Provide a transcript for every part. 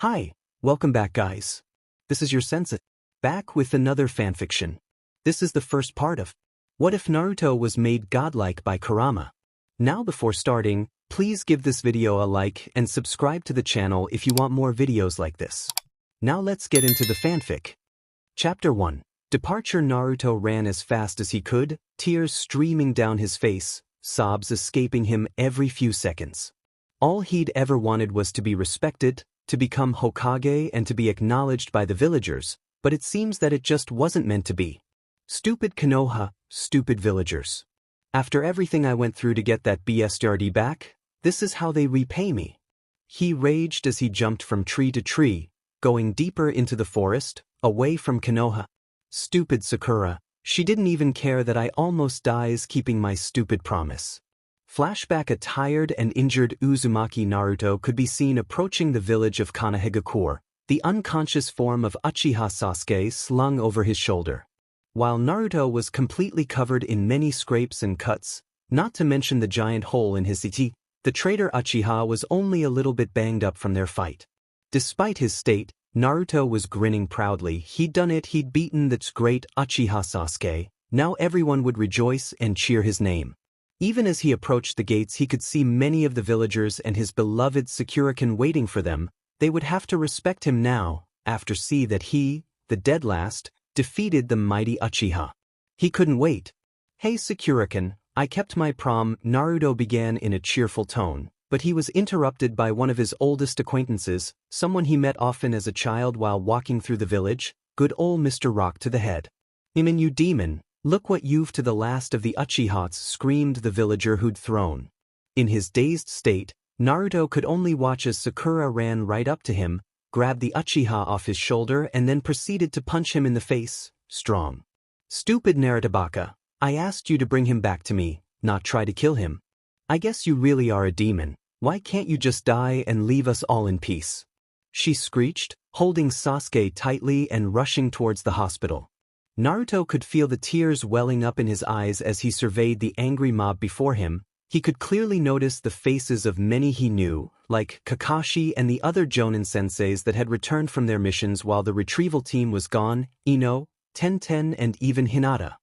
Hi, welcome back guys. This is your sensei, back with another fanfiction. This is the first part of What If Naruto Was Made Godlike by Kurama. Now before starting, please give this video a like and subscribe to the channel if you want more videos like this. Now let's get into the fanfic. Chapter 1. Departure. Naruto ran as fast as he could, tears streaming down his face, sobs escaping him every few seconds. All he'd ever wanted was to be respected, to become Hokage and to be acknowledged by the villagers, but it seems that it just wasn't meant to be. Stupid Konoha, stupid villagers. After everything I went through to get that BSRD back, this is how they repay me. He raged as he jumped from tree to tree, going deeper into the forest, away from Konoha. Stupid Sakura, she didn't even care that I almost dies keeping my stupid promise. Flashback. A tired and injured Uzumaki Naruto could be seen approaching the village of Konoha, the unconscious form of Uchiha Sasuke slung over his shoulder. While Naruto was completely covered in many scrapes and cuts, not to mention the giant hole in his iti, the traitor Uchiha was only a little bit banged up from their fight. Despite his state, Naruto was grinning proudly. He'd done it, he'd beaten that great Uchiha Sasuke. Now everyone would rejoice and cheer his name. Even as he approached the gates, he could see many of the villagers and his beloved Sakurakin waiting for them. They would have to respect him now, after see that he, the dead last, defeated the mighty Uchiha. He couldn't wait. Hey Sakurakin, I kept my prom, Naruto began in a cheerful tone, but he was interrupted by one of his oldest acquaintances, someone he met often as a child while walking through the village, good old Mr. Rock to the head. You demon. Look what you've to the last of the Uchihas, screamed the villager who'd thrown. In his dazed state, Naruto could only watch as Sakura ran right up to him, grabbed the Uchiha off his shoulder and then proceeded to punch him in the face, strong. Stupid Naruto, I asked you to bring him back to me, not try to kill him. I guess you really are a demon. Why can't you just die and leave us all in peace? She screeched, holding Sasuke tightly and rushing towards the hospital. Naruto could feel the tears welling up in his eyes as he surveyed the angry mob before him. He could clearly notice the faces of many he knew, like Kakashi and the other Jonin senseis that had returned from their missions while the retrieval team was gone, Ino, Tenten and even Hinata.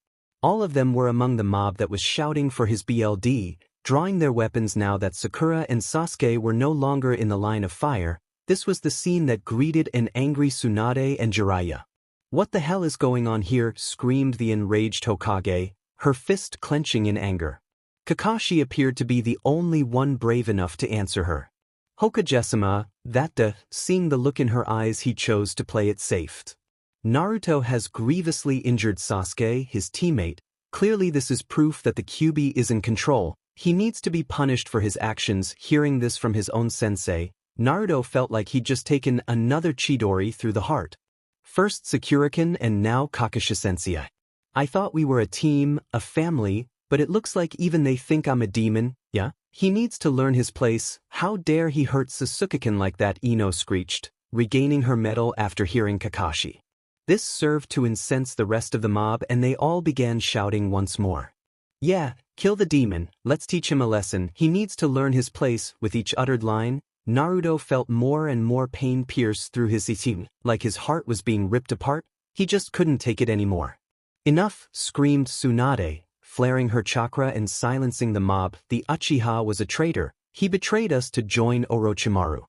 All of them were among the mob that was shouting for his BLD, drawing their weapons now that Sakura and Sasuke were no longer in the line of fire. This was the scene that greeted an angry Tsunade and Jiraiya. What the hell is going on here? Screamed the enraged Hokage, her fist clenching in anger. Kakashi appeared to be the only one brave enough to answer her. Hokage-sama, seeing the look in her eyes, he chose to play it safe. Naruto has grievously injured Sasuke, his teammate. Clearly this is proof that the Kyuubi is in control. He needs to be punished for his actions. Hearing this from his own sensei, Naruto felt like he'd just taken another Chidori through the heart. First Sakurakin and now Kakashi sensei. I thought we were a team, a family, but it looks like even they think I'm a demon. Yeah? He needs to learn his place. How dare he hurt Sasuke-kun like that? Ino screeched, regaining her mettle after hearing Kakashi. This served to incense the rest of the mob and they all began shouting once more. Yeah, kill the demon, let's teach him a lesson. He needs to learn his place. With each uttered line, Naruto felt more and more pain pierce through his iti, like his heart was being ripped apart. He just couldn't take it anymore. Enough, screamed Tsunade, flaring her chakra and silencing the mob. The Uchiha was a traitor. He betrayed us to join Orochimaru.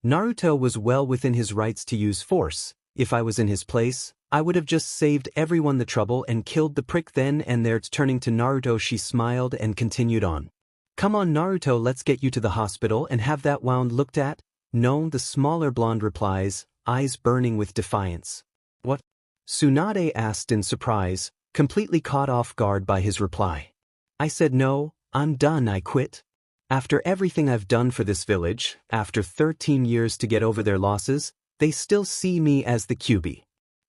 Naruto was well within his rights to use force. If I was in his place, I would have just saved everyone the trouble and killed the prick then and there. Turning to Naruto, she smiled and continued on. Come on Naruto, let's get you to the hospital and have that wound looked at. No, the smaller blonde replies, eyes burning with defiance. What? Tsunade asked in surprise, completely caught off guard by his reply. I said no, I'm done, I quit. After everything I've done for this village, after 13 years to get over their losses, they still see me as the Kyuubi.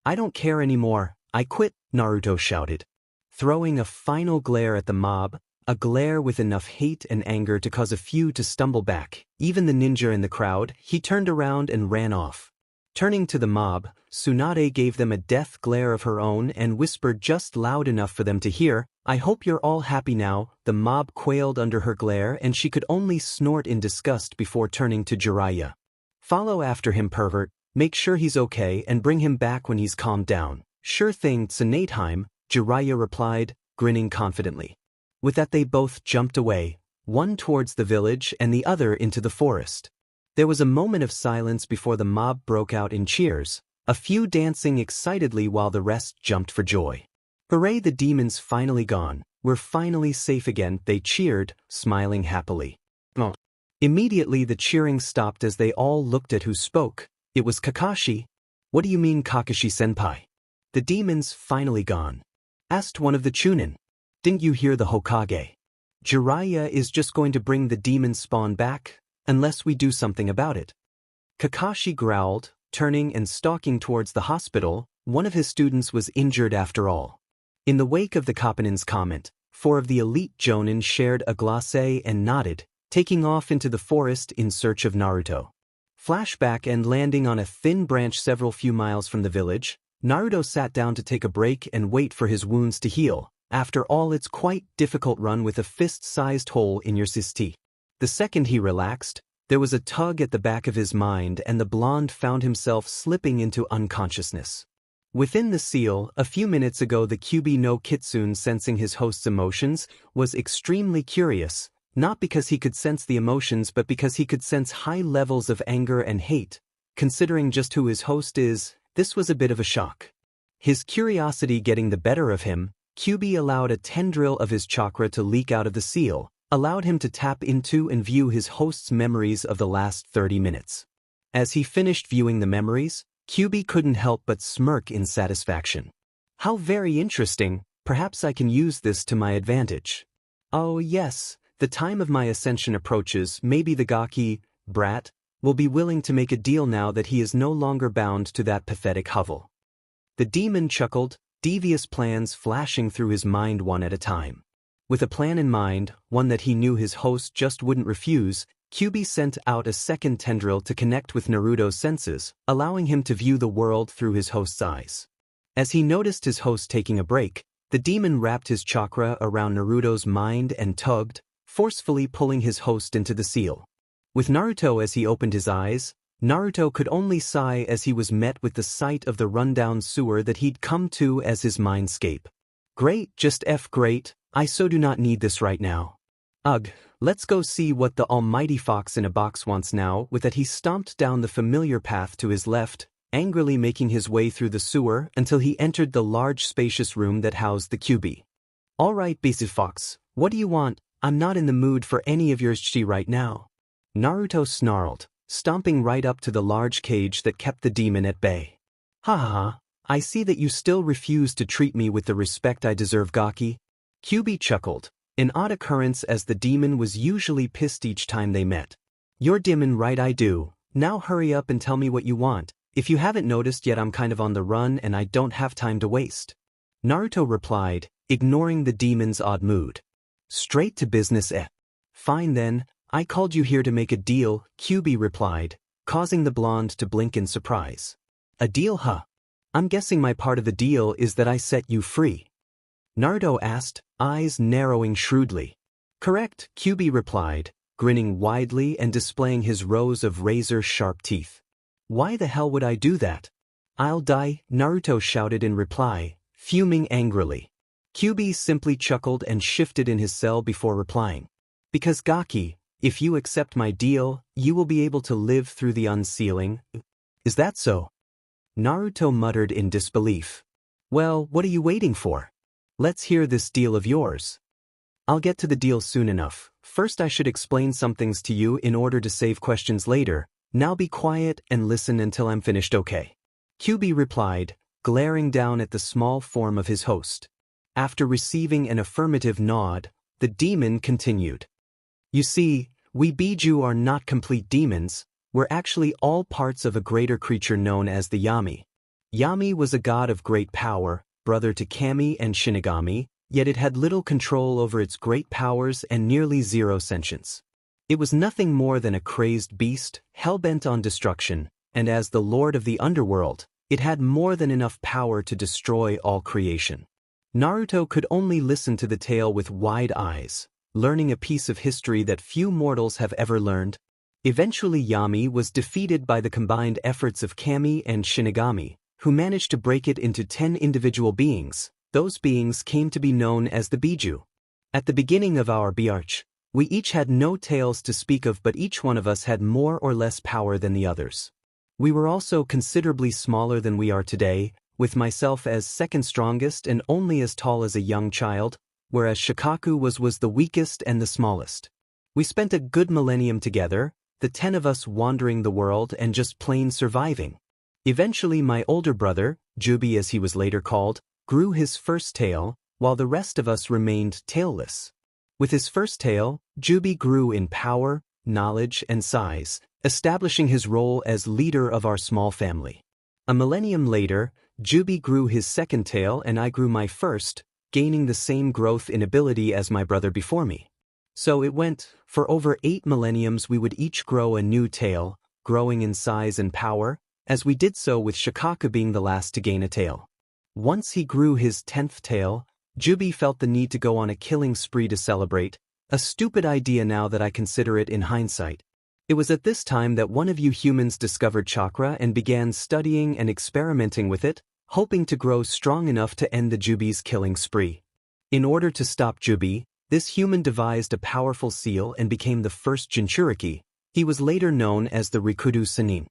I don't care anymore, I quit, Naruto shouted. Throwing a final glare at the mob, a glare with enough hate and anger to cause a few to stumble back, even the ninja in the crowd, he turned around and ran off. Turning to the mob, Tsunade gave them a death glare of her own and whispered just loud enough for them to hear, I hope you're all happy now. The mob quailed under her glare and she could only snort in disgust before turning to Jiraiya. Follow after him, pervert. Make sure he's okay and bring him back when he's calmed down. Sure thing, Tsunatheim, Jiraiya replied, grinning confidently. With that they both jumped away, one towards the village and the other into the forest. There was a moment of silence before the mob broke out in cheers, a few dancing excitedly while the rest jumped for joy. Hooray, the demon's finally gone. We're finally safe again, they cheered, smiling happily. Oh. Immediately the cheering stopped as they all looked at who spoke. It was Kakashi. What do you mean, Kakashi-senpai? The demon's finally gone, asked one of the Chunin. Didn't you hear the Hokage? Jiraiya is just going to bring the demon spawn back, unless we do something about it. Kakashi growled, turning and stalking towards the hospital. One of his students was injured after all. In the wake of the Kappanin's comment, 4 of the elite Jonin shared a glacé and nodded, taking off into the forest in search of Naruto. Flashback and landing on a thin branch several few miles from the village, Naruto sat down to take a break and wait for his wounds to heal. After all, it's quite difficult run with a fist-sized hole in your cysti. The second he relaxed, there was a tug at the back of his mind and the blonde found himself slipping into unconsciousness. Within the seal, a few minutes ago the Kyuubi no Kitsune, sensing his host's emotions, was extremely curious, not because he could sense the emotions but because he could sense high levels of anger and hate. Considering just who his host is, this was a bit of a shock. His curiosity getting the better of him, Kyuubi allowed a tendril of his chakra to leak out of the seal, allowed him to tap into and view his host's memories of the last 30 minutes. As he finished viewing the memories, Kyuubi couldn't help but smirk in satisfaction. How very interesting, perhaps I can use this to my advantage. Oh yes, the time of my ascension approaches. Maybe the gaki, brat, will be willing to make a deal now that he is no longer bound to that pathetic hovel. The demon chuckled, devious plans flashing through his mind one at a time. With a plan in mind, one that he knew his host just wouldn't refuse, Kyuubi sent out a second tendril to connect with Naruto's senses, allowing him to view the world through his host's eyes. As he noticed his host taking a break, the demon wrapped his chakra around Naruto's mind and tugged, forcefully pulling his host into the seal. With Naruto as he opened his eyes, Naruto could only sigh as he was met with the sight of the rundown sewer that he'd come to as his mindscape. Great, just great, I so do not need this right now. Ugh, let's go see what the almighty fox in a box wants now. With that he stomped down the familiar path to his left, angrily making his way through the sewer until he entered the large spacious room that housed the Kyuubi. Alright, busy fox, what do you want? I'm not in the mood for any of your shit right now. Naruto snarled, stomping right up to the large cage that kept the demon at bay. Ha ha ha, I see that you still refuse to treat me with the respect I deserve, Gaki. Kyuubi chuckled, an odd occurrence as the demon was usually pissed each time they met. You're demon, right? I do. Now hurry up and tell me what you want. If you haven't noticed yet, I'm kind of on the run and I don't have time to waste. Naruto replied, ignoring the demon's odd mood. Straight to business, eh? Fine then, I called you here to make a deal, Kyuubi replied, causing the blonde to blink in surprise. A deal, huh? I'm guessing my part of the deal is that I set you free. Naruto asked, eyes narrowing shrewdly. Correct, Kyuubi replied, grinning widely and displaying his rows of razor-sharp teeth. Why the hell would I do that? I'll die, Naruto shouted in reply, fuming angrily. Kyuubi simply chuckled and shifted in his cell before replying. Because Gaki, if you accept my deal, you will be able to live through the unsealing. Is that so? Naruto muttered in disbelief. Well, what are you waiting for? Let's hear this deal of yours. I'll get to the deal soon enough. First I should explain some things to you in order to save questions later. Now be quiet and listen until I'm finished, okay? Kyuubi replied, glaring down at the small form of his host. After receiving an affirmative nod, the demon continued. You see, we Biju are not complete demons, we're actually all parts of a greater creature known as the Yami. Yami was a god of great power, brother to Kami and Shinigami, yet it had little control over its great powers and nearly zero sentience. It was nothing more than a crazed beast, hell-bent on destruction, and as the lord of the underworld, it had more than enough power to destroy all creation. Naruto could only listen to the tale with wide eyes, learning a piece of history that few mortals have ever learned. Eventually Yami was defeated by the combined efforts of Kami and Shinigami, who managed to break it into 10 individual beings. Those beings came to be known as the Biju. At the beginning of our Arch, we each had no tails to speak of, but each one of us had more or less power than the others. We were also considerably smaller than we are today, with myself as second strongest and only as tall as a young child, whereas Shikaku was the weakest and the smallest. We spent a good millennium together, the 10 of us wandering the world and just plain surviving. Eventually my older brother, Kyuubi as he was later called, grew his first tail, while the rest of us remained tailless. With his first tail, Kyuubi grew in power, knowledge, and size, establishing his role as leader of our small family. A millennium later, Kyuubi grew his second tail and I grew my first, gaining the same growth in ability as my brother before me. So it went, for over 8 millenniums we would each grow a new tail, growing in size and power, as we did so with Shikaku being the last to gain a tail. Once he grew his 10th tail, Kyuubi felt the need to go on a killing spree to celebrate, a stupid idea now that I consider it in hindsight. It was at this time that one of you humans discovered chakra and began studying and experimenting with it, hoping to grow strong enough to end the Kyuubi's killing spree. In order to stop Kyuubi, this human devised a powerful seal and became the first Jinchuriki. He was later known as the Rikudo Sannin.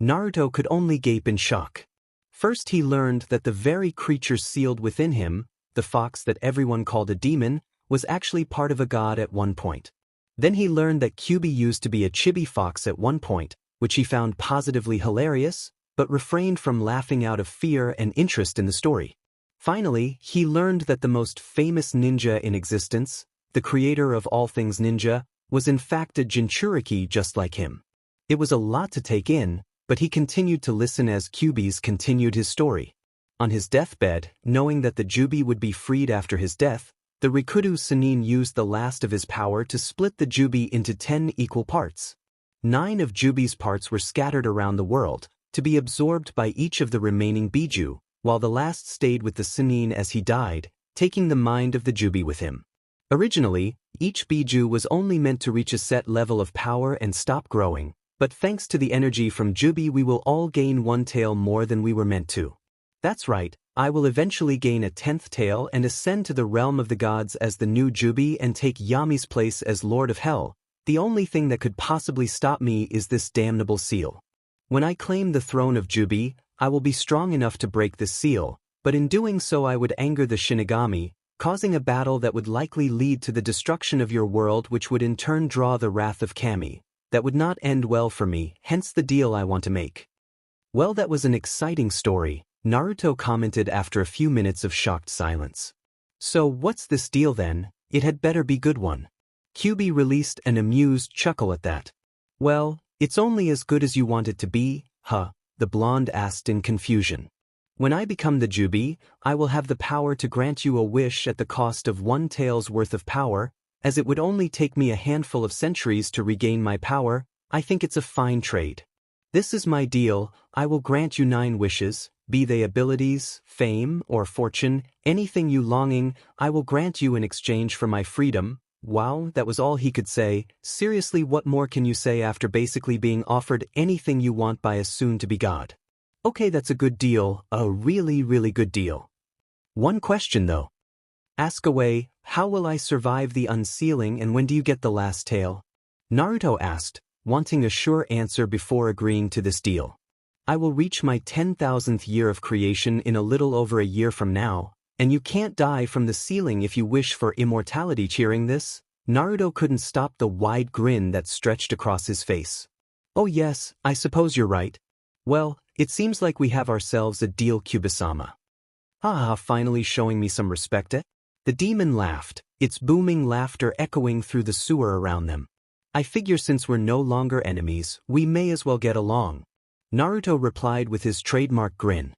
Naruto could only gape in shock. First he learned that the very creature sealed within him, the fox that everyone called a demon, was actually part of a god at one point. Then he learned that Kyuubi used to be a chibi fox at one point, which he found positively hilarious, but refrained from laughing out of fear and interest in the story. Finally, he learned that the most famous ninja in existence, the creator of all things ninja, was in fact a Jinchuriki just like him. It was a lot to take in, but he continued to listen as Kyuubi's continued his story. On his deathbed, knowing that the Kyuubi would be freed after his death, the Rikudo Sannin used the last of his power to split the Kyuubi into 10 equal parts. 9 of Kyuubi's parts were scattered around the world, to be absorbed by each of the remaining Biju, while the last stayed with the Sannin as he died, taking the mind of the Kyuubi with him. Originally, each Biju was only meant to reach a set level of power and stop growing, but thanks to the energy from Kyuubi we will all gain 1 tail more than we were meant to. That's right, I will eventually gain a 10th tail and ascend to the realm of the gods as the new Kyuubi and take Yami's place as Lord of Hell. The only thing that could possibly stop me is this damnable seal. When I claim the throne of Kyuubi, I will be strong enough to break this seal, but in doing so I would anger the Shinigami, causing a battle that would likely lead to the destruction of your world, which would in turn draw the wrath of Kami. That would not end well for me, hence the deal I want to make. Well, that was an exciting story, Naruto commented after a few minutes of shocked silence. So what's this deal then? It had better be good one. Kyuubi released an amused chuckle at that. Well, it's only as good as you want it to be, huh? The blonde asked in confusion. When I become the Kyuubi, I will have the power to grant you a wish at the cost of 1 tail's worth of power, as it would only take me a handful of centuries to regain my power. I think it's a fine trade. This is my deal, I will grant you 9 wishes, be they abilities, fame, or fortune, anything you longing, I will grant you in exchange for my freedom. Wow, that was all he could say. Seriously, what more can you say after basically being offered anything you want by a soon-to-be god? Okay, that's a good deal, a really, really good deal. One question though. Ask away, how will I survive the unsealing and when do you get the last tail? Naruto asked, wanting a sure answer before agreeing to this deal. I will reach my 10,000th year of creation in a little over a year from now, and you can't die from the sealing if you wish for immortality. Cheering this, Naruto couldn't stop the wide grin that stretched across his face. Oh yes, I suppose you're right. Well, it seems like we have ourselves a deal, Kyuubi-sama. Haha, finally showing me some respect, eh? The demon laughed, its booming laughter echoing through the sewer around them. I figure since we're no longer enemies, we may as well get along. Naruto replied with his trademark grin.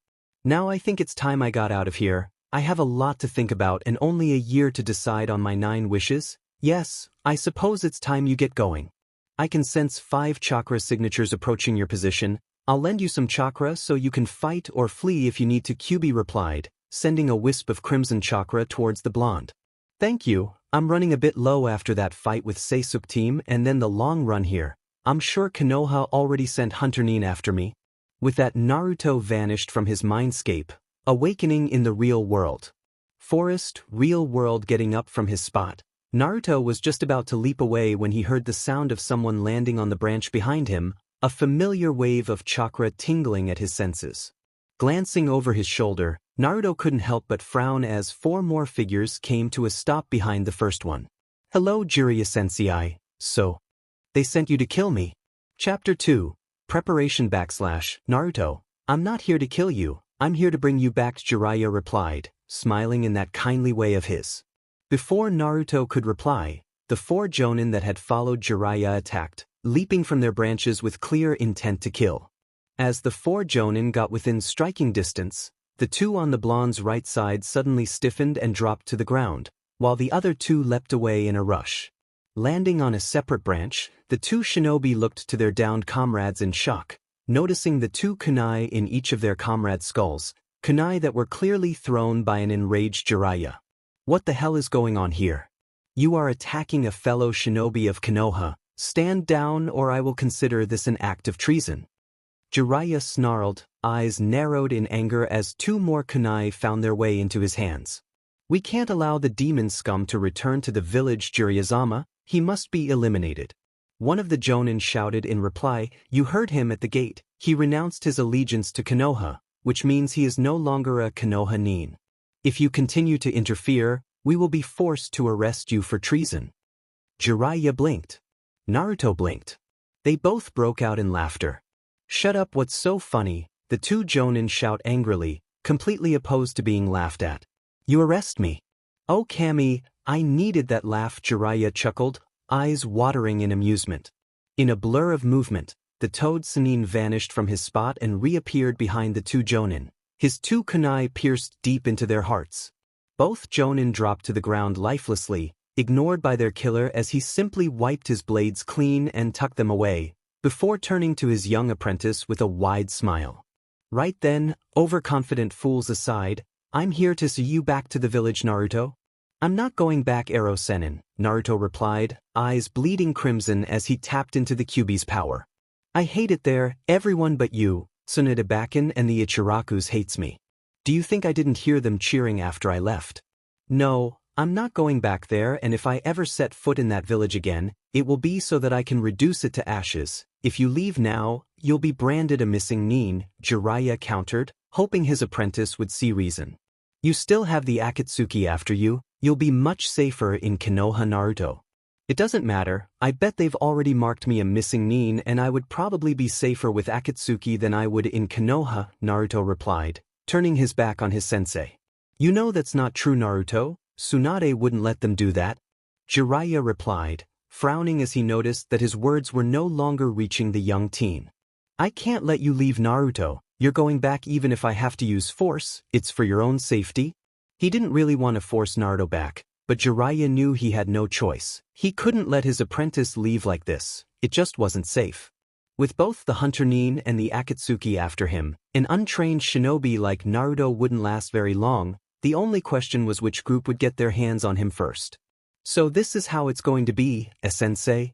Now I think it's time I got out of here. I have a lot to think about and only a year to decide on my 9 wishes. Yes, I suppose it's time you get going. I can sense 5 chakra signatures approaching your position. I'll lend you some chakra so you can fight or flee if you need to, Kyuubi replied, sending a wisp of crimson chakra towards the blonde. Thank you, I'm running a bit low after that fight with Sasuke team and then the long run here. I'm sure Konoha already sent Hunter Nin after me. With that, Naruto vanished from his mindscape, awakening in the real world. Forest, real world. Getting up from his spot, Naruto was just about to leap away when he heard the sound of someone landing on the branch behind him, a familiar wave of chakra tingling at his senses. Glancing over his shoulder, Naruto couldn't help but frown as 4 more figures came to a stop behind the first one. Hello Jiraiya-sensei, so they sent you to kill me? Chapter 2, Preparation / Naruto, I'm not here to kill you, I'm here to bring you back, Jiraiya replied, smiling in that kindly way of his. Before Naruto could reply, the 4 Jonin that had followed Jiraiya attacked, leaping from their branches with clear intent to kill. As the 4 Jonin got within striking distance, the 2 on the blonde's right side suddenly stiffened and dropped to the ground, while the other 2 leapt away in a rush. Landing on a separate branch, the 2 shinobi looked to their downed comrades in shock, noticing the 2 kunai in each of their comrades' skulls, kunai that were clearly thrown by an enraged Jiraiya. What the hell is going on here? You are attacking a fellow shinobi of Konoha. Stand down or I will consider this an act of treason. Jiraiya snarled, eyes narrowed in anger as 2 more kunai found their way into his hands. We can't allow the demon scum to return to the village, Jiraiya-sama, he must be eliminated. One of the Jonin shouted in reply. You heard him at the gate, he renounced his allegiance to Konoha, which means he is no longer a Konoha nin. If you continue to interfere, we will be forced to arrest you for treason. Jiraiya blinked. Naruto blinked. They both broke out in laughter. Shut up, what's so funny? The 2 Jonin shout angrily, completely opposed to being laughed at. You arrest me? Oh Kami, I needed that laugh, Jiraiya chuckled, eyes watering in amusement. In a blur of movement, the Toad Sannin vanished from his spot and reappeared behind the 2 Jonin. His 2 kunai pierced deep into their hearts. Both Jonin dropped to the ground lifelessly, ignored by their killer as he simply wiped his blades clean and tucked them away, before turning to his young apprentice with a wide smile. Right then, overconfident fools aside, I'm here to see you back to the village, Naruto. I'm not going back, Arrow Sennin, Naruto replied, eyes bleeding crimson as he tapped into the Kyuubi's power. I hate it there, everyone but you, Tsunade and the Ichirakus hates me. Do you think I didn't hear them cheering after I left? No, I'm not going back there, and if I ever set foot in that village again, it will be so that I can reduce it to ashes. If you leave now, you'll be branded a missing nin, Jiraiya countered, hoping his apprentice would see reason. You still have the Akatsuki after you, you'll be much safer in Konoha, Naruto. It doesn't matter, I bet they've already marked me a missing nin and I would probably be safer with Akatsuki than I would in Konoha, Naruto replied, turning his back on his sensei. You know that's not true, Naruto, Tsunade wouldn't let them do that. Jiraiya replied, frowning as he noticed that his words were no longer reaching the young teen. I can't let you leave, Naruto, you're going back even if I have to use force, it's for your own safety. He didn't really want to force Naruto back, but Jiraiya knew he had no choice. He couldn't let his apprentice leave like this, it just wasn't safe. With both the Hunter Nin and the Akatsuki after him, an untrained shinobi like Naruto wouldn't last very long. The only question was which group would get their hands on him first. So this is how it's going to be, sensei?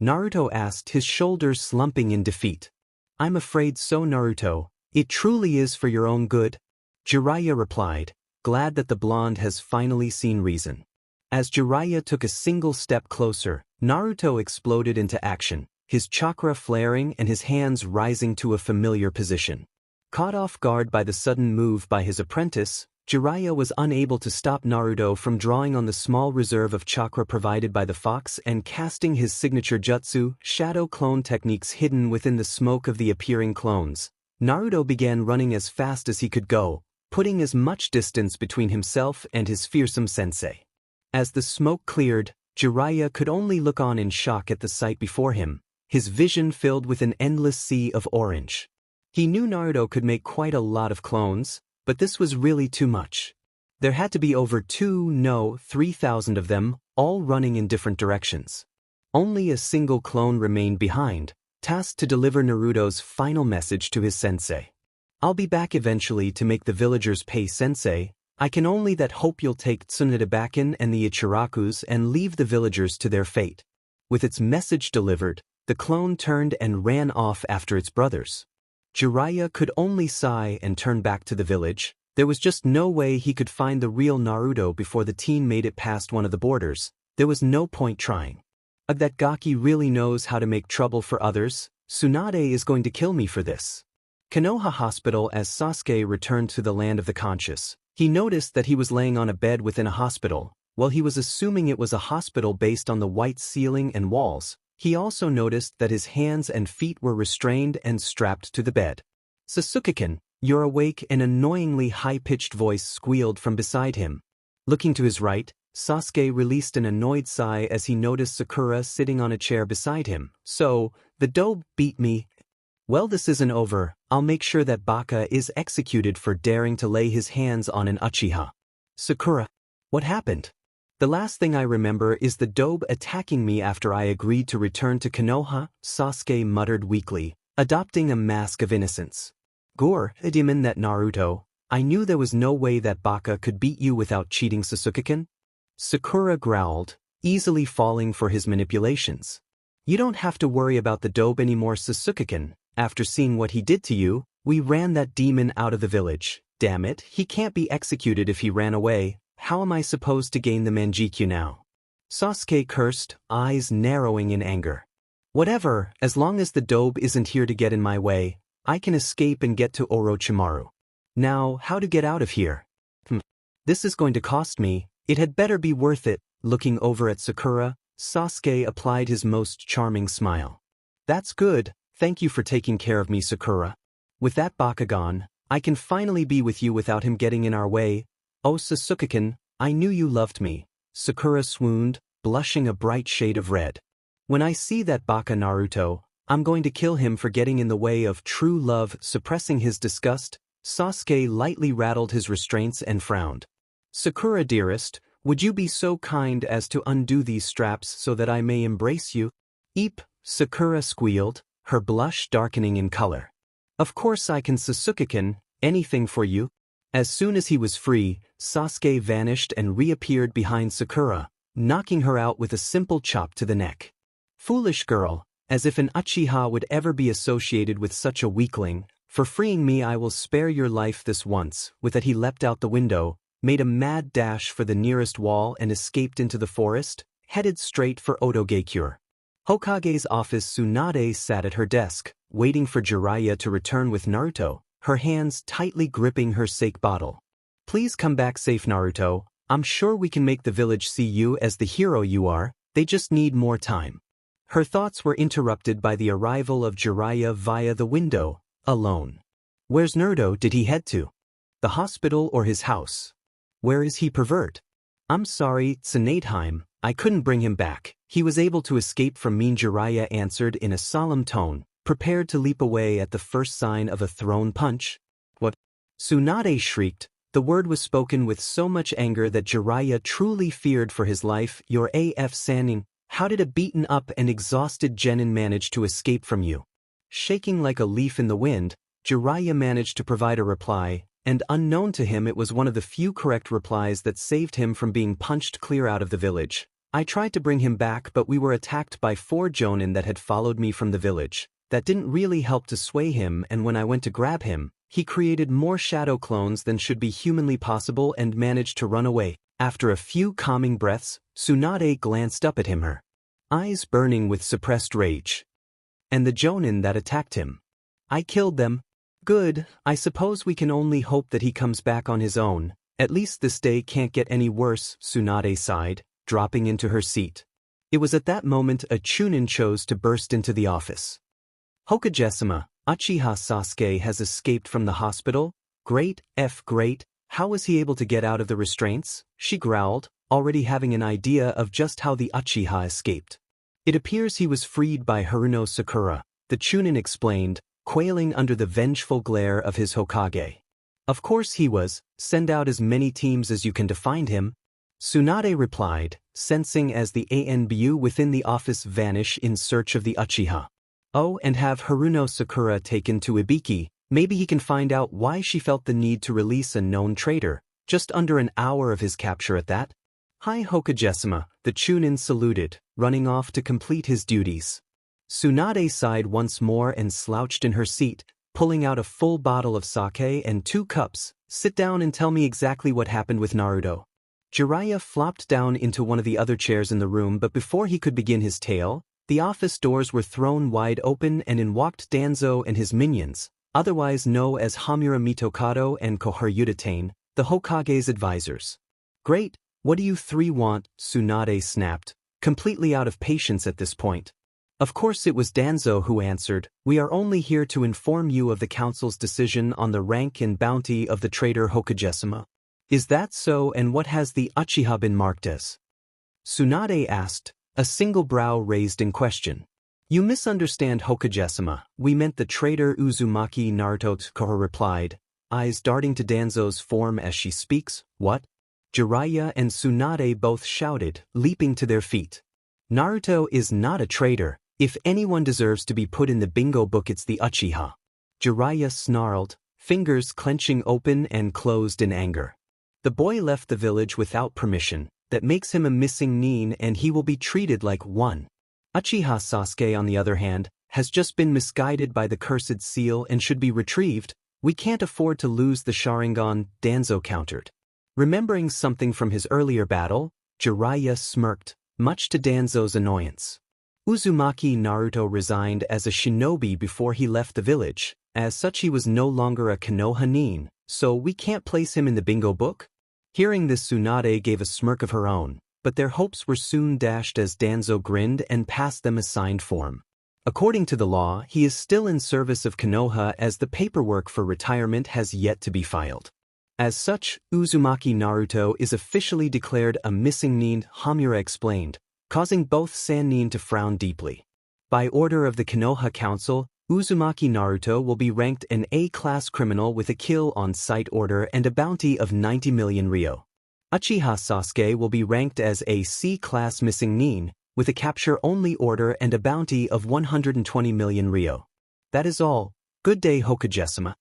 Naruto asked, his shoulders slumping in defeat. I'm afraid so, Naruto, it truly is for your own good. Jiraiya replied, glad that the blonde has finally seen reason. As Jiraiya took a single step closer, Naruto exploded into action, his chakra flaring and his hands rising to a familiar position. Caught off guard by the sudden move by his apprentice, Jiraiya was unable to stop Naruto from drawing on the small reserve of chakra provided by the fox and casting his signature jutsu, shadow clone techniques hidden within the smoke of the appearing clones. Naruto began running as fast as he could go, putting as much distance between himself and his fearsome sensei. As the smoke cleared, Jiraiya could only look on in shock at the sight before him, his vision filled with an endless sea of orange. He knew Naruto could make quite a lot of clones, but this was really too much. There had to be over 3,000 of them, all running in different directions. Only a single clone remained behind, tasked to deliver Naruto's final message to his sensei. I'll be back eventually to make the villagers pay, sensei. I can only that hope you'll take Tsunade and the Ichirakus and leave the villagers to their fate. With its message delivered, the clone turned and ran off after its brothers. Jiraiya could only sigh and turn back to the village. There was just no way he could find the real Naruto before the teen made it past one of the borders. There was no point trying. That Gaki really knows how to make trouble for others. Tsunade is going to kill me for this. Konoha Hospital. As Sasuke returned to the land of the conscious, he noticed that he was laying on a bed within a hospital. While he was assuming it was a hospital based on the white ceiling and walls, he also noticed that his hands and feet were restrained and strapped to the bed. "Sasuke-kun, you're awake," an annoyingly high-pitched voice squealed from beside him. Looking to his right, Sasuke released an annoyed sigh as he noticed Sakura sitting on a chair beside him. "So, the dope beat me. Well, this isn't over. I'll make sure that Baka is executed for daring to lay his hands on an Uchiha." "Sakura, what happened?" "The last thing I remember is the dobe attacking me after I agreed to return to Konoha," Sasuke muttered weakly, adopting a mask of innocence. "Gore, demon that Naruto, I knew there was no way that Baka could beat you without cheating Sasuke-kun." Sakura growled, easily falling for his manipulations. "You don't have to worry about the dobe anymore, Sasuke-kun. After seeing what he did to you, we ran that demon out of the village. Damn it, he can't be executed if he ran away. How am I supposed to gain the Manjikyu now?" Sasuke cursed, eyes narrowing in anger. "Whatever, as long as the dobe isn't here to get in my way, I can escape and get to Orochimaru. Now, how to get out of here? This is going to cost me. It had better be worth it." Looking over at Sakura, Sasuke applied his most charming smile. "That's good. Thank you for taking care of me, Sakura. With that Bakugan, I can finally be with you without him getting in our way." "Oh, Sasuke-kun, I knew you loved me." Sakura swooned, blushing a bright shade of red. "When I see that Baka Naruto, I'm going to kill him for getting in the way of true love." Suppressing his disgust, Sasuke lightly rattled his restraints and frowned. "Sakura dearest, would you be so kind as to undo these straps so that I may embrace you?" "Eep," Sakura squealed, her blush darkening in color. "Of course I can, Sasuke-kun, anything for you." As soon as he was free, Sasuke vanished and reappeared behind Sakura, knocking her out with a simple chop to the neck. "Foolish girl, as if an Uchiha would ever be associated with such a weakling. For freeing me I will spare your life this once." With that he leapt out the window, made a mad dash for the nearest wall and escaped into the forest, headed straight for Otogakure. Hokage's office. Tsunade sat at her desk, waiting for Jiraiya to return with Naruto, her hands tightly gripping her sake bottle. "Please come back safe, Naruto. I'm sure we can make the village see you as the hero you are. They just need more time." Her thoughts were interrupted by the arrival of Jiraiya via the window, alone. "Where's Naruto? Did he head to the hospital or his house? Where is he, pervert?" "I'm sorry, Tsunade, I couldn't bring him back. He was able to escape from me," Jiraiya answered in a solemn tone, prepared to leap away at the first sign of a thrown punch. "What?" Tsunade shrieked. The word was spoken with so much anger that Jiraiya truly feared for his life. "Your AF Sannin, how did a beaten-up and exhausted genin manage to escape from you?" Shaking like a leaf in the wind, Jiraiya managed to provide a reply, and unknown to him it was one of the few correct replies that saved him from being punched clear out of the village. "I tried to bring him back, but we were attacked by 4 jonin that had followed me from the village. That didn't really help to sway him, and when I went to grab him, he created more shadow clones than should be humanly possible and managed to run away." After a few calming breaths, Tsunade glanced up at him, her eyes burning with suppressed rage. "And the jonin that attacked him? I killed them." "Good, I suppose we can only hope that he comes back on his own. At least this day can't get any worse," Tsunade sighed, dropping into her seat. It was at that moment a Chunin chose to burst into the office. "Hokage-sama, Uchiha Sasuke has escaped from the hospital? Great, great. How was he able to get out of the restraints?" she growled, already having an idea of just how the Uchiha escaped. "It appears he was freed by Haruno Sakura," the Chunin explained, quailing under the vengeful glare of his Hokage. "Of course he was. Send out as many teams as you can to find him," Tsunade replied, sensing as the ANBU within the office vanish in search of the Uchiha. "Oh, and have Haruno Sakura taken to Ibiki. Maybe he can find out why she felt the need to release a known traitor, just under an hour of his capture at that." "Hi Hokage-sama," the Chunin saluted, running off to complete his duties. Tsunade sighed once more and slouched in her seat, pulling out a full bottle of sake and 2 cups. Sit down and tell me exactly what happened with Naruto. Jiraiya flopped down into one of the other chairs in the room, but before he could begin his tale, the office doors were thrown wide open and in walked Danzo and his minions, otherwise known as Hamura Mitokado and Kolarthecool, the Hokage's advisors. Great, what do you 3 want? Tsunade snapped, completely out of patience at this point. Of course it was Danzo who answered, we are only here to inform you of the council's decision on the rank and bounty of the traitor Hokage-sama. Is that so, and what has the Uchiha been marked as? Tsunade asked, a single brow raised in question. You misunderstand Hokage-sama, we meant the traitor Uzumaki Naruto. Konoha replied, eyes darting to Danzo's form as she speaks. What? Jiraiya and Tsunade both shouted, leaping to their feet. Naruto is not a traitor. If anyone deserves to be put in the bingo book, it's the Uchiha. Jiraiya snarled, fingers clenching open and closed in anger. The boy left the village without permission. That makes him a missing nin and he will be treated like one. Uchiha Sasuke, on the other hand, has just been misguided by the cursed seal and should be retrieved. We can't afford to lose the Sharingan, Danzo countered. Remembering something from his earlier battle, Jiraiya smirked, much to Danzo's annoyance. Uzumaki Naruto resigned as a shinobi before he left the village. As such, he was no longer a Konoha nin, so we can't place him in the bingo book? Hearing this, Tsunade gave a smirk of her own, but their hopes were soon dashed as Danzo grinned and passed them a signed form. According to the law, he is still in service of Konoha as the paperwork for retirement has yet to be filed. As such, Uzumaki Naruto is officially declared a missing nin, Hamura explained, causing both Sannin to frown deeply. By order of the Konoha Council, Uzumaki Naruto will be ranked an A-class criminal with a kill-on-sight order and a bounty of 90 million ryo. Uchiha Sasuke will be ranked as a C-class missing nin, with a capture-only order and a bounty of 120 million ryo. That is all. Good day, Hokage-sama.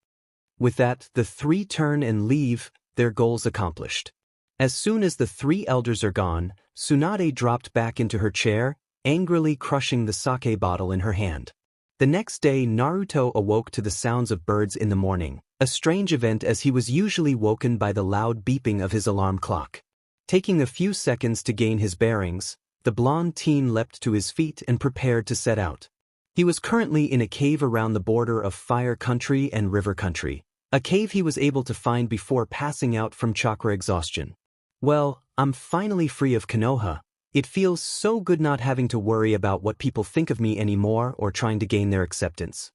With that, the 3 turn and leave, their goals accomplished. As soon as the 3 elders are gone, Tsunade dropped back into her chair, angrily crushing the sake bottle in her hand. The next day, Naruto awoke to the sounds of birds in the morning, a strange event as he was usually woken by the loud beeping of his alarm clock. Taking a few seconds to gain his bearings, the blonde teen leapt to his feet and prepared to set out. He was currently in a cave around the border of Fire Country and River Country, a cave he was able to find before passing out from chakra exhaustion. Well, I'm finally free of Konoha. It feels so good not having to worry about what people think of me anymore or trying to gain their acceptance.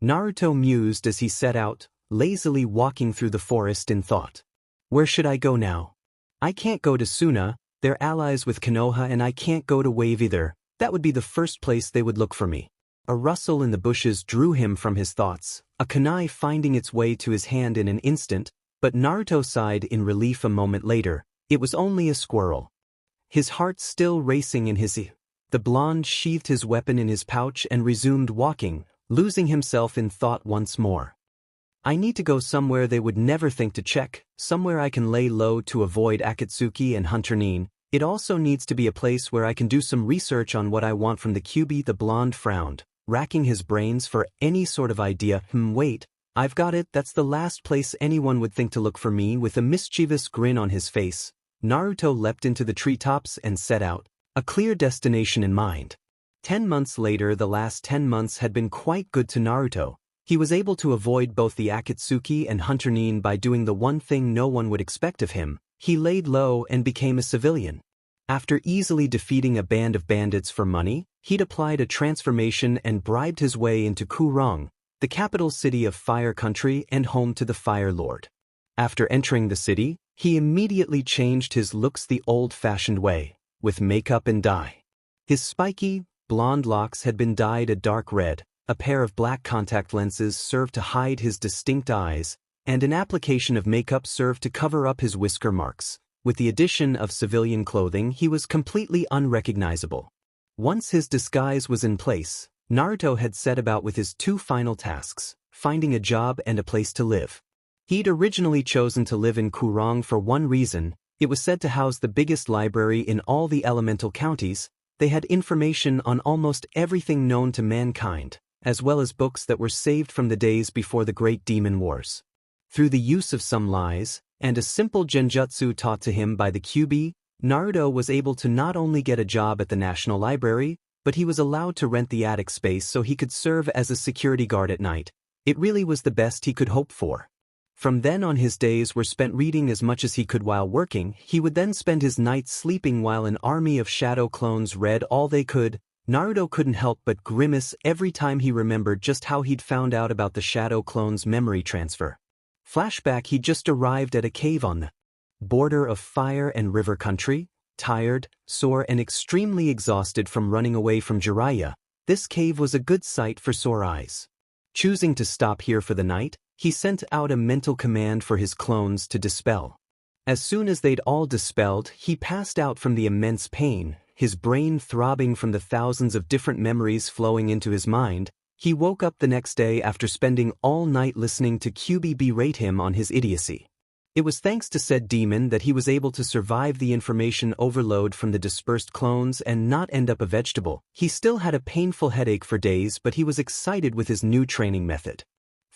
Naruto mused as he set out, lazily walking through the forest in thought. Where should I go now? I can't go to Suna, they're allies with Konoha, and I can't go to Wave either. That would be the first place they would look for me. A rustle in the bushes drew him from his thoughts, a kunai finding its way to his hand in an instant, but Naruto sighed in relief a moment later. It was only a squirrel. His heart still racing in his ear. The blonde sheathed his weapon in his pouch and resumed walking, losing himself in thought once more. I need to go somewhere they would never think to check, somewhere I can lay low to avoid Akatsuki and Hunter Nin. It also needs to be a place where I can do some research on what I want from the Kyuubi. The blonde frowned, racking his brains for any sort of idea. Wait, I've got it, that's the last place anyone would think to look for me. With a mischievous grin on his face, Naruto leapt into the treetops and set out, a clear destination in mind. 10 months later, the last 10 months had been quite good to Naruto. He was able to avoid both the Akatsuki and Hunter Nin by doing the one thing no one would expect of him. He laid low and became a civilian. After easily defeating a band of bandits for money, he'd applied a transformation and bribed his way into Kurama, the capital city of Fire Country and home to the Fire Lord. After entering the city, he immediately changed his looks the old-fashioned way, with makeup and dye. His spiky, blonde locks had been dyed a dark red, a pair of black contact lenses served to hide his distinct eyes, and an application of makeup served to cover up his whisker marks. With the addition of civilian clothing, he was completely unrecognizable. Once his disguise was in place, Naruto had set about with his 2 final tasks, finding a job and a place to live. He'd originally chosen to live in Kurama for one reason: it was said to house the biggest library in all the elemental counties. They had information on almost everything known to mankind, as well as books that were saved from the days before the Great Demon Wars. Through the use of some lies, and a simple genjutsu taught to him by the Kyuubi, Naruto was able to not only get a job at the National Library, but he was allowed to rent the attic space so he could serve as a security guard at night. It really was the best he could hope for. From then on, his days were spent reading as much as he could while working. He would then spend his nights sleeping while an army of shadow clones read all they could. Naruto couldn't help but grimace every time he remembered just how he'd found out about the shadow clones' memory transfer. Flashback: he'd just arrived at a cave on the border of fire and river country, tired, sore and extremely exhausted from running away from Jiraiya. This cave was a good sight for sore eyes. Choosing to stop here for the night, he sent out a mental command for his clones to dispel. As soon as they'd all dispelled, he passed out from the immense pain, his brain throbbing from the thousands of different memories flowing into his mind. He woke up the next day after spending all night listening to Kyuubi berate him on his idiocy. It was thanks to said demon that he was able to survive the information overload from the dispersed clones and not end up a vegetable. He still had a painful headache for days, but he was excited with his new training method.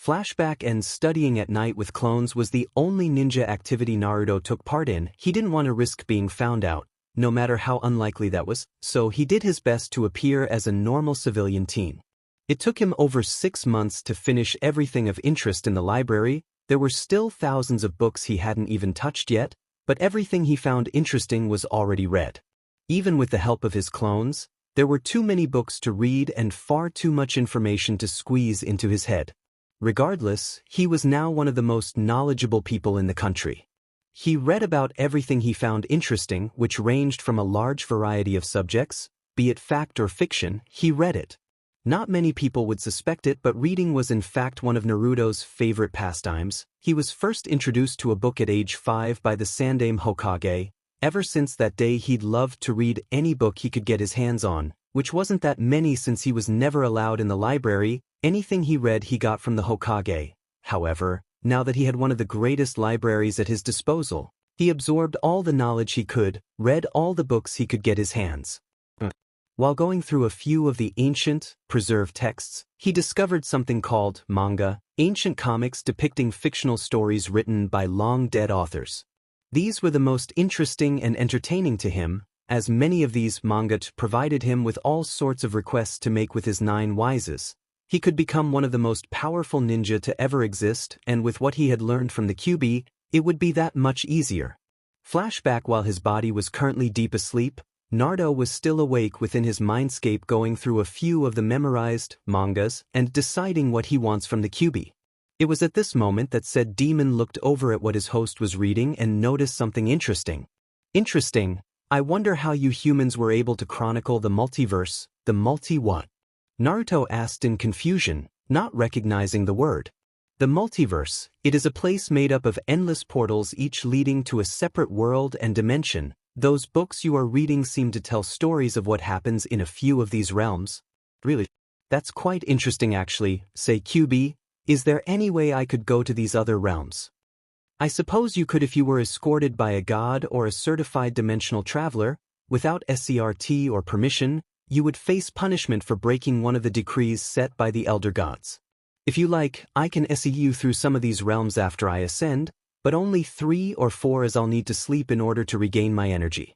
Flashback: and studying at night with clones was the only ninja activity Naruto took part in. He didn't want to risk being found out, no matter how unlikely that was, so he did his best to appear as a normal civilian teen. It took him over 6 months to finish everything of interest in the library. There were still thousands of books he hadn't even touched yet, but everything he found interesting was already read. Even with the help of his clones, there were too many books to read and far too much information to squeeze into his head. Regardless, he was now one of the most knowledgeable people in the country. He read about everything he found interesting, which ranged from a large variety of subjects, be it fact or fiction. He read it. Not many people would suspect it, but reading was in fact one of Naruto's favorite pastimes. He was first introduced to a book at age 5 by the Sandaime Hokage. Ever since that day he'd loved to read any book he could get his hands on, which wasn't that many since he was never allowed in the library. Anything he read he got from the Hokage. However, now that he had one of the greatest libraries at his disposal, he absorbed all the knowledge he could, read all the books he could get his hands. While going through a few of the ancient, preserved texts, he discovered something called manga, ancient comics depicting fictional stories written by long-dead authors. These were the most interesting and entertaining to him, as many of these manga provided him with all sorts of requests to make with his 9 wises. He could become one of the most powerful ninja to ever exist, and with what he had learned from the Kyuubi, it would be that much easier. Flashback: while his body was currently deep asleep, Naruto was still awake within his mindscape, going through a few of the memorized mangas and deciding what he wants from the Kyuubi. It was at this moment that said demon looked over at what his host was reading and noticed something interesting. Interesting? I wonder how you humans were able to chronicle the multiverse. The multi-what? Naruto asked in confusion, not recognizing the word. The multiverse, it is a place made up of endless portals, each leading to a separate world and dimension. Those books you are reading seem to tell stories of what happens in a few of these realms. Really? That's quite interesting actually. Say Kyuubi, is there any way I could go to these other realms? I suppose you could if you were escorted by a god or a certified dimensional traveler. Without SCRT or permission, you would face punishment for breaking one of the decrees set by the elder gods. If you like, I can SC you through some of these realms after I ascend, but only 3 or 4 as I'll need to sleep in order to regain my energy.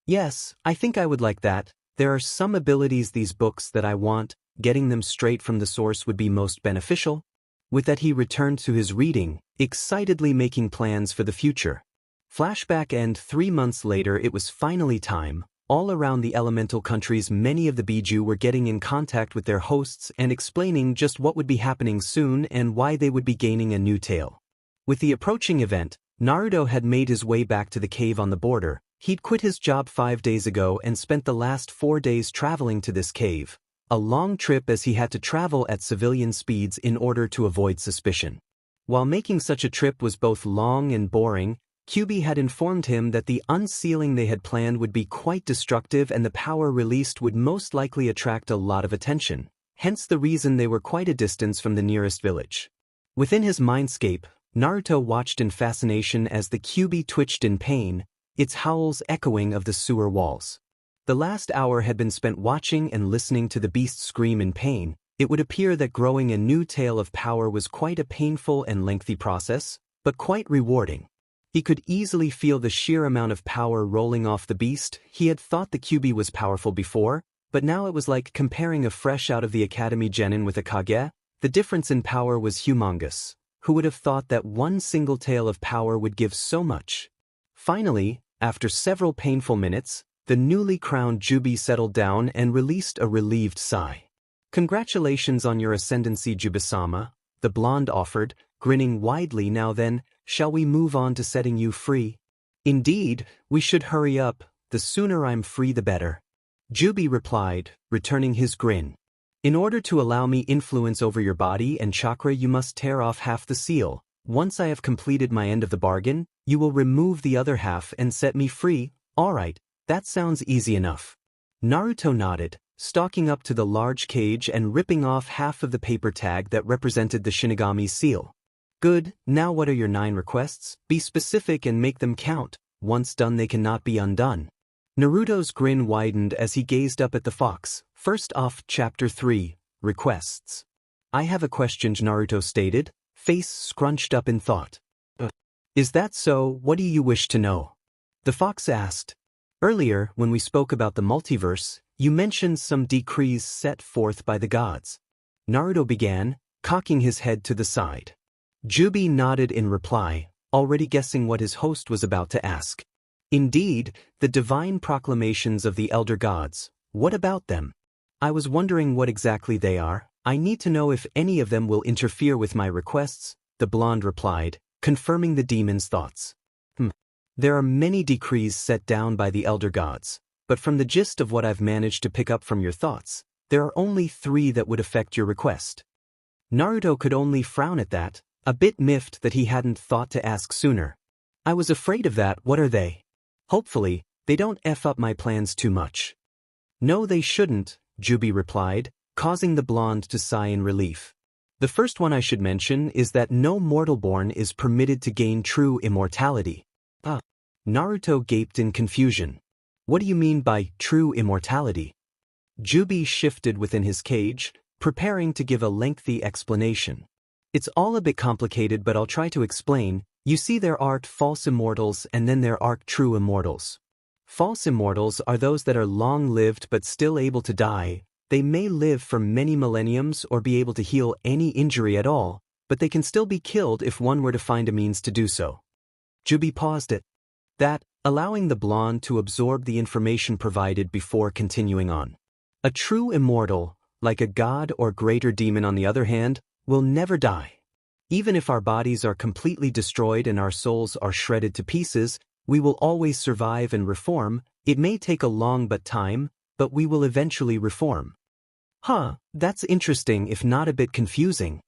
Yes, I think I would like that. There are some abilities these books that I want, getting them straight from the source would be most beneficial. With that he returned to his reading, excitedly making plans for the future. Flashback: and 3 months later it was finally time. All around the elemental countries many of the Biju were getting in contact with their hosts and explaining just what would be happening soon and why they would be gaining a new tale. With the approaching event, Naruto had made his way back to the cave on the border. He'd quit his job 5 days ago and spent the last 4 days traveling to this cave. A long trip, as he had to travel at civilian speeds in order to avoid suspicion. While making such a trip was both long and boring, Kyuubi had informed him that the unsealing they had planned would be quite destructive and the power released would most likely attract a lot of attention, hence the reason they were quite a distance from the nearest village. Within his mindscape, Naruto watched in fascination as the Kyuubi twitched in pain, its howls echoing of the sewer walls. The last hour had been spent watching and listening to the beast scream in pain. It would appear that growing a new tail of power was quite a painful and lengthy process, but quite rewarding. He could easily feel the sheer amount of power rolling off the beast. He had thought the Kyuubi was powerful before, but now it was like comparing a fresh out of the academy genin with a Kage. The difference in power was humongous. Who would have thought that one single tail of power would give so much? Finally, after several painful minutes, the newly crowned Kyuubi settled down and released a relieved sigh. "Congratulations on your ascendancy, Kyuubi-sama," the blonde offered, grinning widely. "Now then, shall we move on to setting you free?" "Indeed, we should hurry up. The sooner I'm free the better," Kyuubi replied, returning his grin. "In order to allow me influence over your body and chakra, you must tear off half the seal. Once I have completed my end of the bargain, you will remove the other half and set me free." "Alright, that sounds easy enough." Naruto nodded, stalking up to the large cage and ripping off half of the paper tag that represented the Shinigami seal. "Good, now what are your 9 requests? Be specific and make them count. Once done they cannot be undone." Naruto's grin widened as he gazed up at the fox. First off, Chapter 3, Requests. "I have a question," Naruto stated, face scrunched up in thought. Is that so? What do you wish to know?" the fox asked. "Earlier, when we spoke about the multiverse, you mentioned some decrees set forth by the gods," Naruto began, cocking his head to the side. Kyuubi nodded in reply, already guessing what his host was about to ask. "Indeed, the divine proclamations of the elder gods. What about them?" "I was wondering what exactly they are. I need to know if any of them will interfere with my requests," the blonde replied, confirming the demon's thoughts. There are many decrees set down by the elder gods, but from the gist of what I've managed to pick up from your thoughts, there are only 3 that would affect your request." Naruto could only frown at that, a bit miffed that he hadn't thought to ask sooner. "I was afraid of that. What are they? Hopefully, they don't F up my plans too much." "No, they shouldn't," Kyuubi replied, causing the blonde to sigh in relief. "The first one I should mention is that no mortal born is permitted to gain true immortality." Naruto gaped in confusion. "What do you mean by true immortality?" Kyuubi shifted within his cage, preparing to give a lengthy explanation. "It's all a bit complicated, but I'll try to explain. You see, there are false immortals and then there are true immortals. False immortals are those that are long-lived but still able to die. They may live for many millenniums or be able to heal any injury at all, but they can still be killed if one were to find a means to do so." Kyuubi paused at that, allowing the blonde to absorb the information provided before continuing on. "A true immortal, like a god or greater demon on the other hand, will never die. Even if our bodies are completely destroyed and our souls are shredded to pieces, we will always survive and reform. It may take a long time, but we will eventually reform." That's interesting if not a bit confusing,"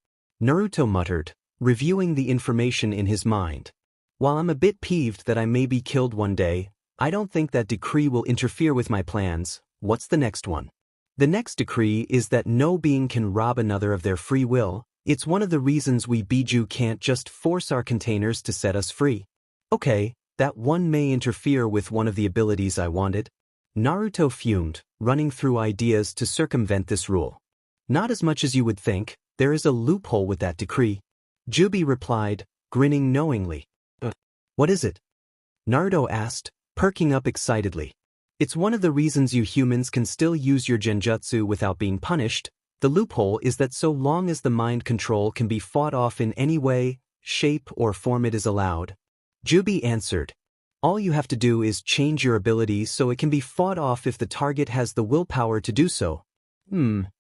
Naruto muttered, reviewing the information in his mind. "While I'm a bit peeved that I may be killed one day, I don't think that decree will interfere with my plans. What's the next one?" "The next decree is that no being can rob another of their free will. It's one of the reasons we Biju can't just force our containers to set us free." "Okay, that one may interfere with one of the abilities I wanted." Naruto fumed, running through ideas to circumvent this rule. "Not as much as you would think. There is a loophole with that decree," Kyuubi replied, grinning knowingly. "What is it?" Naruto asked, perking up excitedly. "It's one of the reasons you humans can still use your genjutsu without being punished. The loophole is that so long as the mind control can be fought off in any way, shape, or form, it is allowed." Kyuubi answered. "All you have to do is change your ability so it can be fought off if the target has the willpower to do so."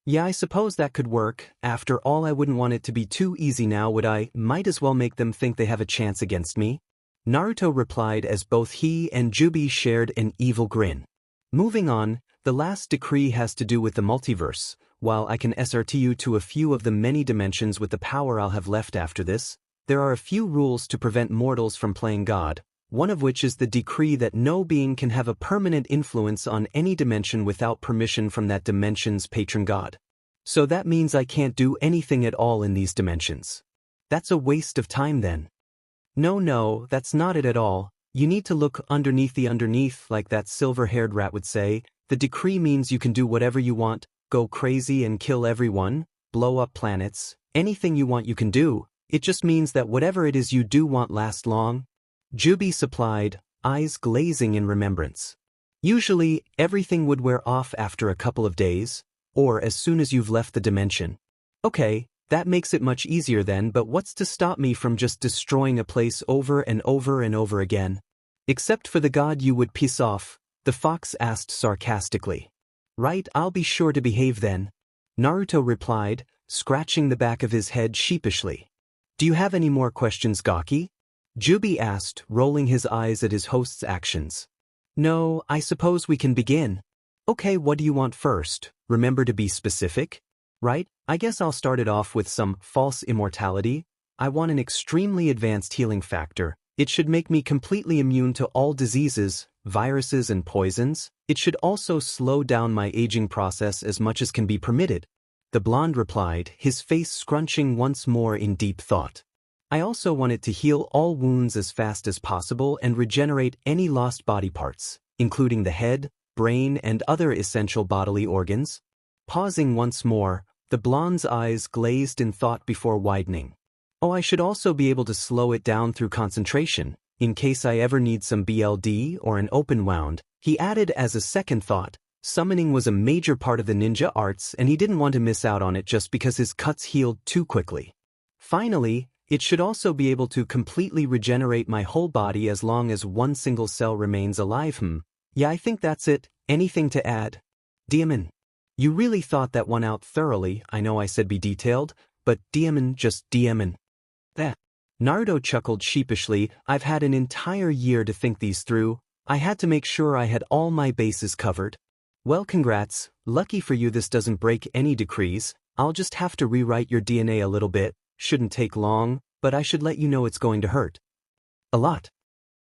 Yeah, I suppose that could work. After all, I wouldn't want it to be too easy now, would I? Might as well make them think they have a chance against me," Naruto replied as both he and Kyuubi shared an evil grin. Moving on, the last decree has to do with the multiverse. While I can SRT you to a few of the many dimensions with the power I'll have left after this, there are a few rules to prevent mortals from playing God, one of which is the decree that no being can have a permanent influence on any dimension without permission from that dimension's patron god. So that means I can't do anything at all in these dimensions. That's a waste of time then. No, that's not it at all. You need to look underneath the underneath, like that silver-haired rat would say. The decree means you can do whatever you want, go crazy and kill everyone, blow up planets, anything you want you can do. It just means that whatever it is you do won't last long. Kyuubi supplied, eyes glazing in remembrance. Usually, everything would wear off after a couple of days, or as soon as you've left the dimension. Okay, that makes it much easier then, but what's to stop me from just destroying a place over and over and over again? Except for the god you would piss off, the fox asked sarcastically. Right, I'll be sure to behave then. Naruto replied, scratching the back of his head sheepishly. Do you have any more questions, Gaki? Kyuubi asked, rolling his eyes at his host's actions. No, I suppose we can begin. Okay, what do you want first? Remember to be specific. Right, I guess I'll start it off with some false immortality. I want an extremely advanced healing factor. It should make me completely immune to all diseases, viruses and poisons. It should also slow down my aging process as much as can be permitted. The blonde replied, his face scrunching once more in deep thought. I also want it to heal all wounds as fast as possible and regenerate any lost body parts, including the head, brain and other essential bodily organs. Pausing once more, the blonde's eyes glazed in thought before widening. Oh, I should also be able to slow it down through concentration, in case I ever need some BLD or an open wound. He added as a second thought, summoning was a major part of the ninja arts and he didn't want to miss out on it just because his cuts healed too quickly. Finally, it should also be able to completely regenerate my whole body as long as one single cell remains alive. Yeah, I think that's it. Anything to add? Diamond. You really thought that one out thoroughly. I know I said be detailed, but Diamond just Diamond. That. Naruto chuckled sheepishly. I've had an entire year to think these through. I had to make sure I had all my bases covered. Well, congrats. Lucky for you this doesn't break any decrees. I'll just have to rewrite your DNA a little bit. Shouldn't take long, but I should let you know it's going to hurt. A lot.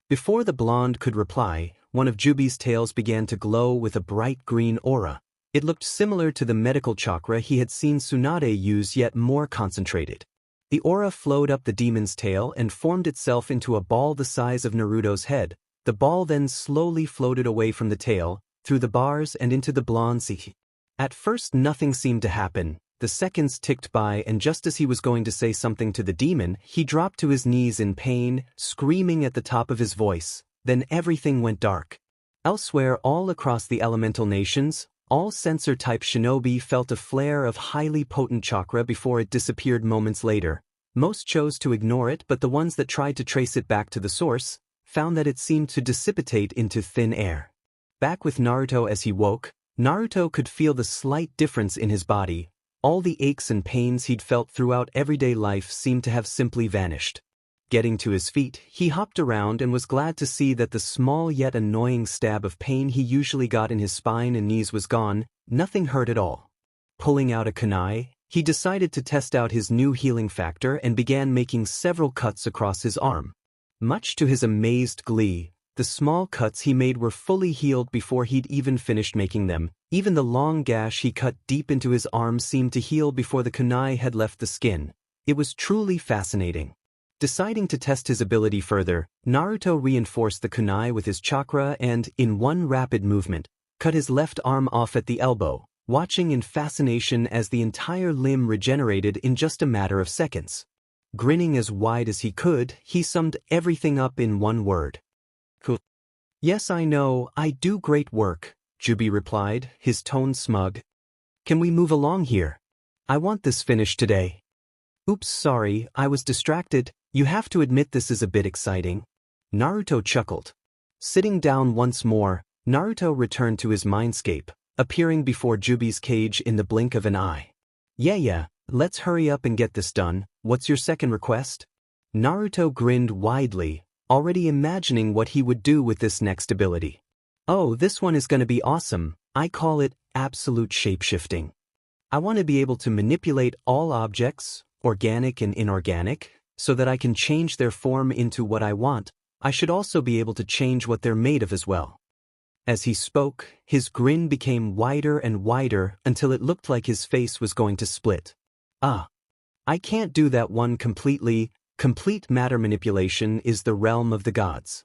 Before the blonde could reply, one of Kyuubi's tails began to glow with a bright green aura. It looked similar to the medical chakra he had seen Tsunade use, yet more concentrated. The aura flowed up the demon's tail and formed itself into a ball the size of Naruto's head. The ball then slowly floated away from the tail, through the bars and into the blonde sea. At first nothing seemed to happen. The seconds ticked by and just as he was going to say something to the demon, he dropped to his knees in pain, screaming at the top of his voice. Then everything went dark. Elsewhere all across the elemental nations, all sensor-type shinobi felt a flare of highly potent chakra before it disappeared moments later. Most chose to ignore it, but the ones that tried to trace it back to the source found that it seemed to dissipate into thin air. Back with Naruto as he woke, Naruto could feel the slight difference in his body. All the aches and pains he'd felt throughout everyday life seemed to have simply vanished. Getting to his feet, he hopped around and was glad to see that the small yet annoying stab of pain he usually got in his spine and knees was gone. Nothing hurt at all. Pulling out a kunai, he decided to test out his new healing factor and began making several cuts across his arm. Much to his amazed glee, the small cuts he made were fully healed before he'd even finished making them. Even the long gash he cut deep into his arm seemed to heal before the kunai had left the skin. It was truly fascinating. Deciding to test his ability further, Naruto reinforced the kunai with his chakra and, in one rapid movement, cut his left arm off at the elbow, watching in fascination as the entire limb regenerated in just a matter of seconds. Grinning as wide as he could, he summed everything up in one word. Cool. Yes, I know, I do great work, Kyuubi replied, his tone smug. Can we move along here? I want this finished today. Oops, sorry, I was distracted. You have to admit this is a bit exciting. Naruto chuckled. Sitting down once more, Naruto returned to his mindscape, appearing before Kyuubi's cage in the blink of an eye. Yeah, let's hurry up and get this done. What's your second request? Naruto grinned widely, already imagining what he would do with this next ability. Oh, this one is going to be awesome. I call it absolute shapeshifting. I want to be able to manipulate all objects, organic and inorganic, so that I can change their form into what I want. I should also be able to change what they're made of as well. As he spoke, his grin became wider and wider until it looked like his face was going to split. I can't do that one completely. Complete matter manipulation is the realm of the gods.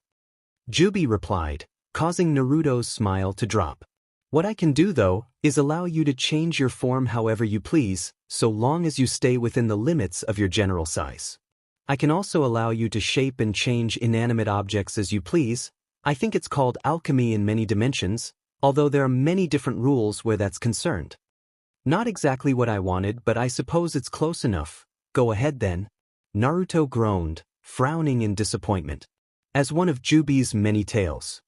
Kyuubi replied, causing Naruto's smile to drop. What I can do though, is allow you to change your form however you please, so long as you stay within the limits of your general size. I can also allow you to shape and change inanimate objects as you please. I think it's called alchemy in many dimensions, although there are many different rules where that's concerned. Not exactly what I wanted, but I suppose it's close enough. Go ahead then. Naruto groaned, frowning in disappointment. As one of Kyuubi's many tails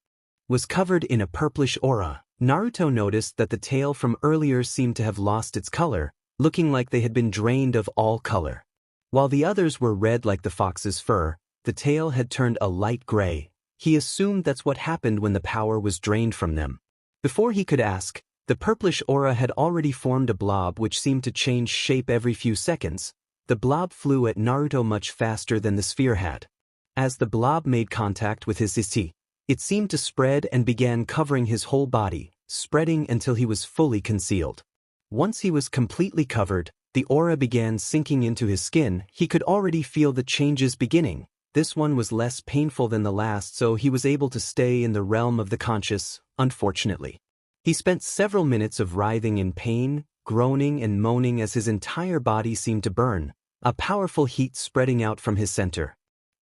was covered in a purplish aura, Naruto noticed that the tail from earlier seemed to have lost its color, looking like they had been drained of all color. While the others were red like the fox's fur, the tail had turned a light gray. He assumed that's what happened when the power was drained from them. Before he could ask, the purplish aura had already formed a blob which seemed to change shape every few seconds. The blob flew at Naruto much faster than the sphere had. As the blob made contact with his ichi, it seemed to spread and began covering his whole body, spreading until he was fully concealed. Once he was completely covered, the aura began sinking into his skin. He could already feel the changes beginning. This one was less painful than the last, so he was able to stay in the realm of the conscious, unfortunately. He spent several minutes of writhing in pain, groaning and moaning as his entire body seemed to burn, a powerful heat spreading out from his center.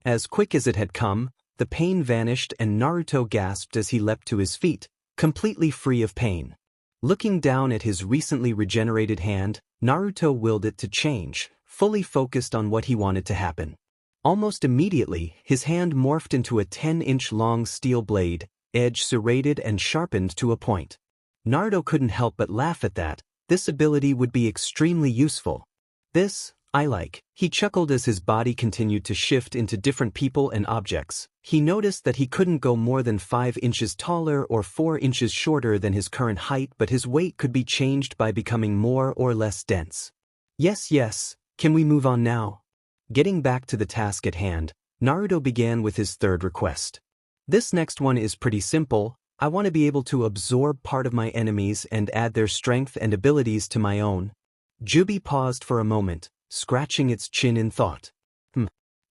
As quick as it had come, the pain vanished and Naruto gasped as he leapt to his feet, completely free of pain. Looking down at his recently regenerated hand, Naruto willed it to change, fully focused on what he wanted to happen. Almost immediately, his hand morphed into a 10-inch long steel blade, edge serrated and sharpened to a point. Naruto couldn't help but laugh at that. This ability would be extremely useful. This, I like. He chuckled as his body continued to shift into different people and objects. He noticed that he couldn't go more than 5 inches taller or 4 inches shorter than his current height, but his weight could be changed by becoming more or less dense. Yes, can we move on now? Getting back to the task at hand, Naruto began with his third request. This next one is pretty simple. I want to be able to absorb part of my enemies and add their strength and abilities to my own. Kyuubi paused for a moment, scratching its chin in thought.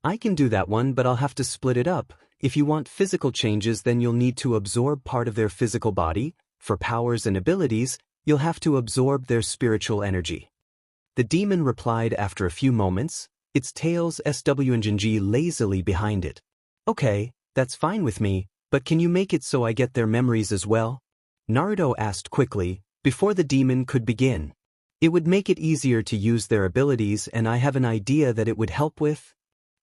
I can do that one, but I'll have to split it up. If you want physical changes, then you'll need to absorb part of their physical body. For powers and abilities, you'll have to absorb their spiritual energy. The demon replied after a few moments, its tails swing lazily behind it. Okay, that's fine with me, but can you make it so I get their memories as well? Naruto asked quickly, before the demon could begin. It would make it easier to use their abilities, and I have an idea that it would help with.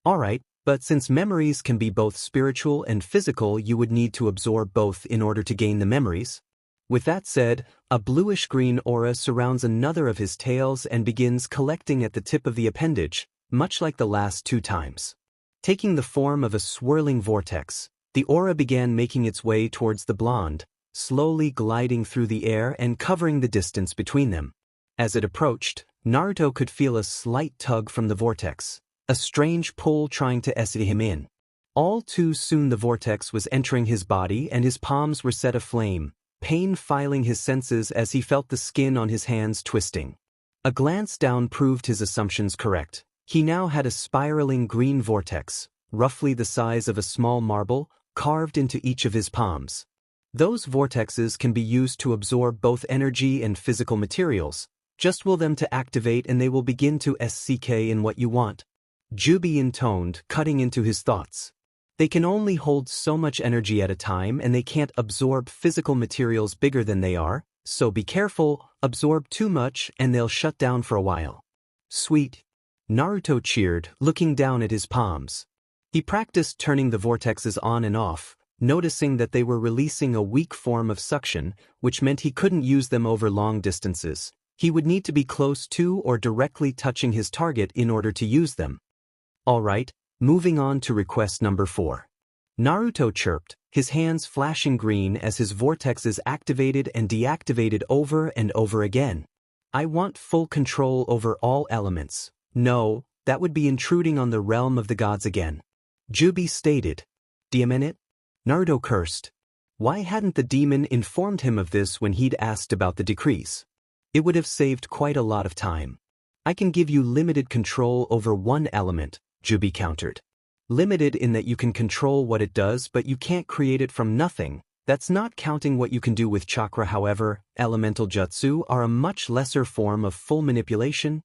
Alright, but since memories can be both spiritual and physical, you would need to absorb both in order to gain the memories. With that said, a bluish-green aura surrounds another of his tails and begins collecting at the tip of the appendage, much like the last 2 times. Taking the form of a swirling vortex, the aura began making its way towards the blonde, slowly gliding through the air and covering the distance between them. As it approached, Naruto could feel a slight tug from the vortex, a strange pull trying to suck him in. All too soon the vortex was entering his body and his palms were set aflame, pain filing his senses as he felt the skin on his hands twisting. A glance down proved his assumptions correct. He now had a spiraling green vortex, roughly the size of a small marble, carved into each of his palms. Those vortexes can be used to absorb both energy and physical materials. Just will them to activate and they will begin to suck in what you want. Kyuubi intoned, cutting into his thoughts. They can only hold so much energy at a time and they can't absorb physical materials bigger than they are, so be careful, absorb too much and they'll shut down for a while. Sweet. Naruto cheered, looking down at his palms. He practiced turning the vortexes on and off, noticing that they were releasing a weak form of suction, which meant he couldn't use them over long distances. He would need to be close to or directly touching his target in order to use them. Alright, moving on to request number 4. Naruto chirped, his hands flashing green as his vortexes activated and deactivated over and over again. I want full control over all elements. No, that would be intruding on the realm of the gods again. Kyuubi stated. Demon it? Naruto cursed. Why hadn't the demon informed him of this when he'd asked about the decrees? It would have saved quite a lot of time. I can give you limited control over one element, Kyuubi countered. Limited in that you can control what it does, but you can't create it from nothing. That's not counting what you can do with chakra. However, elemental jutsu are a much lesser form of full manipulation.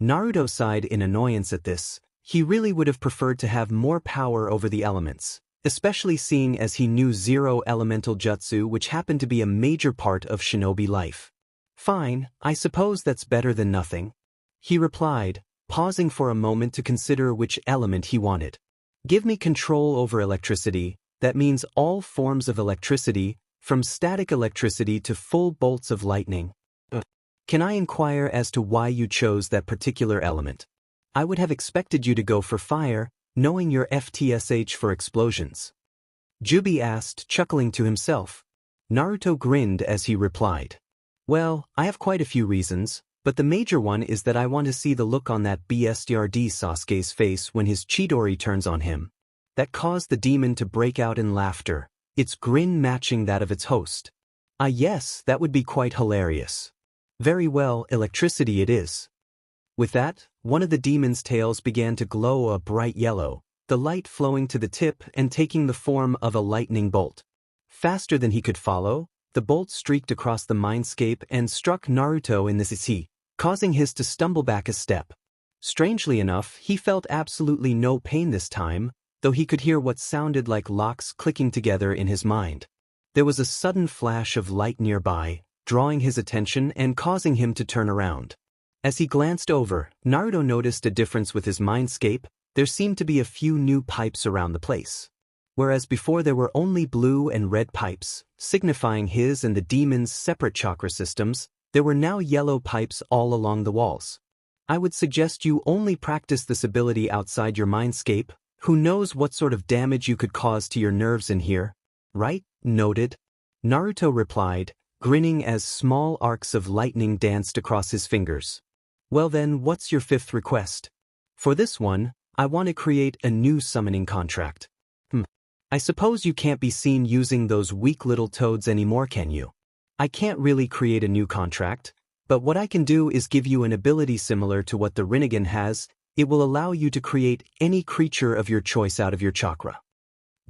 Naruto sighed in annoyance at this. He really would have preferred to have more power over the elements, especially seeing as he knew zero elemental jutsu, which happened to be a major part of shinobi life. Fine, I suppose that's better than nothing, he replied, pausing for a moment to consider which element he wanted. Give me control over electricity. That means all forms of electricity, from static electricity to full bolts of lightning. Can I inquire as to why you chose that particular element? I would have expected you to go for fire, knowing your FTSH for explosions. Kyuubi asked, chuckling to himself. Naruto grinned as he replied. Well, I have quite a few reasons, but the major one is that I want to see the look on that bastard Sasuke's face when his Chidori turns on him. That caused the demon to break out in laughter, its grin matching that of its host. Ah yes, that would be quite hilarious. Very well, electricity it is. With that, one of the demon's tails began to glow a bright yellow, the light flowing to the tip and taking the form of a lightning bolt. Faster than he could follow, the bolt streaked across the mindscape and struck Naruto in the CC, causing his to stumble back a step. Strangely enough, he felt absolutely no pain this time, though he could hear what sounded like locks clicking together in his mind. There was a sudden flash of light nearby, drawing his attention and causing him to turn around. As he glanced over, Naruto noticed a difference with his mindscape. There seemed to be a few new pipes around the place. Whereas before there were only blue and red pipes, signifying his and the demon's separate chakra systems, there were now yellow pipes all along the walls. I would suggest you only practice this ability outside your mindscape. Who knows what sort of damage you could cause to your nerves in here? Right? Noted. Naruto replied, grinning as small arcs of lightning danced across his fingers. Well then, what's your fifth request? For this one, I want to create a new summoning contract. I suppose you can't be seen using those weak little toads anymore, can you? I can't really create a new contract, but what I can do is give you an ability similar to what the Rinnegan has. It will allow you to create any creature of your choice out of your chakra.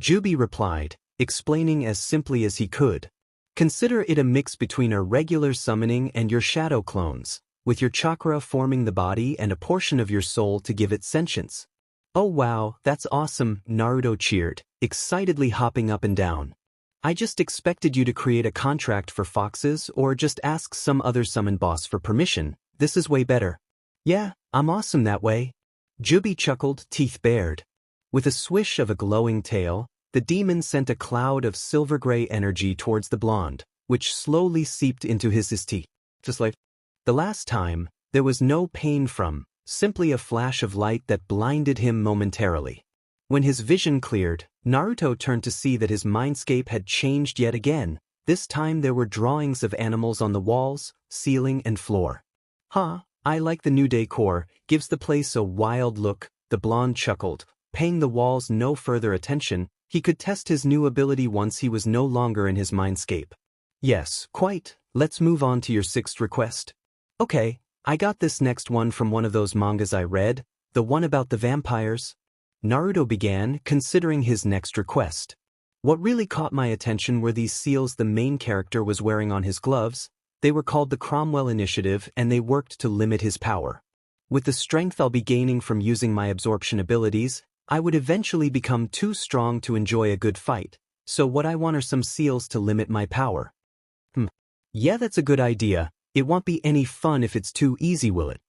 Kyuubi replied, explaining as simply as he could. Consider it a mix between a regular summoning and your shadow clones, with your chakra forming the body and a portion of your soul to give it sentience. Oh wow, that's awesome, Naruto cheered, excitedly hopping up and down. I just expected you to create a contract for foxes or just ask some other summon boss for permission. This is way better. Yeah, I'm awesome that way. Kyuubi chuckled, teeth bared. With a swish of a glowing tail, the demon sent a cloud of silver-gray energy towards the blonde, which slowly seeped into his teeth. Just like the last time, there was no pain from, simply a flash of light that blinded him momentarily. When his vision cleared, Naruto turned to see that his mindscape had changed yet again. This time there were drawings of animals on the walls, ceiling and floor. Huh, I like the new decor, gives the place a wild look, the blonde chuckled, paying the walls no further attention. He could test his new ability once he was no longer in his mindscape. Yes, quite, let's move on to your sixth request. Okay, I got this next one from one of those mangas I read, the one about the vampires. Naruto began, considering his next request. What really caught my attention were these seals the main character was wearing on his gloves. They were called the Cromwell Initiative and they worked to limit his power. With the strength I'll be gaining from using my absorption abilities, I would eventually become too strong to enjoy a good fight, so what I want are some seals to limit my power. Yeah, that's a good idea. It won't be any fun if it's too easy, will it?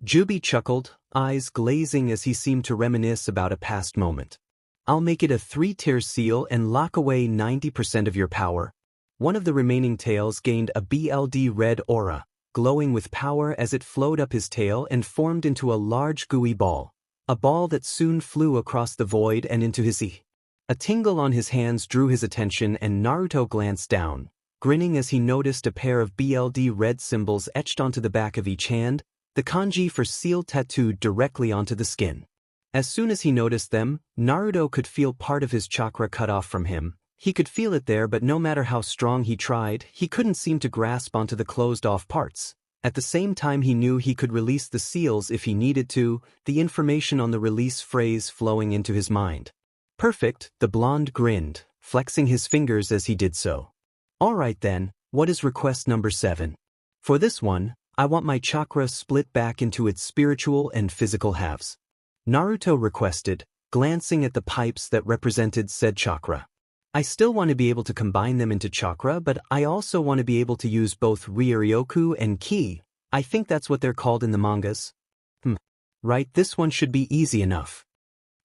Kyuubi chuckled, eyes glazing as he seemed to reminisce about a past moment. I'll make it a 3-tier seal and lock away 90% of your power. One of the remaining tails gained a BLD red aura, glowing with power as it flowed up his tail and formed into a large gooey ball. A ball that soon flew across the void and into his eye. A tingle on his hands drew his attention and Naruto glanced down, grinning as he noticed a pair of BLD red symbols etched onto the back of each hand, the kanji for seal tattooed directly onto the skin. As soon as he noticed them, Naruto could feel part of his chakra cut off from him. He could feel it there, but no matter how strong he tried, he couldn't seem to grasp onto the closed-off parts. At the same time he knew he could release the seals if he needed to, the information on the release phrase flowing into his mind. Perfect, the blonde grinned, flexing his fingers as he did so. Alright then, what is request number 7? For this one, I want my chakra split back into its spiritual and physical halves. Naruto requested, glancing at the pipes that represented said chakra. I still want to be able to combine them into chakra, but I also want to be able to use both Ryoryoku and Ki. I think that's what they're called in the mangas. Right, this one should be easy enough.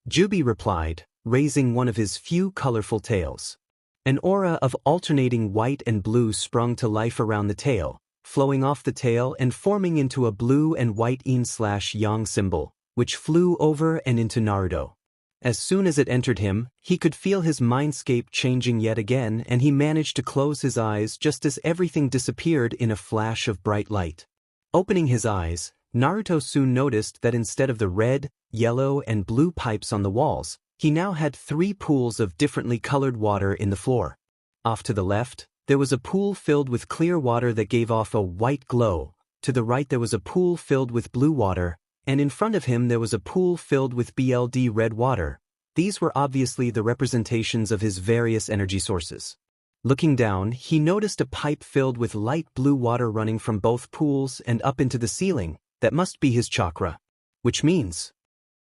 Kyuubi replied, raising one of his few colorful tails. An aura of alternating white and blue sprung to life around the tail, flowing off the tail and forming into a blue and white yin/yang symbol, which flew over and into Naruto. As soon as it entered him, he could feel his mindscape changing yet again, and he managed to close his eyes just as everything disappeared in a flash of bright light. Opening his eyes, Naruto soon noticed that instead of the red, yellow, and blue pipes on the walls, he now had 3 pools of differently colored water in the floor. Off to the left, there was a pool filled with clear water that gave off a white glow. To the right there was a pool filled with blue water, and in front of him there was a pool filled with BLD red water. These were obviously the representations of his various energy sources. Looking down, he noticed a pipe filled with light blue water running from both pools and up into the ceiling. That must be his chakra. Which means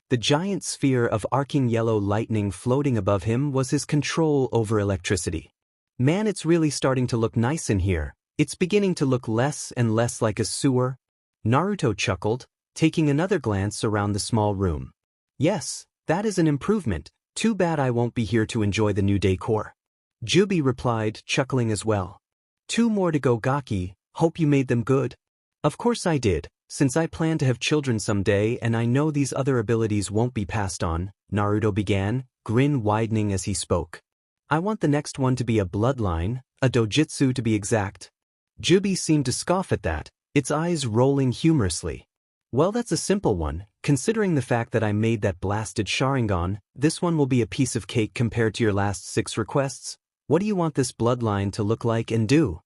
the giant sphere of arcing yellow lightning floating above him was his control over electricity. Man, it's really starting to look nice in here. It's beginning to look less and less like a sewer. Naruto chuckled, taking another glance around the small room. Yes, that is an improvement. Too bad I won't be here to enjoy the new decor. Kyuubi replied, chuckling as well. 2 more to go, Gaki. Hope you made them good. Of course I did. Since I plan to have children someday and I know these other abilities won't be passed on, Naruto began, grin widening as he spoke. I want the next one to be a bloodline, a dojutsu to be exact. Kyuubi seemed to scoff at that, its eyes rolling humorously. Well, that's a simple one, considering the fact that I made that blasted Sharingan. This one will be a piece of cake compared to your last 6 requests. What do you want this bloodline to look like and do?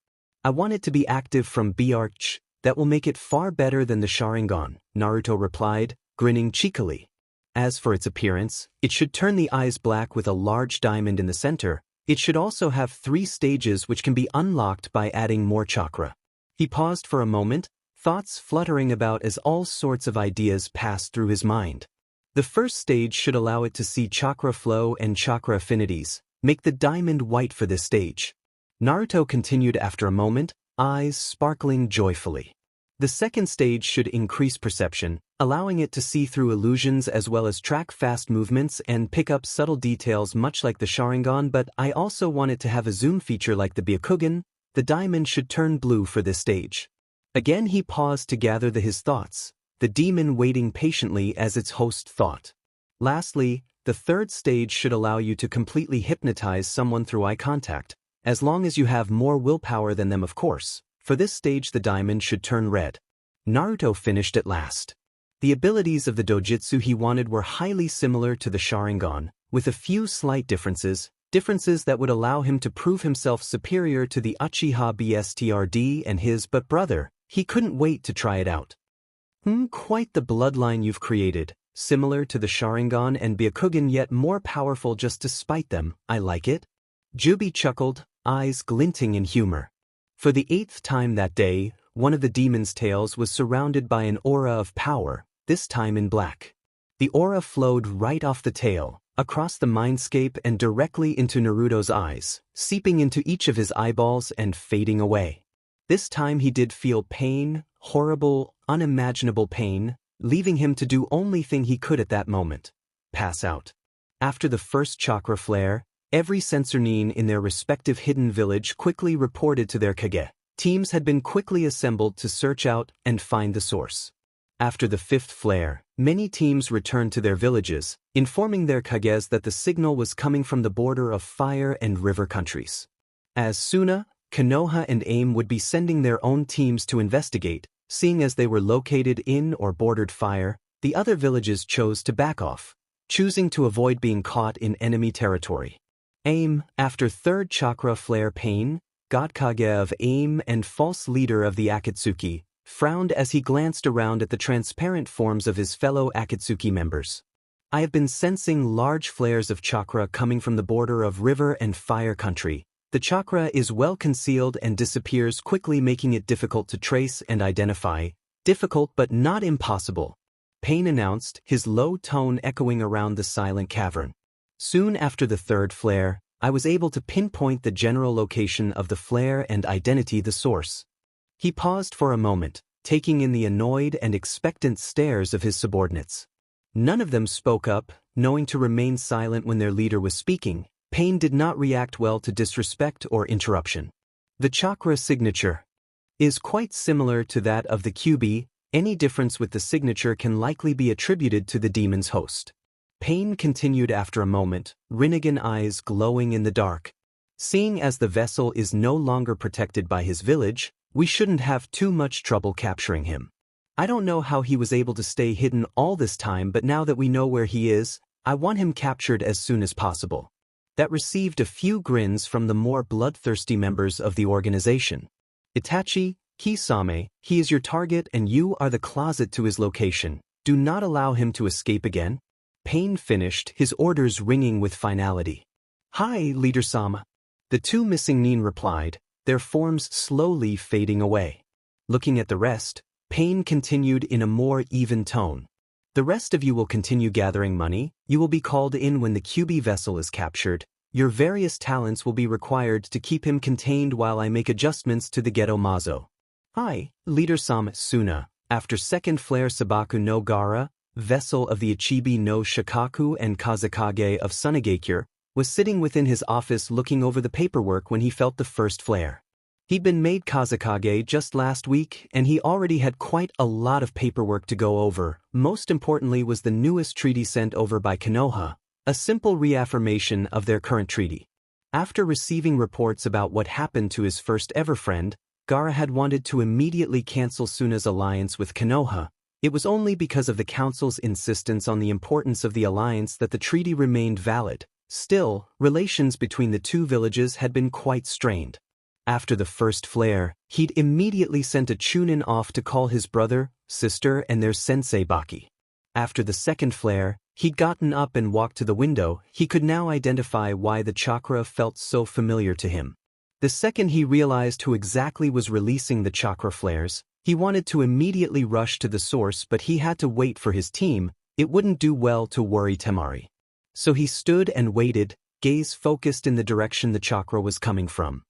I want it to be active from Barch. That will make it far better than the Sharingan, Naruto replied, grinning cheekily. As for its appearance, it should turn the eyes black with a large diamond in the center. It should also have 3 stages which can be unlocked by adding more chakra. He paused for a moment, thoughts fluttering about as all sorts of ideas passed through his mind. The first stage should allow it to see chakra flow and chakra affinities. Make the diamond white for this stage. Naruto continued after a moment, eyes sparkling joyfully. The second stage should increase perception, allowing it to see through illusions as well as track fast movements and pick up subtle details much like the Sharingan, but I also want it to have a zoom feature like the Byakugan. The diamond should turn blue for this stage. Again he paused to gather his thoughts, the demon waiting patiently as its host thought. Lastly, the third stage should allow you to completely hypnotize someone through eye contact. As long as you have more willpower than them, of course. For this stage the diamond should turn red. Naruto finished at last. The abilities of the dojutsu he wanted were highly similar to the Sharingan, with a few slight differences that would allow him to prove himself superior to the Uchiha Bstrd and his but brother. He couldn't wait to try it out. Quite the bloodline you've created, similar to the Sharingan and Byakugan yet more powerful just to spite them. I like it. Kyuubi chuckled, eyes glinting in humor. For the 8th time that day, one of the demon's tails was surrounded by an aura of power, this time in black. The aura flowed right off the tail, across the mindscape and directly into Naruto's eyes, seeping into each of his eyeballs and fading away. This time he did feel pain, horrible, unimaginable pain, leaving him to do only thing he could at that moment. Pass out. After the first chakra flare, every censornin in their respective hidden village quickly reported to their Kage. Teams had been quickly assembled to search out and find the source. After the 5th flare, many teams returned to their villages, informing their Kages that the signal was coming from the border of fire and river countries. As Suna, Konoha and AIM would be sending their own teams to investigate, seeing as they were located in or bordered fire, the other villages chose to back off, choosing to avoid being caught in enemy territory. AIM, after 3rd chakra flare pain, Godkage of AIM and false leader of the Akatsuki, frowned as he glanced around at the transparent forms of his fellow Akatsuki members. I have been sensing large flares of chakra coming from the border of river and fire country. The chakra is well concealed and disappears quickly, making it difficult to trace and identify. Difficult but not impossible, Pain announced, his low tone echoing around the silent cavern. Soon after the third flare, I was able to pinpoint the general location of the flare and identity the source. He paused for a moment, taking in the annoyed and expectant stares of his subordinates. None of them spoke up, knowing to remain silent when their leader was speaking. Pain did not react well to disrespect or interruption. The chakra signature is quite similar to that of the Kyuubi. Any difference with the signature can likely be attributed to the demon's host. Pain continued after a moment, Rinnegan eyes glowing in the dark. Seeing as the vessel is no longer protected by his village, we shouldn't have too much trouble capturing him. I don't know how he was able to stay hidden all this time, but now that we know where he is, I want him captured as soon as possible. That received a few grins from the more bloodthirsty members of the organization. Itachi, Kisame, he is your target and you are the closet to his location. Do not allow him to escape again. Pain finished, his orders ringing with finality. Hi, Leader Sama. The two missing nin replied, their forms slowly fading away. Looking at the rest, Pain continued in a more even tone. The rest of you will continue gathering money. You will be called in when the Kyuubi vessel is captured. Your various talents will be required to keep him contained while I make adjustments to the Geto Mazo. Hi, Leader Sama. Suna, after second flare Sabaku no Gaara, vessel of the Ichibi no Shikaku and Kazekage of Sunagakure, was sitting within his office looking over the paperwork when he felt the first flare. He'd been made Kazekage just last week, and he already had quite a lot of paperwork to go over. Most importantly was the newest treaty sent over by Konoha, a simple reaffirmation of their current treaty. After receiving reports about what happened to his first ever friend, Gaara had wanted to immediately cancel Suna's alliance with Konoha. It was only because of the council's insistence on the importance of the alliance that the treaty remained valid. Still, relations between the two villages had been quite strained. After the first flare, he'd immediately sent a chunin off to call his brother, sister and their sensei Baki. After the second flare, he'd gotten up and walked to the window. He could now identify why the chakra felt so familiar to him. The second he realized who exactly was releasing the chakra flares, he wanted to immediately rush to the source, but he had to wait for his team. It wouldn't do well to worry Temari. So he stood and waited, gaze focused in the direction the chakra was coming from.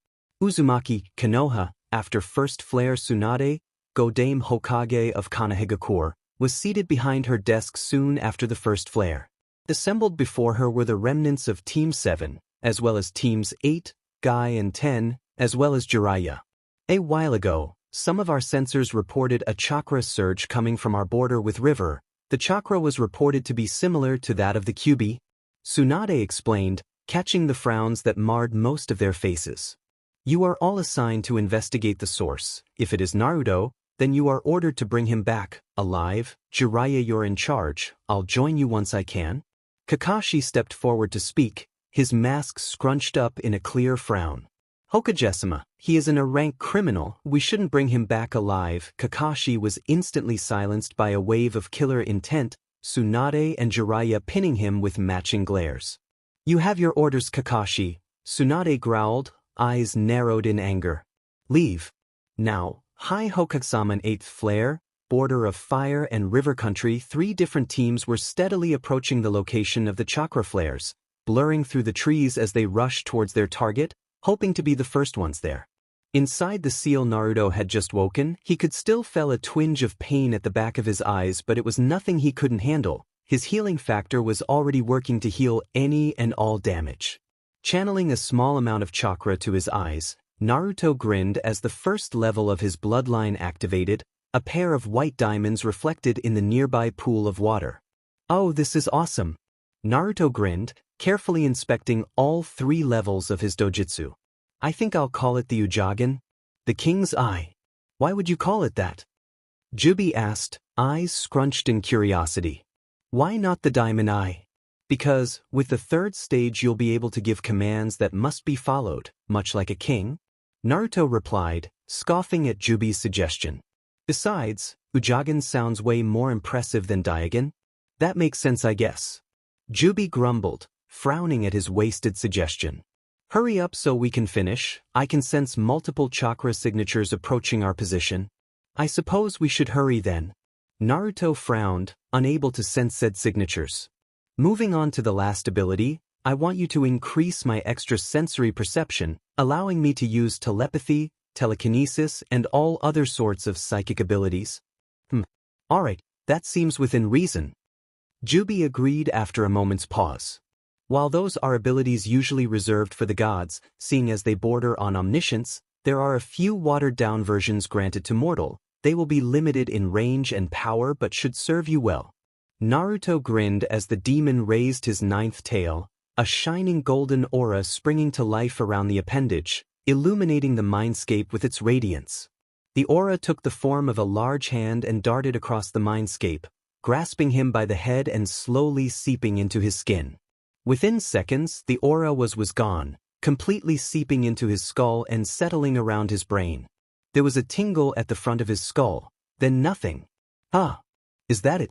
Uzumaki, Konoha, after first flare Tsunade, Godame Hokage of Konohagakure, was seated behind her desk soon after the first flare. Assembled before her were the remnants of Team 7, as well as Teams 8, Guy and 10, as well as Jiraiya. A while ago, some of our sensors reported a chakra surge coming from our border with River. The chakra was reported to be similar to that of the Kyuubi. Tsunade explained, catching the frowns that marred most of their faces. You are all assigned to investigate the source. If it is Naruto, then you are ordered to bring him back, alive. Jiraiya, you're in charge. I'll join you once I can. Kakashi stepped forward to speak, his mask scrunched up in a clear frown. Hokage-sama, he is a rank criminal. We shouldn't bring him back alive. Kakashi was instantly silenced by a wave of killer intent, Tsunade and Jiraiya pinning him with matching glares. You have your orders, Kakashi. Tsunade growled, eyes narrowed in anger. Leave. Now. High Hokage-sama, 8th flare, border of fire and river country. 3 different teams were steadily approaching the location of the chakra flares, blurring through the trees as they rushed towards their target, hoping to be the first ones there. Inside the seal, Naruto had just woken. He could still feel a twinge of pain at the back of his eyes, but it was nothing he couldn't handle. His healing factor was already working to heal any and all damage. Channeling a small amount of chakra to his eyes, Naruto grinned as the first level of his bloodline activated, a pair of white diamonds reflected in the nearby pool of water. Oh, this is awesome. Naruto grinned, carefully inspecting all 3 levels of his dojutsu. I think I'll call it the Ujagen. The King's Eye. Why would you call it that? Jubi asked, eyes scrunched in curiosity. Why not the Diamond Eye? Because, with the 3rd stage you'll be able to give commands that must be followed, much like a king. Naruto replied, scoffing at Jubi's suggestion. Besides, Ujagen sounds way more impressive than Daigen. That makes sense, I guess. Kyuubi grumbled, frowning at his wasted suggestion. Hurry up so we can finish. I can sense multiple chakra signatures approaching our position. I suppose we should hurry then. Naruto frowned, unable to sense said signatures. Moving on to the last ability, I want you to increase my extrasensory perception, allowing me to use telepathy, telekinesis, and all other sorts of psychic abilities. Alright, that seems within reason. Kyuubi agreed after a moment's pause. While those are abilities usually reserved for the gods, seeing as they border on omniscience, there are a few watered-down versions granted to mortal. They will be limited in range and power but should serve you well. Naruto grinned as the demon raised his ninth tail, a shining golden aura springing to life around the appendage, illuminating the mindscape with its radiance. The aura took the form of a large hand and darted across the mindscape, grasping him by the head and slowly seeping into his skin. Within seconds, the aura was gone, completely seeping into his skull and settling around his brain. There was a tingle at the front of his skull, then nothing. Is that it?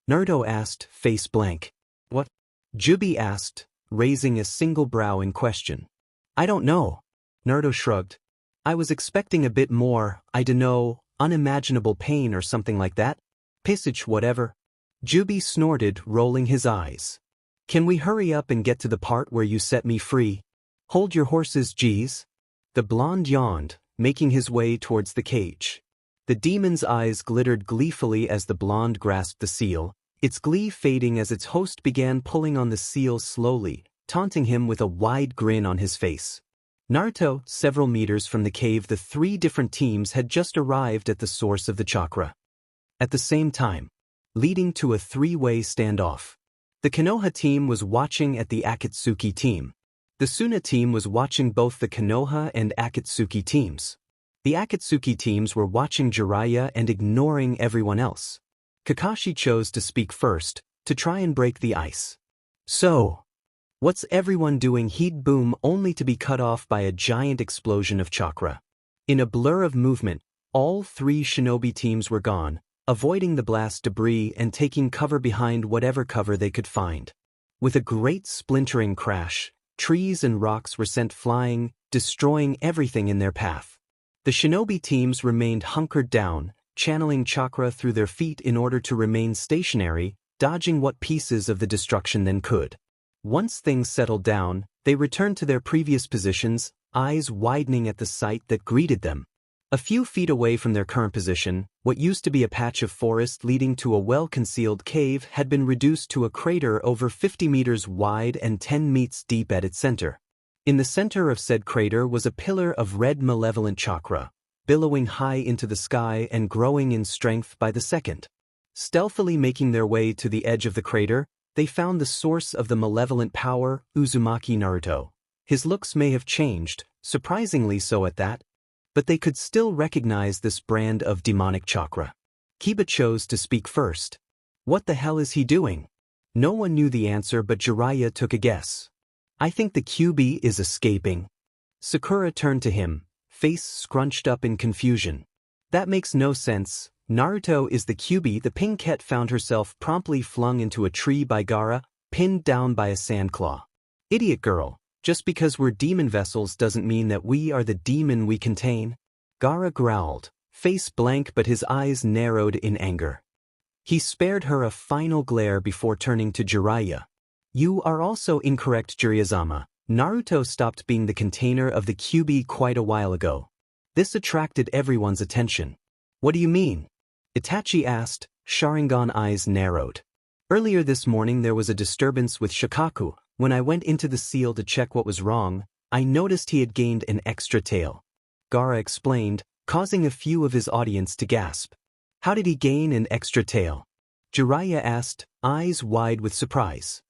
Naruto asked, face blank. What? Kyuubi asked, raising a single brow in question. I don't know. Naruto shrugged. I was expecting a bit more, I dunno, unimaginable pain or something like that. Pissage whatever. Kyuubi snorted, rolling his eyes. Can we hurry up and get to the part where you set me free? Hold your horses, geez. The blonde yawned, making his way towards the cage. The demon's eyes glittered gleefully as the blonde grasped the seal, its glee fading as its host began pulling on the seal slowly, taunting him with a wide grin on his face. Naruto, several meters from the cave, the three different teams had just arrived at the source of the chakra. At the same time, leading to a three-way standoff. The Konoha team was watching at the Akatsuki team. The Suna team was watching both the Konoha and Akatsuki teams. The Akatsuki teams were watching Jiraiya and ignoring everyone else. Kakashi chose to speak first, to try and break the ice. So, what's everyone doing? He'd boom only to be cut off by a giant explosion of chakra. In a blur of movement, all three shinobi teams were gone, avoiding the blast debris and taking cover behind whatever cover they could find. With a great splintering crash, trees and rocks were sent flying, destroying everything in their path. The shinobi teams remained hunkered down, channeling chakra through their feet in order to remain stationary, dodging what pieces of the destruction then could. Once things settled down, they returned to their previous positions, eyes widening at the sight that greeted them. A few feet away from their current position, what used to be a patch of forest leading to a well-concealed cave had been reduced to a crater over 50 meters wide and 10 meters deep at its center. In the center of said crater was a pillar of red malevolent chakra, billowing high into the sky and growing in strength by the second. Stealthily making their way to the edge of the crater, they found the source of the malevolent power, Uzumaki Naruto. His looks may have changed, surprisingly so at that, but they could still recognize this brand of demonic chakra. Kiba chose to speak first. What the hell is he doing? No one knew the answer, but Jiraiya took a guess. I think the Kyuubi is escaping. Sakura turned to him, face scrunched up in confusion. That makes no sense. Naruto is the Kyuubi. The pink cat found herself promptly flung into a tree by Gaara, pinned down by a sandclaw. Idiot girl. Just because we're demon vessels doesn't mean that we are the demon we contain. Gaara growled, face blank, but his eyes narrowed in anger. He spared her a final glare before turning to Jiraiya. You are also incorrect, Jiraiya-sama. Naruto stopped being the container of the Kyuubi quite a while ago. This attracted everyone's attention. What do you mean? Itachi asked, Sharingan eyes narrowed. Earlier this morning there was a disturbance with Shikaku. When I went into the seal to check what was wrong, I noticed he had gained an extra tail. Gaara explained, causing a few of his audience to gasp. How did he gain an extra tail? Jiraiya asked, eyes wide with surprise.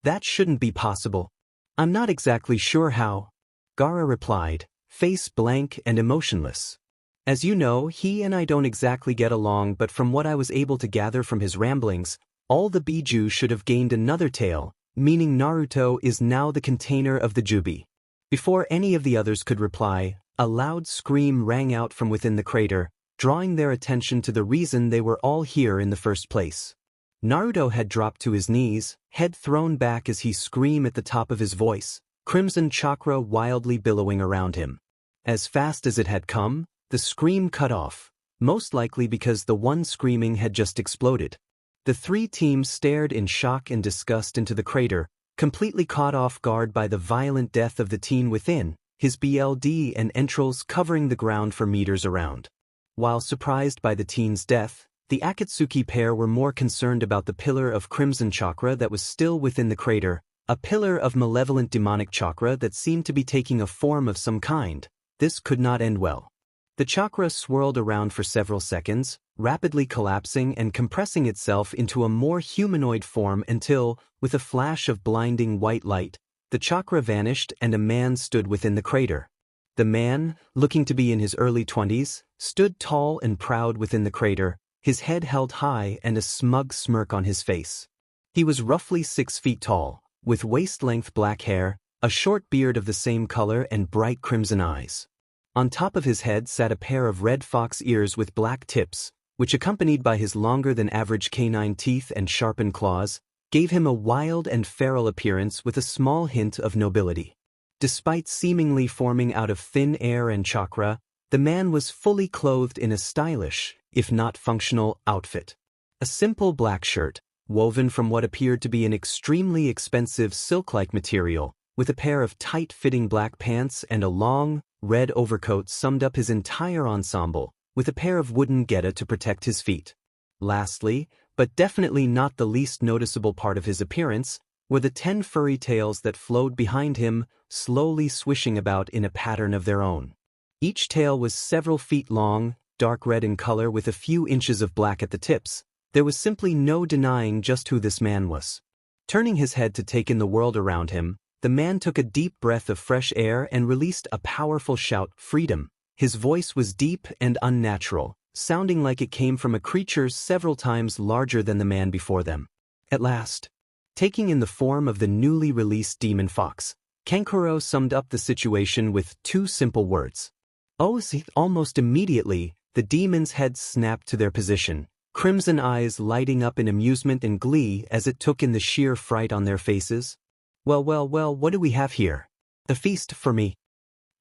That shouldn't be possible. I'm not exactly sure how. Gaara replied, face blank and emotionless. As you know, he and I don't exactly get along, but from what I was able to gather from his ramblings, all the Biju should have gained another tail, meaning Naruto is now the container of the Kyuubi. Before any of the others could reply, a loud scream rang out from within the crater, drawing their attention to the reason they were all here in the first place. Naruto had dropped to his knees, head thrown back as he screamed at the top of his voice, crimson chakra wildly billowing around him. As fast as it had come, the scream cut off, most likely because the one screaming had just exploded. The three teams stared in shock and disgust into the crater, completely caught off guard by the violent death of the teen within, his BLD and entrails covering the ground for meters around. While surprised by the teen's death, the Akatsuki pair were more concerned about the pillar of crimson chakra that was still within the crater, a pillar of malevolent demonic chakra that seemed to be taking a form of some kind. This could not end well. The chakra swirled around for several seconds, rapidly collapsing and compressing itself into a more humanoid form until, with a flash of blinding white light, the chakra vanished and a man stood within the crater. The man, looking to be in his early 20s, stood tall and proud within the crater, his head held high and a smug smirk on his face. He was roughly 6 feet tall, with waist-length black hair, a short beard of the same color and bright crimson eyes. On top of his head sat a pair of red fox ears with black tips, which, accompanied by his longer-than-average canine teeth and sharpened claws, gave him a wild and feral appearance with a small hint of nobility. Despite seemingly forming out of thin air and chakra, the man was fully clothed in a stylish, if not functional, outfit. A simple black shirt, woven from what appeared to be an extremely expensive silk-like material, with a pair of tight-fitting black pants and a long, red overcoat summed up his entire ensemble, with a pair of wooden geta to protect his feet. Lastly, but definitely not the least noticeable part of his appearance, were the 10 furry tails that flowed behind him, slowly swishing about in a pattern of their own. Each tail was several feet long, dark red in color with a few inches of black at the tips. There was simply no denying just who this man was. Turning his head to take in the world around him, the man took a deep breath of fresh air and released a powerful shout, "Freedom!" His voice was deep and unnatural, sounding like it came from a creature several times larger than the man before them. At last, taking in the form of the newly released demon fox, Kankuro summed up the situation with 2 simple words. Almost immediately, the demon's heads snapped to their position, crimson eyes lighting up in amusement and glee as it took in the sheer fright on their faces. Well, what do we have here? A feast for me.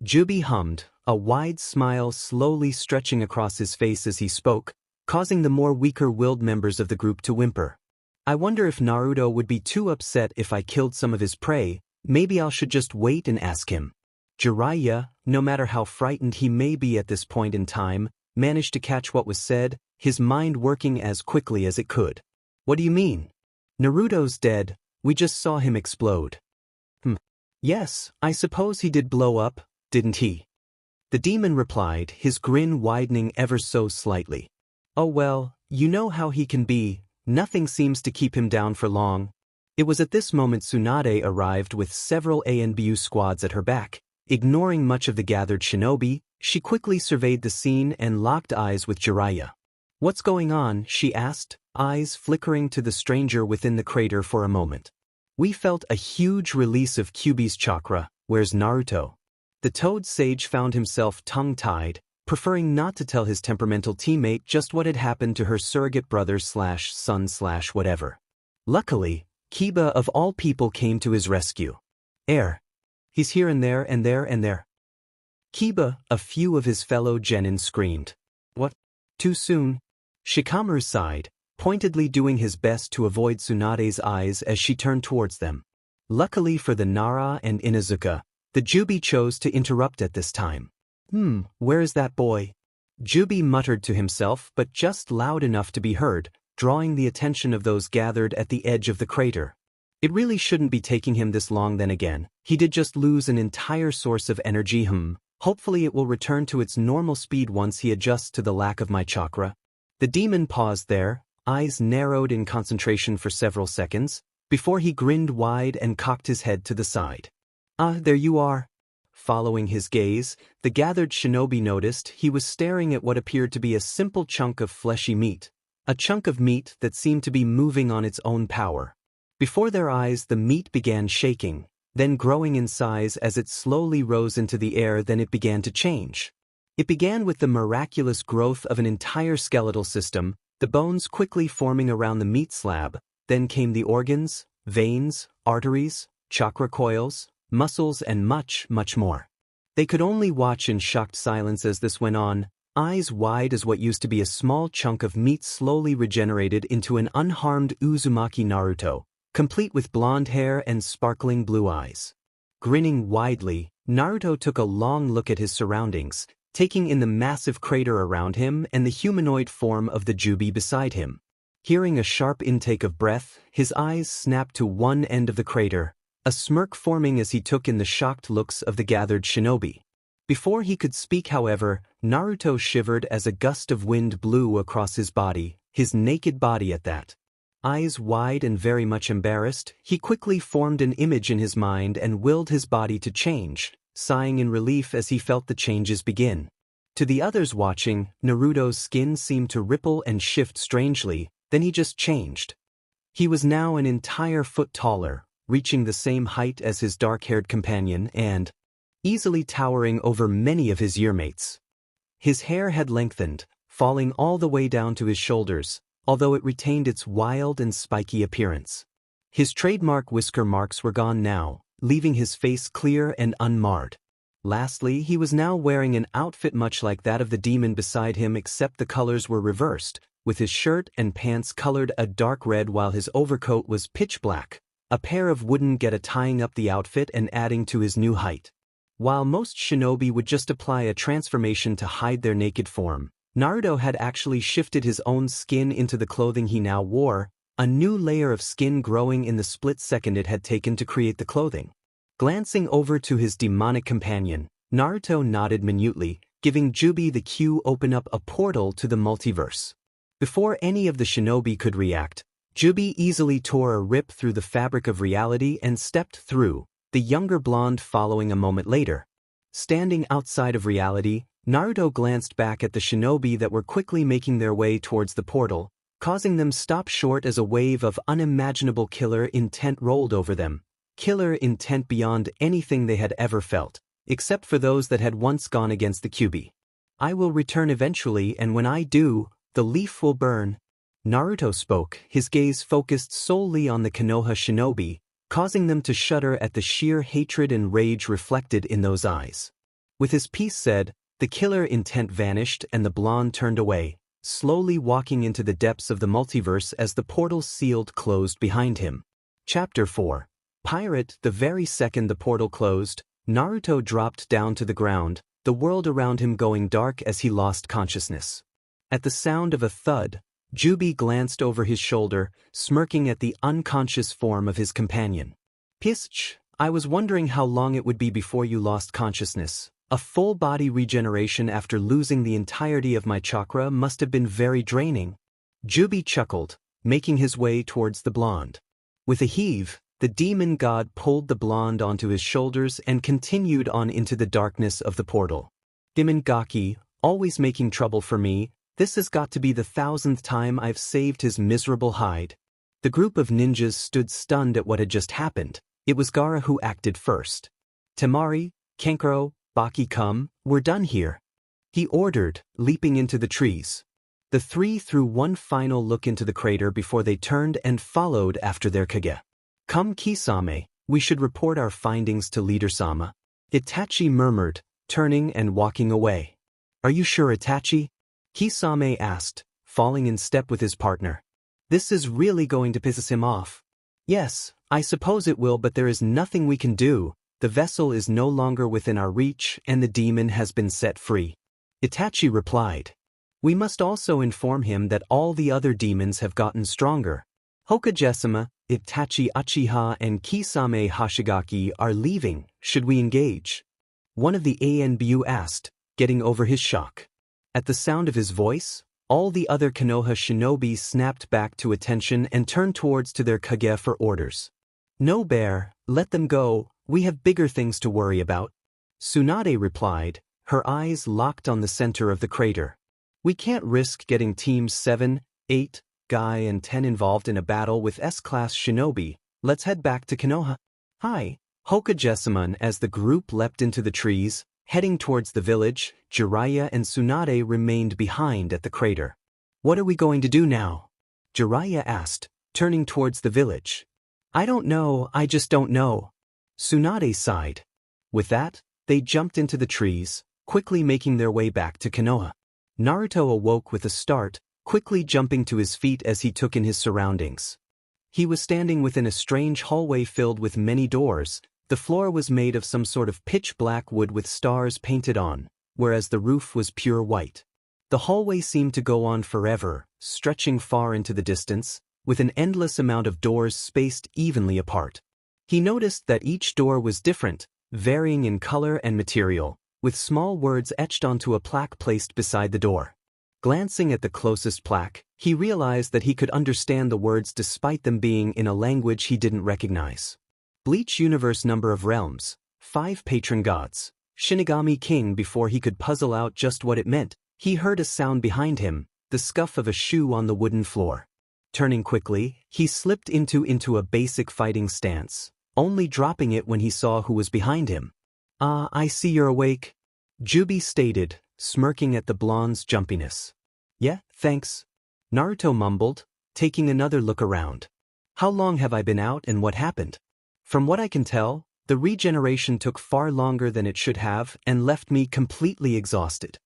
Kyuubi hummed, a wide smile slowly stretching across his face as he spoke, causing the more weaker-willed members of the group to whimper. I wonder if Naruto would be too upset if I killed some of his prey. Maybe I should just wait and ask him. Jiraiya, no matter how frightened he may be at this point in time, managed to catch what was said, his mind working as quickly as it could. What do you mean? Naruto's dead, we just saw him explode. Yes, I suppose he did blow up, didn't he? The demon replied, his grin widening ever so slightly. Oh well, you know how he can be, nothing seems to keep him down for long. It was at this moment Tsunade arrived with several ANBU squads at her back. Ignoring much of the gathered shinobi, she quickly surveyed the scene and locked eyes with Jiraiya. What's going on? She asked, eyes flickering to the stranger within the crater for a moment. We felt a huge release of Kyuubi's chakra. Where's Naruto? The Toad Sage found himself tongue-tied, preferring not to tell his temperamental teammate just what had happened to her surrogate brother/son/whatever. Luckily, Kiba of all people came to his rescue. He's here and there and there and there. Kiba, a few of his fellow genin screamed. What? Too soon? Shikamaru sighed, pointedly doing his best to avoid Tsunade's eyes as she turned towards them. Luckily for the Nara and Inuzuka, the Kyuubi chose to interrupt at this time. Where is that boy? Kyuubi muttered to himself, but just loud enough to be heard, drawing the attention of those gathered at the edge of the crater. It really shouldn't be taking him this long then again. He did just lose an entire source of energy. Hopefully it will return to its normal speed once he adjusts to the lack of my chakra. The demon paused there, eyes narrowed in concentration for several seconds, before he grinned wide and cocked his head to the side. There you are. Following his gaze, the gathered shinobi noticed he was staring at what appeared to be a simple chunk of fleshy meat. A chunk of meat that seemed to be moving on its own power. Before their eyes the meat began shaking, then growing in size as it slowly rose into the air. Then it began to change. It began with the miraculous growth of an entire skeletal system, the bones quickly forming around the meat slab, then came the organs, veins, arteries, chakra coils, muscles and much, much more. They could only watch in shocked silence as this went on, eyes wide as what used to be a small chunk of meat slowly regenerated into an unharmed Uzumaki Naruto, complete with blonde hair and sparkling blue eyes. Grinning widely, Naruto took a long look at his surroundings, taking in the massive crater around him and the humanoid form of the Kyuubi beside him. Hearing a sharp intake of breath, his eyes snapped to one end of the crater, a smirk forming as he took in the shocked looks of the gathered shinobi. Before he could speak, however, Naruto shivered as a gust of wind blew across his body, his naked body at that. Eyes wide and very much embarrassed, he quickly formed an image in his mind and willed his body to change, sighing in relief as he felt the changes begin. To the others watching, Naruto's skin seemed to ripple and shift strangely, then he just changed. He was now an entire foot taller, reaching the same height as his dark-haired companion and easily towering over many of his yearmates. His hair had lengthened, falling all the way down to his shoulders, although it retained its wild and spiky appearance. His trademark whisker marks were gone now, leaving his face clear and unmarred. Lastly, he was now wearing an outfit much like that of the demon beside him, except the colors were reversed, with his shirt and pants colored a dark red while his overcoat was pitch black, a pair of wooden geta tying up the outfit and adding to his new height. While most shinobi would just apply a transformation to hide their naked form, Naruto had actually shifted his own skin into the clothing he now wore, a new layer of skin growing in the split second it had taken to create the clothing. Glancing over to his demonic companion, Naruto nodded minutely, giving Kyuubi the cue open up a portal to the multiverse. Before any of the shinobi could react, Kyuubi easily tore a rip through the fabric of reality and stepped through, the younger blonde following a moment later. Standing outside of reality, Naruto glanced back at the shinobi that were quickly making their way towards the portal, causing them stop short as a wave of unimaginable killer intent rolled over them. Killer intent beyond anything they had ever felt, except for those that had once gone against the Kyuubi. I will return eventually, and when I do, the leaf will burn. Naruto spoke, his gaze focused solely on the Konoha shinobi, causing them to shudder at the sheer hatred and rage reflected in those eyes. With his piece said, the killer intent vanished and the blonde turned away, slowly walking into the depths of the multiverse as the portal sealed closed behind him. Chapter 4. Pirate. The very second the portal closed, Naruto dropped down to the ground, the world around him going dark as he lost consciousness. At the sound of a thud, Kyuubi glanced over his shoulder, smirking at the unconscious form of his companion. Pisch, I was wondering how long it would be before you lost consciousness. A full body regeneration after losing the entirety of my chakra must have been very draining. Kyuubi chuckled, making his way towards the blonde. With a heave, the demon god pulled the blonde onto his shoulders and continued on into the darkness of the portal. Demon Gaki, always making trouble for me, this has got to be the 1000th time I've saved his miserable hide. The group of ninjas stood stunned at what had just happened. It was Gaara who acted first. Temari, Kankuro, Baki, come, we're done here, he ordered, leaping into the trees. The three threw one final look into the crater before they turned and followed after their Kage. Come Kisame, we should report our findings to Leader-sama, Itachi murmured, turning and walking away. Are you sure, Itachi? Kisame asked, falling in step with his partner. This is really going to piss him off. Yes, I suppose it will, but there is nothing we can do. The vessel is no longer within our reach and the demon has been set free. Itachi replied. We must also inform him that all the other demons have gotten stronger. Hokage-sama, Itachi Uchiha and Kisame Hashigaki are leaving. Should we engage? One of the ANBU asked, getting over his shock. At the sound of his voice, all the other Konoha shinobi snapped back to attention and turned towards to their Kage for orders. No bear, let them go, we have bigger things to worry about. Tsunade replied, her eyes locked on the center of the crater. We can't risk getting teams 7, 8, Guy and 10 involved in a battle with S-class shinobi. Let's head back to Konoha. Hi, Hokage-sama. As the group leapt into the trees, heading towards the village, Jiraiya and Tsunade remained behind at the crater. What are we going to do now? Jiraiya asked, turning towards the village. I don't know, I just don't know. Tsunade sighed. With that, they jumped into the trees, quickly making their way back to Konoha. Naruto awoke with a start, quickly jumping to his feet as he took in his surroundings. He was standing within a strange hallway filled with many doors. The floor was made of some sort of pitch-black wood with stars painted on, whereas the roof was pure white. The hallway seemed to go on forever, stretching far into the distance, with an endless amount of doors spaced evenly apart. He noticed that each door was different, varying in color and material, with small words etched onto a plaque placed beside the door. Glancing at the closest plaque, he realized that he could understand the words despite them being in a language he didn't recognize. Bleach universe number of realms, 5 patron gods, Shinigami King. Before he could puzzle out just what it meant, he heard a sound behind him, the scuff of a shoe on the wooden floor. Turning quickly, he slipped into a basic fighting stance, only dropping it when he saw who was behind him. "Ah, I see you're awake," Kyuubi stated, smirking at the blonde's jumpiness. "Yeah, thanks," Naruto mumbled, taking another look around. "How long have I been out and what happened?" "From what I can tell, the regeneration took far longer than it should have and left me completely exhausted."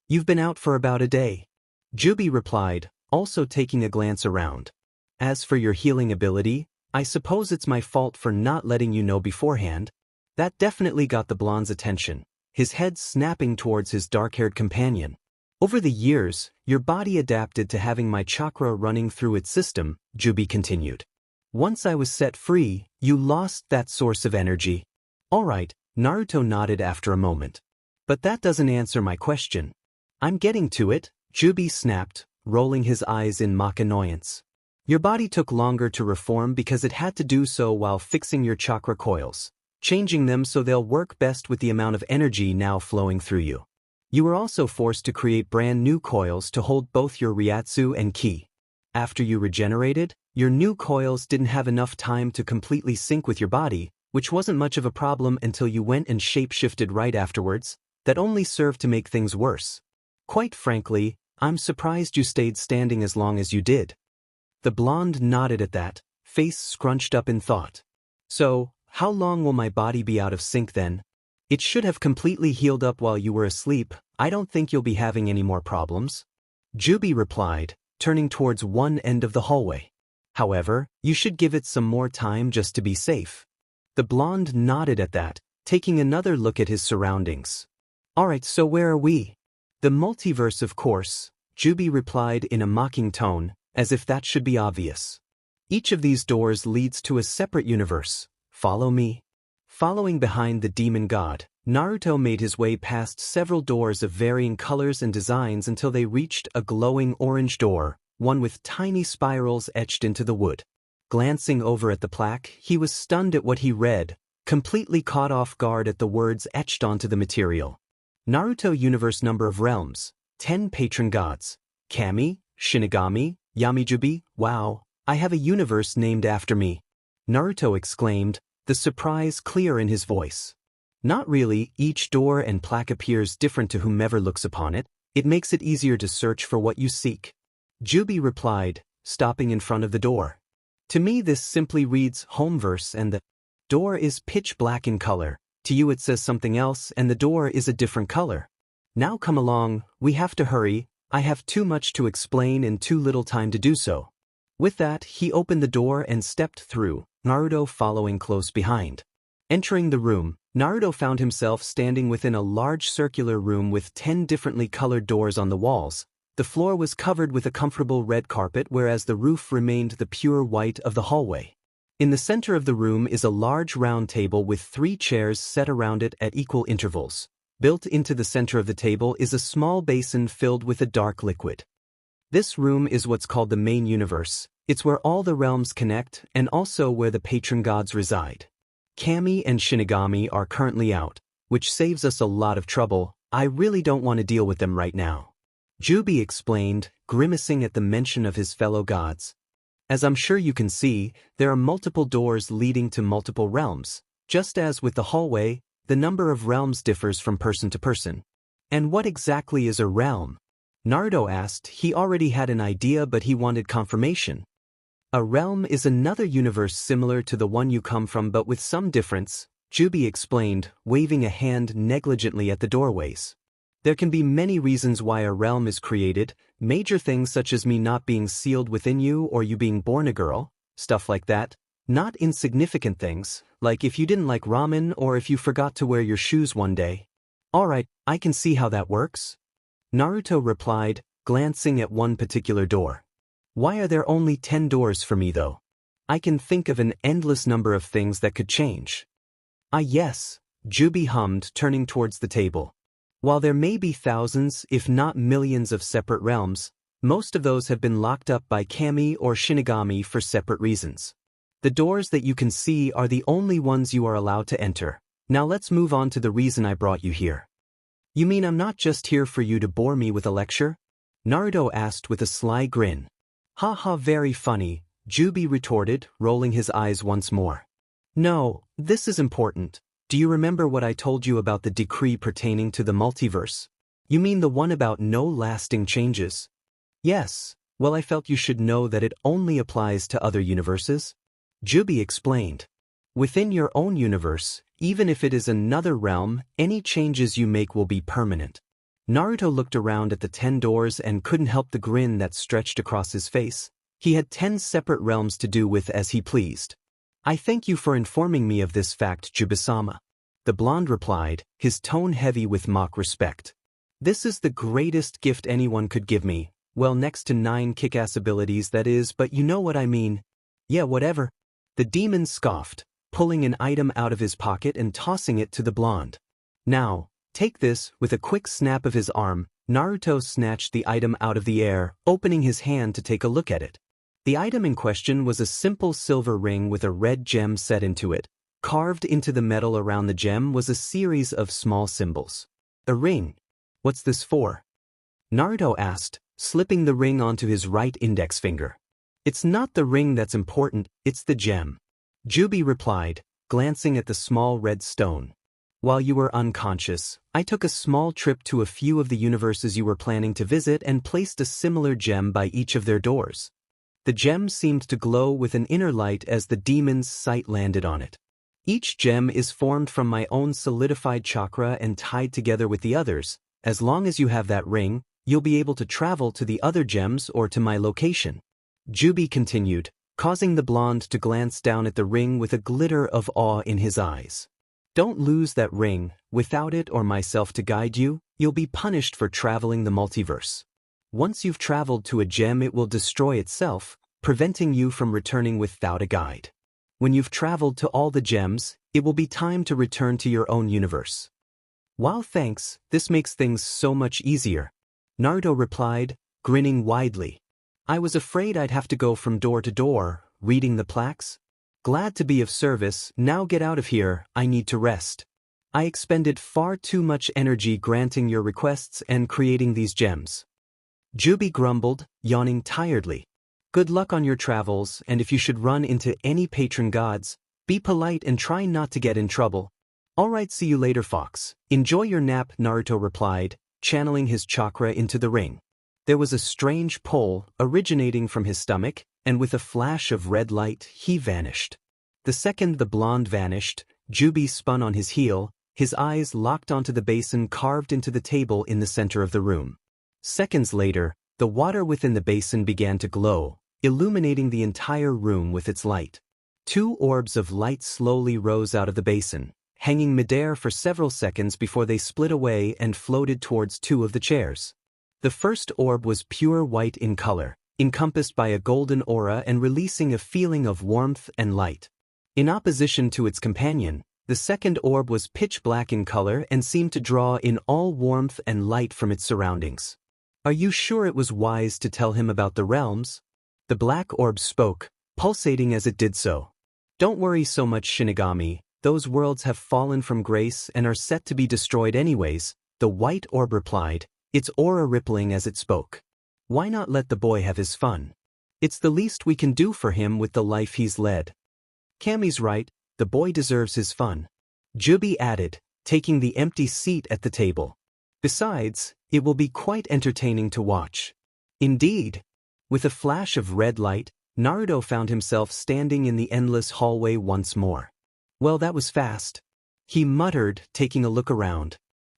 "You've been out for about a day," Kyuubi replied, also taking a glance around. "As for your healing ability, I suppose it's my fault for not letting you know beforehand." That definitely got the blonde's attention, his head snapping towards his dark-haired companion. "Over the years, your body adapted to having my chakra running through its system," Kyuubi continued. "Once I was set free, you lost that source of energy." "All right," Naruto nodded after a moment. "But that doesn't answer my question." "I'm getting to it," Kyuubi snapped, rolling his eyes in mock annoyance. "Your body took longer to reform because it had to do so while fixing your chakra coils, changing them so they'll work best with the amount of energy now flowing through you. You were also forced to create brand new coils to hold both your Ryatsu and Ki. After you regenerated, your new coils didn't have enough time to completely sync with your body, which wasn't much of a problem until you went and shape-shifted right afterwards. That only served to make things worse. Quite frankly, I'm surprised you stayed standing as long as you did." The blonde nodded at that, face scrunched up in thought. "So, how long will my body be out of sync then?" "It should have completely healed up while you were asleep. I don't think you'll be having any more problems," Kyuubi replied, turning towards one end of the hallway. "However, you should give it some more time just to be safe." The blonde nodded at that, taking another look at his surroundings. "Alright, so where are we?" "The multiverse, of course," Kyuubi replied in a mocking tone, as if that should be obvious. "Each of these doors leads to a separate universe. Follow me." Following behind the demon god, Naruto made his way past several doors of varying colors and designs until they reached a glowing orange door, one with tiny spirals etched into the wood. Glancing over at the plaque, he was stunned at what he read, completely caught off guard at the words etched onto the material. Naruto universe number of realms, 10 patron gods. Kami, Shinigami, Yamijubi. Wow, I have a universe named after me, Naruto exclaimed, the surprise clear in his voice. "Not really, each door and plaque appears different to whomever looks upon it. It makes it easier to search for what you seek," Kyuubi replied, stopping in front of the door. "To me this simply reads Homeverse and the door is pitch black in color. To you it says something else and the door is a different color. Now come along, we have to hurry, I have too much to explain and too little time to do so." With that, he opened the door and stepped through, Naruto following close behind. Entering the room, Naruto found himself standing within a large circular room with 10 differently colored doors on the walls. The floor was covered with a comfortable red carpet whereas the roof remained the pure white of the hallway. In the center of the room is a large round table with 3 chairs set around it at equal intervals. Built into the center of the table is a small basin filled with a dark liquid. This room is what's called the main universe. It's where all the realms connect and also where the patron gods reside. Kami and Shinigami are currently out, which saves us a lot of trouble. I really don't want to deal with them right now, Kyuubi explained, grimacing at the mention of his fellow gods. As I'm sure you can see, there are multiple doors leading to multiple realms. Just as with the hallway, the number of realms differs from person to person. And what exactly is a realm? Naruto asked. He already had an idea but he wanted confirmation. A realm is another universe similar to the one you come from but with some difference, Kyuubi explained, waving a hand negligently at the doorways. There can be many reasons why a realm is created, major things such as me not being sealed within you or you being born a girl, stuff like that. Not insignificant things, like if you didn't like ramen or if you forgot to wear your shoes one day. Alright, I can see how that works. Naruto replied, glancing at one particular door. Why are there only 10 doors for me though? I can think of an endless number of things that could change. Ah yes, Kyuubi hummed, turning towards the table. While there may be thousands, if not millions of separate realms, most of those have been locked up by kami or shinigami for separate reasons. The doors that you can see are the only ones you are allowed to enter. Now let's move on to the reason I brought you here. You mean I'm not just here for you to bore me with a lecture? Naruto asked with a sly grin. Haha, very funny, Kyuubi retorted, rolling his eyes once more. No, this is important. Do you remember what I told you about the decree pertaining to the multiverse? You mean the one about no lasting changes? Yes, well I felt you should know that it only applies to other universes. Kyuubi explained. Within your own universe, even if it is another realm, any changes you make will be permanent. Naruto looked around at the 10 doors and couldn't help the grin that stretched across his face. He had 10 separate realms to do with as he pleased. I thank you for informing me of this fact, Kyuubi-sama. The blonde replied, his tone heavy with mock respect. This is the greatest gift anyone could give me, well next to 9 kick-ass abilities that is, but you know what I mean. Yeah, whatever. The demon scoffed, pulling an item out of his pocket and tossing it to the blonde. Now, take this. With a quick snap of his arm, Naruto snatched the item out of the air, opening his hand to take a look at it. The item in question was a simple silver ring with a red gem set into it. Carved into the metal around the gem was a series of small symbols. A ring? What's this for? Naruto asked, slipping the ring onto his right index finger. It's not the ring that's important, it's the gem. Kyuubi replied, glancing at the small red stone. While you were unconscious, I took a small trip to a few of the universes you were planning to visit and placed a similar gem by each of their doors. The gem seemed to glow with an inner light as the demon's sight landed on it. Each gem is formed from my own solidified chakra and tied together with the others. As long as you have that ring, you'll be able to travel to the other gems or to my location. Kyuubi continued, causing the blonde to glance down at the ring with a glitter of awe in his eyes. Don't lose that ring. Without it or myself to guide you, you'll be punished for traveling the multiverse. Once you've traveled to a gem, it will destroy itself, preventing you from returning without a guide. When you've traveled to all the gems, it will be time to return to your own universe. Wow, thanks, this makes things so much easier. Naruto replied, grinning widely. I was afraid I'd have to go from door to door, reading the plaques. Glad to be of service. Now get out of here, I need to rest. I expended far too much energy granting your requests and creating these gems. Kyuubi grumbled, yawning tiredly. Good luck on your travels, and if you should run into any patron gods, be polite and try not to get in trouble. Alright, see you later, Fox. Enjoy your nap, Naruto replied, channeling his chakra into the ring. There was a strange pull originating from his stomach, and with a flash of red light, he vanished. The second the blonde vanished, Kyuubi spun on his heel, his eyes locked onto the basin carved into the table in the center of the room. Seconds later, the water within the basin began to glow, illuminating the entire room with its light. 2 orbs of light slowly rose out of the basin, hanging midair for several seconds before they split away and floated towards 2 of the chairs. The first orb was pure white in color, encompassed by a golden aura and releasing a feeling of warmth and light. In opposition to its companion, the second orb was pitch black in color and seemed to draw in all warmth and light from its surroundings. Are you sure it was wise to tell him about the realms? The black orb spoke, pulsating as it did so. Don't worry so much, Shinigami, those worlds have fallen from grace and are set to be destroyed anyways, the white orb replied, its aura rippling as it spoke. Why not let the boy have his fun? It's the least we can do for him with the life he's led. Kami's right, the boy deserves his fun. Kyuubi added, taking the empty seat at the table. Besides, It will be quite entertaining to watch. Indeed. With a flash of red light, Naruto found himself standing in the endless hallway once more. Well, that was fast. He muttered, taking a look around.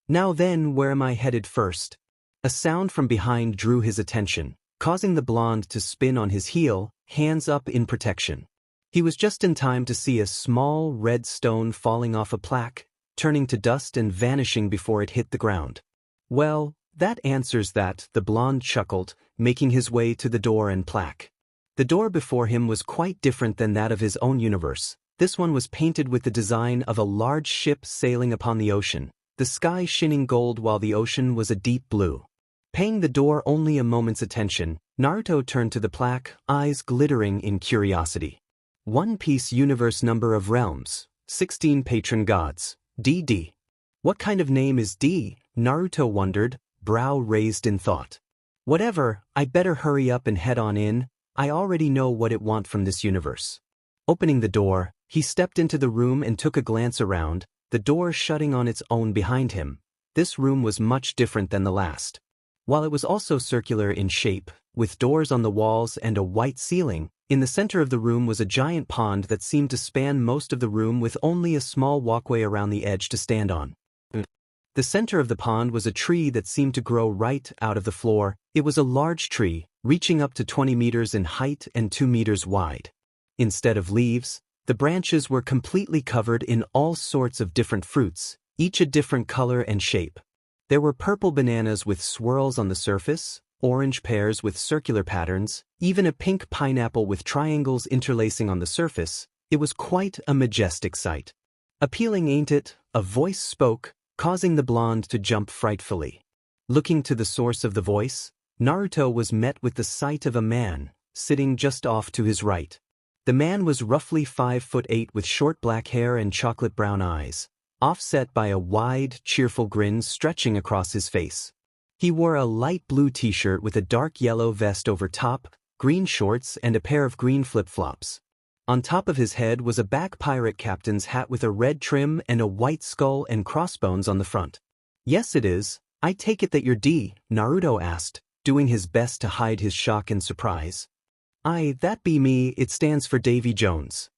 Now then, where am I headed first? A sound from behind drew his attention, causing the blonde to spin on his heel, hands up in protection. He was just in time to see a small red stone falling off a plaque, turning to dust and vanishing before it hit the ground. Well, that answers that, the blonde chuckled, making his way to the door and plaque. The door before him was quite different than that of his own universe. This one was painted with the design of a large ship sailing upon the ocean, the sky shining gold while the ocean was a deep blue. Paying the door only a moment's attention, Naruto turned to the plaque, eyes glittering in curiosity. One Piece Universe Number of Realms, 16 Patron Gods, DD. What kind of name is D? Naruto wondered, brow raised in thought. Whatever, I better hurry up and head on in, I already know what it want from this universe. Opening the door, he stepped into the room and took a glance around, the door shutting on its own behind him. This room was much different than the last. While it was also circular in shape, with doors on the walls and a white ceiling, in the center of the room was a giant pond that seemed to span most of the room with only a small walkway around the edge to stand on. The center of the pond was a tree that seemed to grow right out of the floor. It was a large tree, reaching up to 20 meters in height and 2 meters wide. Instead of leaves, the branches were completely covered in all sorts of different fruits, each a different color and shape. There were purple bananas with swirls on the surface, orange pears with circular patterns, even a pink pineapple with triangles interlacing on the surface. It was quite a majestic sight. Appealing, ain't it? A voice spoke, causing the blonde to jump frightfully. Looking to the source of the voice, Naruto was met with the sight of a man, sitting just off to his right. The man was roughly 5'8" with short black hair and chocolate brown eyes, offset by a wide, cheerful grin stretching across his face. He wore a light blue t-shirt with a dark yellow vest over top, green shorts and a pair of green flip-flops. On top of his head was a back pirate captain's hat with a red trim and a white skull and crossbones on the front. Yes, it is. I take it that you're D, Naruto asked, doing his best to hide his shock and surprise. Aye, that be me, it stands for Davy Jones.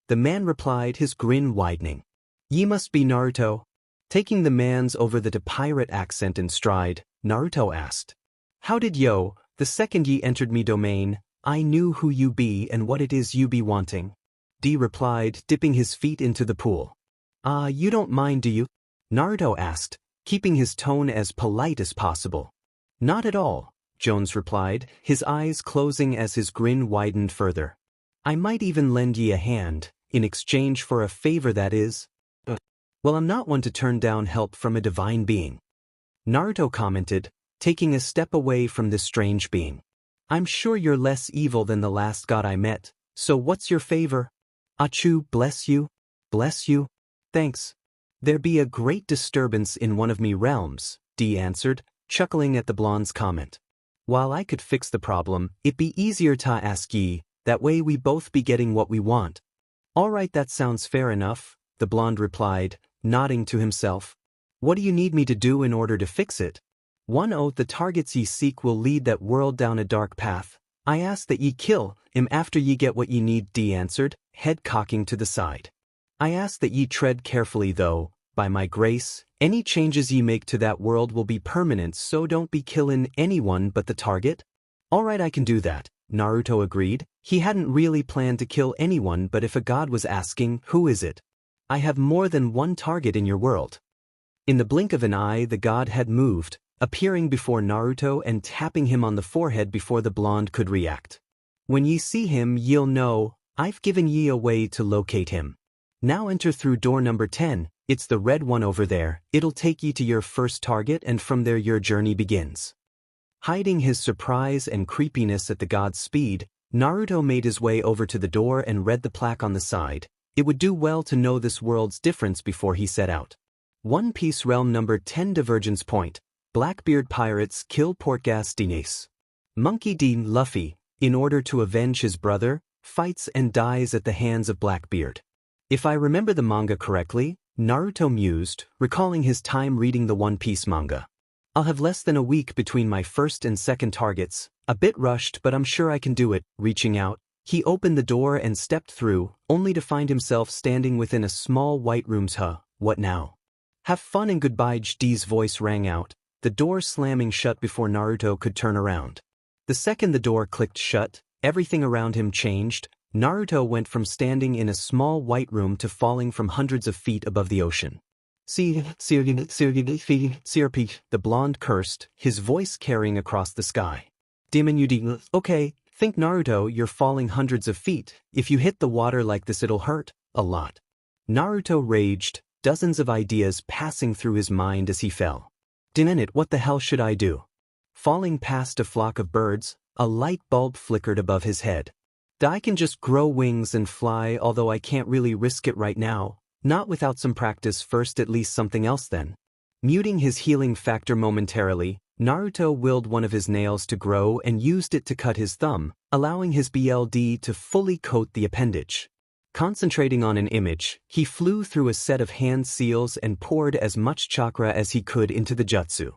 The man replied, his grin widening. Ye must be Naruto. Taking the man's over-the-pirate accent in stride, Naruto asked. How did yo, the second ye entered me domain, I knew who you be and what it is you be wanting. D replied, dipping his feet into the pool. You don't mind, do you? Naruto asked, keeping his tone as polite as possible. Not at all, Jones replied, his eyes closing as his grin widened further. I might even lend ye a hand, in exchange for a favor, that is. Well, I'm not one to turn down help from a divine being. Naruto commented, taking a step away from this strange being. I'm sure you're less evil than the last god I met, so what's your favor? Achu, bless you. Bless you. Thanks. There be a great disturbance in one of me realms, D answered, chuckling at the blonde's comment. While I could fix the problem, it be easier to ask ye, that way we both be getting what we want. All right, that sounds fair enough, the blonde replied, nodding to himself. What do you need me to do in order to fix it? One oath, the targets ye seek will lead that world down a dark path. I ask that ye kill him after ye get what ye need, D answered, head cocking to the side. I ask that ye tread carefully though, by my grace, any changes ye make to that world will be permanent, so don't be killin' anyone but the target. Alright, I can do that, Naruto agreed. He hadn't really planned to kill anyone, but if a god was asking, who is it? I have more than one target in your world. In the blink of an eye, the god had moved, appearing before Naruto and tapping him on the forehead before the blonde could react. When ye see him, ye'll know, I've given ye a way to locate him. Now enter through door number 10, it's the red one over there, it'll take ye to your first target and from there your journey begins. Hiding his surprise and creepiness at the god's speed, Naruto made his way over to the door and read the plaque on the side. It would do well to know this world's difference before he set out. One Piece Realm Number 10 Divergence Point. Blackbeard pirates kill Portgas Dines. Monkey D. Luffy, in order to avenge his brother, fights and dies at the hands of Blackbeard. If I remember the manga correctly, Naruto mused, recalling his time reading the One Piece manga. I'll have less than a week between my first and second targets, a bit rushed but I'm sure I can do it. Reaching out, he opened the door and stepped through, only to find himself standing within a small white room's what now? Have fun and goodbye. Jdee's voice rang out, the door slamming shut before Naruto could turn around. The second the door clicked shut, everything around him changed. Naruto went from standing in a small white room to falling from hundreds of feet above the ocean. The blonde cursed, his voice carrying across the sky. Okay, think Naruto, you're falling hundreds of feet. If you hit the water like this it'll hurt a lot. Naruto raged, dozens of ideas passing through his mind as he fell. What the hell should I do? Falling past a flock of birds, a light bulb flickered above his head. I can just grow wings and fly, although I can't really risk it right now. Not without some practice first, at least something else then. Muting his healing factor momentarily, Naruto willed one of his nails to grow and used it to cut his thumb, allowing his BLD to fully coat the appendage. Concentrating on an image, he flew through a set of hand seals and poured as much chakra as he could into the jutsu.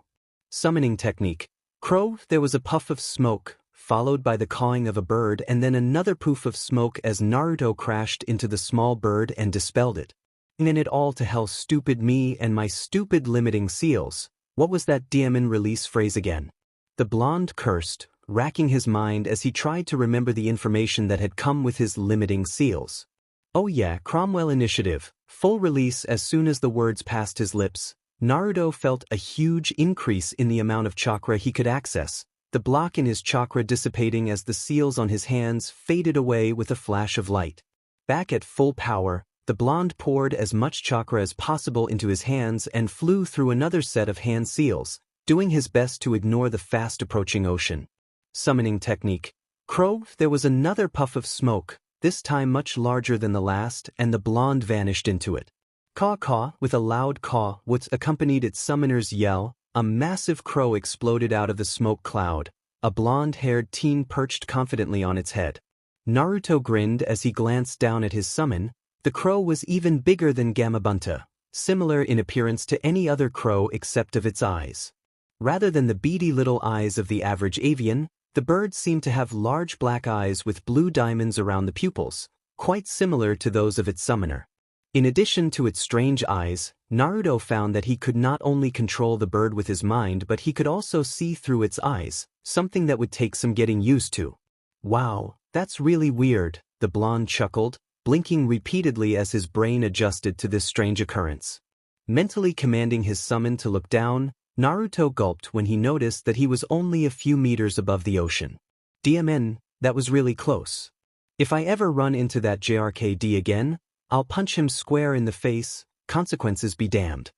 Summoning technique. Crow, there was a puff of smoke, followed by the cawing of a bird and then another poof of smoke as Naruto crashed into the small bird and dispelled it. And it all to hell, stupid me and my stupid limiting seals. What was that demon release phrase again? The blonde cursed, racking his mind as he tried to remember the information that had come with his limiting seals. Oh yeah, Cromwell initiative, full release. As soon as the words passed his lips, Naruto felt a huge increase in the amount of chakra he could access, the block in his chakra dissipating as the seals on his hands faded away with a flash of light. Back at full power, the blonde poured as much chakra as possible into his hands and flew through another set of hand seals, doing his best to ignore the fast-approaching ocean. Summoning technique. Crow, there was another puff of smoke, this time much larger than the last, and the blonde vanished into it. Caw-caw, with a loud caw, which accompanied its summoner's yell, a massive crow exploded out of the smoke cloud, a blonde-haired teen perched confidently on its head. Naruto grinned as he glanced down at his summon. The crow was even bigger than Gamabunta, similar in appearance to any other crow except of its eyes. Rather than the beady little eyes of the average avian, the bird seemed to have large black eyes with blue diamonds around the pupils, quite similar to those of its summoner. In addition to its strange eyes, Naruto found that he could not only control the bird with his mind but he could also see through its eyes, something that would take some getting used to. Wow, that's really weird, the blonde chuckled, blinking repeatedly as his brain adjusted to this strange occurrence. Mentally commanding his summon to look down, Naruto gulped when he noticed that he was only a few meters above the ocean. DMN, that was really close. If I ever run into that JRKD again, I'll punch him square in the face, consequences be damned.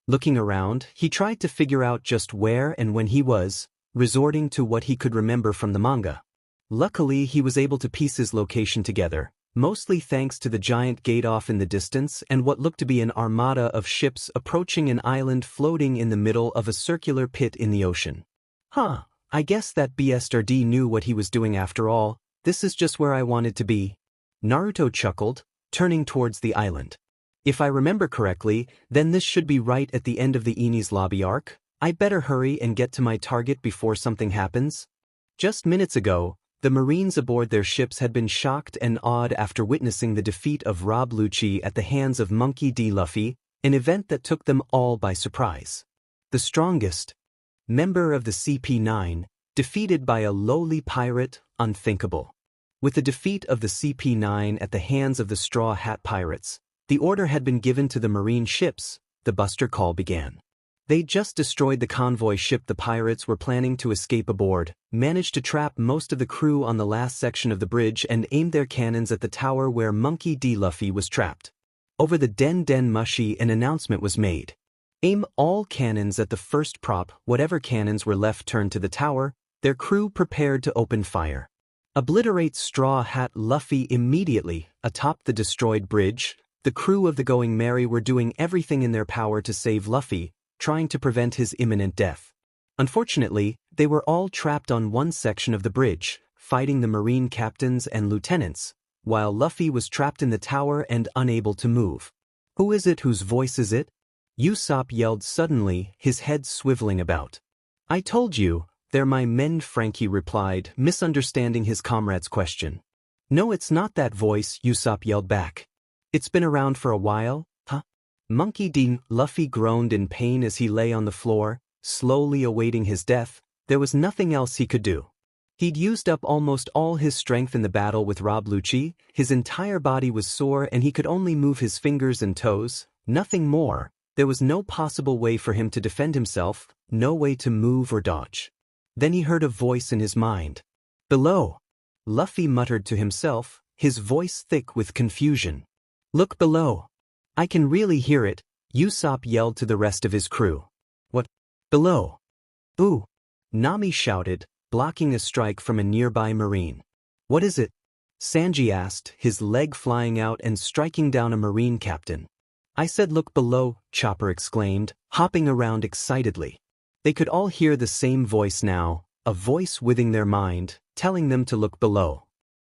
Looking around, he tried to figure out just where and when he was, resorting to what he could remember from the manga. Luckily, he was able to piece his location together, mostly thanks to the giant gate off in the distance and what looked to be an armada of ships approaching an island floating in the middle of a circular pit in the ocean. I guess that BSRD knew what he was doing after all. This is just where I wanted to be. Naruto chuckled, turning towards the island. If I remember correctly, then this should be right at the end of the Enies lobby arc. I better hurry and get to my target before something happens. Just minutes ago, the Marines aboard their ships had been shocked and awed after witnessing the defeat of Rob Lucci at the hands of Monkey D. Luffy, an event that took them all by surprise. The strongest member of the CP9, defeated by a lowly pirate, unthinkable. With the defeat of the CP9 at the hands of the Straw Hat Pirates, the order had been given to the Marine ships. The Buster Call began. They just destroyed the convoy ship the pirates were planning to escape aboard, managed to trap most of the crew on the last section of the bridge and aimed their cannons at the tower where Monkey D. Luffy was trapped. Over the Den Den Mushi, an announcement was made. Aim all cannons at the first prop. Whatever cannons were left turned to the tower. Their crew prepared to open fire. Obliterate Straw Hat Luffy immediately. Atop the destroyed bridge, the crew of the Going Merry were doing everything in their power to save Luffy, trying to prevent his imminent death. Unfortunately, they were all trapped on one section of the bridge, fighting the Marine captains and lieutenants, while Luffy was trapped in the tower and unable to move. Who is it? Whose voice is it? Usopp yelled suddenly, his head swiveling about. I told you, they're my men, Frankie replied, misunderstanding his comrade's question. No, it's not that voice, Usopp yelled back. It's been around for a while, huh? Monkey D. Luffy groaned in pain as he lay on the floor, slowly awaiting his death. There was nothing else he could do. He'd used up almost all his strength in the battle with Rob Lucci, his entire body was sore and he could only move his fingers and toes, nothing more. There was no possible way for him to defend himself, no way to move or dodge. Then he heard a voice in his mind. Below! Luffy muttered to himself, his voice thick with confusion. Look below! I can really hear it, Usopp yelled to the rest of his crew. What? Below? Ooh! Nami shouted, blocking a strike from a nearby marine. What is it? Sanji asked, his leg flying out and striking down a marine captain. I said look below, Chopper exclaimed, hopping around excitedly. They could all hear the same voice now, a voice within their mind, telling them to look below.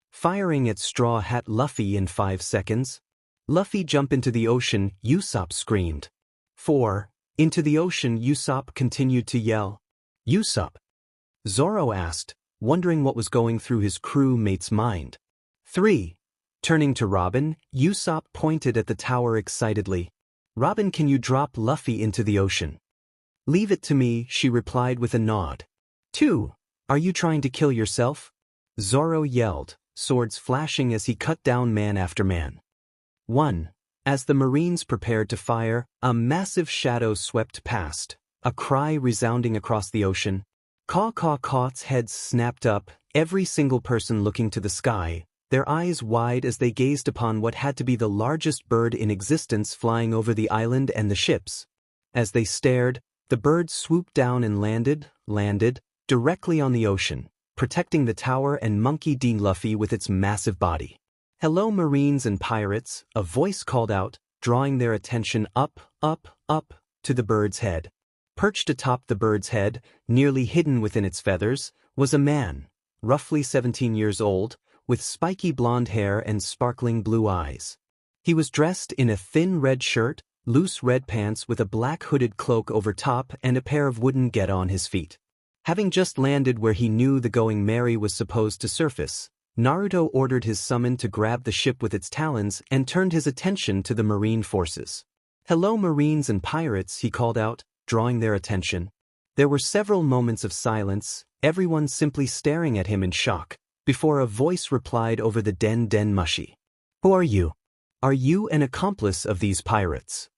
Firing at Straw Hat Luffy in 5 seconds. Luffy jump into the ocean, Usopp screamed. 4. Into the ocean, Usopp continued to yell. Usopp? Zoro asked, wondering what was going through his crewmate's mind. 3. Turning to Robin, Usopp pointed at the tower excitedly. Robin, can you drop Luffy into the ocean? Leave it to me, she replied with a nod. 2. Are you trying to kill yourself? Zoro yelled, swords flashing as he cut down man after man. 1. As the Marines prepared to fire, a massive shadow swept past, a cry resounding across the ocean. Caw-caw-caw's heads snapped up, every single person looking to the sky, their eyes wide as they gazed upon what had to be the largest bird in existence flying over the island and the ships. As they stared, the bird swooped down and landed, directly on the ocean, protecting the tower and Monkey D. Luffy with its massive body. Hello Marines and pirates, a voice called out, drawing their attention up, to the bird's head. Perched atop the bird's head, nearly hidden within its feathers, was a man, roughly 17 years old, with spiky blonde hair and sparkling blue eyes. He was dressed in a thin red shirt, loose red pants with a black hooded cloak over top and a pair of wooden get on his feet. Having just landed where he knew the Going Merry was supposed to surface, Naruto ordered his summon to grab the ship with its talons and turned his attention to the marine forces. Hello Marines and pirates, he called out, drawing their attention. There were several moments of silence, everyone simply staring at him in shock, before a voice replied over the den mushi. Who are you? Are you an accomplice of these pirates?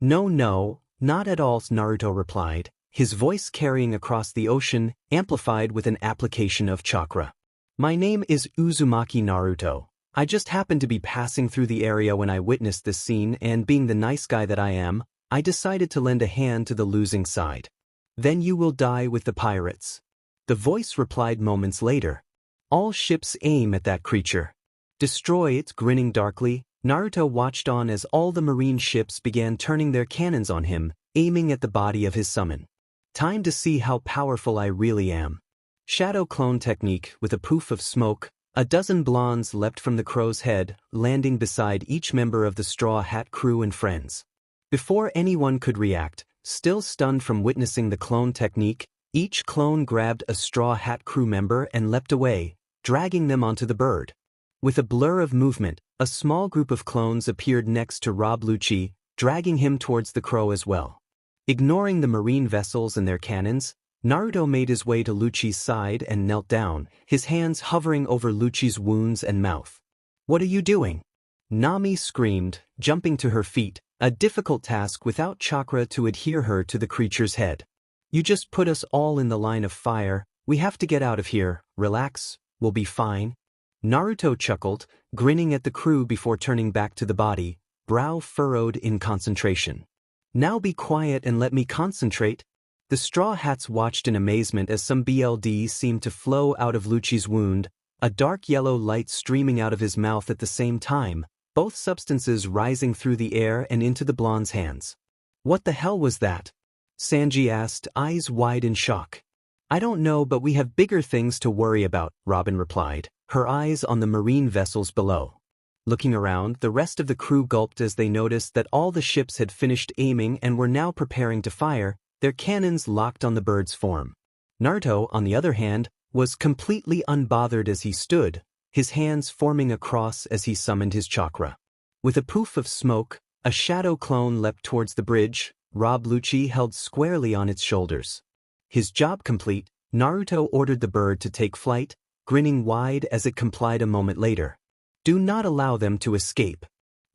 No, not at all, Naruto replied, his voice carrying across the ocean, amplified with an application of chakra. My name is Uzumaki Naruto. I just happened to be passing through the area when I witnessed this scene and being the nice guy that I am, I decided to lend a hand to the losing side. Then you will die with the pirates. The voice replied moments later. All ships aim at that creature. Destroy it, grinning darkly, Naruto watched on as all the marine ships began turning their cannons on him, aiming at the body of his summon. Time to see how powerful I really am. Shadow clone technique with a poof of smoke, a dozen blondes leapt from the crow's head, landing beside each member of the Straw Hat crew and friends. Before anyone could react, still stunned from witnessing the clone technique, each clone grabbed a Straw Hat crew member and leapt away, dragging them onto the bird. With a blur of movement, a small group of clones appeared next to Rob Lucci, dragging him towards the crow as well. Ignoring the marine vessels and their cannons, Naruto made his way to Lucci's side and knelt down, his hands hovering over Lucci's wounds and mouth. What are you doing? Nami screamed, jumping to her feet, a difficult task without chakra to adhere her to the creature's head. You just put us all in the line of fire, we have to get out of here, relax, we'll be fine. Naruto chuckled, grinning at the crew before turning back to the body, brow furrowed in concentration. Now be quiet and let me concentrate. The Straw Hats watched in amazement as some BLD seemed to flow out of Lucci's wound, a dark yellow light streaming out of his mouth at the same time, both substances rising through the air and into the blonde's hands. What the hell was that? Sanji asked, eyes wide in shock. I don't know, but we have bigger things to worry about, Robin replied, her eyes on the marine vessels below. Looking around, the rest of the crew gulped as they noticed that all the ships had finished aiming and were now preparing to fire, their cannons locked on the bird's form. Naruto, on the other hand, was completely unbothered as he stood, his hands forming a cross as he summoned his chakra. With a poof of smoke, a shadow clone leapt towards the bridge, Rob Lucci held squarely on its shoulders. His job complete, Naruto ordered the bird to take flight, grinning wide as it complied a moment later. Do not allow them to escape.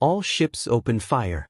All ships opened fire.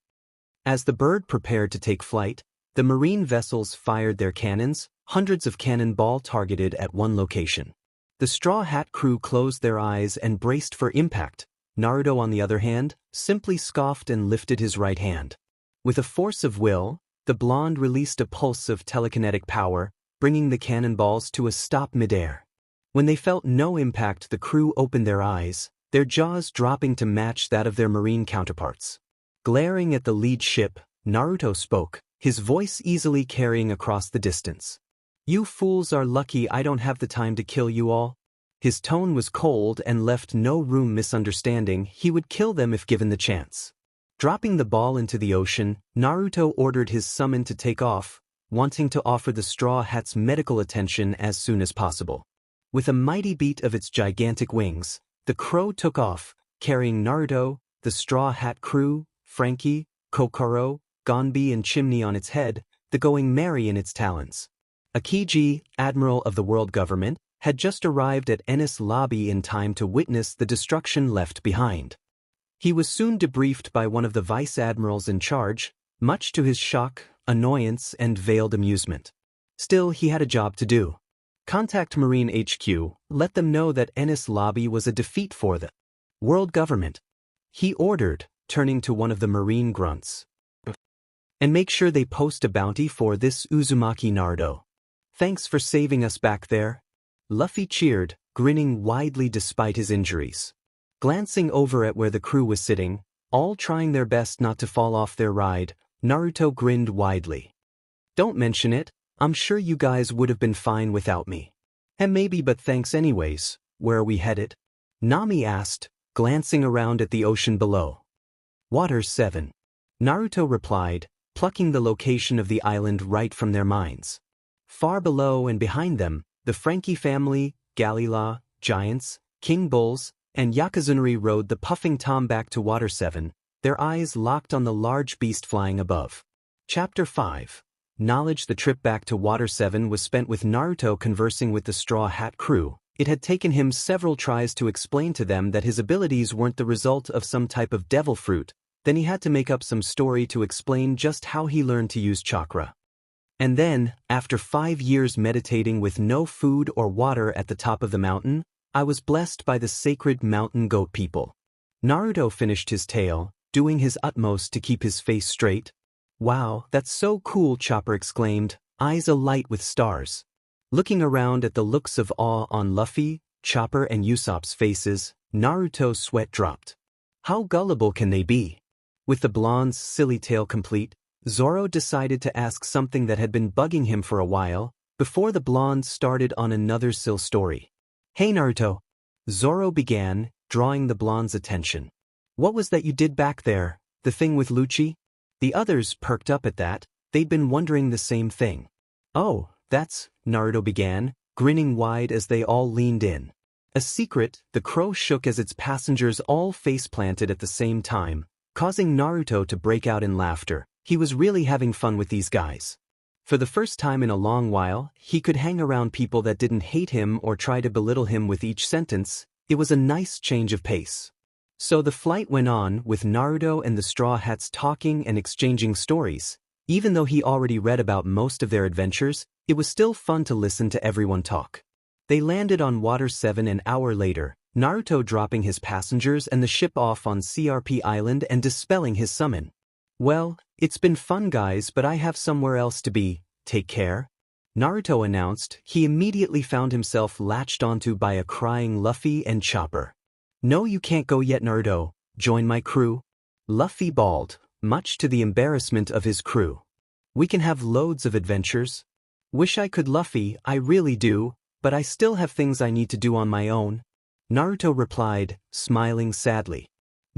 As the bird prepared to take flight, the marine vessels fired their cannons, hundreds of cannonball targeted at one location. The Straw Hat crew closed their eyes and braced for impact. Naruto, on the other hand, simply scoffed and lifted his right hand. With a force of will, the blonde released a pulse of telekinetic power, bringing the cannonballs to a stop midair. When they felt no impact, the crew opened their eyes, their jaws dropping to match that of their marine counterparts. Glaring at the lead ship, Naruto spoke, his voice easily carrying across the distance. You fools are lucky I don't have the time to kill you all. His tone was cold and left no room misunderstanding. He would kill them if given the chance. Dropping the ball into the ocean, Naruto ordered his summon to take off, wanting to offer the Straw Hats medical attention as soon as possible. With a mighty beat of its gigantic wings, the crow took off, carrying Naruto, the Straw Hat crew, Frankie, Kokoro, Gonbi and Chimney on its head, the going merry in its talons. Akiji, admiral of the world government, had just arrived at Enies Lobby in time to witness the destruction left behind. He was soon debriefed by one of the vice admirals in charge, much to his shock, annoyance and veiled amusement. Still, he had a job to do. Contact Marine HQ, let them know that Enies Lobby was a defeat for the world government. He ordered, turning to one of the marine grunts. And make sure they post a bounty for this Uzumaki Naruto. Thanks for saving us back there. Luffy cheered, grinning widely despite his injuries. Glancing over at where the crew was sitting, all trying their best not to fall off their ride, Naruto grinned widely. Don't mention it, I'm sure you guys would have been fine without me. And maybe, but thanks anyways. Where are we headed? Nami asked, glancing around at the ocean below. Water 7. Naruto replied, plucking the location of the island right from their minds. Far below and behind them, the Frankie family, Galila, Giants, King Bulls, and Yakuzunari rode the puffing Tom back to Water 7, their eyes locked on the large beast flying above. Chapter 5. Knowledge. The trip back to Water 7 was spent with Naruto conversing with the Straw Hat crew. It had taken him several tries to explain to them that his abilities weren't the result of some type of devil fruit, then he had to make up some story to explain just how he learned to use chakra. And then, after 5 years meditating with no food or water at the top of the mountain, I was blessed by the sacred mountain goat people. Naruto finished his tale, doing his utmost to keep his face straight. Wow, that's so cool, Chopper exclaimed, eyes alight with stars. Looking around at the looks of awe on Luffy, Chopper and Usopp's faces, Naruto's sweat dropped. How gullible can they be? With the blonde's silly tale complete, Zoro decided to ask something that had been bugging him for a while, before the blonde started on another silly story. Hey Naruto, Zoro began, drawing the blonde's attention. What was that you did back there, the thing with Lucci? The others perked up at that, they'd been wondering the same thing. Oh, that's, Naruto began, grinning wide as they all leaned in. A secret. The crow shook as its passengers all face-planted at the same time, causing Naruto to break out in laughter. He was really having fun with these guys. For the first time in a long while, he could hang around people that didn't hate him or try to belittle him with each sentence. It was a nice change of pace. So the flight went on, with Naruto and the Straw Hats talking and exchanging stories. Even though he already read about most of their adventures, it was still fun to listen to everyone talk. They landed on Water 7 an hour later, Naruto dropping his passengers and the ship off on CRP Island and dispelling his summon. Well, it's been fun guys, but I have somewhere else to be. Take care. Naruto announced. He immediately found himself latched onto by a crying Luffy and Chopper. No, you can't go yet, Naruto. Join my crew. Luffy bawled, much to the embarrassment of his crew. We can have loads of adventures. Wish I could, Luffy, I really do, but I still have things I need to do on my own. Naruto replied, smiling sadly.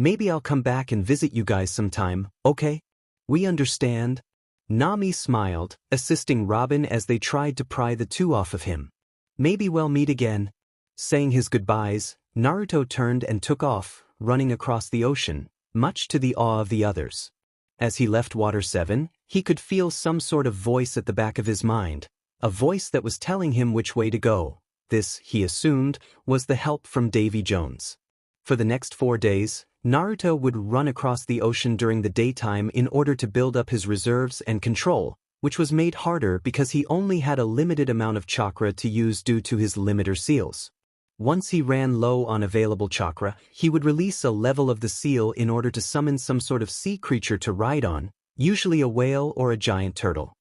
Maybe I'll come back and visit you guys sometime, okay? We understand. Nami smiled, assisting Robin as they tried to pry the two off of him. Maybe we'll meet again. Saying his goodbyes, Naruto turned and took off, running across the ocean, much to the awe of the others. As he left Water 7, he could feel some sort of voice at the back of his mind, a voice that was telling him which way to go. This, he assumed, was the help from Davy Jones. For the next 4 days, Naruto would run across the ocean during the daytime in order to build up his reserves and control, which was made harder because he only had a limited amount of chakra to use due to his limiter seals. Once he ran low on available chakra, he would release a level of the seal in order to summon some sort of sea creature to ride on, usually a whale or a giant turtle.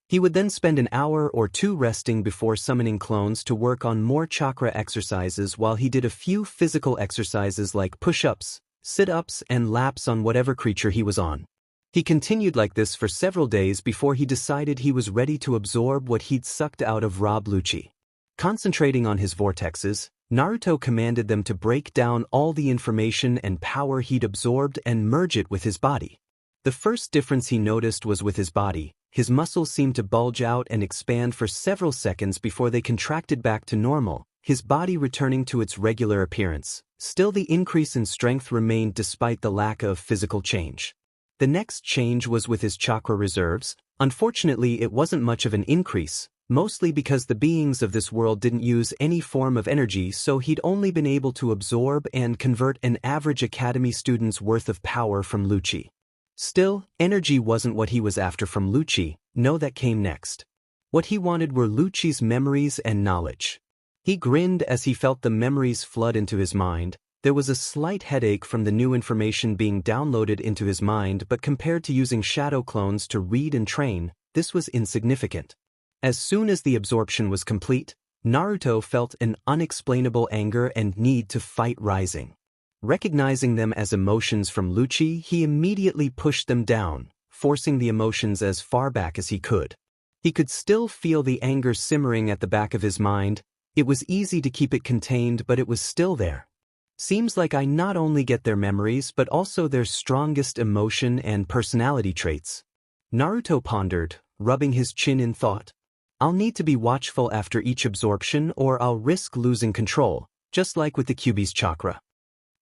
He would then spend an hour or two resting before summoning clones to work on more chakra exercises while he did a few physical exercises like push-ups, sit-ups and laps on whatever creature he was on. He continued like this for several days before he decided he was ready to absorb what he'd sucked out of Rob Lucci. Concentrating on his vortexes, Naruto commanded them to break down all the information and power he'd absorbed and merge it with his body. The first difference he noticed was with his body. His muscles seemed to bulge out and expand for several seconds before they contracted back to normal, his body returning to its regular appearance. Still, the increase in strength remained despite the lack of physical change. The next change was with his chakra reserves. Unfortunately, it wasn't much of an increase, mostly because the beings of this world didn't use any form of energy, so he'd only been able to absorb and convert an average academy student's worth of power from Lucci. Still, energy wasn't what he was after from Lucci. No, that came next. What he wanted were Lucci's memories and knowledge. He grinned as he felt the memories flood into his mind. There was a slight headache from the new information being downloaded into his mind, but compared to using shadow clones to read and train, this was insignificant. As soon as the absorption was complete, Naruto felt an unexplainable anger and need to fight rising. Recognizing them as emotions from Lucci, he immediately pushed them down, forcing the emotions as far back as he could. He could still feel the anger simmering at the back of his mind. It was easy to keep it contained, but it was still there. Seems like I not only get their memories but also their strongest emotion and personality traits. Naruto pondered, rubbing his chin in thought. I'll need to be watchful after each absorption or I'll risk losing control, just like with the Kyuubi's chakra.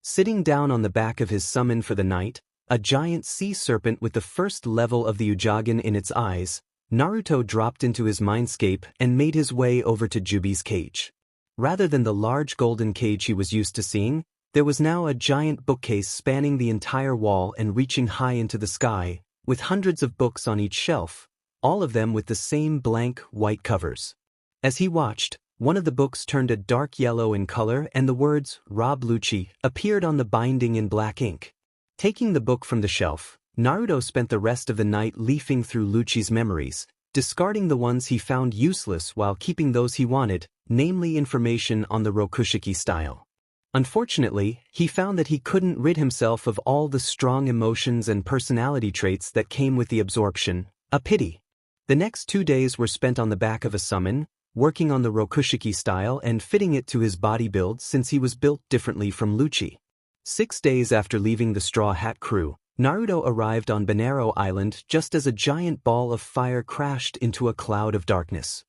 Sitting down on the back of his summon for the night, a giant sea serpent with the first level of the Uchiha in its eyes, Naruto dropped into his mindscape and made his way over to Kyuubi's cage. Rather than the large golden cage he was used to seeing, there was now a giant bookcase spanning the entire wall and reaching high into the sky, with hundreds of books on each shelf, all of them with the same blank, white covers. As he watched, one of the books turned a dark yellow in color and the words, Rob Lucci, appeared on the binding in black ink. Taking the book from the shelf, Naruto spent the rest of the night leafing through Lucci's memories, discarding the ones he found useless while keeping those he wanted, namely information on the Rokushiki style. Unfortunately, he found that he couldn't rid himself of all the strong emotions and personality traits that came with the absorption, a pity. The next 2 days were spent on the back of a summon, working on the Rokushiki style and fitting it to his body build since he was built differently from Lucci. 6 days after leaving the Straw Hat crew, Naruto arrived on Banero Island just as a giant ball of fire crashed into a cloud of darkness.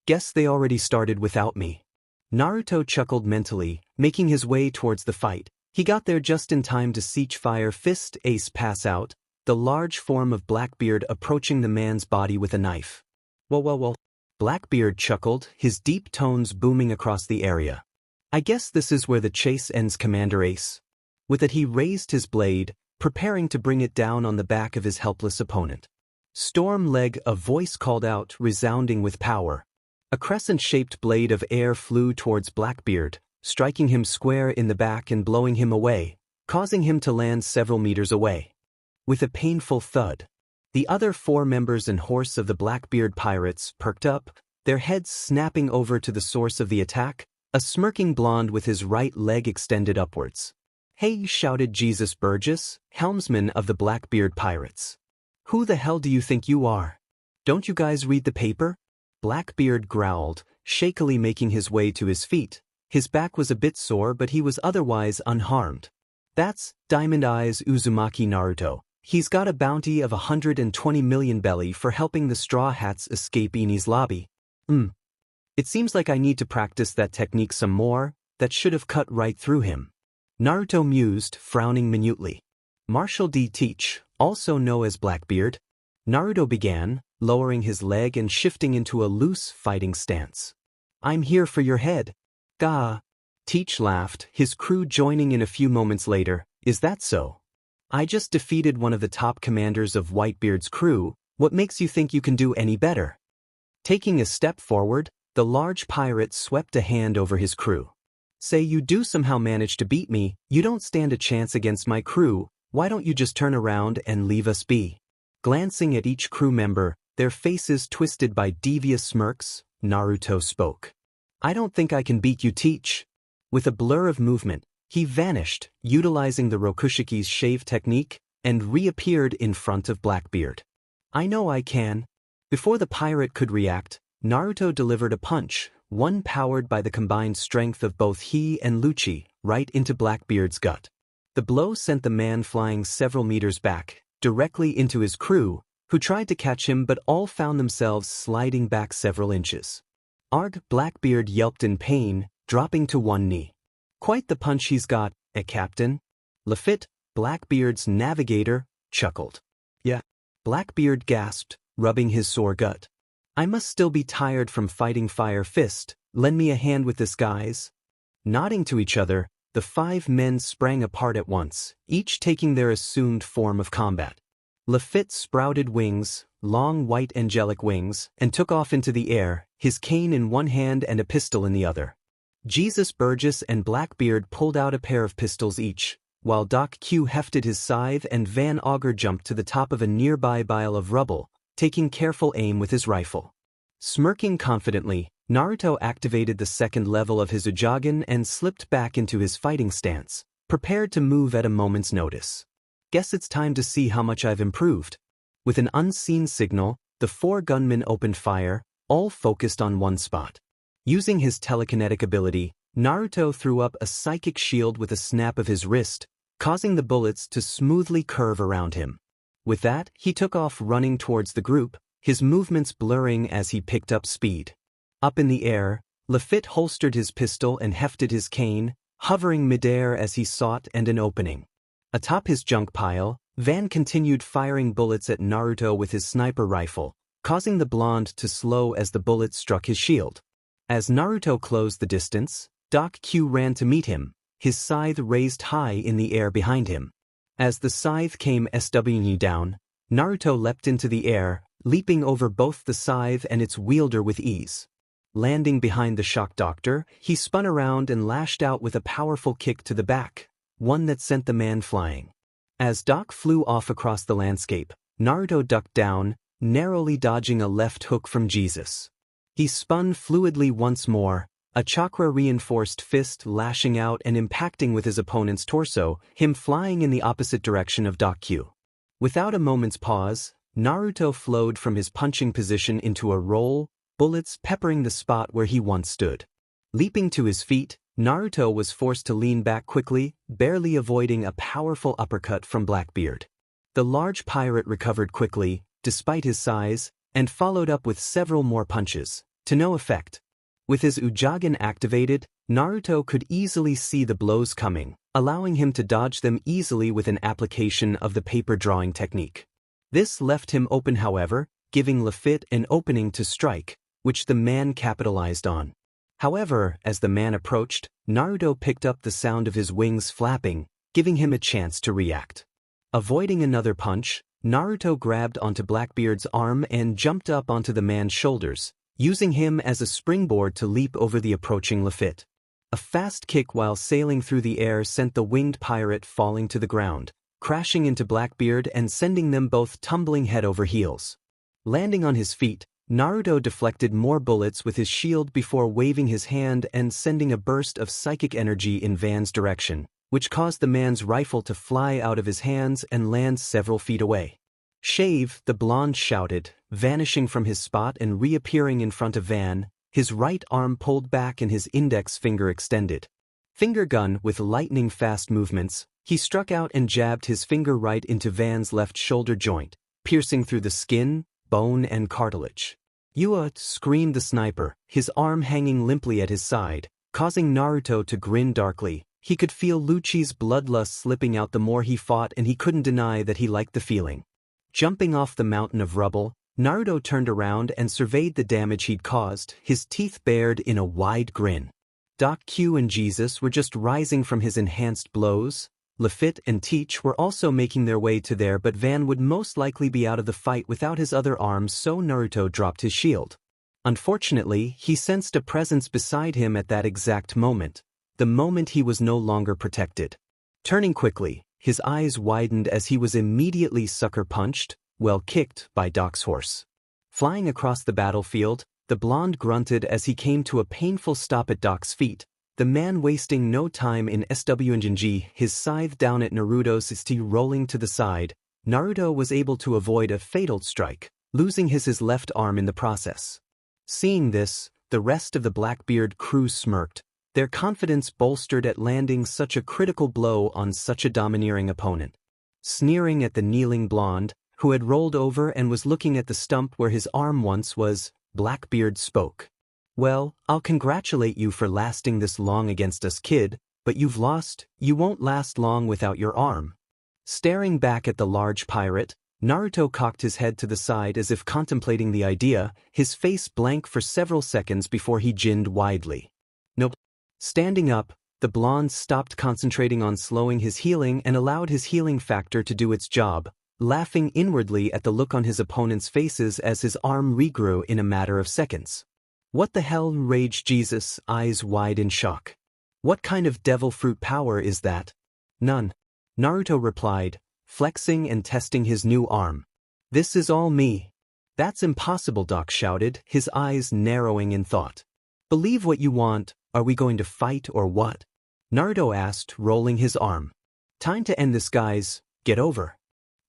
Guess they already started without me. Naruto chuckled mentally, making his way towards the fight. He got there just in time to see Fire Fist Ace pass out, the large form of Blackbeard approaching the man's body with a knife. Well. Blackbeard chuckled, his deep tones booming across the area. I guess this is where the chase ends, Commander Ace. With it he raised his blade, preparing to bring it down on the back of his helpless opponent. Storm Leg, a voice called out, resounding with power. A crescent-shaped blade of air flew towards Blackbeard, striking him square in the back and blowing him away, causing him to land several meters away. With a painful thud, the other 4 members and horse of the Blackbeard pirates perked up, their heads snapping over to the source of the attack, a smirking blonde with his right leg extended upwards. Hey, shouted Jesus Burgess, helmsman of the Blackbeard pirates. Who the hell do you think you are? Don't you guys read the paper? Blackbeard growled, shakily making his way to his feet. His back was a bit sore but he was otherwise unharmed. That's Diamond Eyes Uzumaki Naruto. He's got a bounty of 120 million belly for helping the Straw Hats escape Ini's lobby. It seems like I need to practice that technique some more. That should have cut right through him. Naruto mused, frowning minutely. Martial D. Teach, also known as Blackbeard. Naruto began, lowering his leg and shifting into a loose fighting stance. I'm here for your head. Gah. Teach laughed, his crew joining in a few moments later. Is that so? I just defeated one of the top commanders of Whitebeard's crew. What makes you think you can do any better? Taking a step forward, the large pirate swept a hand over his crew. Say you do somehow manage to beat me, you don't stand a chance against my crew. Why don't you just turn around and leave us be? Glancing at each crew member, their faces twisted by devious smirks, Naruto spoke. I don't think I can beat you, Teach. With a blur of movement, he vanished, utilizing the Rokushiki's shave technique, and reappeared in front of Blackbeard. I know I can. Before the pirate could react, Naruto delivered a punch, one powered by the combined strength of both he and Lucci, right into Blackbeard's gut. The blow sent the man flying several meters back, directly into his crew, who tried to catch him but all found themselves sliding back several inches. Arg! Blackbeard yelped in pain, dropping to one knee. Quite the punch he's got, Captain. Lafitte, Blackbeard's navigator, chuckled. Yeah. Blackbeard gasped, rubbing his sore gut. I must still be tired from fighting Fire Fist. Lend me a hand with this, guys. Nodding to each other, the 5 men sprang apart at once, each taking their assumed form of combat. Lafitte sprouted wings, long white angelic wings, and took off into the air, his cane in one hand and a pistol in the other. Jesus Burgess and Blackbeard pulled out a pair of pistols each, while Doc Q hefted his scythe and Van Augur jumped to the top of a nearby pile of rubble, taking careful aim with his rifle. Smirking confidently, Naruto activated the second level of his Uchiha and slipped back into his fighting stance, prepared to move at a moment's notice. Guess it's time to see how much I've improved. With an unseen signal, the 4 gunmen opened fire, all focused on one spot. Using his telekinetic ability, Naruto threw up a psychic shield with a snap of his wrist, causing the bullets to smoothly curve around him. With that, he took off running towards the group, his movements blurring as he picked up speed. Up in the air, Lafitte holstered his pistol and hefted his cane, hovering midair as he sought an opening. Atop his junk pile, Van continued firing bullets at Naruto with his sniper rifle, causing the blonde to slow as the bullets struck his shield. As Naruto closed the distance, Doc Q ran to meet him, his scythe raised high in the air behind him. As the scythe came swinging down, Naruto leapt into the air, leaping over both the scythe and its wielder with ease. Landing behind the shocked doctor, he spun around and lashed out with a powerful kick to the back, one that sent the man flying. As Doc flew off across the landscape, Naruto ducked down, narrowly dodging a left hook from Jesus. He spun fluidly once more, a chakra-reinforced fist lashing out and impacting with his opponent's torso, him flying in the opposite direction of Doc Q. Without a moment's pause, Naruto flowed from his punching position into a roll, bullets peppering the spot where he once stood. Leaping to his feet, Naruto was forced to lean back quickly, barely avoiding a powerful uppercut from Blackbeard. The large pirate recovered quickly, despite his size, and followed up with several more punches, to no effect. With his Uchiha activated, Naruto could easily see the blows coming, allowing him to dodge them easily with an application of the paper drawing technique. This left him open, however, giving Lafitte an opening to strike, which the man capitalized on. However, as the man approached, Naruto picked up the sound of his wings flapping, giving him a chance to react. Avoiding another punch, Naruto grabbed onto Blackbeard's arm and jumped up onto the man's shoulders, using him as a springboard to leap over the approaching Lafitte. A fast kick while sailing through the air sent the winged pirate falling to the ground, crashing into Blackbeard and sending them both tumbling head over heels. Landing on his feet, Naruto deflected more bullets with his shield before waving his hand and sending a burst of psychic energy in Van's direction, which caused the man's rifle to fly out of his hands and land several feet away. Shave, the blonde shouted, vanishing from his spot and reappearing in front of Van, his right arm pulled back and his index finger extended. Finger gun with lightning-fast movements, He struck out and jabbed his finger right into Van's left shoulder joint, piercing through the skin, bone and cartilage. "Yua!" screamed the sniper, his arm hanging limply at his side, causing Naruto to grin darkly. He could feel Lucci's bloodlust slipping out the more he fought, and he couldn't deny that he liked the feeling. Jumping off the mountain of rubble, Naruto turned around and surveyed the damage he'd caused, his teeth bared in a wide grin. Doc Q and Jesus were just rising from his enhanced blows. Lafitte and Teach were also making their way to there, but Van would most likely be out of the fight without his other arms, so Naruto dropped his shield. Unfortunately, he sensed a presence beside him at that exact moment, the moment he was no longer protected. Turning quickly, his eyes widened as he was immediately sucker-punched, well kicked, by Doc's horse. Flying across the battlefield, the blonde grunted as he came to a painful stop at Doc's feet, the man wasting no time in SWNG, his scythe down at Naruto's st rolling to the side. Naruto was able to avoid a fatal strike, losing his left arm in the process. Seeing this, the rest of the Blackbeard crew smirked, their confidence bolstered at landing such a critical blow on such a domineering opponent. Sneering at the kneeling blonde, who had rolled over and was looking at the stump where his arm once was, Blackbeard spoke. "Well, I'll congratulate you for lasting this long against us, kid, but you've lost. You won't last long without your arm." Staring back at the large pirate, Naruto cocked his head to the side as if contemplating the idea, his face blank for several seconds before he grinned widely. "Nope." Standing up, the blonde stopped concentrating on slowing his healing and allowed his healing factor to do its job, laughing inwardly at the look on his opponent's faces as his arm regrew in a matter of seconds. "What the hell?" raged Jesus, eyes wide in shock. "What kind of devil fruit power is that?" "None," Naruto replied, flexing and testing his new arm. "This is all me." "That's impossible," Doc shouted, his eyes narrowing in thought. "Believe what you want. Are we going to fight or what?" Naruto asked, rolling his arm. "Time to end this, guys. Get over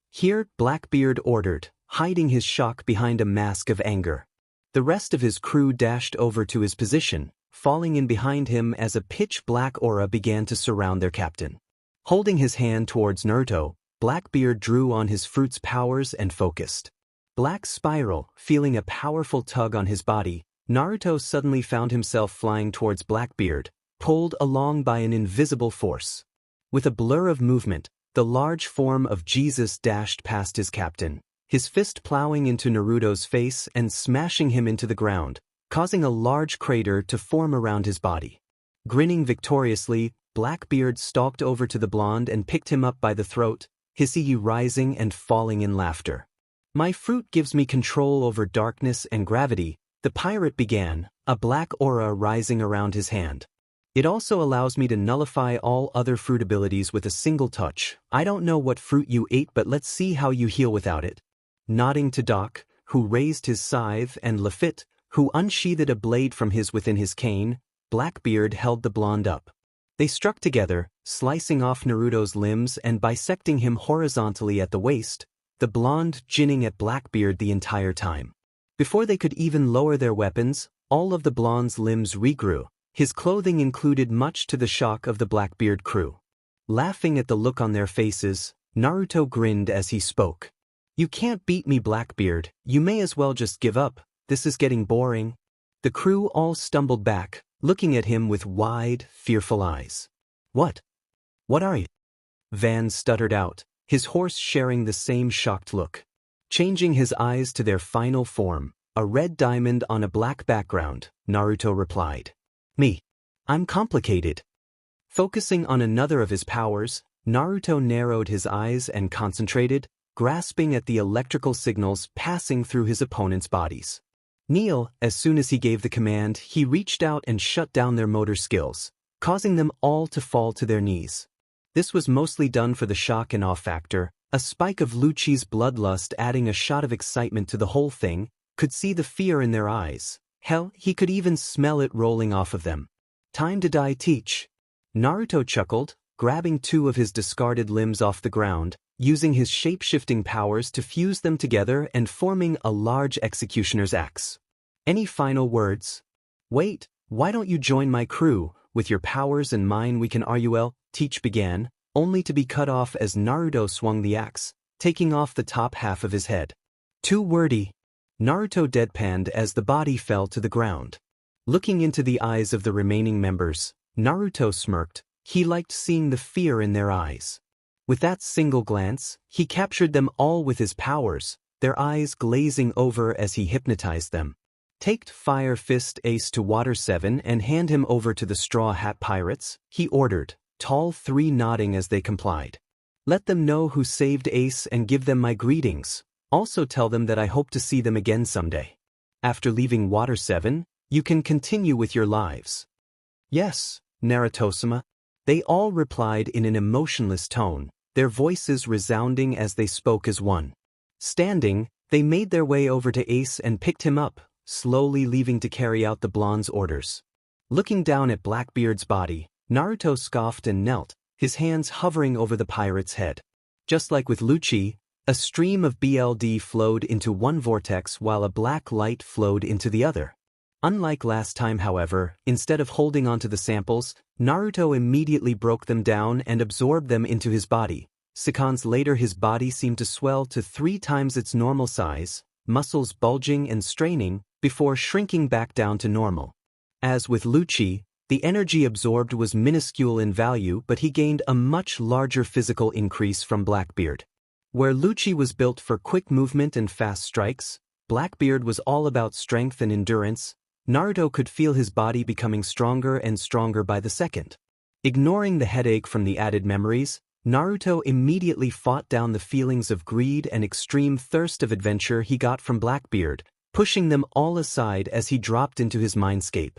here," Blackbeard ordered, hiding his shock behind a mask of anger. The rest of his crew dashed over to his position, falling in behind him as a pitch-black aura began to surround their captain. Holding his hand towards Naruto, Blackbeard drew on his fruit's powers and focused. Black Spiral, feeling a powerful tug on his body, Naruto suddenly found himself flying towards Blackbeard, pulled along by an invisible force. With a blur of movement, the large form of Jesus dashed past his captain, his fist plowing into Naruto's face and smashing him into the ground, causing a large crater to form around his body. Grinning victoriously, Blackbeard stalked over to the blonde and picked him up by the throat, his eye rising and falling in laughter. "My fruit gives me control over darkness and gravity," the pirate began, a black aura rising around his hand. "It also allows me to nullify all other fruit abilities with a single touch. I don't know what fruit you ate, but let's see how you heal without it." Nodding to Doc, who raised his scythe, and Lafitte, who unsheathed a blade from within his cane, Blackbeard held the blonde up. They struck together, slicing off Naruto's limbs and bisecting him horizontally at the waist, the blonde ginning at Blackbeard the entire time. Before they could even lower their weapons, all of the blonde's limbs regrew. His clothing included, much to the shock of the Blackbeard crew. Laughing at the look on their faces, Naruto grinned as he spoke. "You can't beat me, Blackbeard. You may as well just give up. This is getting boring." The crew all stumbled back, looking at him with wide, fearful eyes. What are you?" Van stuttered out, his horse sharing the same shocked look. Changing his eyes to their final form, a red diamond on a black background, Naruto replied. "Me. I'm complicated." Focusing on another of his powers, Naruto narrowed his eyes and concentrated, grasping at the electrical signals passing through his opponent's bodies. Kneel. As soon as he gave the command, he reached out and shut down their motor skills, causing them all to fall to their knees. This was mostly done for the shock and awe factor, a spike of Lucci's bloodlust adding a shot of excitement to the whole thing, could see the fear in their eyes. Hell, he could even smell it rolling off of them. "Time to die, Teach." Naruto chuckled, grabbing two of his discarded limbs off the ground, using his shape-shifting powers to fuse them together and forming a large executioner's axe. "Any final words?" "Wait, why don't you join my crew? With your powers and mine we can RUL," Teach began, only to be cut off as Naruto swung the axe, taking off the top half of his head. Too wordy. Naruto deadpanned as the body fell to the ground. Looking into the eyes of the remaining members, Naruto smirked. He liked seeing the fear in their eyes. With that single glance, he captured them all with his powers, their eyes glazing over as he hypnotized them. Take Fire Fist Ace to Water 7 and hand him over to the Straw Hat Pirates, he ordered, Tall 3 nodding as they complied. Let them know who saved Ace and give them my greetings. Also tell them that I hope to see them again someday. After leaving Water 7, you can continue with your lives. Yes, Naruto-sama. They all replied in an emotionless tone, their voices resounding as they spoke as one. Standing, they made their way over to Ace and picked him up, slowly leaving to carry out the blonde's orders. Looking down at Blackbeard's body, Naruto scoffed and knelt, his hands hovering over the pirate's head. Just like with Lucci, a stream of BLD flowed into one vortex while a black light flowed into the other. Unlike last time, however, instead of holding onto the samples, Naruto immediately broke them down and absorbed them into his body. Seconds later his body seemed to swell to 3 times its normal size, muscles bulging and straining, before shrinking back down to normal. As with Lucci, the energy absorbed was minuscule in value, but he gained a much larger physical increase from Blackbeard. Where Lucci was built for quick movement and fast strikes, Blackbeard was all about strength and endurance. Naruto could feel his body becoming stronger and stronger by the second. Ignoring the headache from the added memories, Naruto immediately fought down the feelings of greed and extreme thirst of adventure he got from Blackbeard, pushing them all aside as he dropped into his mindscape.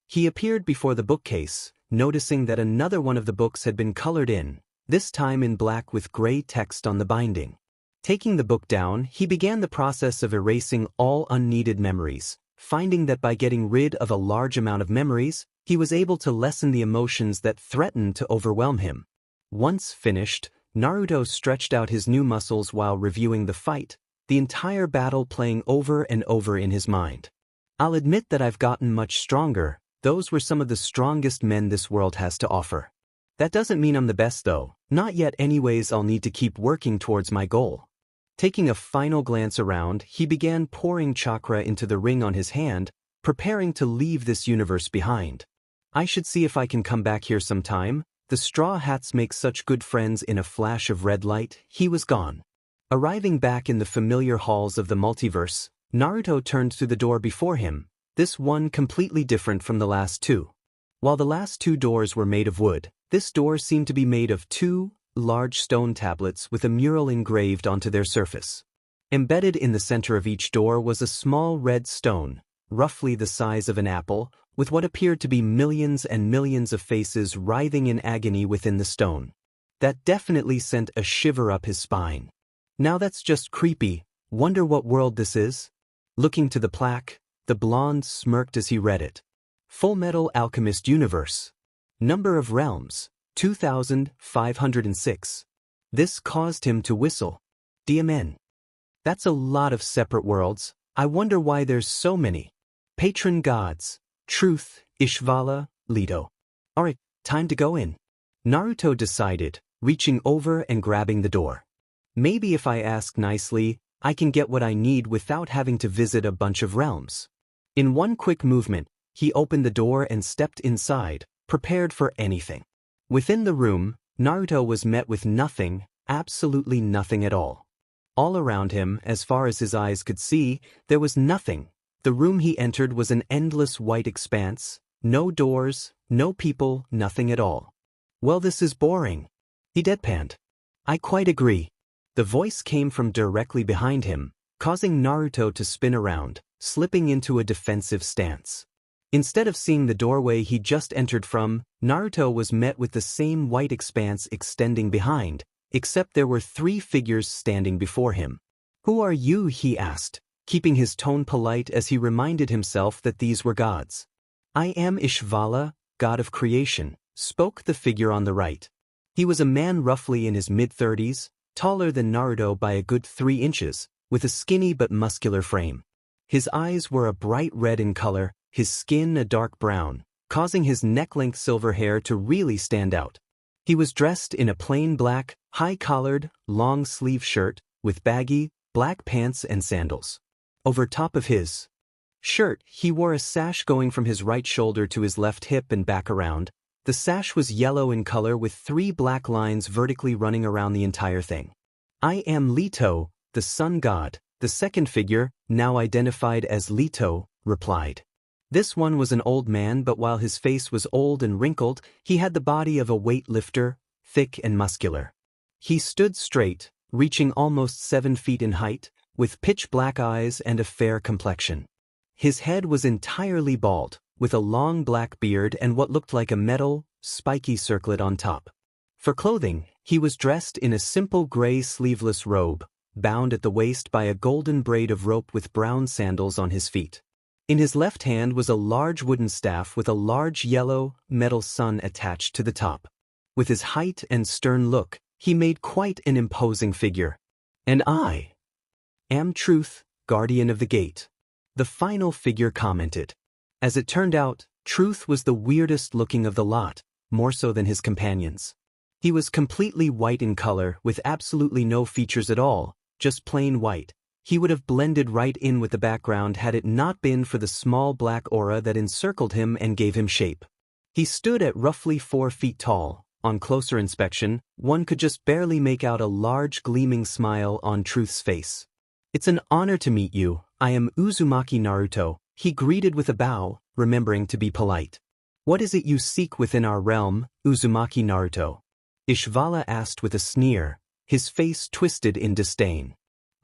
He appeared before the bookcase, noticing that another one of the books had been colored in, this time in black with gray text on the binding. Taking the book down, he began the process of erasing all unneeded memories, finding that by getting rid of a large amount of memories, he was able to lessen the emotions that threatened to overwhelm him. Once finished, Naruto stretched out his new muscles while reviewing the fight, the entire battle playing over and over in his mind. I'll admit that I've gotten much stronger. Those were some of the strongest men this world has to offer. That doesn't mean I'm the best though, not yet anyways. I'll need to keep working towards my goal. Taking a final glance around, he began pouring chakra into the ring on his hand, preparing to leave this universe behind. I should see if I can come back here sometime. The Straw Hats make such good friends. In a flash of red light, he was gone. Arriving back in the familiar halls of the multiverse, Naruto turned to the door before him, this one completely different from the last 2. While the last 2 doors were made of wood, this door seemed to be made of 2 large stone tablets with a mural engraved onto their surface. Embedded in the center of each door was a small red stone, roughly the size of an apple, with what appeared to be millions and millions of faces writhing in agony within the stone. That definitely sent a shiver up his spine. Now that's just creepy. Wonder what world this is? Looking to the plaque, the blonde smirked as he read it. Full Metal Alchemist Universe. Number of realms, 2506. This caused him to whistle. DMN. That's a lot of separate worlds. I wonder why there's so many. Patron gods. Truth, Ishvala, Leto. Alright, time to go in. Naruto decided, reaching over and grabbing the door. Maybe if I ask nicely, I can get what I need without having to visit a bunch of realms. In one quick movement, he opened the door and stepped inside, prepared for anything. Within the room, Naruto was met with nothing, absolutely nothing at all. All around him, as far as his eyes could see, there was nothing. The room he entered was an endless white expanse, no doors, no people, nothing at all. Well, this is boring. He deadpanned. I quite agree. The voice came from directly behind him, causing Naruto to spin around, slipping into a defensive stance. Instead of seeing the doorway he just entered from, Naruto was met with the same white expanse extending behind, except there were 3 figures standing before him. Who are you? He asked, keeping his tone polite as he reminded himself that these were gods. I am Ishvala, god of creation, spoke the figure on the right. He was a man roughly in his mid-30s, taller than Naruto by a good 3 inches, with a skinny but muscular frame. His eyes were a bright red in color, his skin a dark brown, causing his neck-length silver hair to really stand out. He was dressed in a plain black, high-collared, long-sleeve shirt, with baggy, black pants and sandals. Over top of his shirt, he wore a sash going from his right shoulder to his left hip and back around. The sash was yellow in color with 3 black lines vertically running around the entire thing. "I am Leto, the sun god," the second figure, now identified as Leto, replied. This one was an old man, but while his face was old and wrinkled, he had the body of a weightlifter, thick and muscular. He stood straight, reaching almost 7 feet in height, with pitch-black eyes and a fair complexion. His head was entirely bald, with a long black beard and what looked like a metal, spiky circlet on top. For clothing, he was dressed in a simple gray sleeveless robe, bound at the waist by a golden braid of rope with brown sandals on his feet. In his left hand was a large wooden staff with a large yellow, metal sun attached to the top. With his height and stern look, he made quite an imposing figure. "And I am Truth, guardian of the gate," the final figure commented. As it turned out, Truth was the weirdest looking of the lot, more so than his companions. He was completely white in color, with absolutely no features at all, just plain white. He would have blended right in with the background had it not been for the small black aura that encircled him and gave him shape. He stood at roughly 4 feet tall. On closer inspection, one could just barely make out a large gleaming smile on Truth's face. "It's an honor to meet you. I am Uzumaki Naruto," he greeted with a bow, remembering to be polite. "What is it you seek within our realm, Uzumaki Naruto?" Ishvala asked with a sneer, his face twisted in disdain.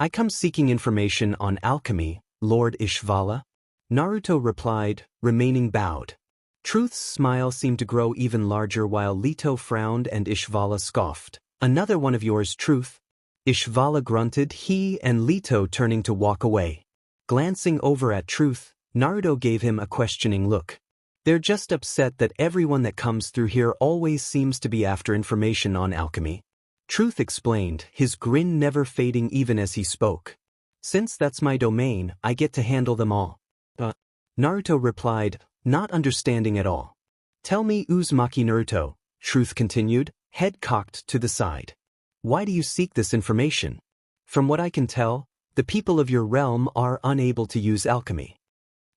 "I come seeking information on alchemy, Lord Ishvala," Naruto replied, remaining bowed. Truth's smile seemed to grow even larger while Leto frowned and Ishvala scoffed. "Another one of yours, Truth?" Ishvala grunted, he and Leto turning to walk away. Glancing over at Truth, Naruto gave him a questioning look. "They're just upset that everyone that comes through here always seems to be after information on alchemy," Truth explained, his grin never fading even as he spoke. "Since that's my domain, I get to handle them all." Naruto replied, not understanding at all. "Tell me, Uzumaki Naruto," Truth continued, head cocked to the side. "Why do you seek this information? From what I can tell, the people of your realm are unable to use alchemy."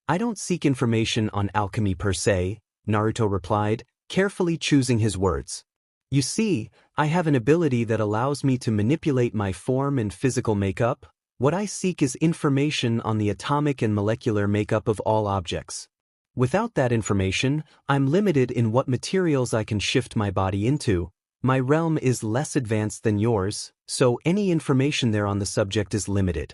"I don't seek information on alchemy per se," Naruto replied, carefully choosing his words. "You see, I have an ability that allows me to manipulate my form and physical makeup. What I seek is information on the atomic and molecular makeup of all objects. Without that information, I'm limited in what materials I can shift my body into. My realm is less advanced than yours, so any information there on the subject is limited."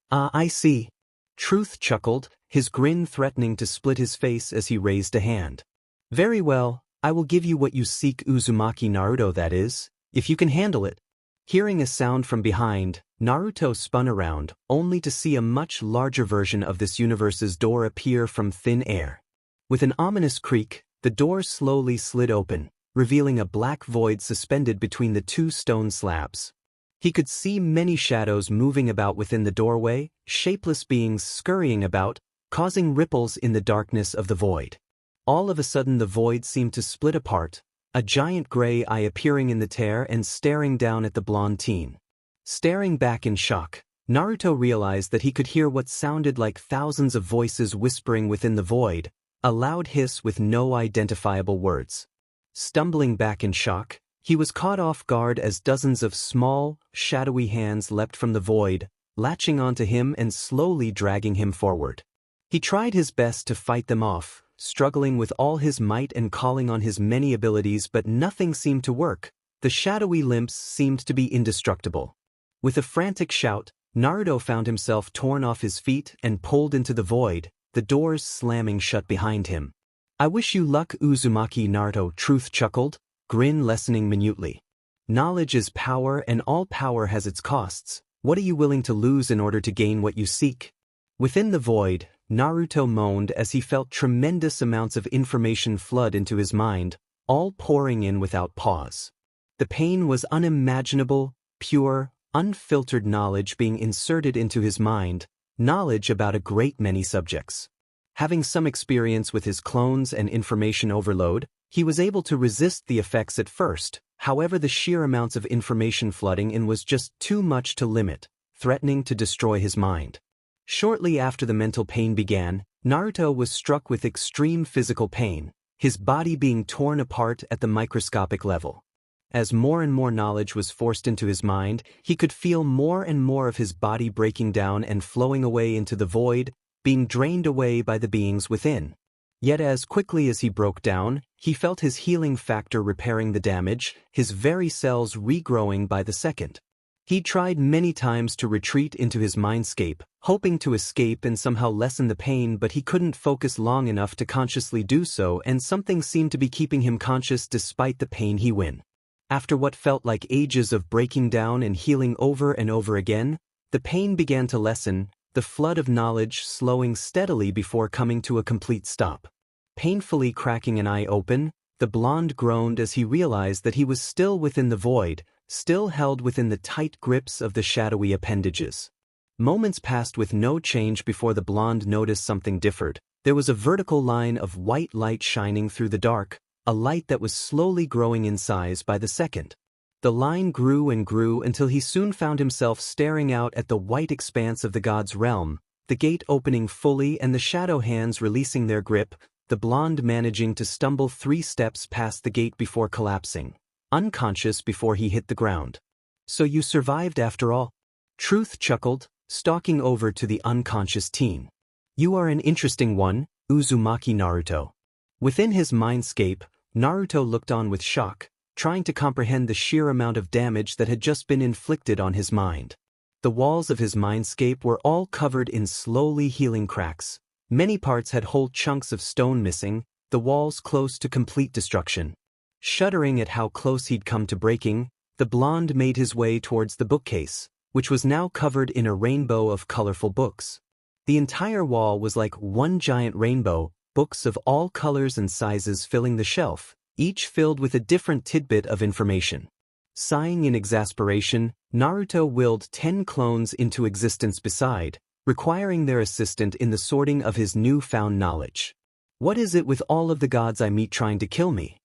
"Ah, I see." Truth chuckled, his grin threatening to split his face as he raised a hand. "Very well, I will give you what you seek, Uzumaki Naruto, that is, if you can handle it." Hearing a sound from behind, Naruto spun around, only to see a much larger version of this universe's door appear from thin air. With an ominous creak, the door slowly slid open, revealing a black void suspended between the 2 stone slabs. He could see many shadows moving about within the doorway, shapeless beings scurrying about, causing ripples in the darkness of the void. All of a sudden the void seemed to split apart, a giant gray eye appearing in the tear and staring down at the blonde teen. Staring back in shock, Naruto realized that he could hear what sounded like thousands of voices whispering within the void, a loud hiss with no identifiable words. Stumbling back in shock, he was caught off guard as dozens of small, shadowy hands leapt from the void, latching onto him and slowly dragging him forward. He tried his best to fight them off, struggling with all his might and calling on his many abilities, but nothing seemed to work. The shadowy limbs seemed to be indestructible. With a frantic shout, Naruto found himself torn off his feet and pulled into the void, the doors slamming shut behind him. "I wish you luck, Uzumaki Naruto," Truth chuckled, grin lessening minutely. "Knowledge is power and all power has its costs. What are you willing to lose in order to gain what you seek?" Within the void, Naruto moaned as he felt tremendous amounts of information flood into his mind, all pouring in without pause. The pain was unimaginable, pure, unfiltered knowledge being inserted into his mind, knowledge about a great many subjects. Having some experience with his clones and information overload, he was able to resist the effects at first, However, the sheer amounts of information flooding in was just too much to limit, threatening to destroy his mind. Shortly after the mental pain began, Naruto was struck with extreme physical pain, his body being torn apart at the microscopic level. As more and more knowledge was forced into his mind, he could feel more and more of his body breaking down and flowing away into the void, being drained away by the beings within. Yet as quickly as he broke down, he felt his healing factor repairing the damage, his very cells regrowing by the second. He tried many times to retreat into his mindscape, hoping to escape and somehow lessen the pain, but he couldn't focus long enough to consciously do so, and something seemed to be keeping him conscious despite the pain he went. After what felt like ages of breaking down and healing over and over again, the pain began to lessen, the flood of knowledge slowing steadily before coming to a complete stop. Painfully cracking an eye open, the blonde groaned as he realized that he was still within the void, still held within the tight grips of the shadowy appendages. Moments passed with no change before the blonde noticed something differed. There was a vertical line of white light shining through the dark, a light that was slowly growing in size by the second. The line grew and grew until he soon found himself staring out at the white expanse of the god's realm, the gate opening fully and the shadow hands releasing their grip, the blonde managing to stumble 3 steps past the gate before collapsing, unconscious before he hit the ground. "So you survived after all?" Truth chuckled, stalking over to the unconscious teen. "You are an interesting one, Uzumaki Naruto." Within his mindscape, Naruto looked on with shock, trying to comprehend the sheer amount of damage that had just been inflicted on his mind. The walls of his mindscape were all covered in slowly healing cracks. Many parts had whole chunks of stone missing, the walls close to complete destruction. Shuddering at how close he'd come to breaking, the blonde made his way towards the bookcase, which was now covered in a rainbow of colorful books. The entire wall was like one giant rainbow, books of all colors and sizes filling the shelf, each filled with a different tidbit of information. Sighing in exasperation, Naruto willed 10 clones into existence beside, requiring their assistance in the sorting of his newfound knowledge. "What is it with all of the gods I meet trying to kill me?"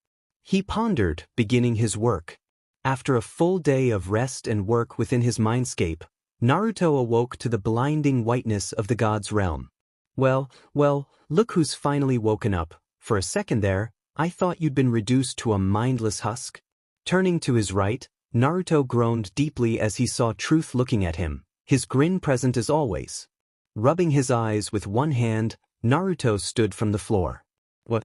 he pondered, beginning his work. After a full day of rest and work within his mindscape, Naruto awoke to the blinding whiteness of the god's realm. Well, look who's finally woken up. For a second there, I thought you'd been reduced to a mindless husk." Turning to his right, Naruto groaned deeply as he saw Truth looking at him, his grin present as always. Rubbing his eyes with one hand, Naruto stood from the floor. "What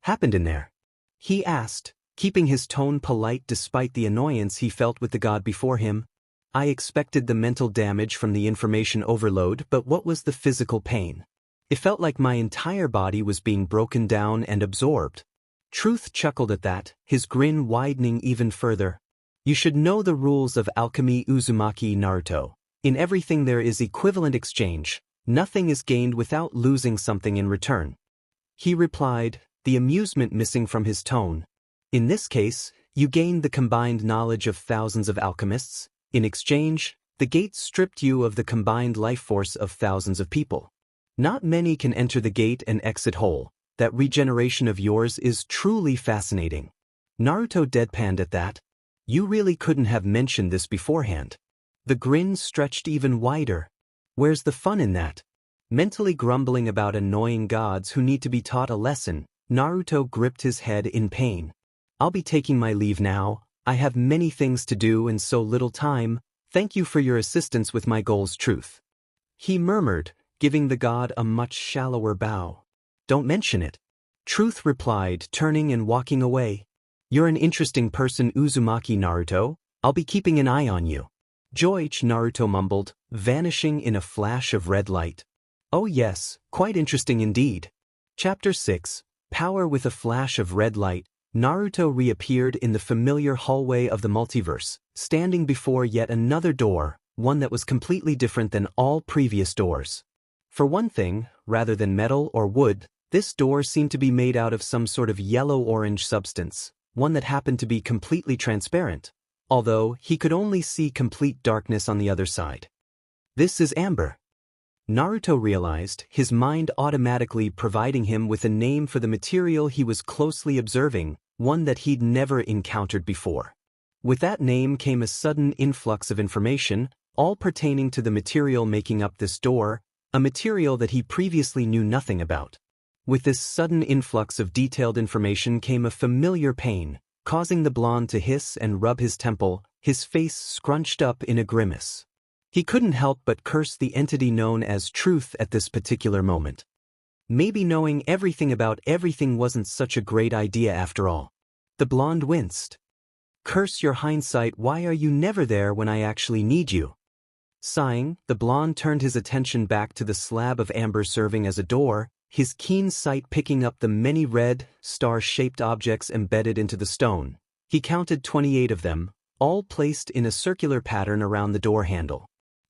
happened in there?" he asked, keeping his tone polite despite the annoyance he felt with the god before him. "I expected the mental damage from the information overload, but what was the physical pain? It felt like my entire body was being broken down and absorbed." Truth chuckled at that, his grin widening even further. "You should know the rules of alchemy, Uzumaki Naruto. In everything there is equivalent exchange. Nothing is gained without losing something in return," he replied, the amusement missing from his tone. "In this case, you gained the combined knowledge of thousands of alchemists. In exchange, the gate stripped you of the combined life force of thousands of people. Not many can enter the gate and exit whole. That regeneration of yours is truly fascinating." Naruto deadpanned at that. "You really couldn't have mentioned this beforehand." The grin stretched even wider. "Where's the fun in that?" Mentally grumbling about annoying gods who need to be taught a lesson, Naruto gripped his head in pain. "I'll be taking my leave now. I have many things to do and so little time. Thank you for your assistance with my goals, Truth," he murmured, giving the god a much shallower bow. "Don't mention it," Truth replied, turning and walking away. "You're an interesting person, Uzumaki Naruto. I'll be keeping an eye on you." "Joich," Naruto mumbled, vanishing in a flash of red light. "Oh yes, quite interesting indeed." Chapter 6, Power with a flash of red light. Naruto reappeared in the familiar hallway of the multiverse, standing before yet another door, one that was completely different than all previous doors. For one thing, rather than metal or wood, this door seemed to be made out of some sort of yellow-orange substance, one that happened to be completely transparent, although he could only see complete darkness on the other side. "This is amber," Naruto realized, his mind automatically providing him with a name for the material he was closely observing, one that he'd never encountered before. With that name came a sudden influx of information, all pertaining to the material making up this door, a material that he previously knew nothing about. With this sudden influx of detailed information came a familiar pain, causing the blonde to hiss and rub his temple, his face scrunched up in a grimace. He couldn't help but curse the entity known as truth at this particular moment. Maybe knowing everything about everything wasn't such a great idea after all. The blonde winced. Curse your hindsight, why are you never there when I actually need you? Sighing, the blonde turned his attention back to the slab of amber serving as a door, his keen sight picking up the many red, star-shaped objects embedded into the stone. He counted 28 of them, all placed in a circular pattern around the door handle.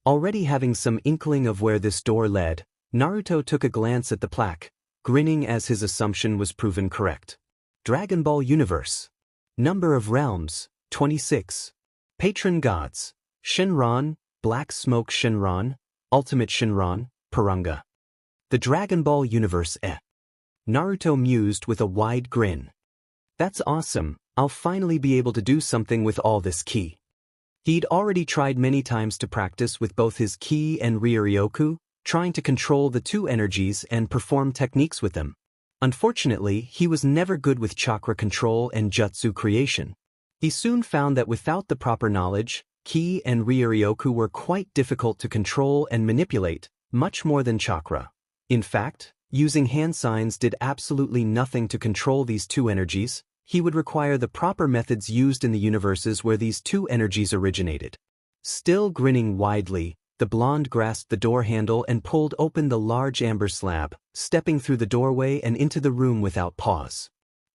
Already having some inkling of where this door led, Naruto took a glance at the plaque, grinning as his assumption was proven correct. Dragon Ball Universe. Number of realms, 26. Patron gods, Shinran, Black Smoke Shinran, Ultimate Shinran, Purunga. The Dragon Ball Universe Naruto mused with a wide grin. That's awesome, I'll finally be able to do something with all this ki. He'd already tried many times to practice with both his ki and Ryoryoku, trying to control the two energies and perform techniques with them. Unfortunately, he was never good with chakra control and jutsu creation. He soon found that without the proper knowledge, ki and Ryoryoku were quite difficult to control and manipulate, much more than chakra. In fact, using hand signs did absolutely nothing to control these two energies. He would require the proper methods used in the universes where these two energies originated. Still grinning widely, the blonde grasped the door handle and pulled open the large amber slab, stepping through the doorway and into the room without pause.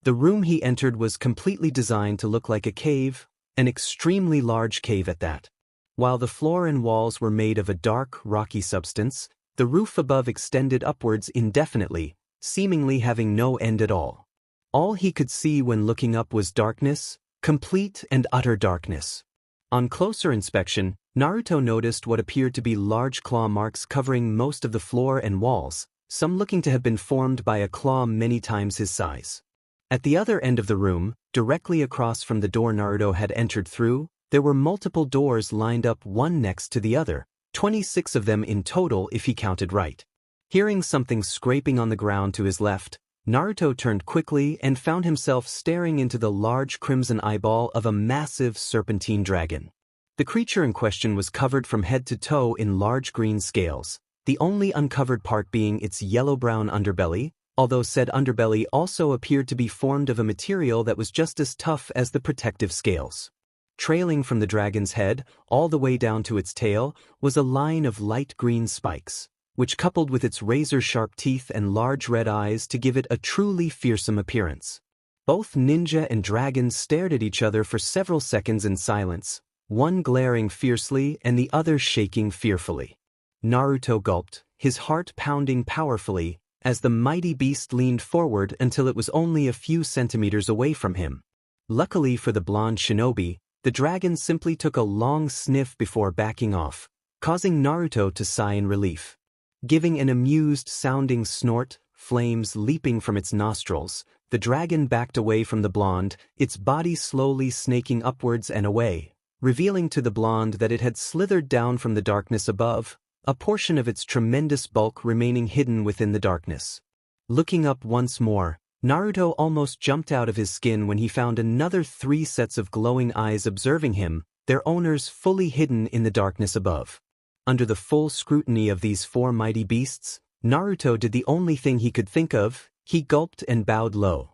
The room he entered was completely designed to look like a cave, an extremely large cave at that. While the floor and walls were made of a dark, rocky substance, the roof above extended upwards indefinitely, seemingly having no end at all. All he could see when looking up was darkness, complete and utter darkness. On closer inspection, Naruto noticed what appeared to be large claw marks covering most of the floor and walls, some looking to have been formed by a claw many times his size. At the other end of the room, directly across from the door Naruto had entered through, there were multiple doors lined up one next to the other, 26 of them in total if he counted right. Hearing something scraping on the ground to his left, Naruto turned quickly and found himself staring into the large crimson eyeball of a massive serpentine dragon. The creature in question was covered from head to toe in large green scales, the only uncovered part being its yellow-brown underbelly, although said underbelly also appeared to be formed of a material that was just as tough as the protective scales. Trailing from the dragon's head, all the way down to its tail, was a line of light green spikes, which coupled with its razor-sharp teeth and large red eyes to give it a truly fearsome appearance. Both ninja and dragon stared at each other for several seconds in silence, one glaring fiercely and the other shaking fearfully. Naruto gulped, his heart pounding powerfully, as the mighty beast leaned forward until it was only a few centimeters away from him. Luckily for the blonde shinobi, the dragon simply took a long sniff before backing off, causing Naruto to sigh in relief. Giving an amused-sounding snort, flames leaping from its nostrils, the dragon backed away from the blonde, its body slowly snaking upwards and away, revealing to the blonde that it had slithered down from the darkness above, a portion of its tremendous bulk remaining hidden within the darkness. Looking up once more, Naruto almost jumped out of his skin when he found another 3 sets of glowing eyes observing him, their owners fully hidden in the darkness above. Under the full scrutiny of these 4 mighty beasts, Naruto did the only thing he could think of, he gulped and bowed low.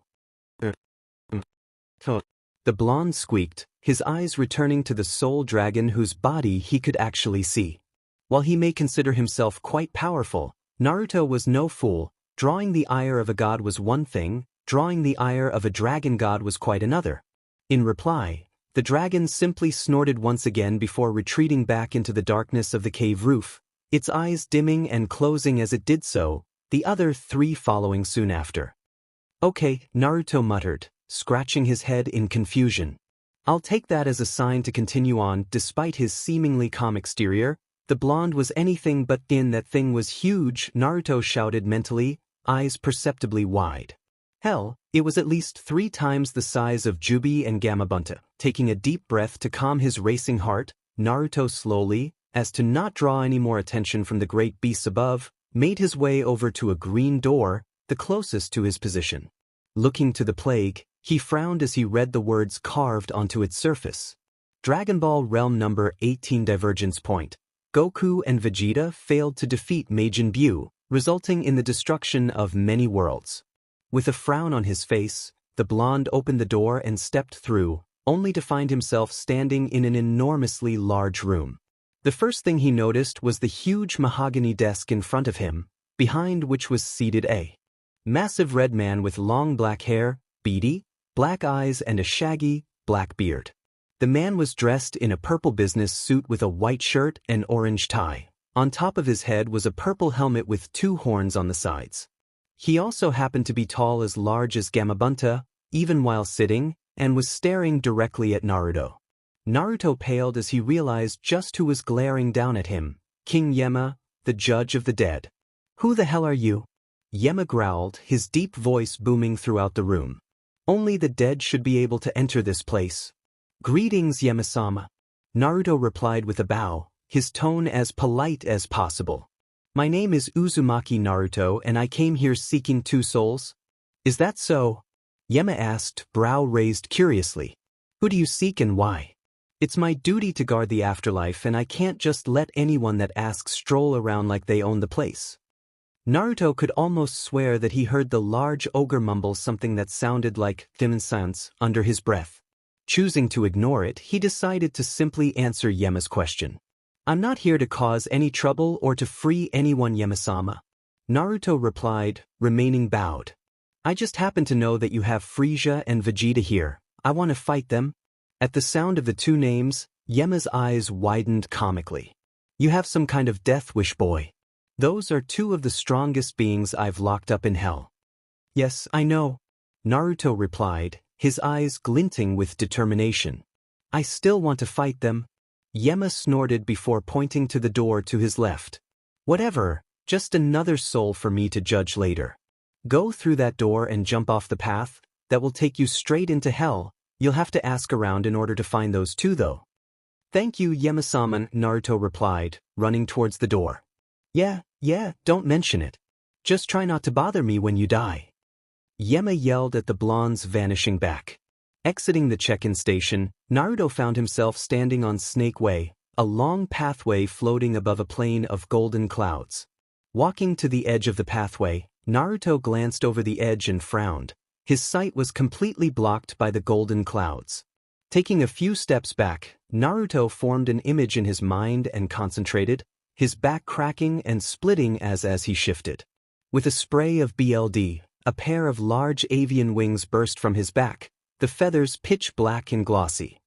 The blonde squeaked, his eyes returning to the sole dragon whose body he could actually see. While he may consider himself quite powerful, Naruto was no fool. Drawing the ire of a god was one thing, drawing the ire of a dragon god was quite another. In reply, the dragon simply snorted once again before retreating back into the darkness of the cave roof, its eyes dimming and closing as it did so, the other 3 following soon after. Okay, Naruto muttered, scratching his head in confusion. I'll take that as a sign to continue on. Despite his seemingly calm exterior, the blonde was anything but thin. That thing was huge, Naruto shouted mentally, eyes perceptibly wide. Hell, it was at least 3 times the size of Kyuubi and Gamabunta. Taking a deep breath to calm his racing heart, Naruto slowly, as to not draw any more attention from the great beasts above, made his way over to a green door, the closest to his position. Looking to the plague, he frowned as he read the words carved onto its surface. Dragon Ball Realm Number 18 Divergence Point. Goku and Vegeta failed to defeat Majin Buu, resulting in the destruction of many worlds. With a frown on his face, the blonde opened the door and stepped through, only to find himself standing in an enormously large room. The first thing he noticed was the huge mahogany desk in front of him, behind which was seated a massive red man with long black hair, beady, black eyes and a shaggy, black beard. The man was dressed in a purple business suit with a white shirt and orange tie. On top of his head was a purple helmet with 2 horns on the sides. He also happened to be tall as large as Gamabunta, even while sitting, and was staring directly at Naruto. Naruto paled as he realized just who was glaring down at him: King Yema, the judge of the dead. "Who the hell are you?" Yema growled, his deep voice booming throughout the room. "Only the dead should be able to enter this place." "Greetings, Yema-sama," Naruto replied with a bow, his tone as polite as possible. "My name is Uzumaki Naruto and I came here seeking 2 souls." "Is that so?" Yema asked, brow raised curiously. "Who do you seek and why?" "It's my duty to guard the afterlife and I can't just let anyone that asks stroll around like they own the place." Naruto could almost swear that he heard the large ogre mumble something that sounded like "Dimensans" under his breath. Choosing to ignore it, he decided to simply answer Yema's question. "I'm not here to cause any trouble or to free anyone, Yema-sama," Naruto replied, remaining bowed. "I just happen to know that you have Frieza and Vegeta here. I want to fight them." At the sound of the 2 names, Yema's eyes widened comically. "You have some kind of death wish, boy. Those are 2 of the strongest beings I've locked up in hell." "Yes, I know," Naruto replied, his eyes glinting with determination. "I still want to fight them." Yema snorted before pointing to the door to his left. "Whatever, just another soul for me to judge later. Go through that door and jump off the path, that will take you straight into hell. You'll have to ask around in order to find those 2 though." "Thank you, Yema-sama," Naruto replied, running towards the door. Yeah, don't mention it. Just try not to bother me when you die." Yema yelled at the blonde's vanishing back. Exiting the check-in station, Naruto found himself standing on Snake Way, a long pathway floating above a plain of golden clouds. Walking to the edge of the pathway, Naruto glanced over the edge and frowned. His sight was completely blocked by the golden clouds. Taking a few steps back, Naruto formed an image in his mind and concentrated, his back cracking and splitting as he shifted. With a spray of BLD, a pair of large avian wings burst from his back, the feathers pitch black and glossy.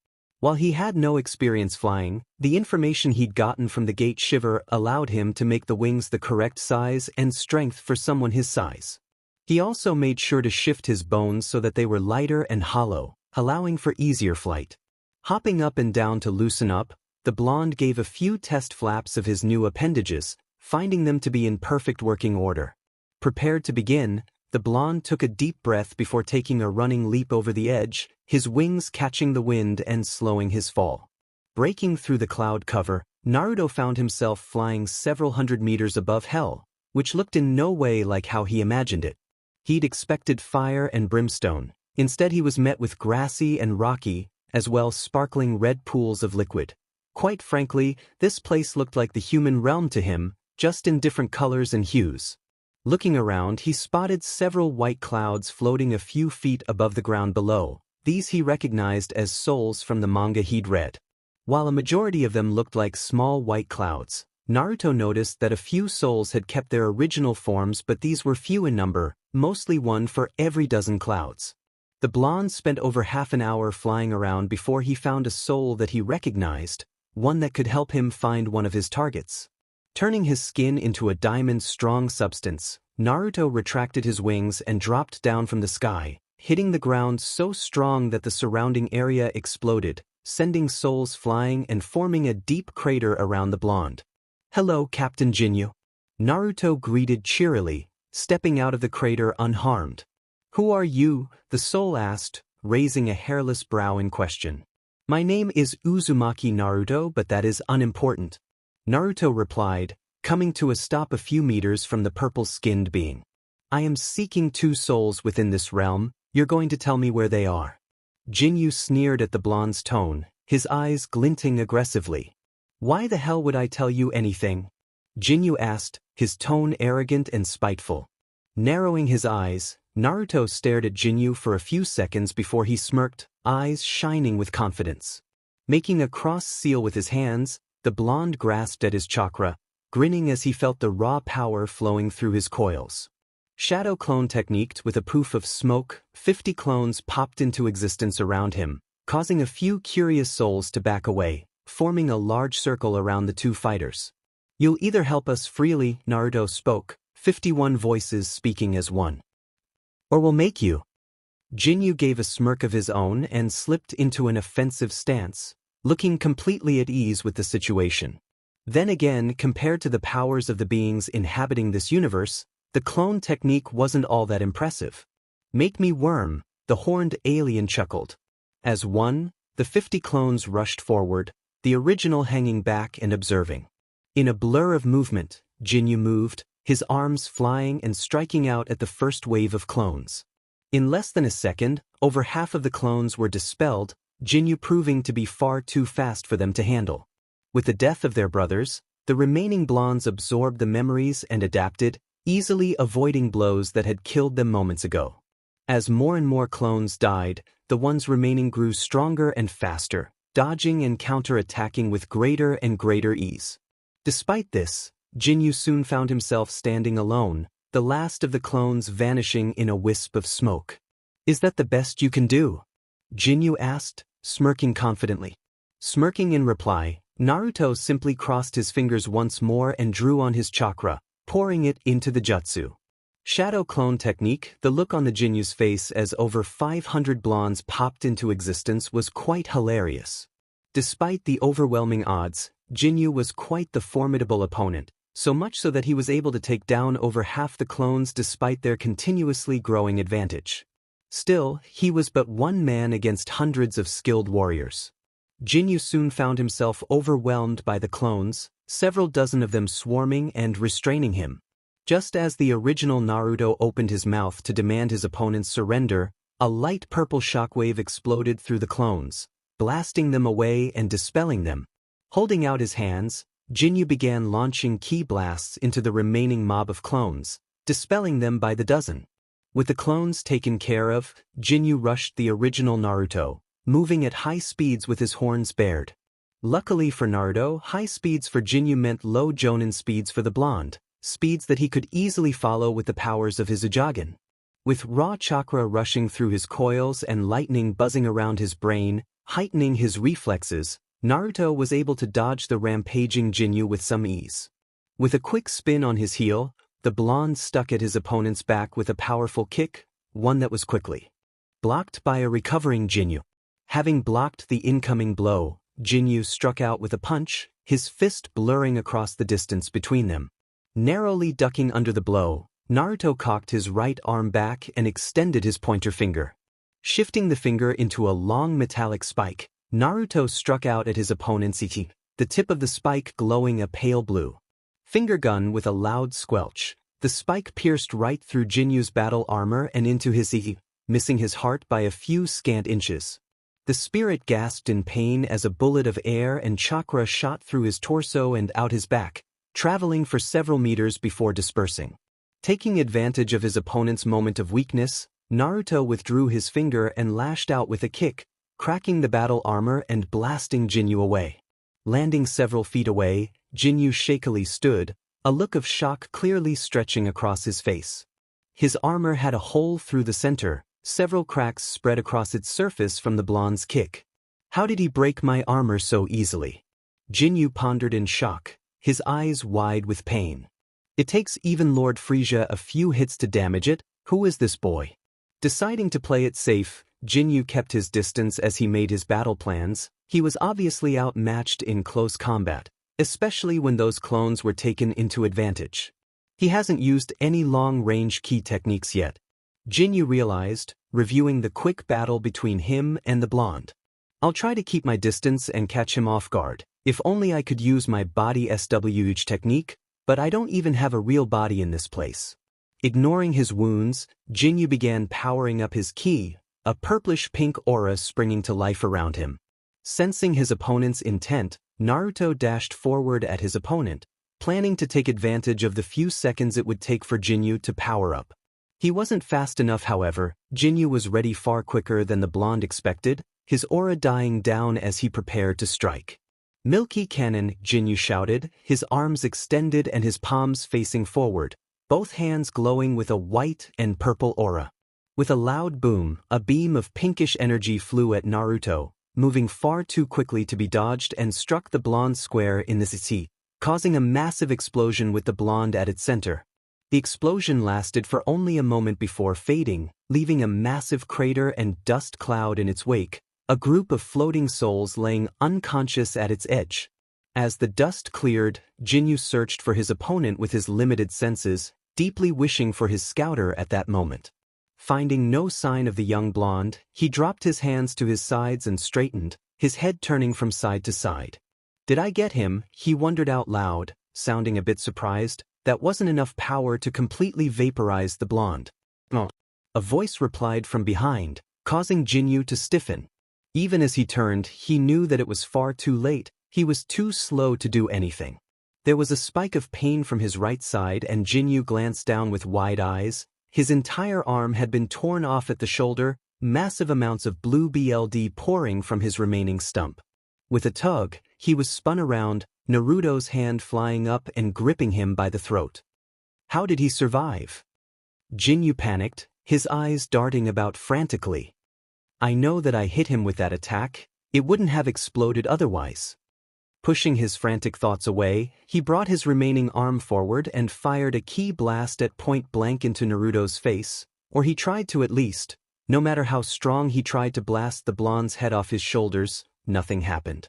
While he had no experience flying, the information he'd gotten from the gate shiver allowed him to make the wings the correct size and strength for someone his size. He also made sure to shift his bones so that they were lighter and hollow, allowing for easier flight. Hopping up and down to loosen up, the blonde gave a few test flaps of his new appendages, finding them to be in perfect working order. Prepared to begin, the blonde took a deep breath before taking a running leap over the edge, his wings catching the wind and slowing his fall. Breaking through the cloud cover, Naruto found himself flying several hundred meters above hell, which looked in no way like how he imagined it. He'd expected fire and brimstone. Instead he was met with grassy and rocky, as well sparkling red pools of liquid. Quite frankly, this place looked like the human realm to him, just in different colors and hues. Looking around, he spotted several white clouds floating a few feet above the ground below. These he recognized as souls from the manga he'd read. While a majority of them looked like small white clouds, Naruto noticed that a few souls had kept their original forms, but these were few in number, mostly 1 for every dozen clouds. The blonde spent over half an hour flying around before he found a soul that he recognized, one that could help him find one of his targets. Turning his skin into a diamond-strong substance, Naruto retracted his wings and dropped down from the sky, hitting the ground so strong that the surrounding area exploded, sending souls flying and forming a deep crater around the blonde. "Hello, Captain Jinyu," Naruto greeted cheerily, stepping out of the crater unharmed. Who are you? The soul asked, raising a hairless brow in question. My name is Uzumaki Naruto, but that is unimportant. Naruto replied, coming to a stop a few meters from the purple-skinned being. I am seeking two souls within this realm. You're going to tell me where they are. Jinyu sneered at the blonde's tone, his eyes glinting aggressively. Why the hell would I tell you anything? Jinyu asked, his tone arrogant and spiteful. Narrowing his eyes, Naruto stared at Jinyu for a few seconds before he smirked, eyes shining with confidence. Making a cross seal with his hands, the blonde grasped at his chakra, grinning as he felt the raw power flowing through his coils. Shadow clone techniqued with a poof of smoke, 50 clones popped into existence around him, causing a few curious souls to back away, forming a large circle around the two fighters. You'll either help us freely, Naruto spoke, 51 voices speaking as one. Or we'll make you. Jinyu gave a smirk of his own and slipped into an offensive stance, looking completely at ease with the situation. Then again, compared to the powers of the beings inhabiting this universe, the clone technique wasn't all that impressive. Make me worm, the horned alien chuckled. As one, the 50 clones rushed forward, the original hanging back and observing. In a blur of movement, Jinyu moved, his arms flying and striking out at the first wave of clones. In less than a second, over half of the clones were dispelled, Jinyu proving to be far too fast for them to handle. With the death of their brothers, the remaining blondes absorbed the memories and adapted, easily avoiding blows that had killed them moments ago. As more and more clones died, the ones remaining grew stronger and faster, dodging and counter-attacking with greater and greater ease. Despite this, Jinyu soon found himself standing alone, the last of the clones vanishing in a wisp of smoke. Is that the best you can do? Jinyu asked, smirking confidently. Smirking in reply, Naruto simply crossed his fingers once more and drew on his chakra, pouring it into the jutsu. Shadow clone technique, the look on the Jinyu's face as over 500 blondes popped into existence was quite hilarious. Despite the overwhelming odds, Jinyu was quite the formidable opponent, so much so that he was able to take down over half the clones despite their continuously growing advantage. Still, he was but one man against hundreds of skilled warriors. Jinyu soon found himself overwhelmed by the clones, several dozen of them swarming and restraining him. Just as the original Naruto opened his mouth to demand his opponent's surrender, a light purple shockwave exploded through the clones, blasting them away and dispelling them. Holding out his hands, Jinyu began launching ki blasts into the remaining mob of clones, dispelling them by the dozen. With the clones taken care of, Jinyu rushed the original Naruto, moving at high speeds with his horns bared. Luckily for Naruto, high speeds for Jinyu meant low Jonin speeds for the blonde, speeds that he could easily follow with the powers of his Uchiha. With raw chakra rushing through his coils and lightning buzzing around his brain, heightening his reflexes, Naruto was able to dodge the rampaging Jinyu with some ease. With a quick spin on his heel, the blonde stuck at his opponent's back with a powerful kick, one that was quickly blocked by a recovering Jinyu. Having blocked the incoming blow, Jinyu struck out with a punch, his fist blurring across the distance between them. Narrowly ducking under the blow, Naruto cocked his right arm back and extended his pointer finger. Shifting the finger into a long metallic spike, Naruto struck out at his opponent's ichi, the tip of the spike glowing a pale blue. Finger gun with a loud squelch, the spike pierced right through Jinyu's battle armor and into his ichi, missing his heart by a few scant inches. The spirit gasped in pain as a bullet of air and chakra shot through his torso and out his back, traveling for several meters before dispersing. Taking advantage of his opponent's moment of weakness, Naruto withdrew his finger and lashed out with a kick, cracking the battle armor and blasting Jinyu away. Landing several feet away, Jinyu shakily stood, a look of shock clearly stretching across his face. His armor had a hole through the center, several cracks spread across its surface from the blonde's kick. How did he break my armor so easily? Jinyu pondered in shock, his eyes wide with pain. It takes even Lord Frieza a few hits to damage it. Who is this boy? Deciding to play it safe, Jinyu kept his distance as he made his battle plans. He was obviously outmatched in close combat, especially when those clones were taken into advantage. He hasn't used any long-range ki techniques yet. Jinyu realized, reviewing the quick battle between him and the blonde. I'll try to keep my distance and catch him off guard. If only I could use my body SWH technique, but I don't even have a real body in this place. Ignoring his wounds, Jinyu began powering up his ki, a purplish-pink aura springing to life around him. Sensing his opponent's intent, Naruto dashed forward at his opponent, planning to take advantage of the few seconds it would take for Jinyu to power up. He wasn't fast enough, however. Jinyu was ready far quicker than the blonde expected, his aura dying down as he prepared to strike. Milky Cannon, Jinyu shouted, his arms extended and his palms facing forward, both hands glowing with a white and purple aura. With a loud boom, a beam of pinkish energy flew at Naruto, moving far too quickly to be dodged and struck the blonde square in the seat, causing a massive explosion with the blonde at its center. The explosion lasted for only a moment before fading, leaving a massive crater and dust cloud in its wake, a group of floating souls laying unconscious at its edge. As the dust cleared, Jinyu searched for his opponent with his limited senses, deeply wishing for his scouter at that moment. Finding no sign of the young blonde, he dropped his hands to his sides and straightened, his head turning from side to side. Did I get him? He wondered out loud, sounding a bit surprised. That wasn't enough power to completely vaporize the blonde. Oh. A voice replied from behind, causing Jinyu to stiffen. Even as he turned, he knew that it was far too late. He was too slow to do anything. There was a spike of pain from his right side and Jinyu glanced down with wide eyes. His entire arm had been torn off at the shoulder, massive amounts of blue BLD pouring from his remaining stump. With a tug, he was spun around, Naruto's hand flying up and gripping him by the throat. How did he survive? Jinyu panicked, his eyes darting about frantically. I know that I hit him with that attack, it wouldn't have exploded otherwise. Pushing his frantic thoughts away, he brought his remaining arm forward and fired a ki blast at point blank into Naruto's face, or he tried to at least. No matter how strong he tried to blast the blonde's head off his shoulders, nothing happened.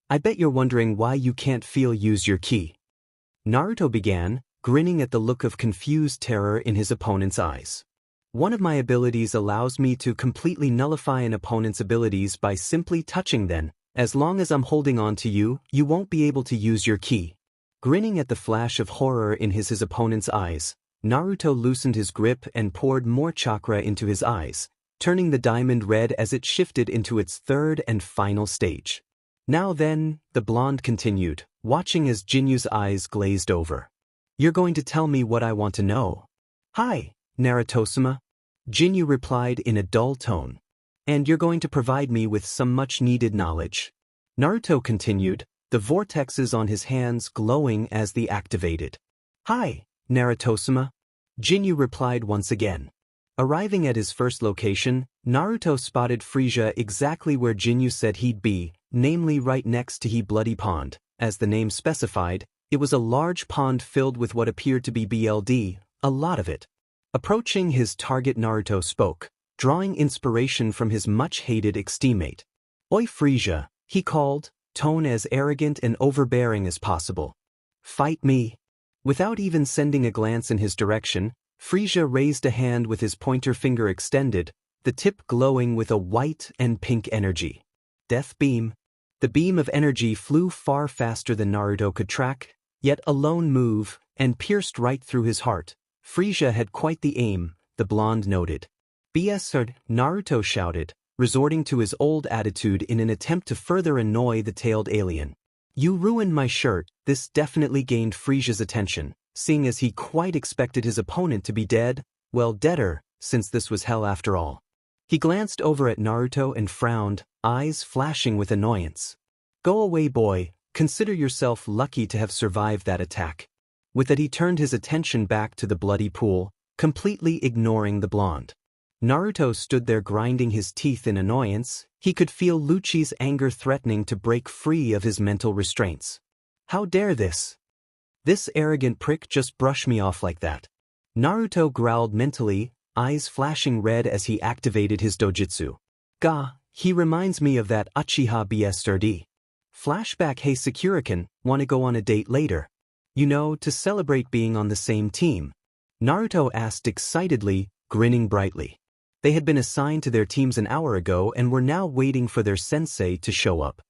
I bet you're wondering why you can't use your ki. Naruto began, grinning at the look of confused terror in his opponent's eyes. One of my abilities allows me to completely nullify an opponent's abilities by simply touching them. As long as I'm holding on to you, you won't be able to use your ki. Grinning at the flash of horror in his opponent's eyes, Naruto loosened his grip and poured more chakra into his eyes, turning the diamond red as it shifted into its third and final stage. Now then, the blonde continued, watching as Jinyu's eyes glazed over. You're going to tell me what I want to know. Hi, Naruto-sama. Jinyu replied in a dull tone. And you're going to provide me with some much-needed knowledge. Naruto continued, the vortexes on his hands glowing as they activated. Hi, Naruto-sama. Jinyu replied once again. Arriving at his first location, Naruto spotted Frieza exactly where Jinyu said he'd be, namely right next to He Bloody Pond. As the name specified, it was a large pond filled with what appeared to be BLD, a lot of it. Approaching his target, Naruto spoke, drawing inspiration from his much-hated ex-teammate. Oi Frieza, he called, tone as arrogant and overbearing as possible. Fight me. Without even sending a glance in his direction, Frieza raised a hand with his pointer finger extended, the tip glowing with a white and pink energy. Death Beam. The beam of energy flew far faster than Naruto could track, yet a lone move, and pierced right through his heart. Frieza had quite the aim, the blonde noted. BS, Naruto shouted, resorting to his old attitude in an attempt to further annoy the tailed alien. You ruined my shirt. This definitely gained Frieza's attention, seeing as he quite expected his opponent to be dead, well deader, since this was hell after all. He glanced over at Naruto and frowned, eyes flashing with annoyance. Go away, boy, consider yourself lucky to have survived that attack. With that he turned his attention back to the bloody pool, completely ignoring the blonde. Naruto stood there grinding his teeth in annoyance. He could feel Lucci's anger threatening to break free of his mental restraints. How dare this? This arrogant prick just brush me off like that. Naruto growled mentally, eyes flashing red as he activated his dojutsu. He reminds me of that Uchiha Sasuke. Flashback. Hey Sakura-kun, wanna go on a date later? You know, to celebrate being on the same team. Naruto asked excitedly, grinning brightly. They had been assigned to their teams an hour ago and were now waiting for their sensei to show up.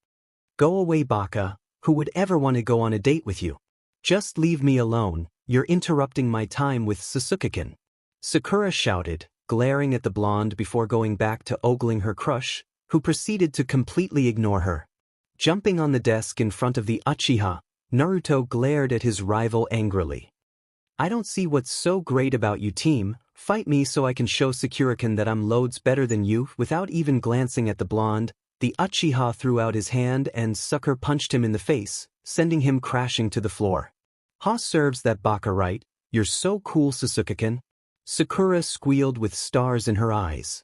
Go away, Baka. Who would ever want to go on a date with you? Just leave me alone, you're interrupting my time with Sasuke-kun. Sakura shouted, glaring at the blonde before going back to ogling her crush, who proceeded to completely ignore her. Jumping on the desk in front of the Uchiha, Naruto glared at his rival angrily. I don't see what's so great about you, team. Fight me so I can show Sakura-kun that I'm loads better than you. Without even glancing at the blonde, the Uchiha threw out his hand and sucker punched him in the face, sending him crashing to the floor. Ha serves that Baka right, you're so cool, Sasuke-kun. Sakura squealed with stars in her eyes.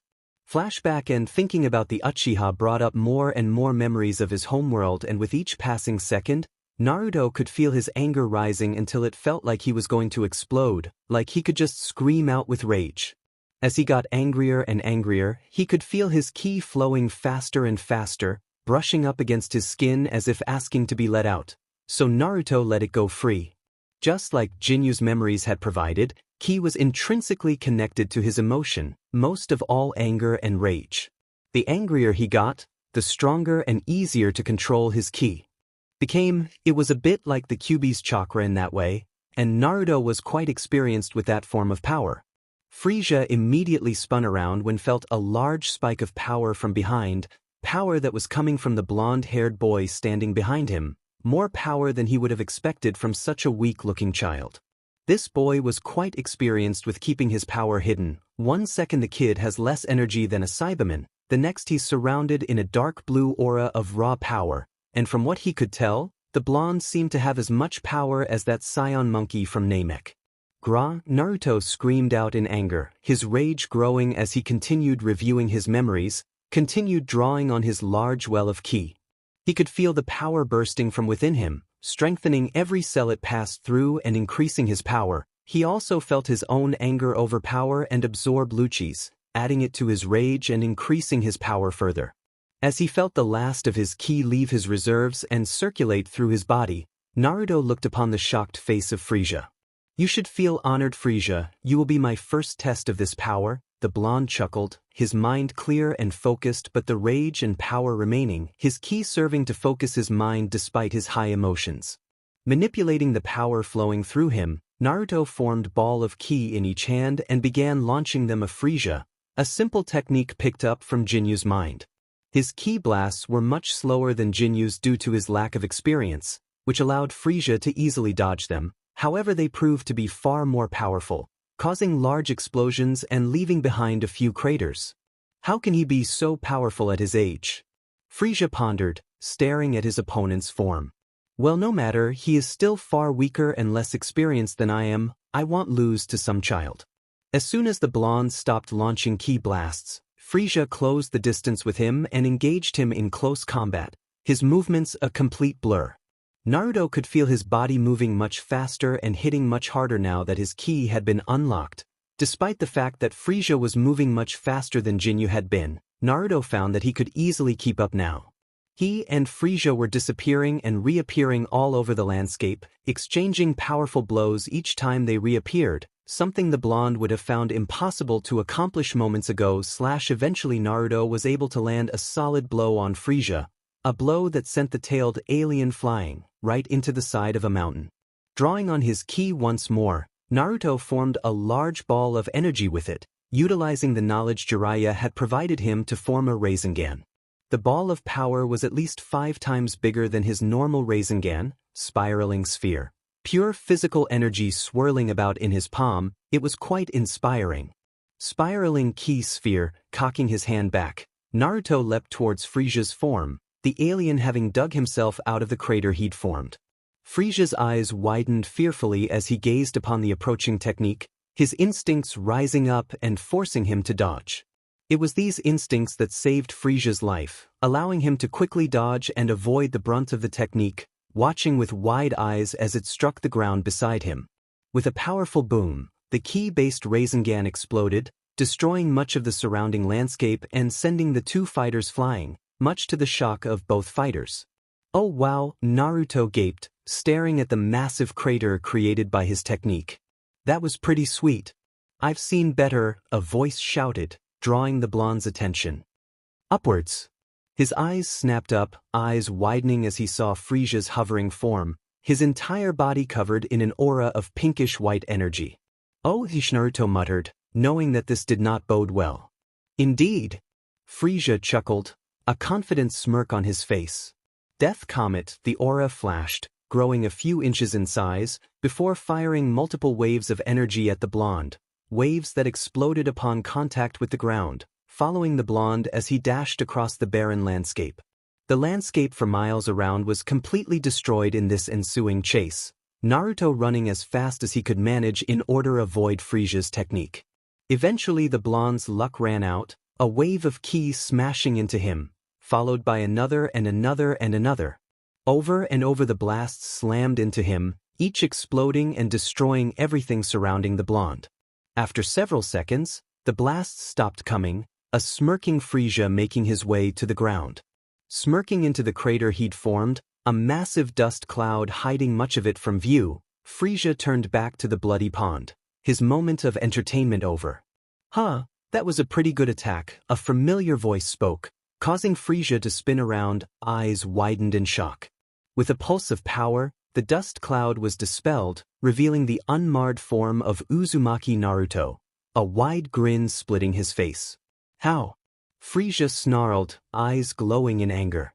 Flashback and thinking about the Uchiha brought up more and more memories of his homeworld, and with each passing second, Naruto could feel his anger rising until it felt like he was going to explode, like he could just scream out with rage. As he got angrier and angrier, he could feel his ki flowing faster and faster, brushing up against his skin as if asking to be let out. So Naruto let it go free. Just like Jinyu's memories had provided, ki was intrinsically connected to his emotion, most of all anger and rage. The angrier he got, the stronger and easier to control his ki. It was a bit like the Kyuubi's chakra in that way, and Naruto was quite experienced with that form of power. Frieza immediately spun around when felt a large spike of power from behind, power that was coming from the blonde-haired boy standing behind him, more power than he would have expected from such a weak-looking child. This boy was quite experienced with keeping his power hidden. 1 second the kid has less energy than a Cyberman, the next he's surrounded in a dark blue aura of raw power, and from what he could tell, the blonde seemed to have as much power as that scion monkey from Namek. Gra, Naruto screamed out in anger, his rage growing as he continued reviewing his memories, continued drawing on his large well of ki. He could feel the power bursting from within him, strengthening every cell it passed through and increasing his power. He also felt his own anger overpower and absorb Lucci's, adding it to his rage and increasing his power further. As he felt the last of his ki leave his reserves and circulate through his body, Naruto looked upon the shocked face of Frieza. You should feel honored, Frieza, you will be my first test of this power, the blonde chuckled, his mind clear and focused but the rage and power remaining, his ki serving to focus his mind despite his high emotions. Manipulating the power flowing through him, Naruto formed ball of ki in each hand and began launching them at Frieza, a simple technique picked up from Jinyu's mind. His ki blasts were much slower than Jinyu's due to his lack of experience, which allowed Frieza to easily dodge them. However, they proved to be far more powerful, causing large explosions and leaving behind a few craters. How can he be so powerful at his age? Frieza pondered, staring at his opponent's form. Well, no matter, he is still far weaker and less experienced than I am. I won't lose to some child. As soon as the blonde stopped launching ki blasts, Frieza closed the distance with him and engaged him in close combat, his movements a complete blur. Naruto could feel his body moving much faster and hitting much harder now that his ki had been unlocked. Despite the fact that Frieza was moving much faster than Jinyu had been, Naruto found that he could easily keep up now. He and Frieza were disappearing and reappearing all over the landscape, exchanging powerful blows each time they reappeared, something the blonde would have found impossible to accomplish moments ago. Eventually Naruto was able to land a solid blow on Frieza, a blow that sent the tailed alien flying right into the side of a mountain. Drawing on his ki once more, Naruto formed a large ball of energy with it, utilizing the knowledge Jiraiya had provided him to form a Rasengan. The ball of power was at least 5 times bigger than his normal Rasengan, spiraling sphere. Pure physical energy swirling about in his palm, it was quite inspiring. Spiraling ki sphere, cocking his hand back, Naruto leapt towards Frieza's form, the alien having dug himself out of the crater he'd formed. Frieza's eyes widened fearfully as he gazed upon the approaching technique, his instincts rising up and forcing him to dodge. It was these instincts that saved Frieza's life, allowing him to quickly dodge and avoid the brunt of the technique, watching with wide eyes as it struck the ground beside him. With a powerful boom, the ki-based Rasengan exploded, destroying much of the surrounding landscape and sending the 2 fighters flying, much to the shock of both fighters. Oh wow, Naruto gaped, staring at the massive crater created by his technique. That was pretty sweet. I've seen better, a voice shouted, drawing the blonde's attention. Upwards. His eyes snapped up, eyes widening as he saw Frisia's hovering form, his entire body covered in an aura of pinkish-white energy. Oh, Naruto muttered, knowing that this did not bode well. Indeed. Frisia chuckled, a confident smirk on his face. Death Comet, the aura flashed, growing a few inches in size, before firing multiple waves of energy at the blonde, waves that exploded upon contact with the ground, following the blonde as he dashed across the barren landscape. The landscape for miles around was completely destroyed in this ensuing chase, Naruto running as fast as he could manage in order to avoid Frisia's technique. Eventually the blonde's luck ran out, a wave of ki smashing into him, followed by another and another and another. Over and over the blasts slammed into him, each exploding and destroying everything surrounding the blonde. After several seconds, the blasts stopped coming, a smirking Frisia making his way to the ground. Smirking into the crater he'd formed, a massive dust cloud hiding much of it from view, Frisia turned back to the bloody pond, his moment of entertainment over. Huh, that was a pretty good attack, a familiar voice spoke, causing Frisia to spin around, eyes widened in shock. With a pulse of power, the dust cloud was dispelled, revealing the unmarred form of Uzumaki Naruto, a wide grin splitting his face. How? Frisia snarled, eyes glowing in anger.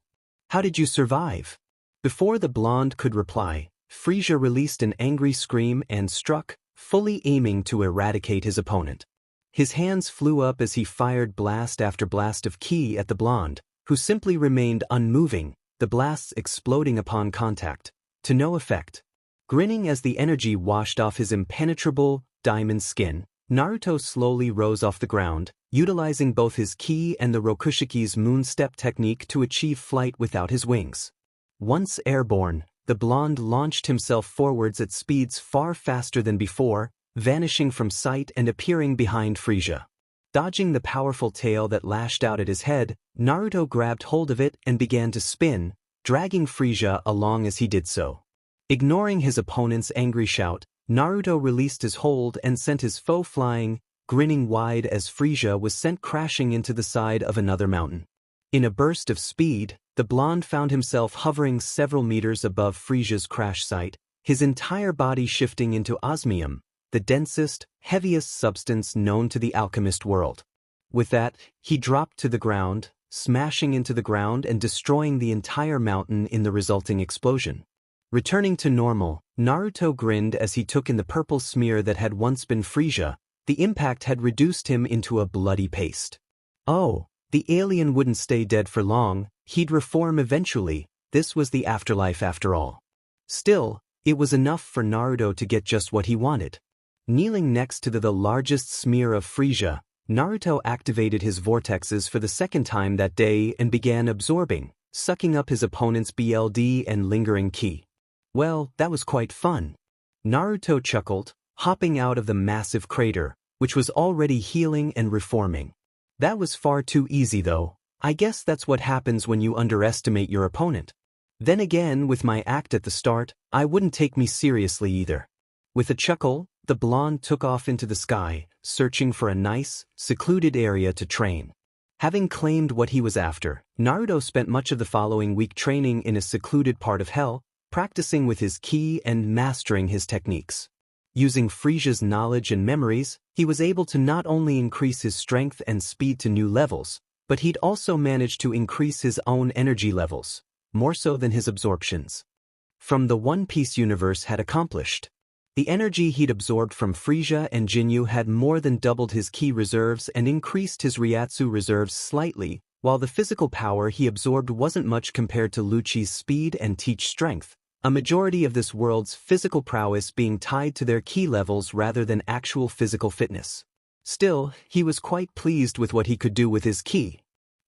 How did you survive? Before the blonde could reply, Frisia released an angry scream and struck, fully aiming to eradicate his opponent. His hands flew up as he fired blast after blast of ki at the blonde, who simply remained unmoving, the blasts exploding upon contact, to no effect. Grinning as the energy washed off his impenetrable, diamond skin, Naruto slowly rose off the ground, utilizing both his ki and the Rokushiki's moonstep technique to achieve flight without his wings. Once airborne, the blonde launched himself forwards at speeds far faster than before, vanishing from sight and appearing behind Frisia. Dodging the powerful tail that lashed out at his head, Naruto grabbed hold of it and began to spin, dragging Frisia along as he did so. Ignoring his opponent's angry shout, Naruto released his hold and sent his foe flying, grinning wide as Frisia was sent crashing into the side of another mountain. In a burst of speed, the blonde found himself hovering several meters above Frisia's crash site, his entire body shifting into osmium, the densest, heaviest substance known to the alchemist world. With that, he dropped to the ground, smashing into the ground and destroying the entire mountain in the resulting explosion. Returning to normal, Naruto grinned as he took in the purple smear that had once been Frisia. The impact had reduced him into a bloody paste. Oh, the alien wouldn't stay dead for long, he'd reform eventually, this was the afterlife after all. Still, it was enough for Naruto to get just what he wanted. Kneeling next to the largest smear of Frisia, Naruto activated his vortexes for the second time that day and began absorbing, sucking up his opponent's BLD and lingering ki. Well, that was quite fun. Naruto chuckled, hopping out of the massive crater, which was already healing and reforming. That was far too easy though. I guess that's what happens when you underestimate your opponent. Then again, with my act at the start, I wouldn't take me seriously either. With a chuckle, the blonde took off into the sky, searching for a nice, secluded area to train. Having claimed what he was after, Naruto spent much of the following week training in a secluded part of hell, practicing with his ki and mastering his techniques. Using Frisia's knowledge and memories, he was able to not only increase his strength and speed to new levels, but he'd also managed to increase his own energy levels, more so than his absorptions. From the One Piece universe had accomplished. The energy he'd absorbed from Frisia and Jinyu had more than doubled his ki reserves and increased his Ryatsu reserves slightly, while the physical power he absorbed wasn't much compared to Lucci's speed and teach strength, a majority of this world's physical prowess being tied to their ki levels rather than actual physical fitness. Still, he was quite pleased with what he could do with his ki.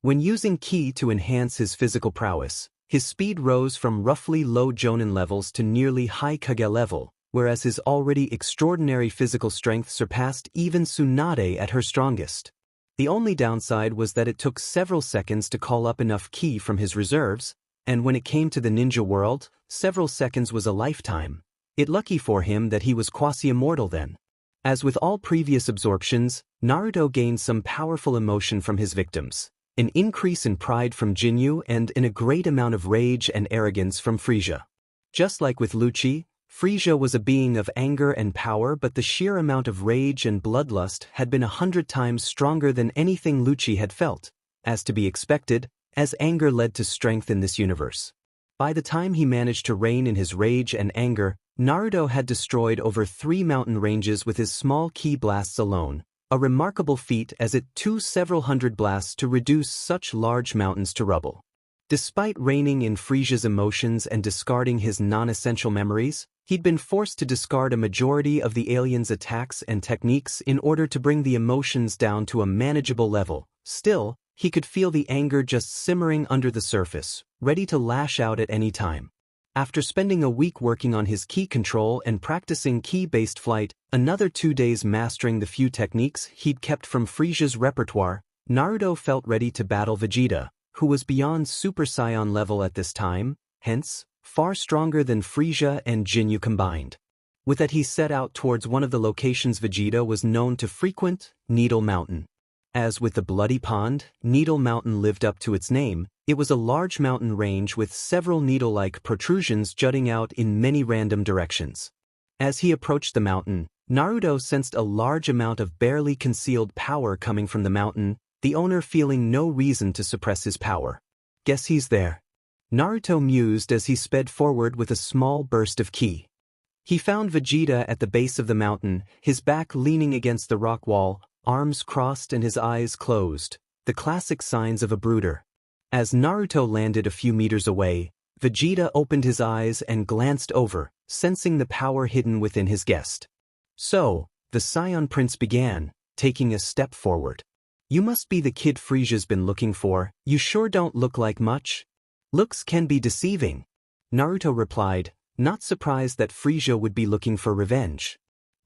When using ki to enhance his physical prowess, his speed rose from roughly low Jonin levels to nearly high Kage level, whereas his already extraordinary physical strength surpassed even Tsunade at her strongest. The only downside was that it took several seconds to call up enough ki from his reserves, and when it came to the ninja world, several seconds was a lifetime. It lucky for him that he was quasi-immortal then. As with all previous absorptions, Naruto gained some powerful emotion from his victims, an increase in pride from Jinyu and a great amount of rage and arrogance from Frieza. Just like with Lucci, Frieza was a being of anger and power, but the sheer amount of rage and bloodlust had been 100 times stronger than anything Lucci had felt, as to be expected, as anger led to strength in this universe. By the time he managed to rein in his rage and anger, Naruto had destroyed over 3 mountain ranges with his small ki blasts alone, a remarkable feat as it took several hundred blasts to reduce such large mountains to rubble. Despite reining in Frieza's emotions and discarding his non-essential memories, he'd been forced to discard a majority of the aliens' attacks and techniques in order to bring the emotions down to a manageable level. Still, he could feel the anger just simmering under the surface, ready to lash out at any time. After spending a week working on his ki control and practicing ki-based flight, another 2 days mastering the few techniques he'd kept from Frieza's repertoire, Naruto felt ready to battle Vegeta, who was beyond Super Saiyan level at this time, hence, far stronger than Frieza and Jinyu combined. With that, he set out towards one of the locations Vegeta was known to frequent, Needle Mountain. As with the Bloody Pond, Needle Mountain lived up to its name. It was a large mountain range with several needle-like protrusions jutting out in many random directions. As he approached the mountain, Naruto sensed a large amount of barely concealed power coming from the mountain, the owner feeling no reason to suppress his power. Guess he's there. Naruto mused as he sped forward with a small burst of ki. He found Vegeta at the base of the mountain, his back leaning against the rock wall, arms crossed and his eyes closed, the classic signs of a brooder. As Naruto landed a few meters away, Vegeta opened his eyes and glanced over, sensing the power hidden within his guest. So, the Saiyan Prince began, taking a step forward. "You must be the kid Frieza's been looking for. You sure don't look like much." "Looks can be deceiving," Naruto replied, not surprised that Frieza would be looking for revenge.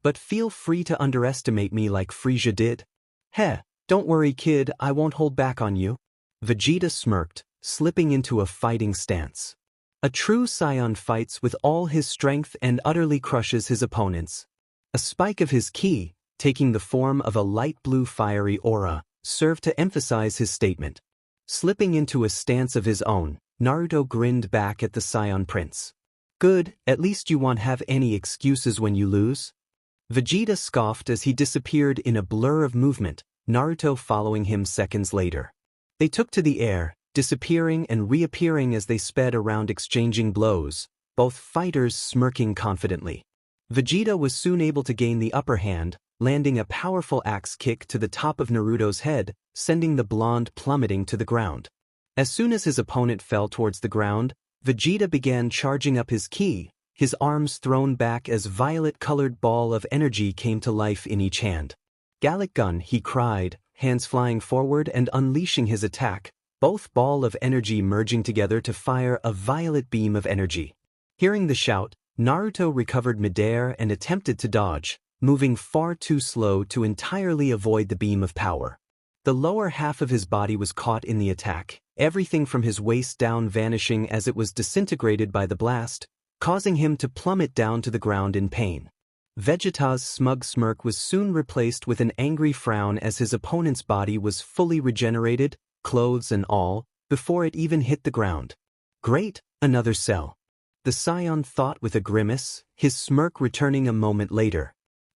"But feel free to underestimate me like Frieza did." "Heh, don't worry kid, I won't hold back on you." Vegeta smirked, slipping into a fighting stance. A true Saiyan fights with all his strength and utterly crushes his opponents. A spike of his ki, taking the form of a light blue fiery aura, served to emphasize his statement. Slipping into a stance of his own, Naruto grinned back at the Saiyan Prince. "Good, at least you won't have any excuses when you lose." Vegeta scoffed as he disappeared in a blur of movement, Naruto following him seconds later. They took to the air, disappearing and reappearing as they sped around exchanging blows, both fighters smirking confidently. Vegeta was soon able to gain the upper hand, landing a powerful axe kick to the top of Naruto's head, sending the blonde plummeting to the ground. As soon as his opponent fell towards the ground, Vegeta began charging up his ki, his arms thrown back as violet-colored ball of energy came to life in each hand. "Gallic gun," he cried, hands flying forward and unleashing his attack, both ball of energy merging together to fire a violet beam of energy. Hearing the shout, Naruto recovered midair and attempted to dodge, moving far too slow to entirely avoid the beam of power. The lower half of his body was caught in the attack, everything from his waist down vanishing as it was disintegrated by the blast, causing him to plummet down to the ground in pain. Vegeta's smug smirk was soon replaced with an angry frown as his opponent's body was fully regenerated, clothes and all, before it even hit the ground. "Great, another cell," the Saiyan thought with a grimace, his smirk returning a moment later.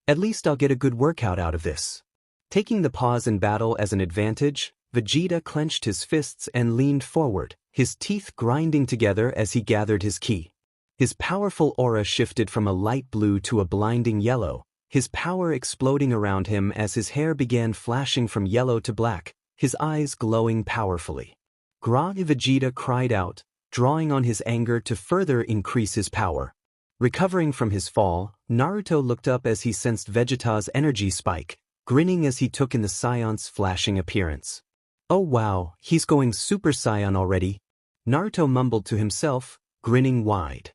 "At least I'll get a good workout out of this." Taking the pause in battle as an advantage, Vegeta clenched his fists and leaned forward, his teeth grinding together as he gathered his ki. His powerful aura shifted from a light blue to a blinding yellow, his power exploding around him as his hair began flashing from yellow to black, his eyes glowing powerfully. "Gra!" Vegeta cried out, drawing on his anger to further increase his power. Recovering from his fall, Naruto looked up as he sensed Vegeta's energy spike, grinning as he took in the Saiyan's flashing appearance. "Oh wow, he's going Super Saiyan already," Naruto mumbled to himself, grinning wide.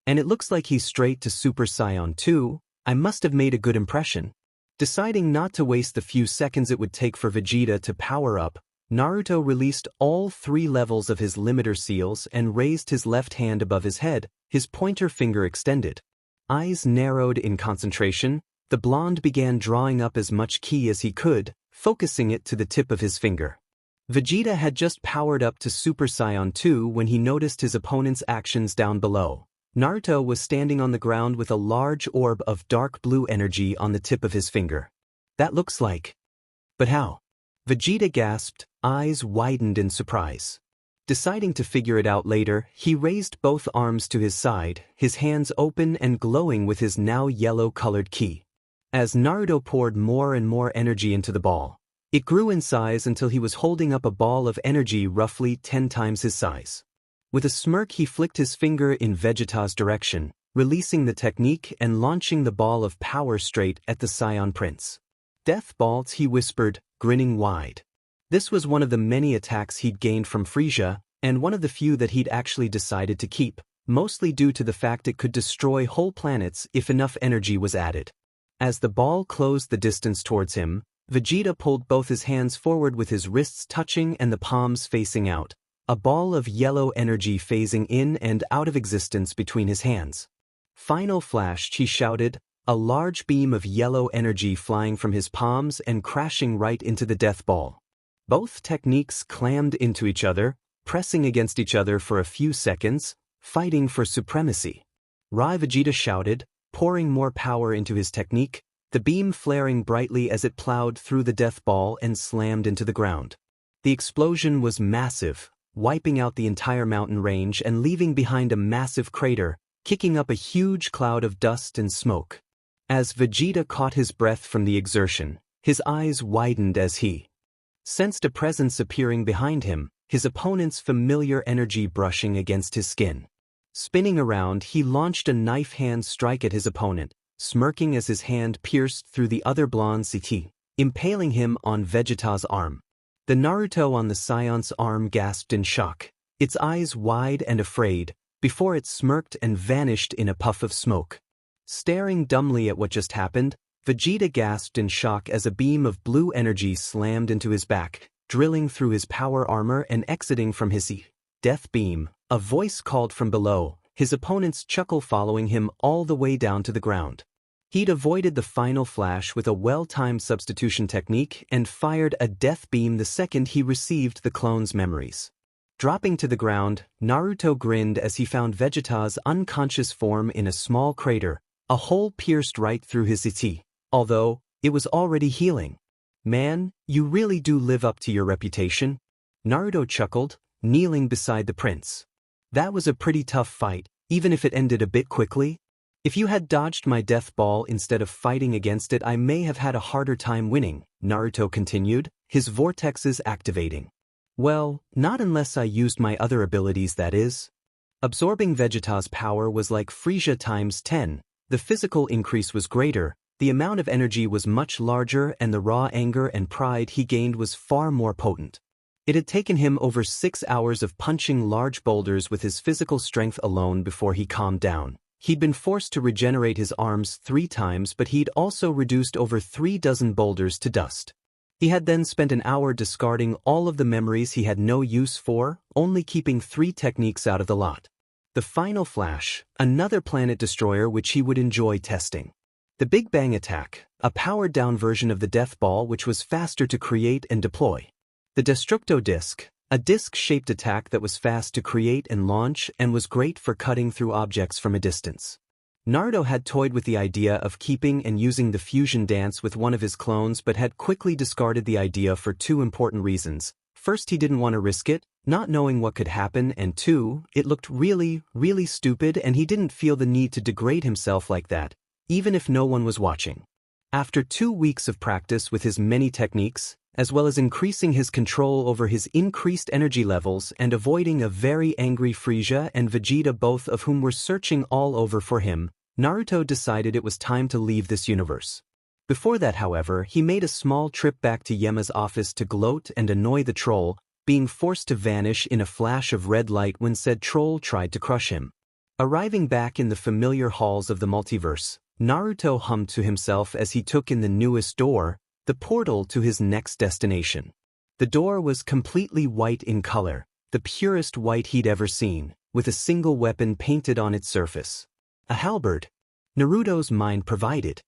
"And it looks like he's straight to Super Saiyan too. I must have made a good impression." Deciding not to waste the few seconds it would take for Vegeta to power up, Naruto released all 3 levels of his limiter seals and raised his left hand above his head, his pointer finger extended. Eyes narrowed in concentration, The blonde began drawing up as much ki as he could, focusing it to the tip of his finger. Vegeta had just powered up to Super Saiyan 2 when he noticed his opponent's actions down below. Naruto was standing on the ground with a large orb of dark blue energy on the tip of his finger. That looks like... But how? Vegeta gasped, eyes widened in surprise. Deciding to figure it out later, he raised both arms to his side, his hands open and glowing with his now yellow-colored ki. As Naruto poured more and more energy into the ball, it grew in size until he was holding up a ball of energy roughly 10 times his size. With a smirk he flicked his finger in Vegeta's direction, releasing the technique and launching the ball of power straight at the Saiyan Prince. "Death balls," he whispered, grinning wide. This was one of the many attacks he'd gained from Frieza, and one of the few that he'd actually decided to keep, mostly due to the fact it could destroy whole planets if enough energy was added. As the ball closed the distance towards him, Vegeta pulled both his hands forward with his wrists touching and the palms facing out, a ball of yellow energy phasing in and out of existence between his hands. "Final flash," he shouted, a large beam of yellow energy flying from his palms and crashing right into the death ball. Both techniques clammed into each other, pressing against each other for a few seconds, fighting for supremacy. "Rai!" Vegeta shouted, pouring more power into his technique, the beam flaring brightly as it plowed through the death ball and slammed into the ground. The explosion was massive, wiping out the entire mountain range and leaving behind a massive crater, kicking up a huge cloud of dust and smoke. As Vegeta caught his breath from the exertion, his eyes widened as he sensed a presence appearing behind him, his opponent's familiar energy brushing against his skin. Spinning around, he launched a knife hand strike at his opponent, smirking as his hand pierced through the other blonde's ki, impaling him on Vegeta's arm. The Naruto on the Saiyan's arm gasped in shock, its eyes wide and afraid, before it smirked and vanished in a puff of smoke. Staring dumbly at what just happened, Vegeta gasped in shock as a beam of blue energy slammed into his back, drilling through his power armor and exiting from his death beam. A voice called from below, his opponent's chuckle following him all the way down to the ground. He'd avoided the final flash with a well-timed substitution technique and fired a death beam the second he received the clone's memories. Dropping to the ground, Naruto grinned as he found Vegeta's unconscious form in a small crater, a hole pierced right through his ki, although it was already healing. "Man, you really do live up to your reputation," Naruto chuckled, kneeling beside the prince. "That was a pretty tough fight, even if it ended a bit quickly. If you had dodged my death ball instead of fighting against it, I may have had a harder time winning," Naruto continued, his vortexes activating. "Well, not unless I used my other abilities, that is." Absorbing Vegeta's power was like Frieza times 10, the physical increase was greater, the amount of energy was much larger and the raw anger and pride he gained was far more potent. It had taken him over 6 hours of punching large boulders with his physical strength alone before he calmed down. He'd been forced to regenerate his arms 3 times, but he'd also reduced over 3 dozen boulders to dust. He had then spent an hour discarding all of the memories he had no use for, only keeping 3 techniques out of the lot. The final flash, another planet destroyer which he would enjoy testing. The Big Bang attack, a powered-down version of the Death Ball which was faster to create and deploy. The Destructo Disc, a disc-shaped attack that was fast to create and launch and was great for cutting through objects from a distance. Naruto had toyed with the idea of keeping and using the fusion dance with one of his clones but had quickly discarded the idea for 2 important reasons. First, he didn't want to risk it, not knowing what could happen, and 2, it looked really, really stupid and he didn't feel the need to degrade himself like that, even if no one was watching. After 2 weeks of practice with his many techniques, as well as increasing his control over his increased energy levels and avoiding a very angry Frieza and Vegeta, both of whom were searching all over for him, Naruto decided it was time to leave this universe. Before that, however, he made a small trip back to Yema's office to gloat and annoy the troll, being forced to vanish in a flash of red light when said troll tried to crush him. Arriving back in the familiar halls of the multiverse, Naruto hummed to himself as he took in the newest door, the portal to his next destination. The door was completely white in color, the purest white he'd ever seen, with a single weapon painted on its surface. A halberd. Naruto's mind provided.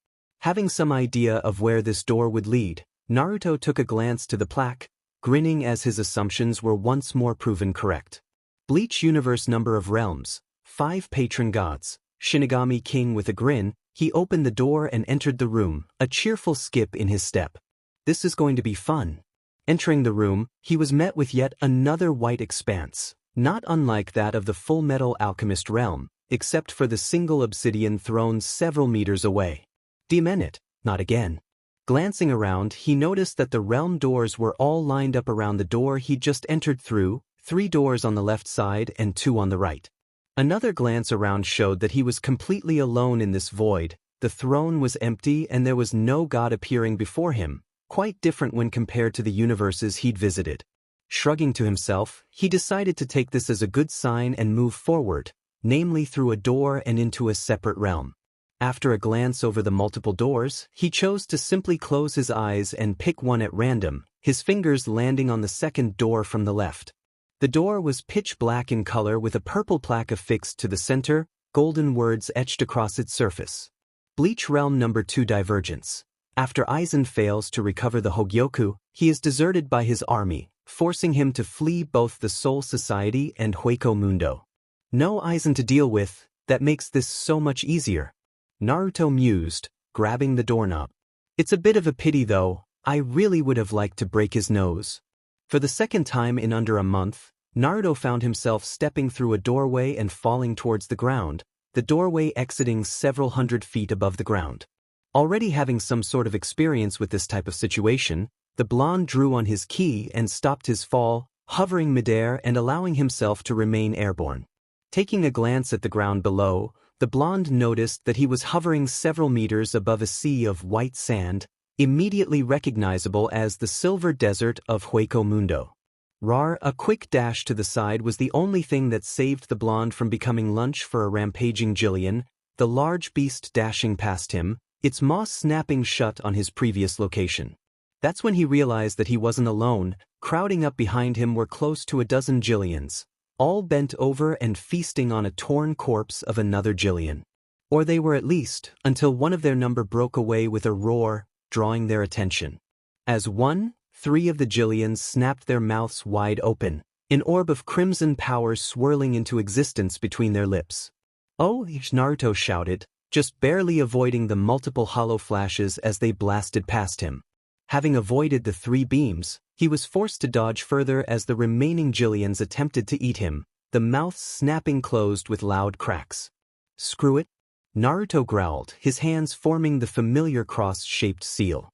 Having some idea of where this door would lead, Naruto took a glance to the plaque, grinning as his assumptions were once more proven correct. Bleach universe number of realms, 5 patron gods. Shinigami King with a grin, he opened the door and entered the room, a cheerful skip in his step. This is going to be fun. Entering the room, he was met with yet another white expanse, not unlike that of the Full Metal Alchemist realm, except for the single obsidian throne several meters away. Demenit, not again. Glancing around, he noticed that the realm doors were all lined up around the door he just entered through, 3 doors on the left side and 2 on the right. Another glance around showed that he was completely alone in this void. The throne was empty and there was no god appearing before him, quite different when compared to the universes he'd visited. Shrugging to himself, he decided to take this as a good sign and move forward, namely through a door and into a separate realm. After a glance over the multiple doors, he chose to simply close his eyes and pick one at random, his fingers landing on the second door from the left. The door was pitch black in color with a purple plaque affixed to the center, golden words etched across its surface. Bleach Realm Number 2 Divergence. After Aizen fails to recover the Hogyoku, he is deserted by his army, forcing him to flee both the Soul Society and Hueco Mundo. No Aizen to deal with, that makes this so much easier. Naruto mused, grabbing the doorknob. It's a bit of a pity though, I really would have liked to break his nose. For the second time in under a month, Naruto found himself stepping through a doorway and falling towards the ground, the doorway exiting several hundred feet above the ground. Already having some sort of experience with this type of situation, the blonde drew on his ki and stopped his fall, hovering midair and allowing himself to remain airborne. Taking a glance at the ground below, the blonde noticed that he was hovering several meters above a sea of white sand, immediately recognizable as the silver desert of Hueco Mundo. A quick dash to the side was the only thing that saved the blonde from becoming lunch for a rampaging Jillian, the large beast dashing past him, its maw snapping shut on his previous location. That's when he realized that he wasn't alone. Crowding up behind him were close to a dozen Jillians, all bent over and feasting on a torn corpse of another Jillian. Or they were at least, until one of their number broke away with a roar, drawing their attention. As 3 of the Jillians snapped their mouths wide open, an orb of crimson power swirling into existence between their lips. "Oh!" Naruto shouted, just barely avoiding the multiple hollow flashes as they blasted past him. Having avoided the 3 beams, he was forced to dodge further as the remaining Jillians attempted to eat him, the mouths snapping closed with loud cracks. "Screw it," Naruto growled, his hands forming the familiar cross-shaped seal.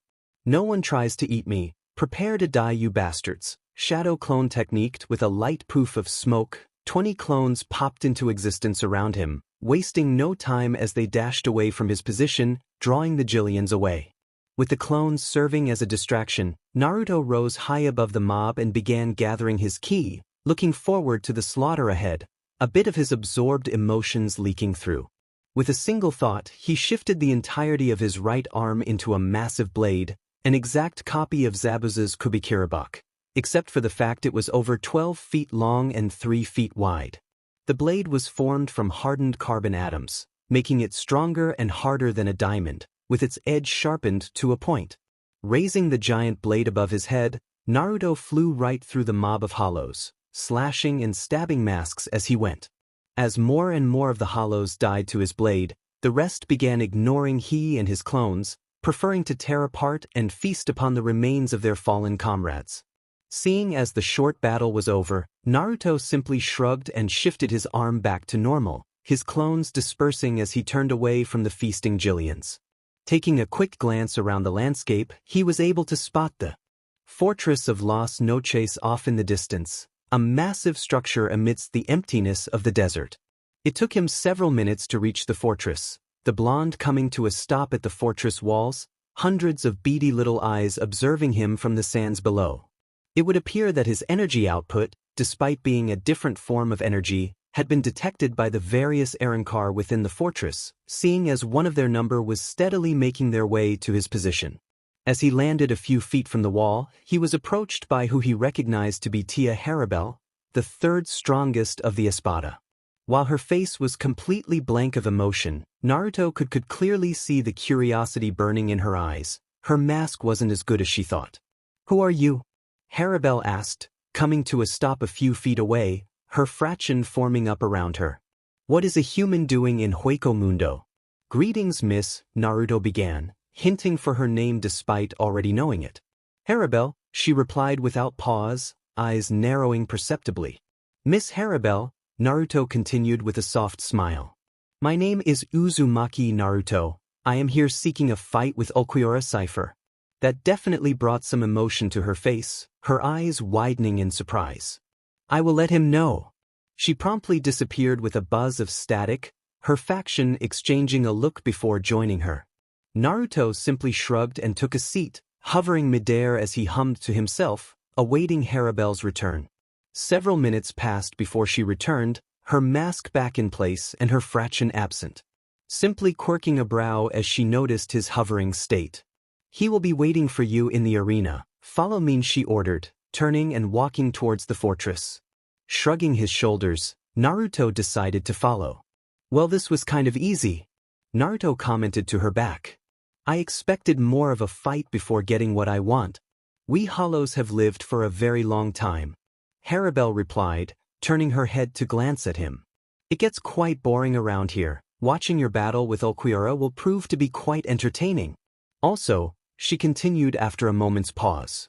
"No one tries to eat me, prepare to die you bastards." Shadow clone techniqued with a light poof of smoke, 20 clones popped into existence around him, wasting no time as they dashed away from his position, drawing the Jillians away. With the clones serving as a distraction, Naruto rose high above the mob and began gathering his ki, looking forward to the slaughter ahead, a bit of his absorbed emotions leaking through. With a single thought, he shifted the entirety of his right arm into a massive blade, an exact copy of Zabuza's Kubikirabak, except for the fact it was over 12 feet long and 3 feet wide. The blade was formed from hardened carbon atoms, making it stronger and harder than a diamond, with its edge sharpened to a point. Raising the giant blade above his head, Naruto flew right through the mob of hollows, slashing and stabbing masks as he went. As more and more of the hollows died to his blade, the rest began ignoring he and his clones, preferring to tear apart and feast upon the remains of their fallen comrades. Seeing as the short battle was over, Naruto simply shrugged and shifted his arm back to normal, his clones dispersing as he turned away from the feasting Jillians. Taking a quick glance around the landscape, he was able to spot the Fortress of Las Noches off in the distance, a massive structure amidst the emptiness of the desert. It took him several minutes to reach the fortress, the blonde coming to a stop at the fortress walls, hundreds of beady little eyes observing him from the sands below. It would appear that his energy output, despite being a different form of energy, had been detected by the various Arankar within the fortress, seeing as one of their number was steadily making their way to his position. As he landed a few feet from the wall, he was approached by who he recognized to be Tia Haribel, the 3rd strongest of the Espada. While her face was completely blank of emotion, Naruto could clearly see the curiosity burning in her eyes. Her mask wasn't as good as she thought. "Who are you?" Harabel asked, coming to a stop a few feet away, her fraction forming up around her. "What is a human doing in Hueco Mundo?" "Greetings, miss," Naruto began, hinting for her name despite already knowing it. "Harabel," she replied without pause, eyes narrowing perceptibly. "Miss Harabel," Naruto continued with a soft smile. "My name is Uzumaki Naruto. I am here seeking a fight with Ulquiorra Cipher." That definitely brought some emotion to her face, her eyes widening in surprise. "I will let him know." She promptly disappeared with a buzz of static, her faction exchanging a look before joining her. Naruto simply shrugged and took a seat, hovering midair as he hummed to himself, awaiting Harabel's return. Several minutes passed before she returned, her mask back in place and her fraction absent. Simply quirking a brow as she noticed his hovering state. "He will be waiting for you in the arena. Follow me," she ordered, turning and walking towards the fortress. Shrugging his shoulders, Naruto decided to follow. "Well, this was kind of easy," Naruto commented to her back. "I expected more of a fight before getting what I want. We Hollows have lived for a very long time," Harabel replied, turning her head to glance at him. "It gets quite boring around here. Watching your battle with Ulquiorra will prove to be quite entertaining. Also," she continued after a moment's pause,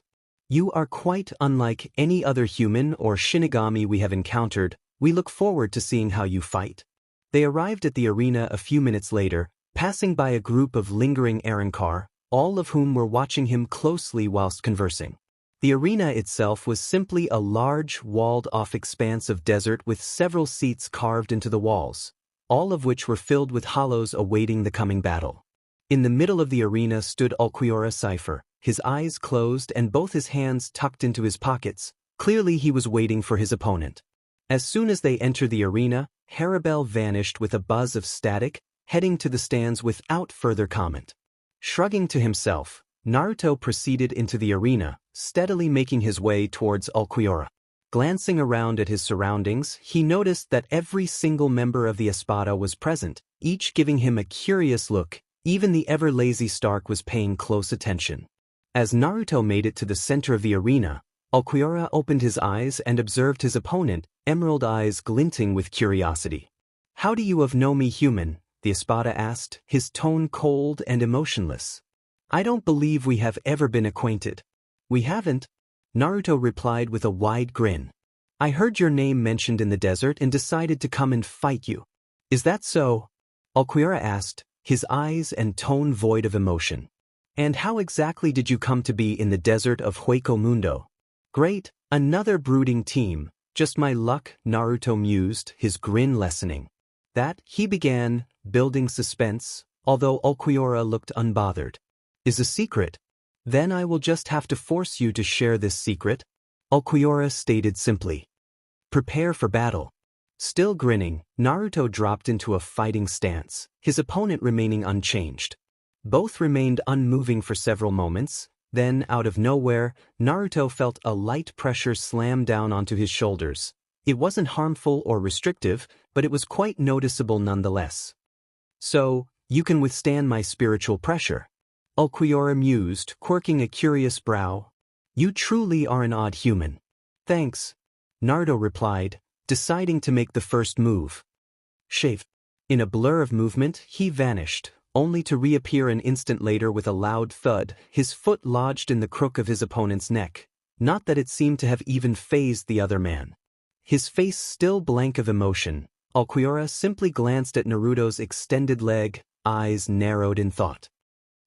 "you are quite unlike any other human or Shinigami we have encountered. We look forward to seeing how you fight." They arrived at the arena a few minutes later, passing by a group of lingering Arrancar, all of whom were watching him closely whilst conversing. The arena itself was simply a large, walled-off expanse of desert with several seats carved into the walls, all of which were filled with hollows awaiting the coming battle. In the middle of the arena stood Ulquiorra Cipher, his eyes closed and both his hands tucked into his pockets. Clearly he was waiting for his opponent. As soon as they entered the arena, Harabel vanished with a buzz of static, heading to the stands without further comment. Shrugging to himself, Naruto proceeded into the arena, steadily making his way towards Ulquiorra. Glancing around at his surroundings, he noticed that every single member of the Espada was present, each giving him a curious look. Even the ever-lazy Stark was paying close attention. As Naruto made it to the center of the arena, Ulquiorra opened his eyes and observed his opponent, emerald eyes glinting with curiosity. "How do you know me, human?" the Espada asked, his tone cold and emotionless. "I don't believe we have ever been acquainted." "We haven't," Naruto replied with a wide grin. "I heard your name mentioned in the desert and decided to come and fight you." "Is that so?" Ulquiorra asked, his eyes and tone void of emotion. "And how exactly did you come to be in the desert of Hueco Mundo?" "Great, another brooding team, just my luck," Naruto mused, his grin lessening. That, he began, building suspense, although Ulquiorra looked unbothered. "Is a secret? Then I will just have to force you to share this secret," Ulquiorra stated simply. "Prepare for battle." Still grinning, Naruto dropped into a fighting stance, his opponent remaining unchanged. Both remained unmoving for several moments, then, out of nowhere, Naruto felt a light pressure slam down onto his shoulders. It wasn't harmful or restrictive, but it was quite noticeable nonetheless. "So, you can withstand my spiritual pressure?" Ulquiorra mused, quirking a curious brow. "You truly are an odd human." "Thanks," Naruto replied, deciding to make the first move. Shave. In a blur of movement, he vanished, only to reappear an instant later with a loud thud, his foot lodged in the crook of his opponent's neck. Not that it seemed to have even fazed the other man. His face still blank of emotion, Ulquiorra simply glanced at Naruto's extended leg, eyes narrowed in thought.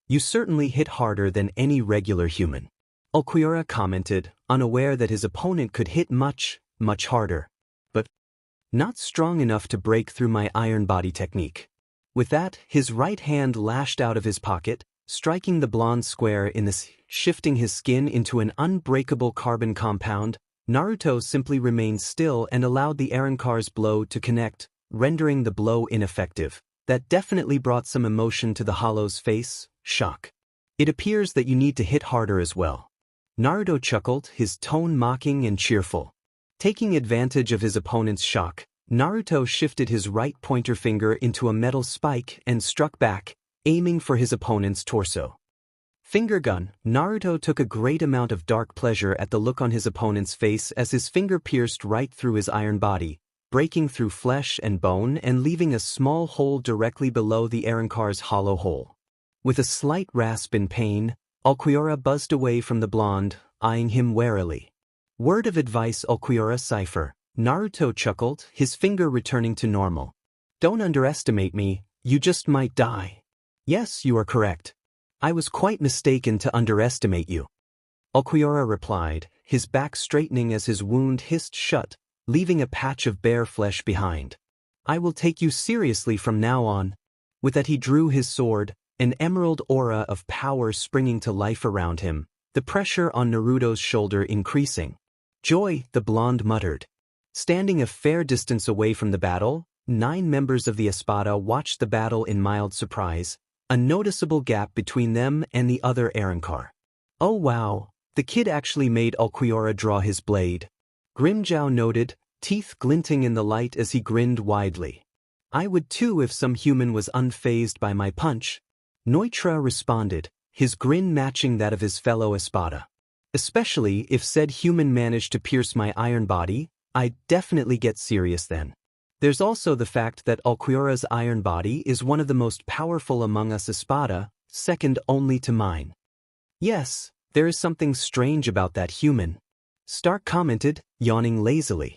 "You certainly hit harder than any regular human," Ulquiorra commented, unaware that his opponent could hit much, much harder. "But not strong enough to break through my iron body technique." With that, his right hand lashed out of his pocket, striking the blonde square in the shifting his skin into an unbreakable carbon compound. Naruto simply remained still and allowed the Arrancar's blow to connect, rendering the blow ineffective. That definitely brought some emotion to the Hollow's face, shock. "It appears that you need to hit harder as well." Naruto chuckled, his tone mocking and cheerful. Taking advantage of his opponent's shock, Naruto shifted his right pointer finger into a metal spike and struck back, aiming for his opponent's torso. Finger gun. Naruto took a great amount of dark pleasure at the look on his opponent's face as his finger pierced right through his iron body, breaking through flesh and bone and leaving a small hole directly below the Arrancar's hollow hole. With a slight rasp in pain, Ulquiorra buzzed away from the blonde, eyeing him warily. Word of advice, Ulquiorra cipher. Naruto chuckled, his finger returning to normal. Don't underestimate me, you just might die. Yes, you are correct. I was quite mistaken to underestimate you. Ulquiorra replied, his back straightening as his wound hissed shut, leaving a patch of bare flesh behind. I will take you seriously from now on. With that he drew his sword, an emerald aura of power springing to life around him, the pressure on Naruto's shoulder increasing. Joy, the blonde muttered. Standing a fair distance away from the battle, 9 members of the Espada watched the battle in mild surprise, a noticeable gap between them and the other Arrancar. Oh wow, the kid actually made Ulquiorra draw his blade. Grimmjow noted, teeth glinting in the light as he grinned widely. I would too if some human was unfazed by my punch. Neutra responded, his grin matching that of his fellow Espada. Especially if said human managed to pierce my iron body, I'd definitely get serious then. There's also the fact that Ulquiorra's iron body is one of the most powerful among us Espada, second only to mine. Yes, there is something strange about that human. Stark commented, yawning lazily.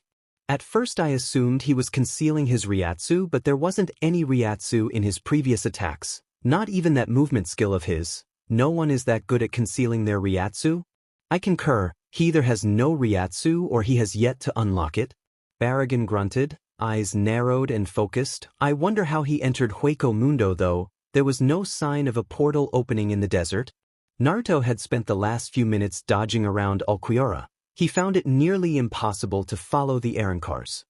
At first I assumed he was concealing his Ryatsu, but there wasn't any Ryatsu in his previous attacks, not even that movement skill of his. No one is that good at concealing their Ryatsu. I concur, he either has no Ryatsu or he has yet to unlock it. Barragan grunted, eyes narrowed and focused. I wonder how he entered Hueco Mundo though, there was no sign of a portal opening in the desert. Naruto had spent the last few minutes dodging around Ulquiorra. He found it nearly impossible to follow the Arrancars.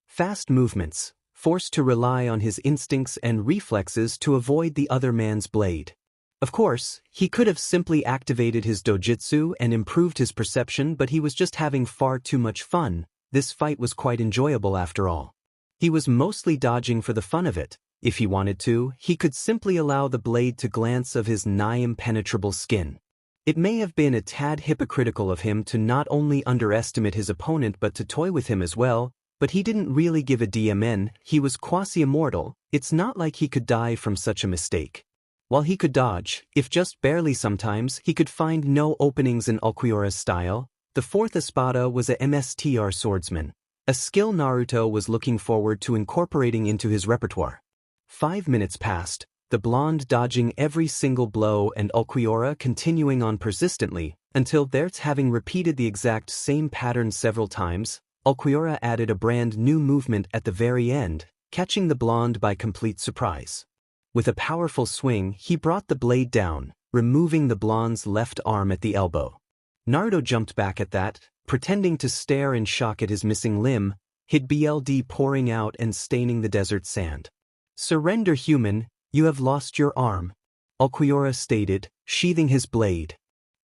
Fast movements, forced to rely on his instincts and reflexes to avoid the other man's blade. Of course, he could have simply activated his dojutsu and improved his perception, but he was just having far too much fun. This fight was quite enjoyable after all. He was mostly dodging for the fun of it. If he wanted to, he could simply allow the blade to glance of his nigh-impenetrable skin. It may have been a tad hypocritical of him to not only underestimate his opponent but to toy with him as well, but he didn't really give a DMN, he was quasi-immortal, it's not like he could die from such a mistake. While he could dodge, if just barely sometimes, he could find no openings in Ulquiorra's style. The fourth Espada was a MSTR swordsman, a skill Naruto was looking forward to incorporating into his repertoire. 5 minutes passed, the blonde dodging every single blow and Ulquiorra continuing on persistently, until there's having repeated the exact same pattern several times, Ulquiorra added a brand new movement at the very end, catching the blonde by complete surprise. With a powerful swing, he brought the blade down, removing the blonde's left arm at the elbow. Naruto jumped back at that, pretending to stare in shock at his missing limb, his BLD pouring out and staining the desert sand. Surrender, human, you have lost your arm, Ulquiorra stated, sheathing his blade.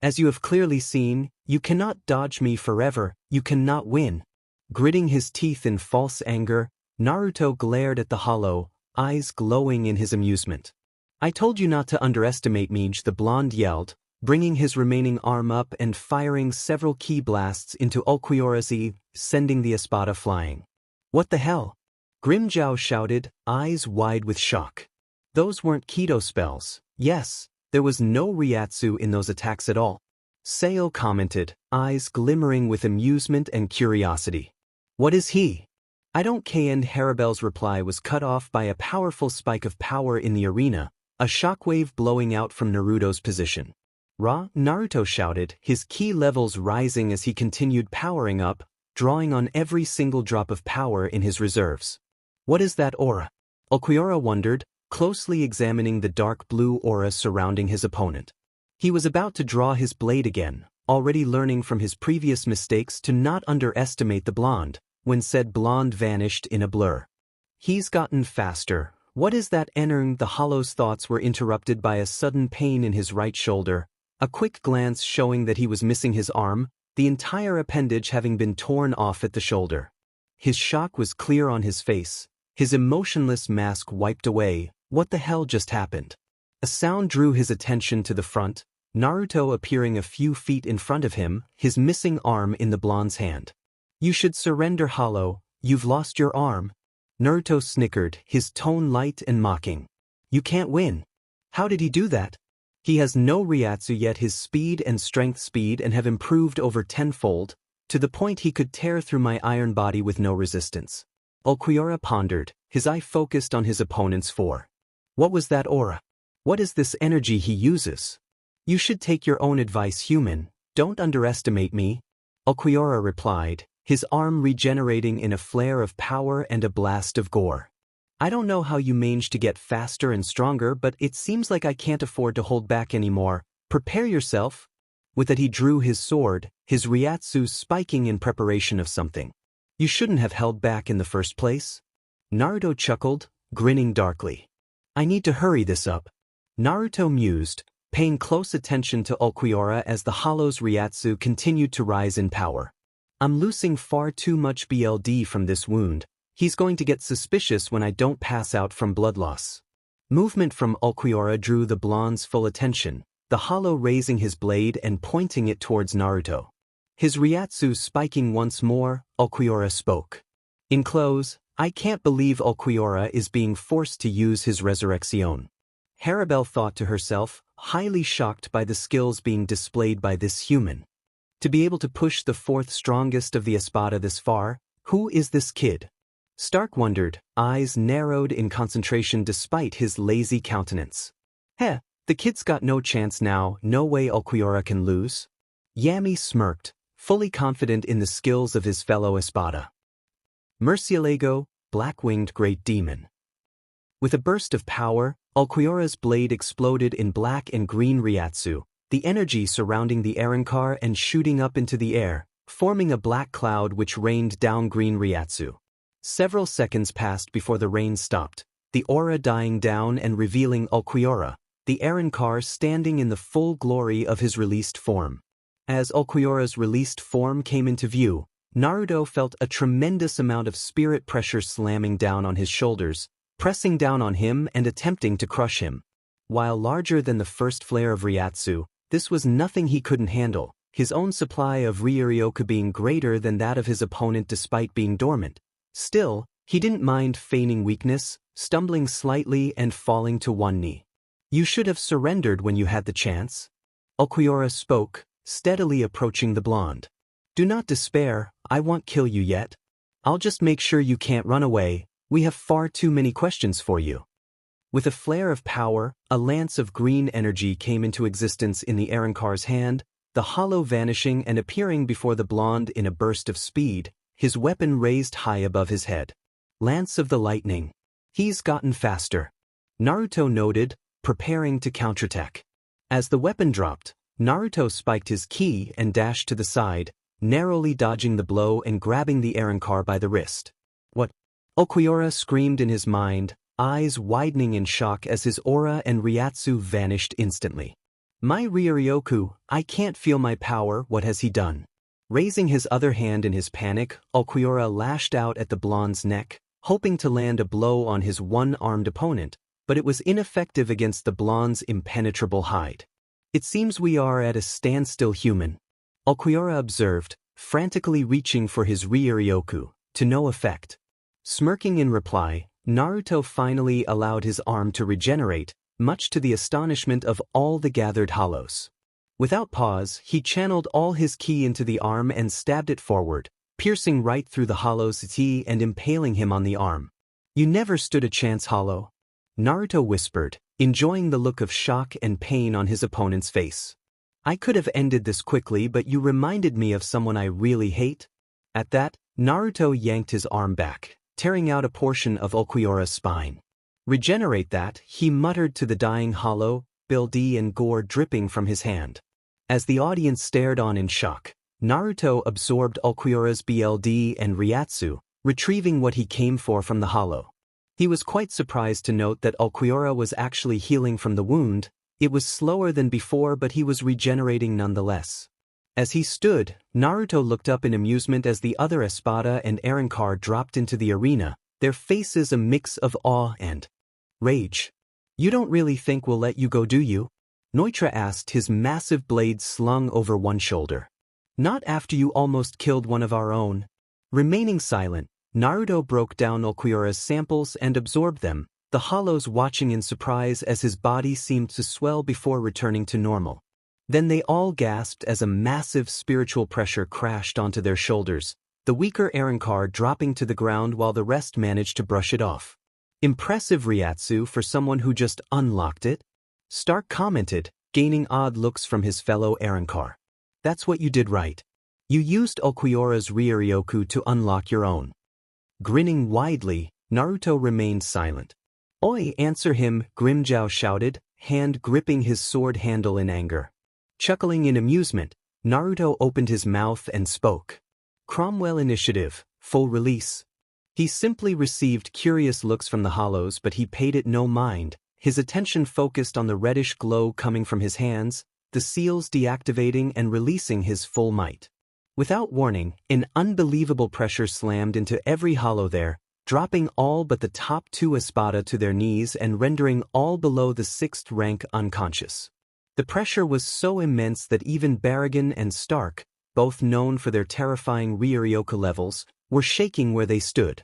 As you have clearly seen, you cannot dodge me forever, you cannot win. Gritting his teeth in false anger, Naruto glared at the hollow, eyes glowing in his amusement. I told you not to underestimate me, the blonde yelled, bringing his remaining arm up and firing several ki blasts into Ulquiorra's eye, sending the Espada flying. What the hell? Grimmjow shouted, eyes wide with shock. Those weren't Kido spells. Yes, there was no Ryatsu in those attacks at all. Seo commented, eyes glimmering with amusement and curiosity. What is he? I don't and Harabel's reply was cut off by a powerful spike of power in the arena, a shockwave blowing out from Naruto's position. Naruto shouted, his ki levels rising as he continued powering up, drawing on every single drop of power in his reserves. What is that aura? Ulquiorra wondered, closely examining the dark blue aura surrounding his opponent. He was about to draw his blade again, already learning from his previous mistakes to not underestimate the blonde, when said blonde vanished in a blur. He's gotten faster. What is that? Entering the hollow's thoughts were interrupted by a sudden pain in his right shoulder, a quick glance showing that he was missing his arm, the entire appendage having been torn off at the shoulder. his shock was clear on his face, his emotionless mask wiped away. What the hell just happened? A sound drew his attention to the front, Naruto appearing a few feet in front of him, his missing arm in the blonde's hand. You should surrender, Hollow, you've lost your arm. Naruto snickered, his tone light and mocking. You can't win. How did he do that? He has no Ryatsu yet his speed and strength have improved over tenfold, to the point he could tear through my iron body with no resistance. Ulquiorra pondered, his eye focused on his opponent's fore. What was that aura? What is this energy he uses? You should take your own advice, human, don't underestimate me. Ulquiorra replied, his arm regenerating in a flare of power and a blast of gore. I don't know how you managed to get faster and stronger, but it seems like I can't afford to hold back anymore. Prepare yourself. With that he drew his sword, his Ryatsu spiking in preparation of something. You shouldn't have held back in the first place. Naruto chuckled, grinning darkly. I need to hurry this up. Naruto mused, paying close attention to Ulquiorra as the Hollow's Ryatsu continued to rise in power. I'm losing far too much BLD from this wound. He's going to get suspicious when I don't pass out from blood loss. Movement from Ulquiorra drew the blonde's full attention, the Hollow raising his blade and pointing it towards Naruto. His Ryatsu spiking once more, Ulquiorra spoke. In close, I can't believe Ulquiorra is being forced to use his Resurrection. Harabelle thought to herself, highly shocked by the skills being displayed by this human. To be able to push the fourth strongest of the Espada this far, who is this kid? Stark wondered, eyes narrowed in concentration despite his lazy countenance. Heh, the kid's got no chance now, no way Ulquiorra can lose. Yami smirked, fully confident in the skills of his fellow Espada. Murcielago, black-winged great demon. With a burst of power, Ulquiorra's blade exploded in black and green Ryatsu, the energy surrounding the Arrancar and shooting up into the air, forming a black cloud which rained down green Ryatsu. Several seconds passed before the rain stopped, the aura dying down and revealing Ulquiorra, the Arrancar standing in the full glory of his released form. As Ulquiorra's released form came into view, Naruto felt a tremendous amount of spirit pressure slamming down on his shoulders, pressing down on him and attempting to crush him. While larger than the first flare of Ryatsu, this was nothing he couldn't handle, his own supply of Ryuryoku being greater than that of his opponent despite being dormant. Still, he didn't mind feigning weakness, stumbling slightly and falling to one knee. You should have surrendered when you had the chance. Ulquiorra spoke, steadily approaching the blonde. Do not despair, I won't kill you yet. I'll just make sure you can't run away, we have far too many questions for you. With a flare of power, a lance of green energy came into existence in the Arrancar's hand, the Hollow vanishing and appearing before the blonde in a burst of speed, his weapon raised high above his head. Lance of the Lightning. He's gotten faster. Naruto noted, preparing to counterattack. As the weapon dropped, Naruto spiked his ki and dashed to the side, narrowly dodging the blow and grabbing the Arrancar by the wrist. What? Ulquiorra screamed in his mind, eyes widening in shock as his aura and Ryatsu vanished instantly. My Ryuryoku, I can't feel my power, what has he done? Raising his other hand in his panic, Ulquiorra lashed out at the blonde's neck, hoping to land a blow on his one-armed opponent, but it was ineffective against the blonde's impenetrable hide. It seems we are at a standstill, human. Ulquiorra observed, frantically reaching for his Ryuryoku, to no effect. Smirking in reply, Naruto finally allowed his arm to regenerate, much to the astonishment of all the gathered Hollows. Without pause, he channeled all his ki into the arm and stabbed it forward, piercing right through the Hollow's chi and impaling him on the arm. You never stood a chance, Hollow. Naruto whispered, enjoying the look of shock and pain on his opponent's face. I could have ended this quickly, but you reminded me of someone I really hate. At that, Naruto yanked his arm back, tearing out a portion of Ulquiorra's spine. Regenerate that, he muttered to the dying Hollow, BLD and gore dripping from his hand. As the audience stared on in shock, Naruto absorbed Ulquiorra's BLD and Ryatsu, retrieving what he came for from the Hollow. He was quite surprised to note that Ulquiorra was actually healing from the wound. It was slower than before, but he was regenerating nonetheless. As he stood, Naruto looked up in amusement as the other Espada and Arrancar dropped into the arena, their faces a mix of awe and rage. "You don't really think we'll let you go, do you?" Neutra asked, his massive blade slung over one shoulder. "Not after you almost killed one of our own." Remaining silent, Naruto broke down Ulquiorra's samples and absorbed them, the hollows watching in surprise as his body seemed to swell before returning to normal. Then they all gasped as a massive spiritual pressure crashed onto their shoulders, the weaker Arrancar dropping to the ground while the rest managed to brush it off. "Impressive, Ryatsu, for someone who just unlocked it," Stark commented, gaining odd looks from his fellow Arrancar. "That's what you did right. You used Ulquiorra's Ryuryoku to unlock your own." Grinning widely, Naruto remained silent. "Oi, answer him," Grimjow shouted, hand gripping his sword handle in anger. Chuckling in amusement, Naruto opened his mouth and spoke. "Cromwell initiative, full release." He simply received curious looks from the hollows, but he paid it no mind, his attention focused on the reddish glow coming from his hands, the seals deactivating and releasing his full might. Without warning, an unbelievable pressure slammed into every hollow there, dropping all but the top two Espada to their knees and rendering all below the 6th rank unconscious. The pressure was so immense that even Barragan and Stark, both known for their terrifying Ryuryoku levels, were shaking where they stood.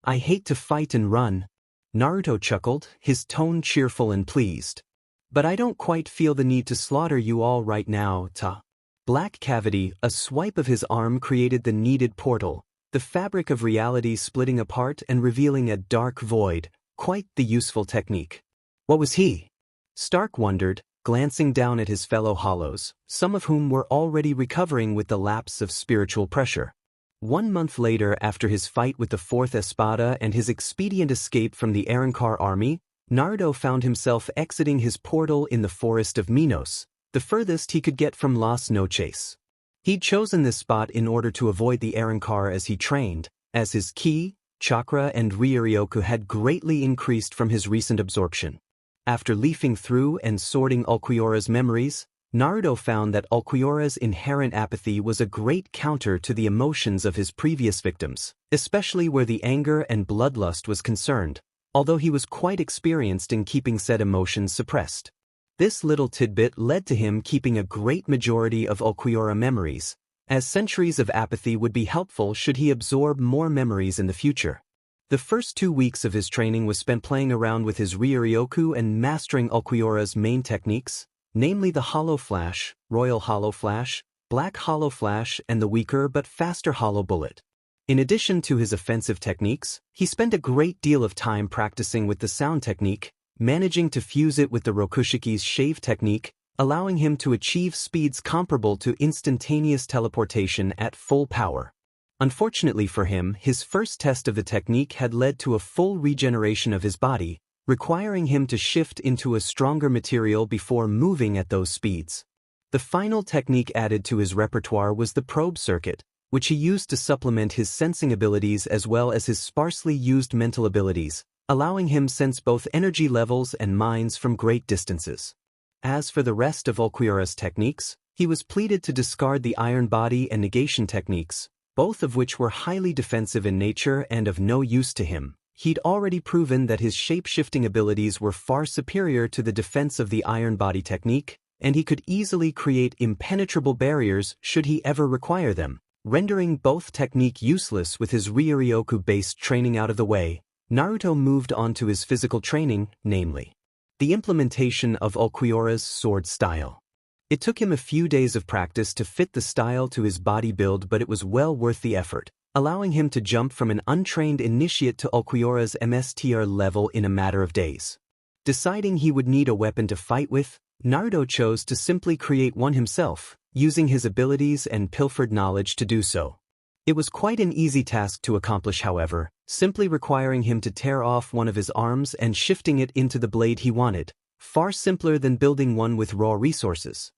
"I hate to fight and run," Naruto chuckled, his tone cheerful and pleased. "But I don't quite feel the need to slaughter you all right now, ta." Black cavity, a swipe of his arm created the needed portal, the fabric of reality splitting apart and revealing a dark void, quite the useful technique. What was he? Stark wondered, glancing down at his fellow hollows, some of whom were already recovering with the lapse of spiritual pressure. 1 month later, after his fight with the 4th Espada and his expedient escape from the Arrancar army, Naruto found himself exiting his portal in the forest of Minos, the furthest he could get from Las Noches. He'd chosen this spot in order to avoid the Arrancar as he trained, as his ki, chakra and Ryuryoku had greatly increased from his recent absorption. After leafing through and sorting Ulquiorra's memories, Naruto found that Ulquiorra's inherent apathy was a great counter to the emotions of his previous victims, especially where the anger and bloodlust was concerned, although he was quite experienced in keeping said emotions suppressed. This little tidbit led to him keeping a great majority of Ulquiorra memories, as centuries of apathy would be helpful should he absorb more memories in the future. The first 2 weeks of his training was spent playing around with his Ryuryoku and mastering Ulquiorra's main techniques, namely the Hollow Flash, Royal Hollow Flash, Black Hollow Flash and the weaker but faster Hollow Bullet. In addition to his offensive techniques, he spent a great deal of time practicing with the sound technique, managing to fuse it with the Rokushiki's shave technique, allowing him to achieve speeds comparable to instantaneous teleportation at full power. Unfortunately for him, his first test of the technique had led to a full regeneration of his body, requiring him to shift into a stronger material before moving at those speeds. The final technique added to his repertoire was the probe circuit, which he used to supplement his sensing abilities as well as his sparsely used mental abilities, allowing him sense both energy levels and minds from great distances. As for the rest of Ulquiorra's techniques, he was pleaded to discard the Iron Body and Negation techniques, both of which were highly defensive in nature and of no use to him. He'd already proven that his shape-shifting abilities were far superior to the defense of the Iron Body technique, and he could easily create impenetrable barriers should he ever require them, rendering both technique useless. With his Ryuryoku-based training out of the way, Naruto moved on to his physical training, namely the implementation of Ulquiorra's sword style. It took him a few days of practice to fit the style to his body build, but it was well worth the effort, allowing him to jump from an untrained initiate to Ulquiorra's MSTR level in a matter of days. Deciding he would need a weapon to fight with, Naruto chose to simply create one himself, using his abilities and pilfered knowledge to do so. It was quite an easy task to accomplish, however, simply requiring him to tear off one of his arms and shifting it into the blade he wanted, far simpler than building one with raw resources.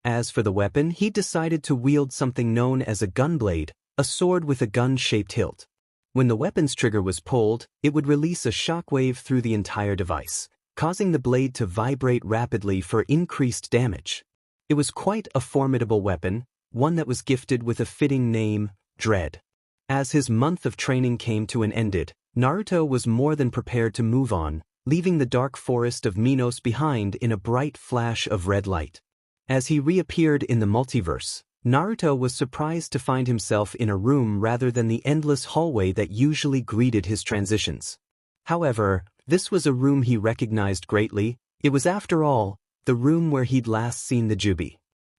As for the weapon, he decided to wield something known as a gunblade, a sword with a gun-shaped hilt. When the weapon's trigger was pulled, it would release a shockwave through the entire device, causing the blade to vibrate rapidly for increased damage. It was quite a formidable weapon, one that was gifted with a fitting name, Dread. As his month of training came to an end, Naruto was more than prepared to move on, leaving the dark forest of Minos behind in a bright flash of red light. As he reappeared in the multiverse, Naruto was surprised to find himself in a room rather than the endless hallway that usually greeted his transitions. However, this was a room he recognized greatly. It was, after all, the room where he'd last seen the Kyuubi.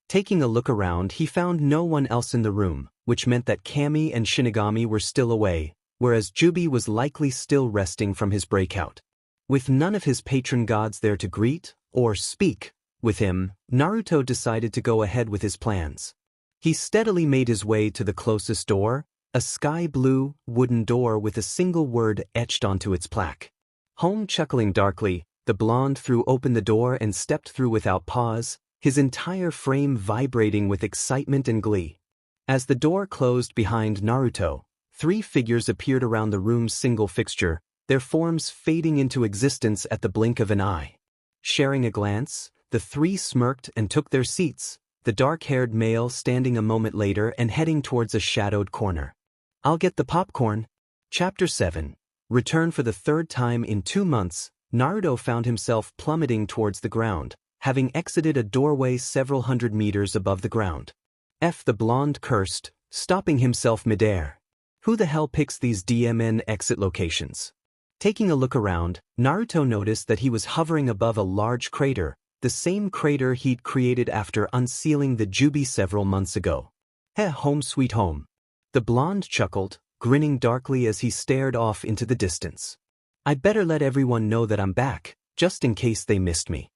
Taking a look around, he found no one else in the room, which meant that Kami and Shinigami were still away, whereas Kyuubi was likely still resting from his breakout. With none of his patron gods there to greet or speak with him, Naruto decided to go ahead with his plans. He steadily made his way to the closest door, a sky-blue, wooden door with a single word etched onto its plaque. Home. Chuckling darkly, the blonde threw open the door and stepped through without pause, his entire frame vibrating with excitement and glee. As the door closed behind Naruto, 3 figures appeared around the room's single fixture, their forms fading into existence at the blink of an eye. Sharing a glance, the 3 smirked and took their seats, the dark-haired male standing a moment later and heading towards a shadowed corner. "I'll get the popcorn." Chapter 7. Return. For the 3rd time in 2 months, Naruto found himself plummeting towards the ground, having exited a doorway several hundred meters above the ground. The blonde cursed, stopping himself midair. Who the hell picks these DMN exit locations? Taking a look around, Naruto noticed that he was hovering above a large crater, the same crater he'd created after unsealing the Kyuubi several months ago. Home sweet home. The blonde chuckled, grinning darkly as he stared off into the distance. "I'd better let everyone know that I'm back, just in case they missed me."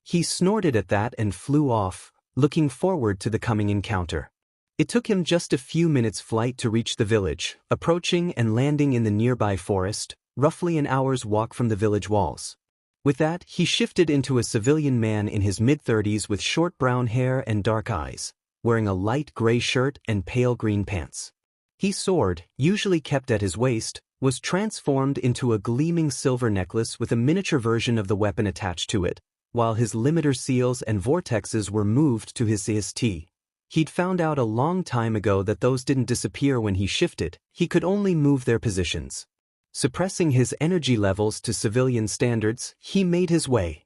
He snorted at that and flew off, looking forward to the coming encounter. It took him just a few minutes' flight to reach the village, approaching and landing in the nearby forest, roughly an hour's walk from the village walls. With that, he shifted into a civilian man in his mid-30s with short brown hair and dark eyes, wearing a light gray shirt and pale green pants. His sword, usually kept at his waist, was transformed into a gleaming silver necklace with a miniature version of the weapon attached to it, while his limiter seals and vortexes were moved to his CST. He'd found out a long time ago that those didn't disappear when he shifted, he could only move their positions. Suppressing his energy levels to civilian standards, he made his way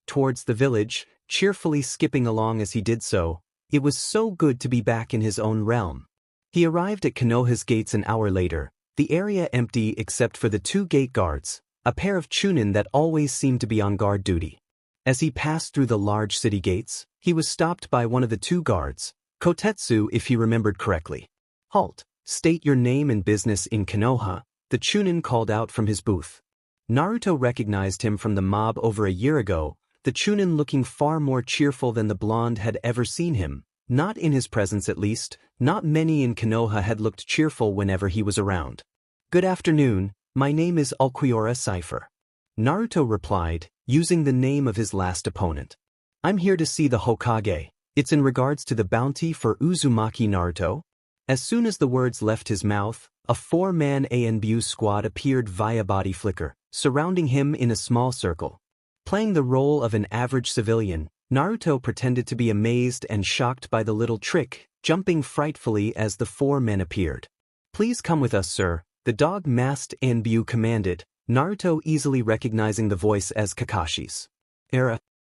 towards the village, cheerfully skipping along as he did so. It was so good to be back in his own realm. He arrived at Konoha's gates an hour later, the area empty except for the 2 gate guards, a pair of chunin that always seemed to be on guard duty. As he passed through the large city gates, he was stopped by one of the 2 guards, Kotetsu if he remembered correctly. "Halt, state your name and business in Konoha," the chunin called out from his booth. Naruto recognized him from the mob over a year ago, the chunin looking far more cheerful than the blonde had ever seen him. Not in his presence at least. Not many in Konoha had looked cheerful whenever he was around. "Good afternoon, my name is Ulquiorra Cypher," Naruto replied, using the name of his last opponent. "I'm here to see the Hokage. It's in regards to the bounty for Uzumaki Naruto." As soon as the words left his mouth, a 4-man ANBU squad appeared via body flicker, surrounding him in a small circle. Playing the role of an average civilian, Naruto pretended to be amazed and shocked by the little trick, jumping frightfully as the 4 men appeared. "Please come with us, sir," the dog-masked ANBU commanded, Naruto easily recognizing the voice as Kakashi's.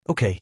Okay,"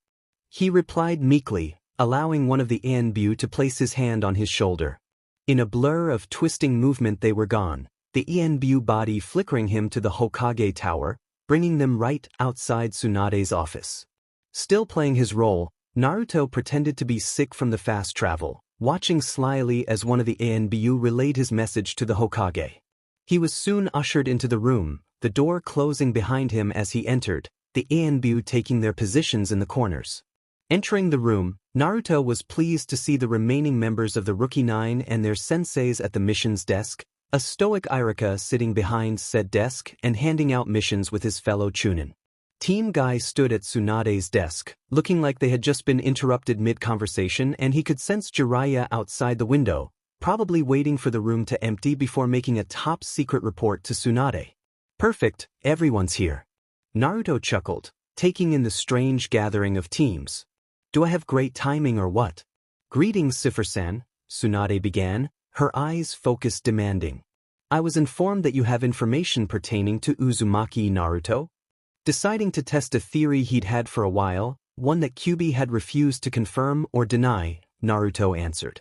he replied meekly, allowing one of the ANBU to place his hand on his shoulder. In a blur of twisting movement they were gone, the ANBU body flickering him to the Hokage tower, bringing them right outside Tsunade's office. Still playing his role, Naruto pretended to be sick from the fast travel, watching slyly as one of the ANBU relayed his message to the Hokage. He was soon ushered into the room, the door closing behind him as he entered, the ANBU taking their positions in the corners. Entering the room, Naruto was pleased to see the remaining members of the Rookie 9 and their senseis at the missions desk, a stoic Irika sitting behind said desk and handing out missions with his fellow chunin. Team Guy stood at Tsunade's desk, looking like they had just been interrupted mid-conversation, and he could sense Jiraiya outside the window, probably waiting for the room to empty before making a top-secret report to Tsunade. "Perfect, everyone's here." Naruto chuckled, taking in the strange gathering of teams. "Do I have great timing or what?" "Greetings, Cypher-san," Tsunade began, her eyes focused demanding. I was informed that you have information pertaining to Uzumaki Naruto? Deciding to test a theory he'd had for a while, one that Kyuubi had refused to confirm or deny, Naruto answered.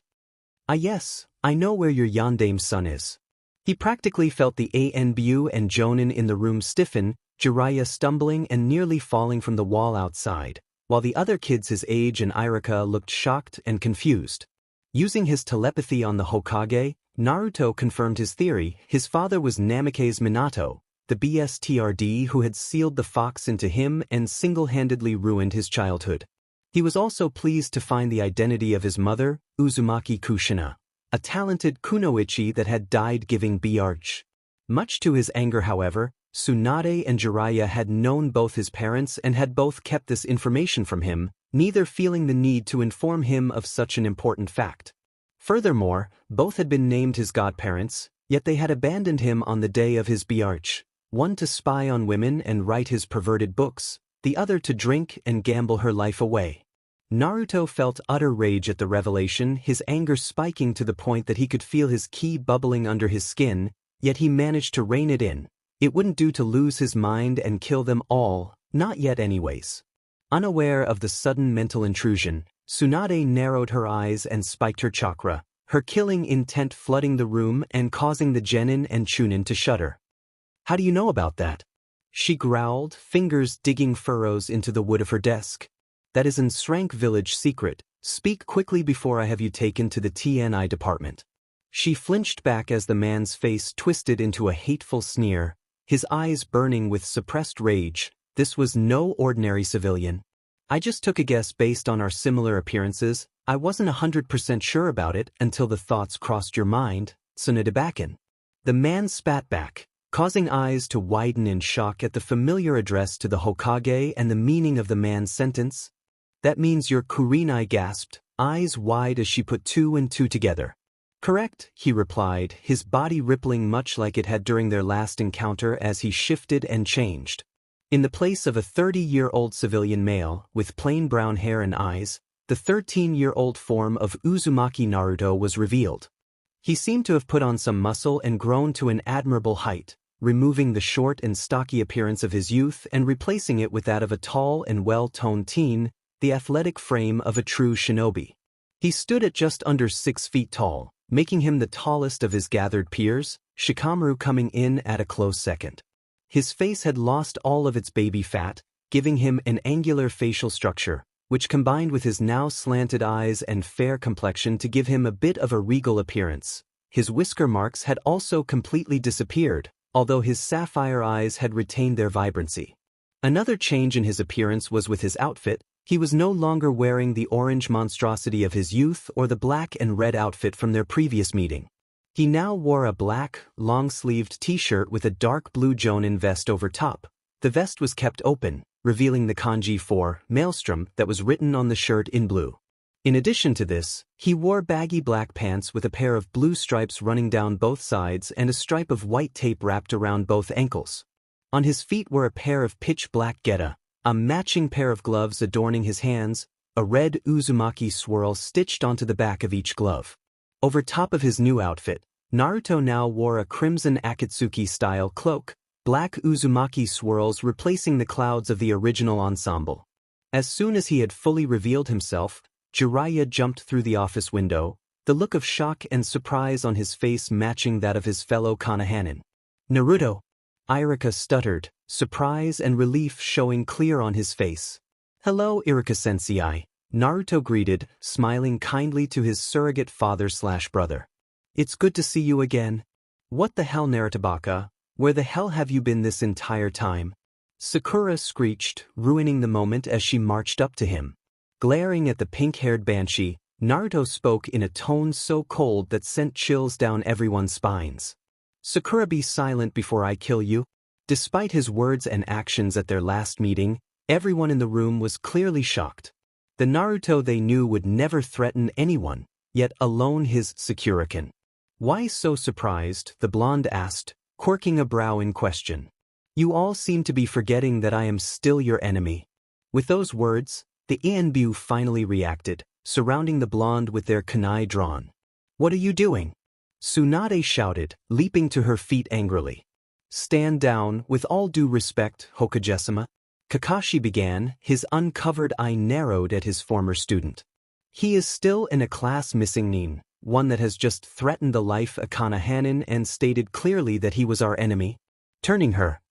Yes, I know where your Yandame's son is. He practically felt the Anbu and Jonin in the room stiffen, Jiraiya stumbling and nearly falling from the wall outside, while the other kids his age and Irika looked shocked and confused. Using his telepathy on the Hokage, Naruto confirmed his theory. His father was Namake's Minato, the BSTRD who had sealed the fox into him and single-handedly ruined his childhood. He was also pleased to find the identity of his mother, Uzumaki Kushina, a talented kunoichi that had died giving Bleach. Much to his anger, however, Tsunade and Jiraiya had known both his parents and had both kept this information from him, neither feeling the need to inform him of such an important fact. Furthermore, both had been named his godparents, yet they had abandoned him on the day of his Bleach, one to spy on women and write his perverted books, the other to drink and gamble her life away. Naruto felt utter rage at the revelation, his anger spiking to the point that he could feel his ki bubbling under his skin, yet he managed to rein it in. It wouldn't do to lose his mind and kill them all, not yet anyways. Unaware of the sudden mental intrusion, Tsunade narrowed her eyes and spiked her chakra, her killing intent flooding the room and causing the genin and chunin to shudder. How do you know about that? She growled, fingers digging furrows into the wood of her desk. That is an Srank village secret. Speak quickly before I have you taken to the TNI department. She flinched back as the man's face twisted into a hateful sneer, his eyes burning with suppressed rage. This was no ordinary civilian. I just took a guess based on our similar appearances. I wasn't 100% sure about it until the thoughts crossed your mind, Tsunade-baken. The man spat back, causing eyes to widen in shock at the familiar address to the Hokage and the meaning of the man's sentence. That means your Kurinai gasped, eyes wide as she put two and two together. Correct, he replied, his body rippling much like it had during their last encounter as he shifted and changed. In the place of a 30-year-old civilian male, with plain brown hair and eyes, the 13-year-old form of Uzumaki Naruto was revealed. He seemed to have put on some muscle and grown to an admirable height, removing the short and stocky appearance of his youth and replacing it with that of a tall and well-toned teen, the athletic frame of a true shinobi. He stood at just under 6 feet tall, making him the tallest of his gathered peers, Shikamaru coming in at a close second. His face had lost all of its baby fat, giving him an angular facial structure, which combined with his now slanted eyes and fair complexion to give him a bit of a regal appearance. His whisker marks had also completely disappeared, although his sapphire eyes had retained their vibrancy. Another change in his appearance was with his outfit. He was no longer wearing the orange monstrosity of his youth or the black and red outfit from their previous meeting. He now wore a black, long-sleeved t-shirt with a dark blue jonin vest over top. The vest was kept open, revealing the kanji for Maelstrom that was written on the shirt in blue. In addition to this, he wore baggy black pants with a pair of blue stripes running down both sides and a stripe of white tape wrapped around both ankles. On his feet were a pair of pitch-black geta, a matching pair of gloves adorning his hands, a red Uzumaki swirl stitched onto the back of each glove. Over top of his new outfit, Naruto now wore a crimson Akatsuki-style cloak, black Uzumaki swirls replacing the clouds of the original ensemble. As soon as he had fully revealed himself, Jiraiya jumped through the office window, the look of shock and surprise on his face matching that of his fellow Konohanin. Naruto! Irika stuttered, surprise and relief showing clear on his face. Hello, Irika-sensei, Naruto greeted, smiling kindly to his surrogate father/brother. It's good to see you again. What the hell, Narutabaka? Where the hell have you been this entire time? Sakura screeched, ruining the moment as she marched up to him. Glaring at the pink-haired banshee, Naruto spoke in a tone so cold that sent chills down everyone's spines. Sakura, be silent before I kill you. Despite his words and actions at their last meeting, everyone in the room was clearly shocked. The Naruto they knew would never threaten anyone, yet alone his Sakurakin. Why so surprised? The blonde asked, quirking a brow in question. You all seem to be forgetting that I am still your enemy. With those words, the Anbu finally reacted, surrounding the blonde with their kunai drawn. What are you doing? Tsunade shouted, leaping to her feet angrily. Stand down, with all due respect, Hokage-sama. Kakashi began, his uncovered eye narrowed at his former student. He is still in a class missing nin, one that has just threatened the life of Akane Hanin and stated clearly that he was our enemy. Turning her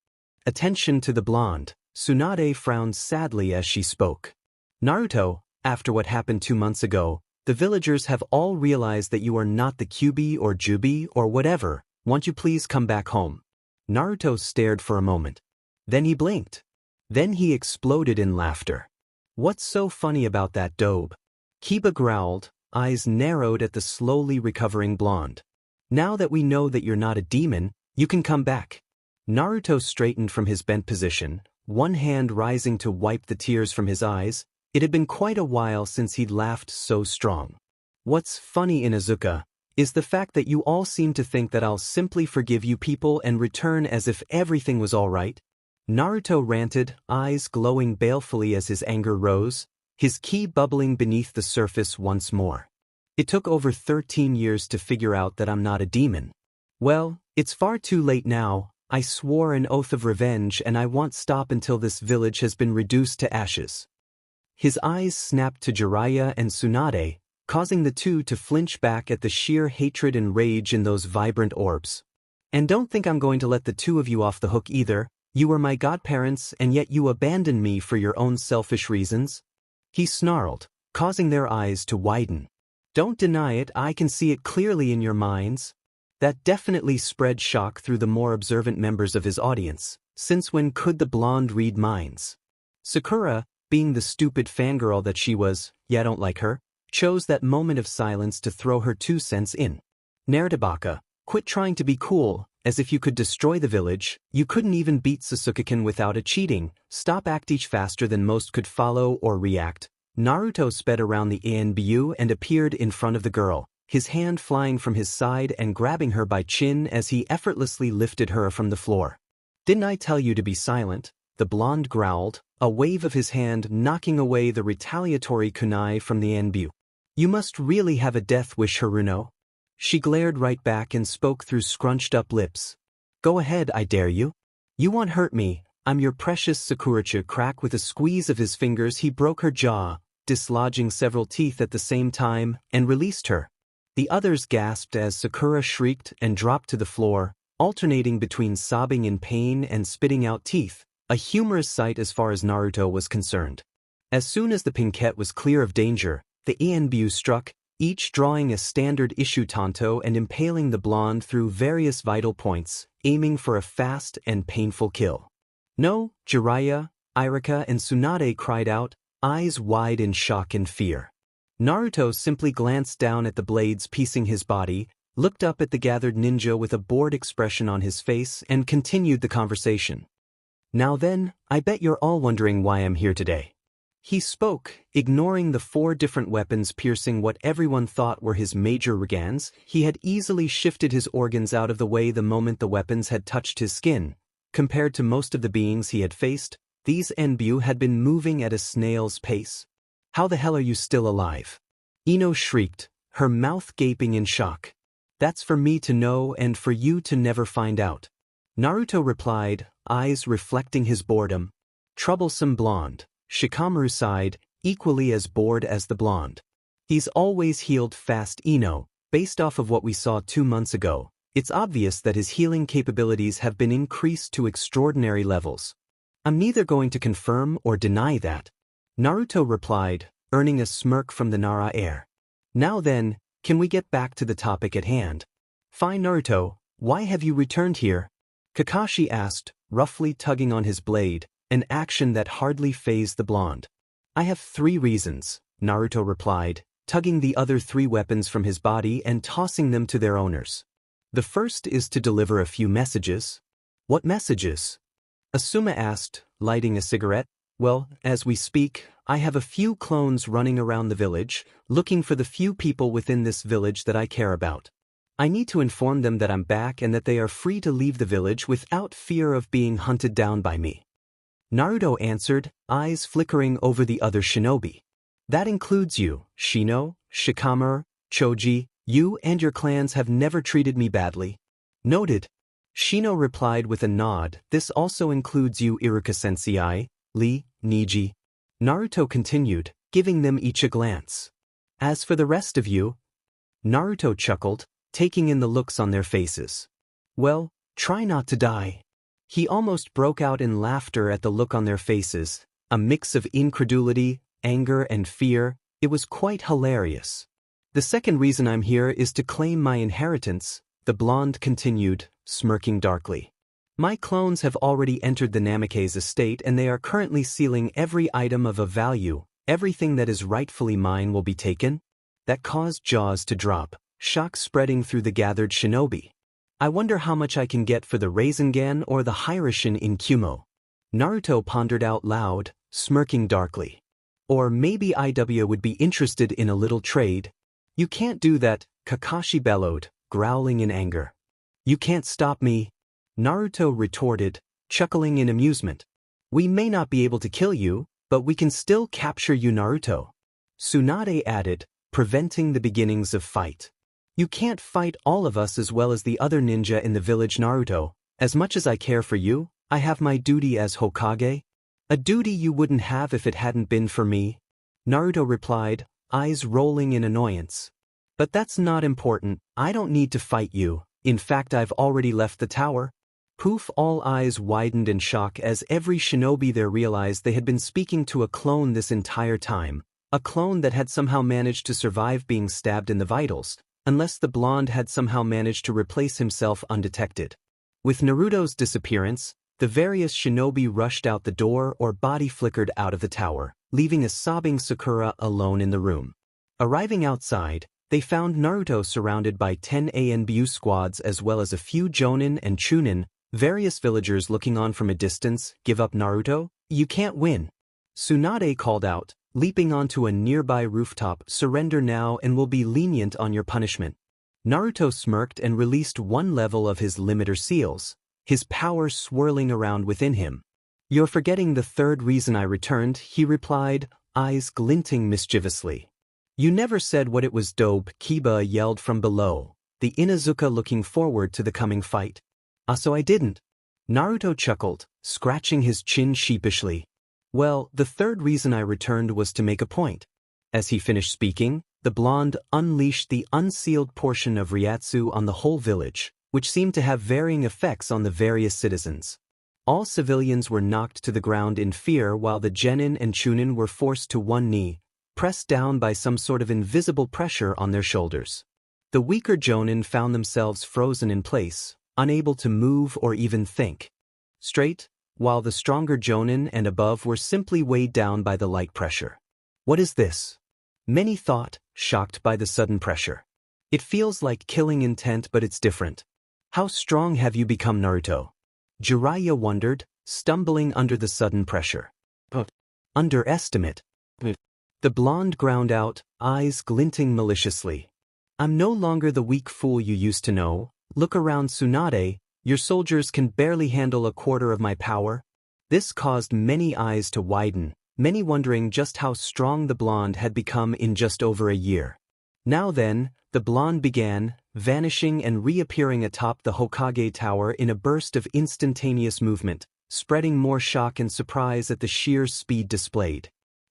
attention to the blonde, Tsunade frowned sadly as she spoke. Naruto, after what happened 2 months ago, the villagers have all realized that you are not the Kyuubi or Jubi or whatever. Won't you please come back home? Naruto stared for a moment. Then he blinked. Then he exploded in laughter. What's so funny about that dobe? Kiba growled, eyes narrowed at the slowly recovering blonde. Now that we know that you're not a demon, you can come back. Naruto straightened from his bent position, one hand rising to wipe the tears from his eyes. It had been quite a while since he'd laughed so strong. What's funny, Inuzuka, is the fact that you all seem to think that I'll simply forgive you people and return as if everything was all right. Naruto ranted, eyes glowing balefully as his anger rose, his ki bubbling beneath the surface once more. It took over 13 years to figure out that I'm not a demon. Well, it's far too late now. I swore an oath of revenge and I won't stop until this village has been reduced to ashes. His eyes snapped to Jiraiya and Tsunade, causing the two to flinch back at the sheer hatred and rage in those vibrant orbs. And don't think I'm going to let the two of you off the hook either. You were my godparents and yet you abandoned me for your own selfish reasons. He snarled, causing their eyes to widen. Don't deny it, I can see it clearly in your minds. That definitely spread shock through the more observant members of his audience. Since when could the blonde read minds? Sakura, being the stupid fangirl that she was, yeah, I don't like her, chose that moment of silence to throw her 2 cents in. Naruto, quit trying to be cool, as if you could destroy the village. You couldn't even beat Sasuke-kun without a cheating. Stop acting faster than most could follow or react. Naruto sped around the ANBU and appeared in front of the girl, his hand flying from his side and grabbing her by chin as he effortlessly lifted her from the floor. Didn't I tell you to be silent? The blonde growled, a wave of his hand knocking away the retaliatory kunai from the ANBU. You must really have a death wish, Haruno. She glared right back and spoke through scrunched-up lips. Go ahead, I dare you. You won't hurt me. I'm your precious Sakuracha. Crack. With a squeeze of his fingers he broke her jaw, dislodging several teeth at the same time, and released her. The others gasped as Sakura shrieked and dropped to the floor, alternating between sobbing in pain and spitting out teeth, a humorous sight as far as Naruto was concerned. As soon as the Pinkette was clear of danger, the ANBU struck, each drawing a standard issue tanto and impaling the blonde through various vital points, aiming for a fast and painful kill. No, Jiraiya, Irika and Tsunade cried out, eyes wide in shock and fear. Naruto simply glanced down at the blades piecing his body, looked up at the gathered ninja with a bored expression on his face and continued the conversation. Now then, I bet you're all wondering why I'm here today. He spoke, ignoring the 4 different weapons piercing what everyone thought were his major organs. He had easily shifted his organs out of the way the moment the weapons had touched his skin. Compared to most of the beings he had faced, these ANBU had been moving at a snail's pace. How the hell are you still alive? Ino shrieked, her mouth gaping in shock. That's for me to know and for you to never find out. Naruto replied, eyes reflecting his boredom. Troublesome blonde. Shikamaru sighed, equally as bored as the blonde. He's always healed fast, Ino. Based off of what we saw 2 months ago, it's obvious that his healing capabilities have been increased to extraordinary levels. I'm neither going to confirm or deny that. Naruto replied, earning a smirk from the Nara air. Now then, can we get back to the topic at hand? Fine, Naruto, why have you returned here? Kakashi asked, roughly tugging on his blade, an action that hardly fazed the blonde. I have 3 reasons, Naruto replied, tugging the other 3 weapons from his body and tossing them to their owners. The first is to deliver a few messages. What messages? Asuma asked, lighting a cigarette. Well, as we speak, I have a few clones running around the village, looking for the few people within this village that I care about. I need to inform them that I'm back and that they are free to leave the village without fear of being hunted down by me. Naruto answered, eyes flickering over the other shinobi. That includes you, Shino, Shikamaru, Choji, You and your clans have never treated me badly. Noted. Shino replied with a nod. This also includes you, Iruka-sensei, Lee, Niji. Naruto continued, giving them each a glance. As for the rest of you, Naruto chuckled, taking in the looks on their faces. Well, try not to die. He almost broke out in laughter at the look on their faces, a mix of incredulity, anger, and fear. It was quite hilarious. The second reason I'm here is to claim my inheritance, the blonde continued, smirking darkly. My clones have already entered the Namake's estate and they are currently sealing every item of a value. Everything that is rightfully mine will be taken. That caused jaws to drop, shock spreading through the gathered shinobi. I wonder how much I can get for the Rasengan or the Hiraishin in Kumo. Naruto pondered out loud, smirking darkly. Or maybe IW would be interested in a little trade. You can't do that, Kakashi bellowed, growling in anger. You can't stop me, Naruto retorted, chuckling in amusement. We may not be able to kill you, but we can still capture you, Naruto. Tsunade added, preventing the beginnings of fight. You can't fight all of us as well as the other ninja in the village, Naruto. As much as I care for you, I have my duty as Hokage. A duty you wouldn't have if it hadn't been for me, Naruto replied, eyes rolling in annoyance. But that's not important. I don't need to fight you. In fact, I've already left the tower. Poof, all eyes widened in shock as every shinobi there realized they had been speaking to a clone this entire time. A clone that had somehow managed to survive being stabbed in the vitals, unless the blonde had somehow managed to replace himself undetected. With Naruto's disappearance, the various shinobi rushed out the door or body flickered out of the tower, leaving a sobbing Sakura alone in the room. Arriving outside, they found Naruto surrounded by 10 ANBU squads as well as a few Jonin and Chunin, various villagers looking on from a distance. Give up, Naruto? You can't win. Tsunade called out, leaping onto a nearby rooftop. Surrender now and we'll be lenient on your punishment. Naruto smirked and released one level of his limiter seals, his power swirling around within him. You're forgetting the third reason I returned, he replied, eyes glinting mischievously. You never said what it was. Dope, Kiba yelled from below, the Inuzuka looking forward to the coming fight. So I didn't. Naruto chuckled, scratching his chin sheepishly. Well, the third reason I returned was to make a point. As he finished speaking, the blonde unleashed the unsealed portion of Ryatsu on the whole village, which seemed to have varying effects on the various citizens. All civilians were knocked to the ground in fear while the Genin and Chunin were forced to one knee, pressed down by some sort of invisible pressure on their shoulders. The weaker Jonin found themselves frozen in place, unable to move or even think straight, while the stronger Jonin and above were simply weighed down by the light pressure. What is this? Many thought, shocked by the sudden pressure. It feels like killing intent, but it's different. How strong have you become, Naruto? Jiraiya wondered, stumbling under the sudden pressure. Underestimate. The blonde ground out, eyes glinting maliciously. I'm no longer the weak fool you used to know. Look around, Tsunade. Your soldiers can barely handle a quarter of my power. This caused many eyes to widen, many wondering just how strong the blonde had become in just over a year. Now then, the blonde began, vanishing and reappearing atop the Hokage tower in a burst of instantaneous movement, spreading more shock and surprise at the sheer speed displayed.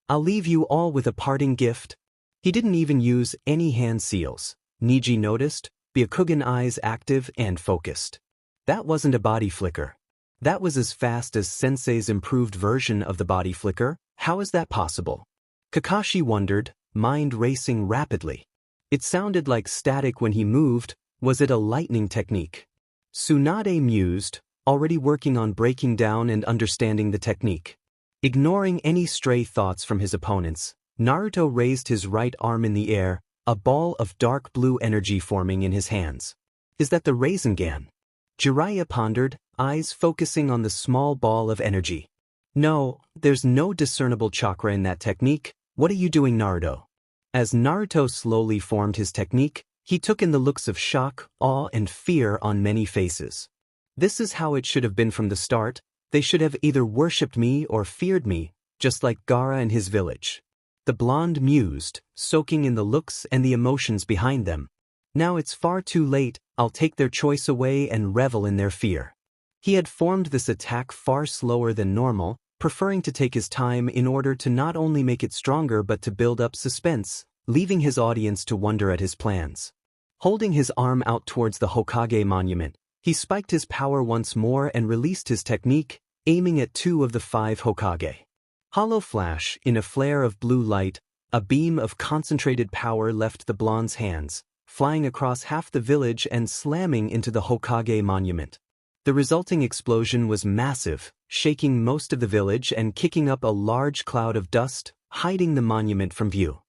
I'll leave you all with a parting gift. He didn't even use any hand seals, Niji noticed, Byakugan eyes active and focused. That wasn't a body flicker. That was as fast as Sensei's improved version of the body flicker. How is that possible? Kakashi wondered, mind racing rapidly. It sounded like static when he moved. Was it a lightning technique? Tsunade mused, already working on breaking down and understanding the technique. Ignoring any stray thoughts from his opponents, Naruto raised his right arm in the air, a ball of dark blue energy forming in his hands. Is that the Rasengan? Jiraiya pondered, eyes focusing on the small ball of energy. No, there's no discernible chakra in that technique. What are you doing, Naruto? As Naruto slowly formed his technique, he took in the looks of shock, awe, and fear on many faces. This is how it should have been from the start. They should have either worshipped me or feared me, just like Gaara and his village. The blonde mused, soaking in the looks and the emotions behind them. Now it's far too late, I'll take their choice away and revel in their fear. He had formed this attack far slower than normal, preferring to take his time in order to not only make it stronger but to build up suspense, leaving his audience to wonder at his plans. Holding his arm out towards the Hokage monument, he spiked his power once more and released his technique, aiming at 2 of the 5 Hokage. Hollow flash, in a flare of blue light, a beam of concentrated power left the blonde's hands, flying across half the village and slamming into the Hokage monument. The resulting explosion was massive, shaking most of the village and kicking up a large cloud of dust, hiding the monument from view.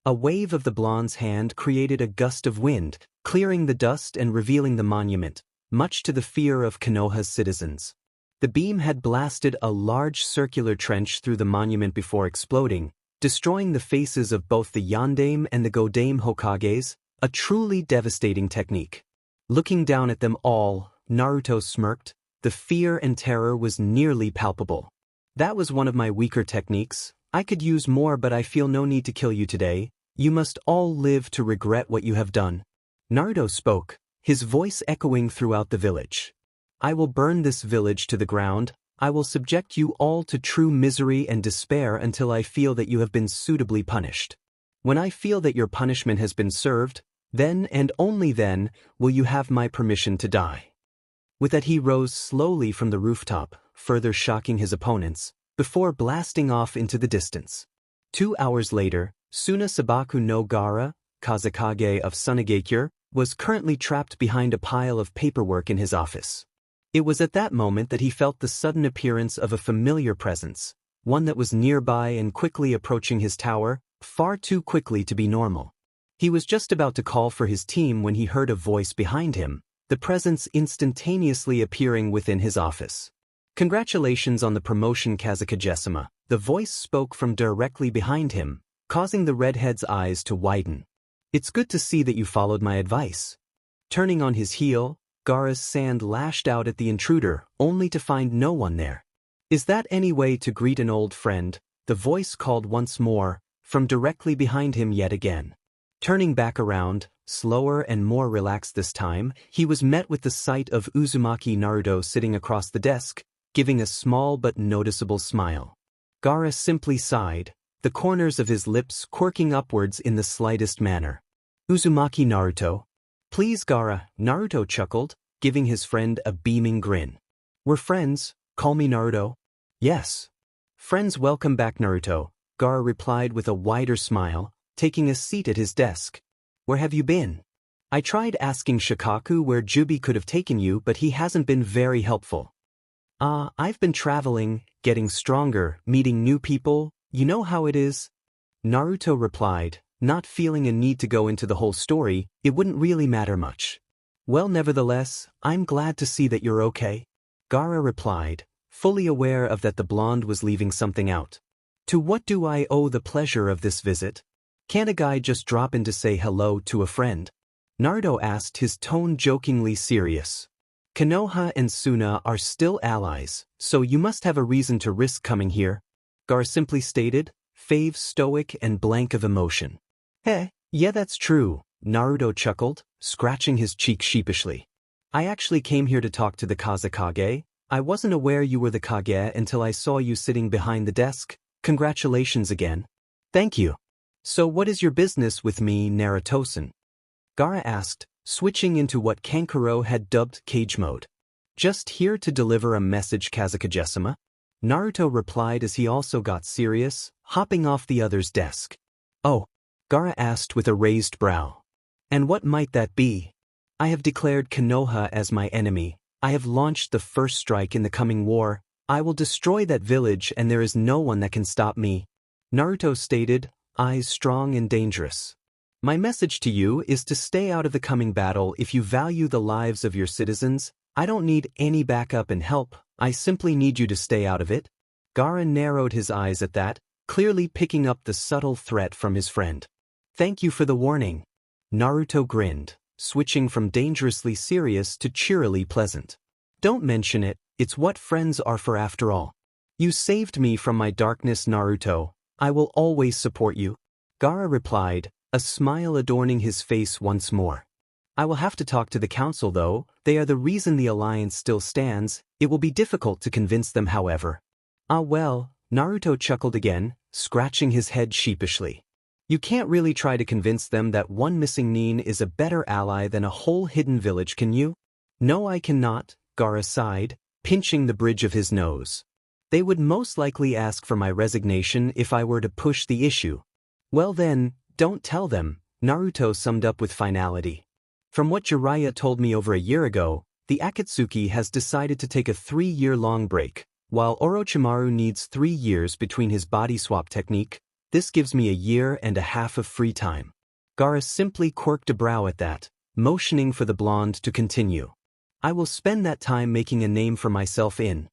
A wave of the blonde's hand created a gust of wind, clearing the dust and revealing the monument, much to the fear of Konoha's citizens. The beam had blasted a large circular trench through the monument before exploding, destroying the faces of both the Yondaime and the Godame Hokages, a truly devastating technique. Looking down at them all, Naruto smirked. The fear and terror was nearly palpable. That was one of my weaker techniques. I could use more, but I feel no need to kill you today. You must all live to regret what you have done. Naruto spoke, his voice echoing throughout the village. I will burn this village to the ground. I will subject you all to true misery and despair until I feel that you have been suitably punished. When I feel that your punishment has been served, then and only then will you have my permission to die. With that he rose slowly from the rooftop, further shocking his opponents, before blasting off into the distance. 2 hours later, Suna Sabaku no Gaara, Kazekage of Sunagakure, was currently trapped behind a pile of paperwork in his office. It was at that moment that he felt the sudden appearance of a familiar presence, one that was nearby and quickly approaching his tower, far too quickly to be normal. He was just about to call for his team when he heard a voice behind him, the presence instantaneously appearing within his office. Congratulations on the promotion, Kazekage-sama, the voice spoke from directly behind him, causing the redhead's eyes to widen. It's good to see that you followed my advice. Turning on his heel, Gaara's sand lashed out at the intruder, only to find no one there. Is that any way to greet an old friend? The voice called once more, from directly behind him yet again. Turning back around, slower and more relaxed this time, he was met with the sight of Uzumaki Naruto sitting across the desk, giving a small but noticeable smile. Gaara simply sighed, the corners of his lips quirking upwards in the slightest manner. Uzumaki Naruto. Please, Gaara, Naruto chuckled, giving his friend a beaming grin. We're friends, call me Naruto. Yes. Friends, welcome back, Naruto, Gaara replied with a wider smile, taking a seat at his desk. Where have you been? I tried asking Shikaku where Kyuubi could have taken you, but he hasn't been very helpful. I've been traveling, getting stronger, meeting new people, you know how it is? Naruto replied, not feeling a need to go into the whole story. It wouldn't really matter much. Well, nevertheless, I'm glad to see that you're okay. Gaara replied, fully aware of that the blonde was leaving something out. To what do I owe the pleasure of this visit? Can't a guy just drop in to say hello to a friend? Naruto asked, his tone jokingly serious. Konoha and Suna are still allies, so you must have a reason to risk coming here. Gaara simply stated, Fave stoic and blank of emotion. Yeah, that's true, Naruto chuckled, scratching his cheek sheepishly. I actually came here to talk to the Kazekage. I wasn't aware you were the Kage until I saw you sitting behind the desk. Congratulations again. Thank you. So what is your business with me, Naruto-san? Gaara asked, switching into what Kankuro had dubbed cage mode. Just here to deliver a message, Kazekage-sama. Naruto replied as he also got serious, hopping off the other's desk. Oh, Gaara asked with a raised brow. And what might that be? I have declared Konoha as my enemy. I have launched the first strike in the coming war. I will destroy that village and there is no one that can stop me. Naruto stated, eyes strong and dangerous. My message to you is to stay out of the coming battle if you value the lives of your citizens. I don't need any backup and help, I simply need you to stay out of it. Gaara narrowed his eyes at that, clearly picking up the subtle threat from his friend. Thank you for the warning. Naruto grinned, switching from dangerously serious to cheerily pleasant. Don't mention it, it's what friends are for after all. You saved me from my darkness, Naruto. I will always support you. Gaara replied, a smile adorning his face once more. I will have to talk to the council though, they are the reason the alliance still stands. It will be difficult to convince them however. Ah well, Naruto chuckled again, scratching his head sheepishly. You can't really try to convince them that one missing Nin is a better ally than a whole hidden village, can you? No, I cannot, Gaara sighed, pinching the bridge of his nose. They would most likely ask for my resignation if I were to push the issue. Well then, don't tell them, Naruto summed up with finality. From what Jiraiya told me over a year ago, the Akatsuki has decided to take a 3-year-long break. While Orochimaru needs 3 years between his body swap technique, this gives me a year and a half of free time. Gaara simply quirked a brow at that, motioning for the blonde to continue. I will spend that time making a name for myself in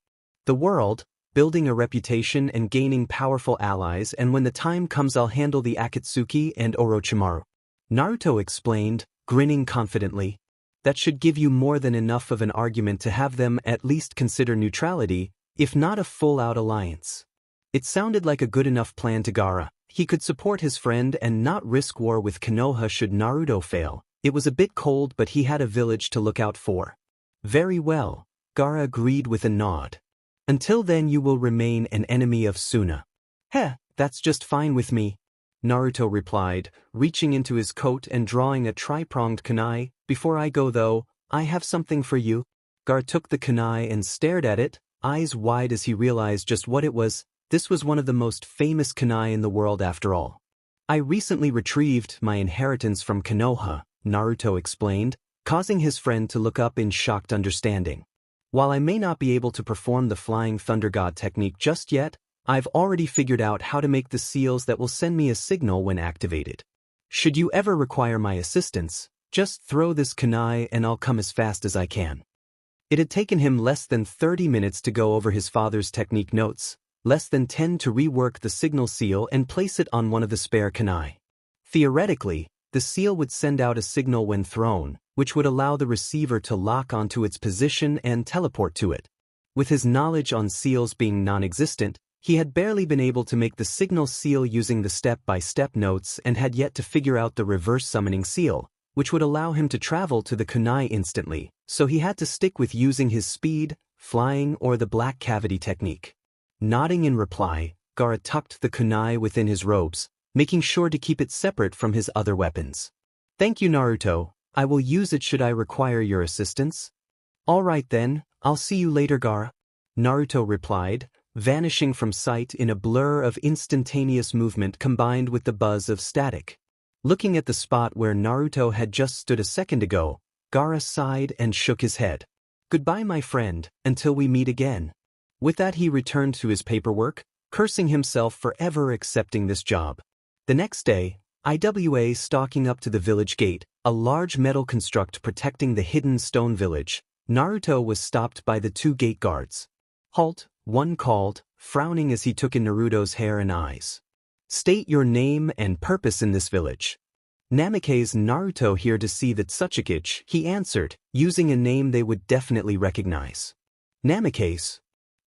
the world, building a reputation and gaining powerful allies, and when the time comes I'll handle the Akatsuki and Orochimaru. Naruto explained, grinning confidently. That should give you more than enough of an argument to have them at least consider neutrality, if not a full-out alliance. It sounded like a good enough plan to Gaara. He could support his friend and not risk war with Konoha should Naruto fail. It was a bit cold, but he had a village to look out for. Very well, Gaara agreed with a nod. Until then you will remain an enemy of Suna. Heh, that's just fine with me, Naruto replied, reaching into his coat and drawing a tri-pronged kunai. Before I go though, I have something for you. Gaara took the kunai and stared at it, eyes wide as he realized just what it was. This was one of the most famous kunai in the world after all. I recently retrieved my inheritance from Konoha, Naruto explained, causing his friend to look up in shocked understanding. While I may not be able to perform the Flying Thunder God technique just yet, I've already figured out how to make the seals that will send me a signal when activated. Should you ever require my assistance, just throw this kunai and I'll come as fast as I can. It had taken him less than 30 minutes to go over his father's technique notes, less than 10 to rework the signal seal and place it on one of the spare kunai. Theoretically, the seal would send out a signal when thrown, which would allow the receiver to lock onto its position and teleport to it. With his knowledge on seals being non-existent, he had barely been able to make the signal seal using the step-by-step notes and had yet to figure out the reverse summoning seal, which would allow him to travel to the kunai instantly, so he had to stick with using his speed, flying, or the black cavity technique. Nodding in reply, Gaara tucked the kunai within his robes, making sure to keep it separate from his other weapons. Thank you, Naruto. I will use it should I require your assistance. All right then, I'll see you later, Gaara, Naruto replied, vanishing from sight in a blur of instantaneous movement combined with the buzz of static. Looking at the spot where Naruto had just stood a second ago, Gaara sighed and shook his head. Goodbye, my friend, until we meet again. With that he returned to his paperwork, cursing himself for ever accepting this job. The next day, IWA stalking up to the village gate, a large metal construct protecting the hidden stone village, Naruto was stopped by the 2 gate guards. Halt, one called, frowning as he took in Naruto's hair and eyes. State your name and purpose in this village. Namikaze, Naruto here to see that Tsuchikage, he answered, using a name they would definitely recognize. Namikaze.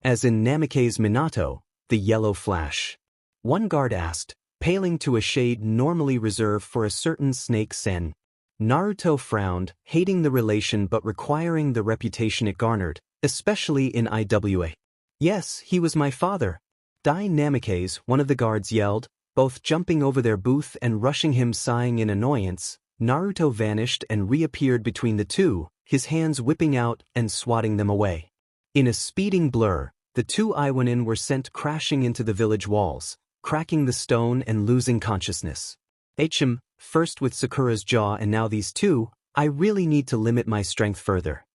As in Namikaze Minato, the yellow flash. One guard asked, paling to a shade normally reserved for a certain snake sen. Naruto frowned, hating the relation but requiring the reputation it garnered, especially in IWA. Yes, he was my father. Dai Namikaze, one of the guards yelled, both jumping over their booth and rushing him sighing in annoyance. Naruto vanished and reappeared between the two, his hands whipping out and swatting them away. In a speeding blur, the 2 Iwanin were sent crashing into the village walls, cracking the stone and losing consciousness. HM, first with Sakura's jaw and now these 2, I really need to limit my strength further.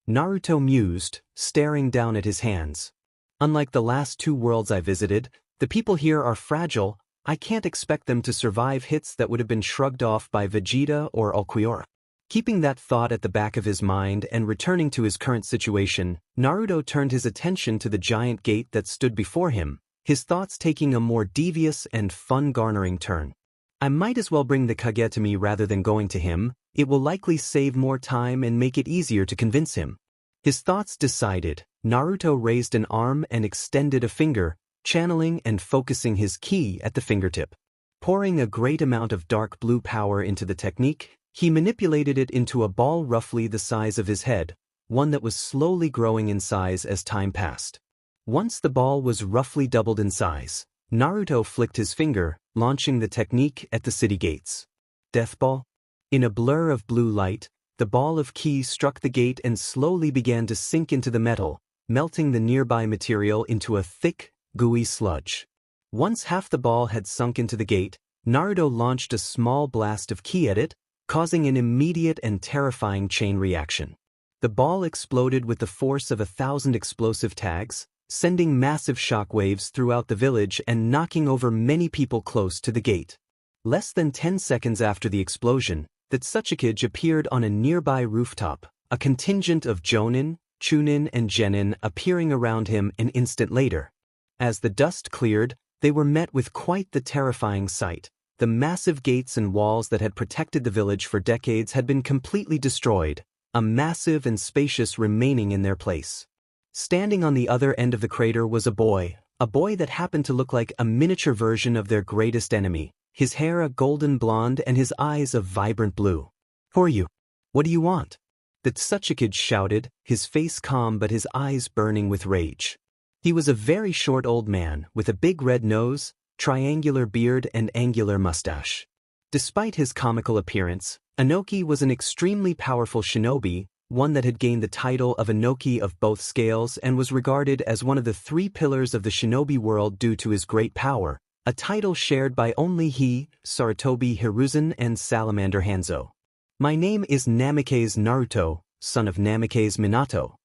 Naruto mused, staring down at his hands. Unlike the last 2 worlds I visited, the people here are fragile. I can't expect them to survive hits that would have been shrugged off by Vegeta or Ulquiorra. Keeping that thought at the back of his mind and returning to his current situation, Naruto turned his attention to the giant gate that stood before him, his thoughts taking a more devious and fun-garnering turn. I might as well bring the Kage to me rather than going to him. It will likely save more time and make it easier to convince him. His thoughts decided, Naruto raised an arm and extended a finger, channeling and focusing his ki at the fingertip. Pouring a great amount of dark blue power into the technique, He manipulated it into a ball roughly the size of his head, one that was slowly growing in size as time passed. Once the ball was roughly doubled in size, Naruto flicked his finger, launching the technique at the city gates. Death Ball? In a blur of blue light, the ball of ki struck the gate and slowly began to sink into the metal, melting the nearby material into a thick, gooey sludge. Once half the ball had sunk into the gate, Naruto launched a small blast of ki at it, causing an immediate and terrifying chain reaction. The ball exploded with the force of 1,000 explosive tags, sending massive shockwaves throughout the village and knocking over many people close to the gate. Less than 10 seconds after the explosion, the Tsuchikage appeared on a nearby rooftop, a contingent of Jonin, Chunin and Genin appearing around him an instant later. As the dust cleared, they were met with quite the terrifying sight. The massive gates and walls that had protected the village for decades had been completely destroyed, a massive and spacious remaining in their place. Standing on the other end of the crater was a boy that happened to look like a miniature version of their greatest enemy, his hair a golden blonde and his eyes a vibrant blue. "Who are you? What do you want?" The Tsuchikage shouted, his face calm but his eyes burning with rage. He was a very short old man with a big red nose, triangular beard and angular mustache. Despite his comical appearance, Inoki was an extremely powerful shinobi, one that had gained the title of Inoki of both scales and was regarded as one of the 3 pillars of the shinobi world due to his great power, a title shared by only he, Sarutobi Hiruzen and Salamander Hanzo. "My name is Namikaze Naruto, son of Namikaze Minato,"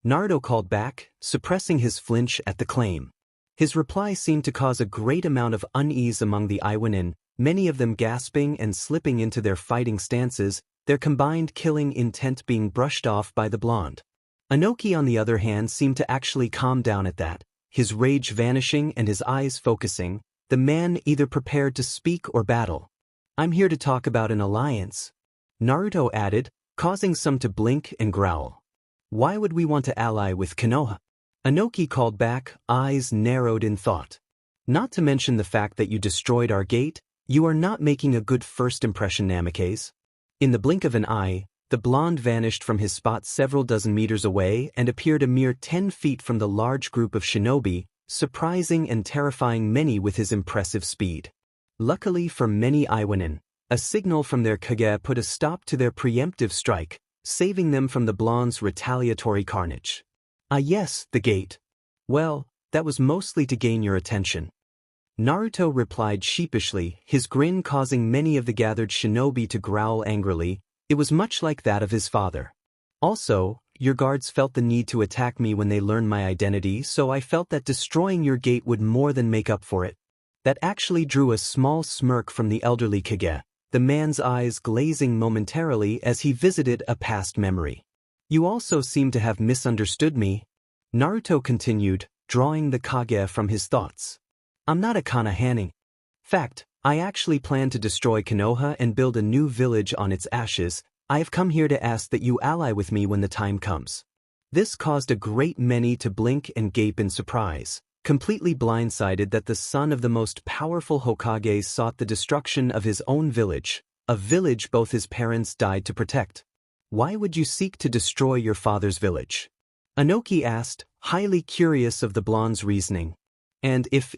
Naruto called back, suppressing his flinch at the claim. His reply seemed to cause a great amount of unease among the Iwanin, many of them gasping and slipping into their fighting stances, their combined killing intent being brushed off by the blonde. Inoki on the other hand seemed to actually calm down at that, his rage vanishing and his eyes focusing, the man either prepared to speak or battle. "I'm here to talk about an alliance," Naruto added, causing some to blink and growl. "Why would we want to ally with Konoha?" Inoki called back, eyes narrowed in thought. "Not to mention the fact that you destroyed our gate, you are not making a good first impression, Namikaze." In the blink of an eye, the blonde vanished from his spot several dozen meters away and appeared a mere 10 feet from the large group of shinobi, surprising and terrifying many with his impressive speed. Luckily for many Iwanin, a signal from their Kage put a stop to their preemptive strike, saving them from the blonde's retaliatory carnage. "Ah yes, the gate. Well, that was mostly to gain your attention," Naruto replied sheepishly, his grin causing many of the gathered shinobi to growl angrily. It was much like that of his father. "Also, your guards felt the need to attack me when they learned my identity, so I felt that destroying your gate would more than make up for it." That actually drew a small smirk from the elderly Kage, the man's eyes glazing momentarily as he visited a past memory. "You also seem to have misunderstood me," Naruto continued, drawing the Kage from his thoughts. "I'm not a Konohanin. Fact, I actually plan to destroy Konoha and build a new village on its ashes. I have come here to ask that you ally with me when the time comes." This caused a great many to blink and gape in surprise, completely blindsided that the son of the most powerful Hokage sought the destruction of his own village, a village both his parents died to protect. "Why would you seek to destroy your father's village?" Inoki asked, highly curious of the blonde's reasoning. "And if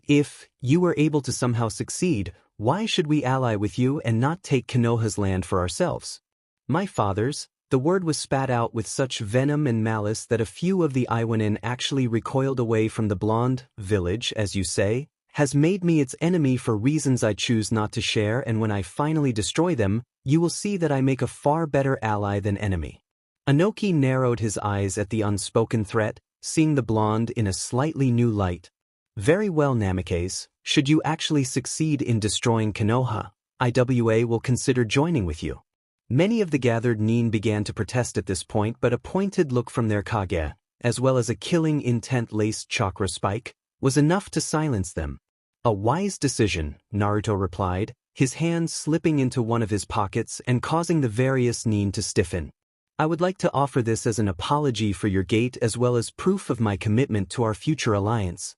you were able to somehow succeed, why should we ally with you and not take Konoha's land for ourselves?" "My father's," the word was spat out with such venom and malice that a few of the Iwanin actually recoiled away from the blonde. "Village, as you say, has made me its enemy for reasons I choose not to share, and when I finally destroy them, you will see that I make a far better ally than enemy." Inoki narrowed his eyes at the unspoken threat, seeing the blonde in a slightly new light. "Very well, Namikaze, should you actually succeed in destroying Konoha, IWA will consider joining with you." Many of the gathered nin began to protest at this point, but a pointed look from their Kage, as well as a killing intent-laced chakra spike, was enough to silence them. "A wise decision," Naruto replied, his hand slipping into one of his pockets and causing the various nin to stiffen. "I would like to offer this as an apology for your gate as well as proof of my commitment to our future alliance."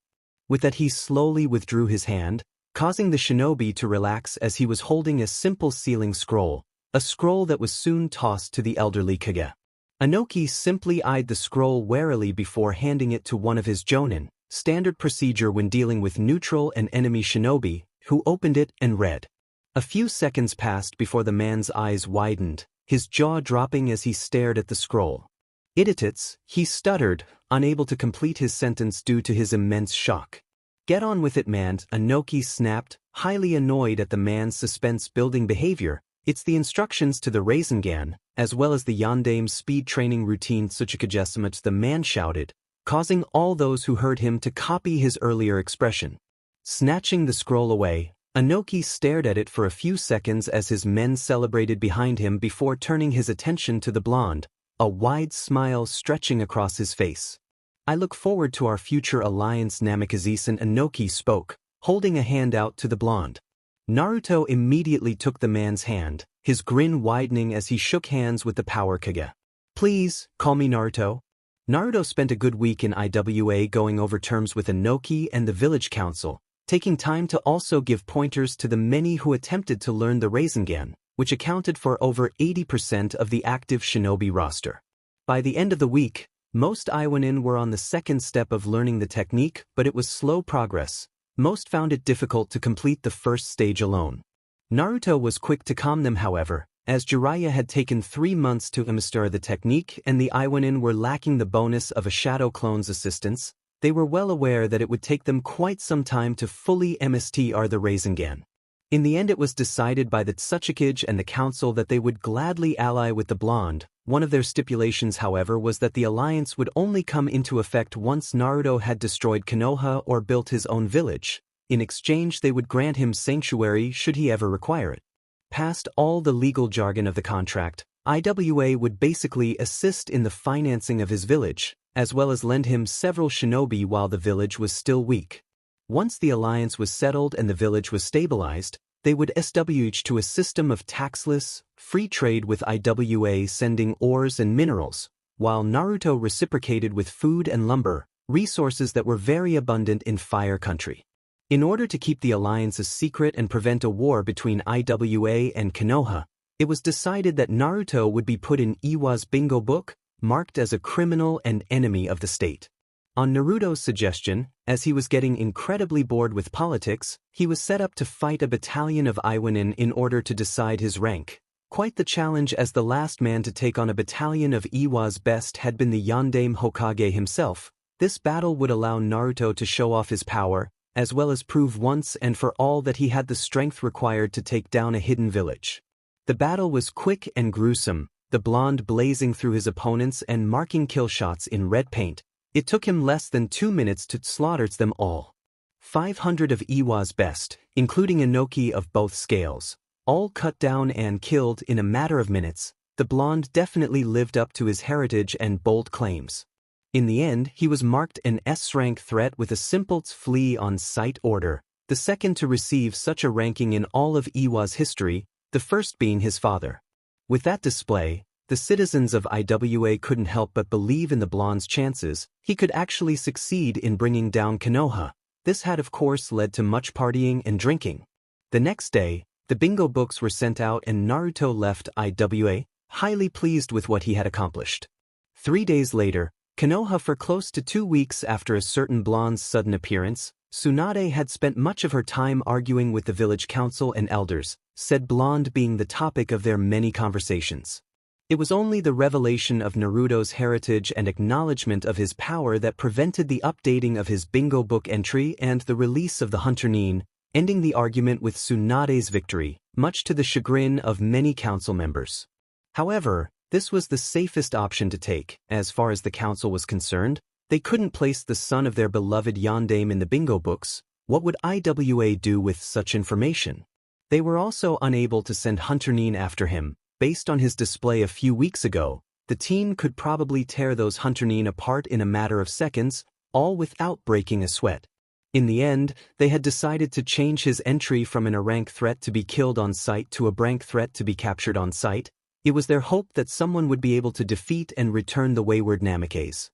With that he slowly withdrew his hand, causing the shinobi to relax as he was holding a simple sealing scroll, a scroll that was soon tossed to the elderly Kage. Inoki simply eyed the scroll warily before handing it to one of his jonin, standard procedure when dealing with neutral and enemy shinobi, who opened it and read. A few seconds passed before the man's eyes widened, his jaw dropping as he stared at the scroll. "Idiots," he stuttered, unable to complete his sentence due to his immense shock. "Get on with it, man," Inoki snapped, highly annoyed at the man's suspense-building behavior. "It's the instructions to the Rasengan, as well as the Yondame's speed training routine Tsuchikagesama," the man shouted, causing all those who heard him to copy his earlier expression. Snatching the scroll away, Inoki stared at it for a few seconds as his men celebrated behind him before turning his attention to the blonde, a wide smile stretching across his face. "I look forward to our future alliance," Namikaze-san, Inoki spoke, holding a hand out to the blonde. Naruto immediately took the man's hand, his grin widening as he shook hands with the power Kage. "Please, call me Naruto." Naruto spent a good week in IWA going over terms with Inoki and the village council, taking time to also give pointers to the many who attempted to learn the Rasengan, which accounted for over 80% of the active shinobi roster. By the end of the week, most Iwanin were on the second step of learning the technique, but it was slow progress. Most found it difficult to complete the first stage alone. Naruto was quick to calm them, however, as Jiraiya had taken 3 months to master the technique and the Iwanin were lacking the bonus of a shadow clone's assistance. They were well aware that it would take them quite some time to fully master the Rasengan. In the end, it was decided by the Tsuchikage and the council that they would gladly ally with the blonde. One of their stipulations, however, was that the alliance would only come into effect once Naruto had destroyed Konoha or built his own village. In exchange, they would grant him sanctuary should he ever require it. Past all the legal jargon of the contract, IWA would basically assist in the financing of his village, as well as lend him several shinobi while the village was still weak. Once the alliance was settled and the village was stabilized, they would switch to a system of taxless, free trade with IWA sending ores and minerals, while Naruto reciprocated with food and lumber, resources that were very abundant in Fire Country. In order to keep the alliance a secret and prevent a war between IWA and Konoha, it was decided that Naruto would be put in Iwa's bingo book, marked as a criminal and enemy of the state. On Naruto's suggestion, as he was getting incredibly bored with politics, he was set up to fight a battalion of Iwanin in order to decide his rank. Quite the challenge, as the last man to take on a battalion of Iwa's best had been the Yondame Hokage himself. This battle would allow Naruto to show off his power, as well as prove once and for all that he had the strength required to take down a hidden village. The battle was quick and gruesome, the blonde blazing through his opponents and marking kill shots in red paint. It took him less than 2 minutes to slaughter them all. 500 of Iwa's best, including Inoki of both scales, all cut down and killed in a matter of minutes. The blonde definitely lived up to his heritage and bold claims. In the end, he was marked an S-rank threat with a simple flee on sight order, the second to receive such a ranking in all of Iwa's history, the first being his father. With that display, the citizens of IWA couldn't help but believe in the blonde's chances. He could actually succeed in bringing down Konoha. This had of course led to much partying and drinking. The next day, the bingo books were sent out and Naruto left IWA, highly pleased with what he had accomplished. 3 days later, Konoha, for close to 2 weeks after a certain blonde's sudden appearance, Tsunade had spent much of her time arguing with the village council and elders, said blonde being the topic of their many conversations. It was only the revelation of Naruto's heritage and acknowledgement of his power that prevented the updating of his bingo book entry and the release of the Hunter Nin, ending the argument with Tsunade's victory, much to the chagrin of many council members. However, this was the safest option to take. As far as the council was concerned, they couldn't place the son of their beloved Yondame in the bingo books. What would IWA do with such information? They were also unable to send Hunter Nin after him. Based on his display a few weeks ago, the team could probably tear those Hunter Nin apart in a matter of seconds, all without breaking a sweat. In the end, they had decided to change his entry from an A-rank threat to be killed on sight to a B-rank threat to be captured on sight. It was their hope that someone would be able to defeat and return the wayward Namikaze.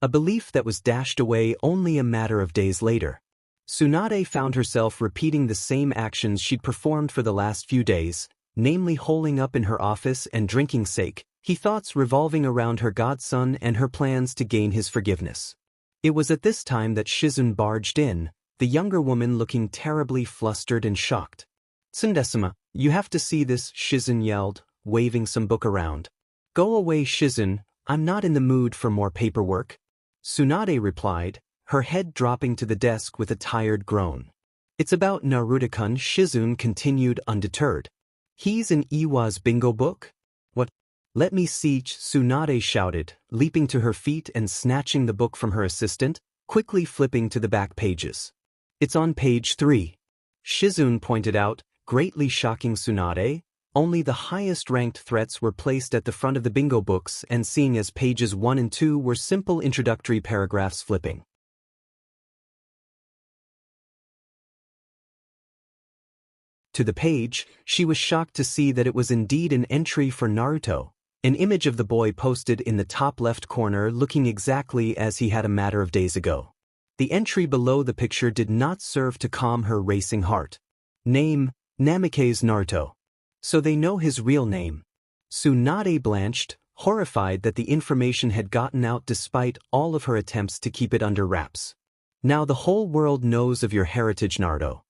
A belief that was dashed away only a matter of days later. Tsunade found herself repeating the same actions she'd performed for the last few days, namely holing up in her office and drinking sake, he thoughts revolving around her godson and her plans to gain his forgiveness. It was at this time that Shizun barged in, the younger woman looking terribly flustered and shocked. "Tsundesima, you have to see this," Shizun yelled, waving some book around. "Go away, Shizun, I'm not in the mood for more paperwork." Tsunade replied, her head dropping to the desk with a tired groan. "It's about Naruto-kun," Shizun continued undeterred. "He's in Iwa's bingo book? What? Let me see," Tsunade shouted, leaping to her feet and snatching the book from her assistant, quickly flipping to the back pages. "It's on page 3. Shizun pointed out, greatly shocking Tsunade. Only the highest-ranked threats were placed at the front of the bingo books, and seeing as pages 1 and 2 were simple introductory paragraphs flipping to the page, she was shocked to see that it was indeed an entry for Naruto, an image of the boy posted in the top left corner looking exactly as he had a matter of days ago. The entry below the picture did not serve to calm her racing heart. Name, Namikaze Naruto. So they know his real name. Tsunade blanched, horrified that the information had gotten out despite all of her attempts to keep it under wraps. "Now the whole world knows of your heritage, Naruto."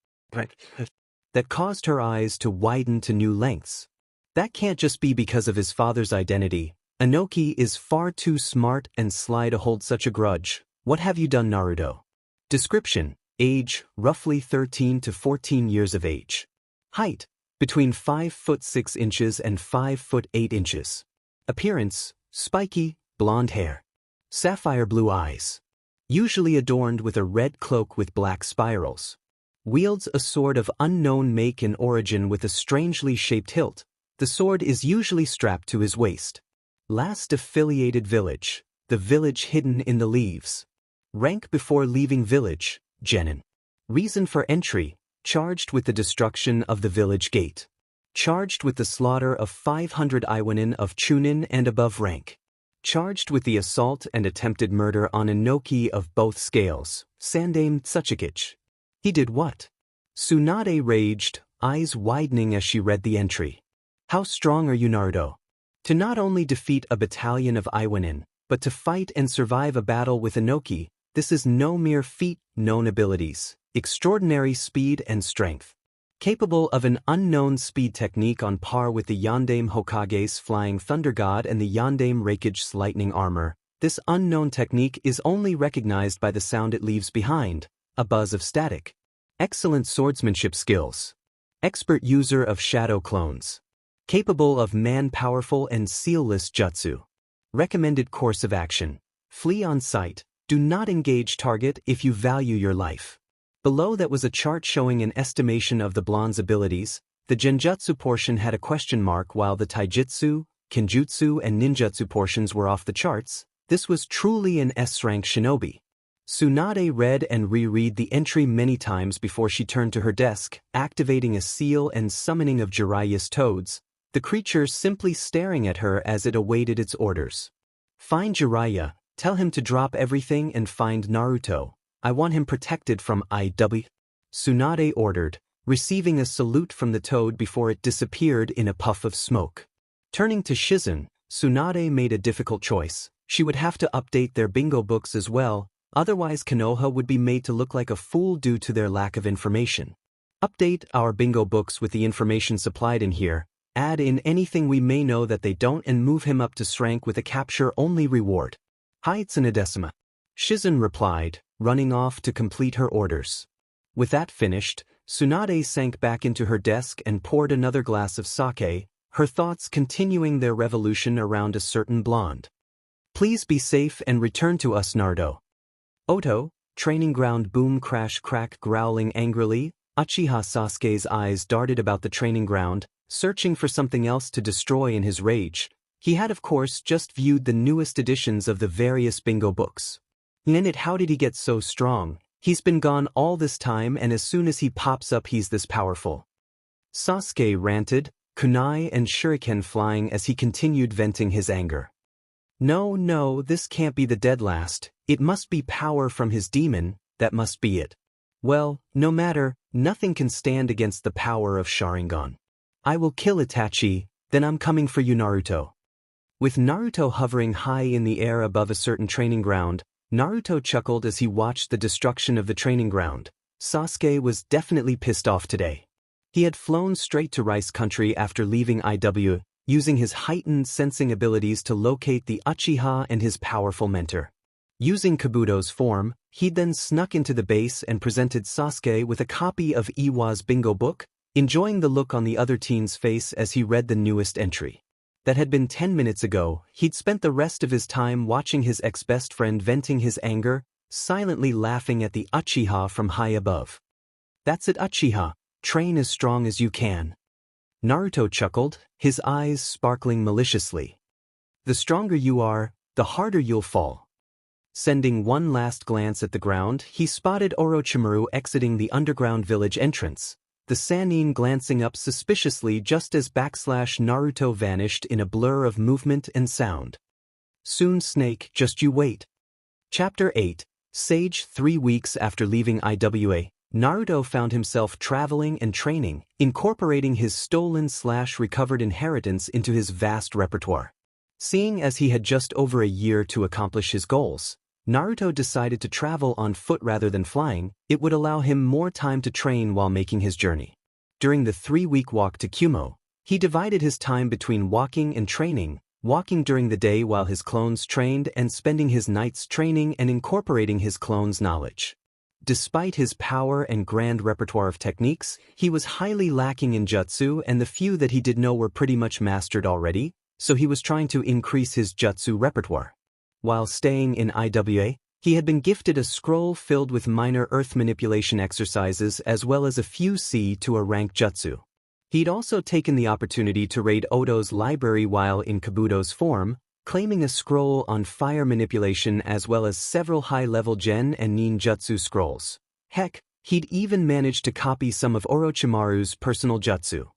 That caused her eyes to widen to new lengths. That can't just be because of his father's identity. Inoki is far too smart and sly to hold such a grudge. What have you done, Naruto? Description: age, roughly 13 to 14 years of age. Height, between 5 foot 6 inches and 5 foot 8 inches. Appearance, spiky, blonde hair. Sapphire blue eyes. Usually adorned with a red cloak with black spirals. Wields a sword of unknown make and origin with a strangely shaped hilt. The sword is usually strapped to his waist. Last affiliated village, the village hidden in the leaves. Rank before leaving village, genin. Reason for entry, charged with the destruction of the village gate. Charged with the slaughter of 500 Iwanin of Chunin and above rank. Charged with the assault and attempted murder on Inoki of both scales, Sandame Tsuchikage. He did what? Tsunade raged, eyes widening as she read the entry. How strong are you, Naruto? To not only defeat a battalion of Iwanin, but to fight and survive a battle with Inoki, this is no mere feat, known abilities. Extraordinary speed and strength. Capable of an unknown speed technique on par with the Yondaime Hokage's Flying Thunder God and the Yondaime Raikage's Lightning Armor, this unknown technique is only recognized by the sound it leaves behind, a buzz of static. Excellent swordsmanship skills. Expert user of shadow clones. Capable of man-powerful and sealless jutsu. Recommended course of action. Flee on sight. Do not engage target if you value your life. Below that was a chart showing an estimation of the blonde's abilities. The genjutsu portion had a question mark while the taijutsu, kenjutsu and ninjutsu portions were off the charts. This was truly an S-rank shinobi. Tsunade read and reread the entry many times before she turned to her desk, activating a seal and summoning of Jiraiya's toads, the creature simply staring at her as it awaited its orders. "Find Jiraiya, tell him to drop everything and find Naruto. I want him protected from IW." Tsunade ordered, receiving a salute from the toad before it disappeared in a puff of smoke. Turning to Shizun, Tsunade made a difficult choice. She would have to update their bingo books as well, otherwise Konoha would be made to look like a fool due to their lack of information. Update our bingo books with the information supplied in here, add in anything we may know that they don't and move him up to rank with a capture-only reward. "Hi, Tsunadesima," Shizun replied, running off to complete her orders. With that finished, Tsunade sank back into her desk and poured another glass of sake, her thoughts continuing their revolution around a certain blonde. "Please be safe and return to us, Naruto." Oto, training ground boom crash crack growling angrily, Uchiha Sasuke's eyes darted about the training ground, searching for something else to destroy in his rage. He had of course just viewed the newest editions of the various bingo books. In it, how did he get so strong? He's been gone all this time and as soon as he pops up he's this powerful. Sasuke ranted, kunai and shuriken flying as he continued venting his anger. No, this can't be the dead last, it must be power from his demon, that must be it. Well, no matter, nothing can stand against the power of Sharingan. I will kill Itachi, then I'm coming for you, Naruto. With Naruto hovering high in the air above a certain training ground, Naruto chuckled as he watched the destruction of the training ground. Sasuke was definitely pissed off today. He had flown straight to Rice Country after leaving IW, using his heightened sensing abilities to locate the Uchiha and his powerful mentor. Using Kabuto's form, he then snuck into the base and presented Sasuke with a copy of Iwa's bingo book, enjoying the look on the other teen's face as he read the newest entry. That had been 10 minutes ago. He'd spent the rest of his time watching his ex-best friend venting his anger, silently laughing at the Uchiha from high above. That's it, Uchiha. Train as strong as you can. Naruto chuckled, his eyes sparkling maliciously. The stronger you are, the harder you'll fall. Sending one last glance at the ground, he spotted Orochimaru exiting the underground village entrance, the Sannin glancing up suspiciously just as Naruto vanished in a blur of movement and sound. Soon, Snake, just you wait. Chapter 8, Sage. 3 weeks after leaving IWA, Naruto found himself traveling and training, incorporating his stolen/recovered inheritance into his vast repertoire. Seeing as he had just over a year to accomplish his goals, Naruto decided to travel on foot rather than flying. It would allow him more time to train while making his journey. During the 3-week walk to Kumo, he divided his time between walking and training, walking during the day while his clones trained and spending his nights training and incorporating his clones' knowledge. Despite his power and grand repertoire of techniques, he was highly lacking in jutsu, and the few that he did know were pretty much mastered already, so he was trying to increase his jutsu repertoire. While staying in IWA, he had been gifted a scroll filled with minor earth manipulation exercises as well as a few C to a rank jutsu. He'd also taken the opportunity to raid Odo's library while in Kabuto's form, claiming a scroll on fire manipulation as well as several high-level Gen and Ninjutsu scrolls. Heck, he'd even managed to copy some of Orochimaru's personal jutsu.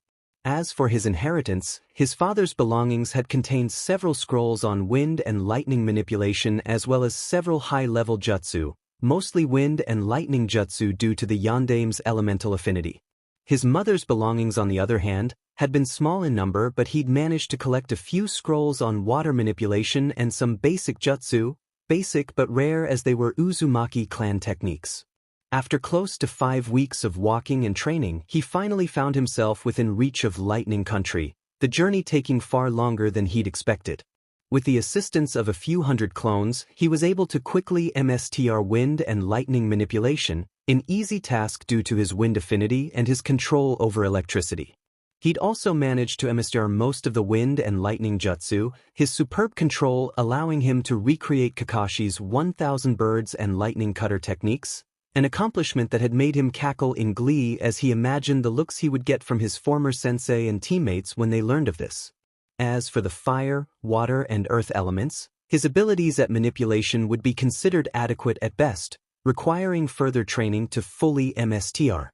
As for his inheritance, his father's belongings had contained several scrolls on wind and lightning manipulation as well as several high-level jutsu, mostly wind and lightning jutsu due to the Yandame's elemental affinity. His mother's belongings, on the other hand, had been small in number, but he'd managed to collect a few scrolls on water manipulation and some basic jutsu, basic but rare as they were Uzumaki clan techniques. After close to 5 weeks of walking and training, he finally found himself within reach of Lightning Country, the journey taking far longer than he'd expected. With the assistance of a few hundred clones, he was able to quickly MSTR wind and lightning manipulation, an easy task due to his wind affinity and his control over electricity. He'd also managed to MSTR most of the wind and lightning jutsu, his superb control allowing him to recreate Kakashi's 1000 birds and lightning cutter techniques, an accomplishment that had made him cackle in glee as he imagined the looks he would get from his former sensei and teammates when they learned of this. As for the fire, water, and earth elements, his abilities at manipulation would be considered adequate at best, requiring further training to fully MSTR.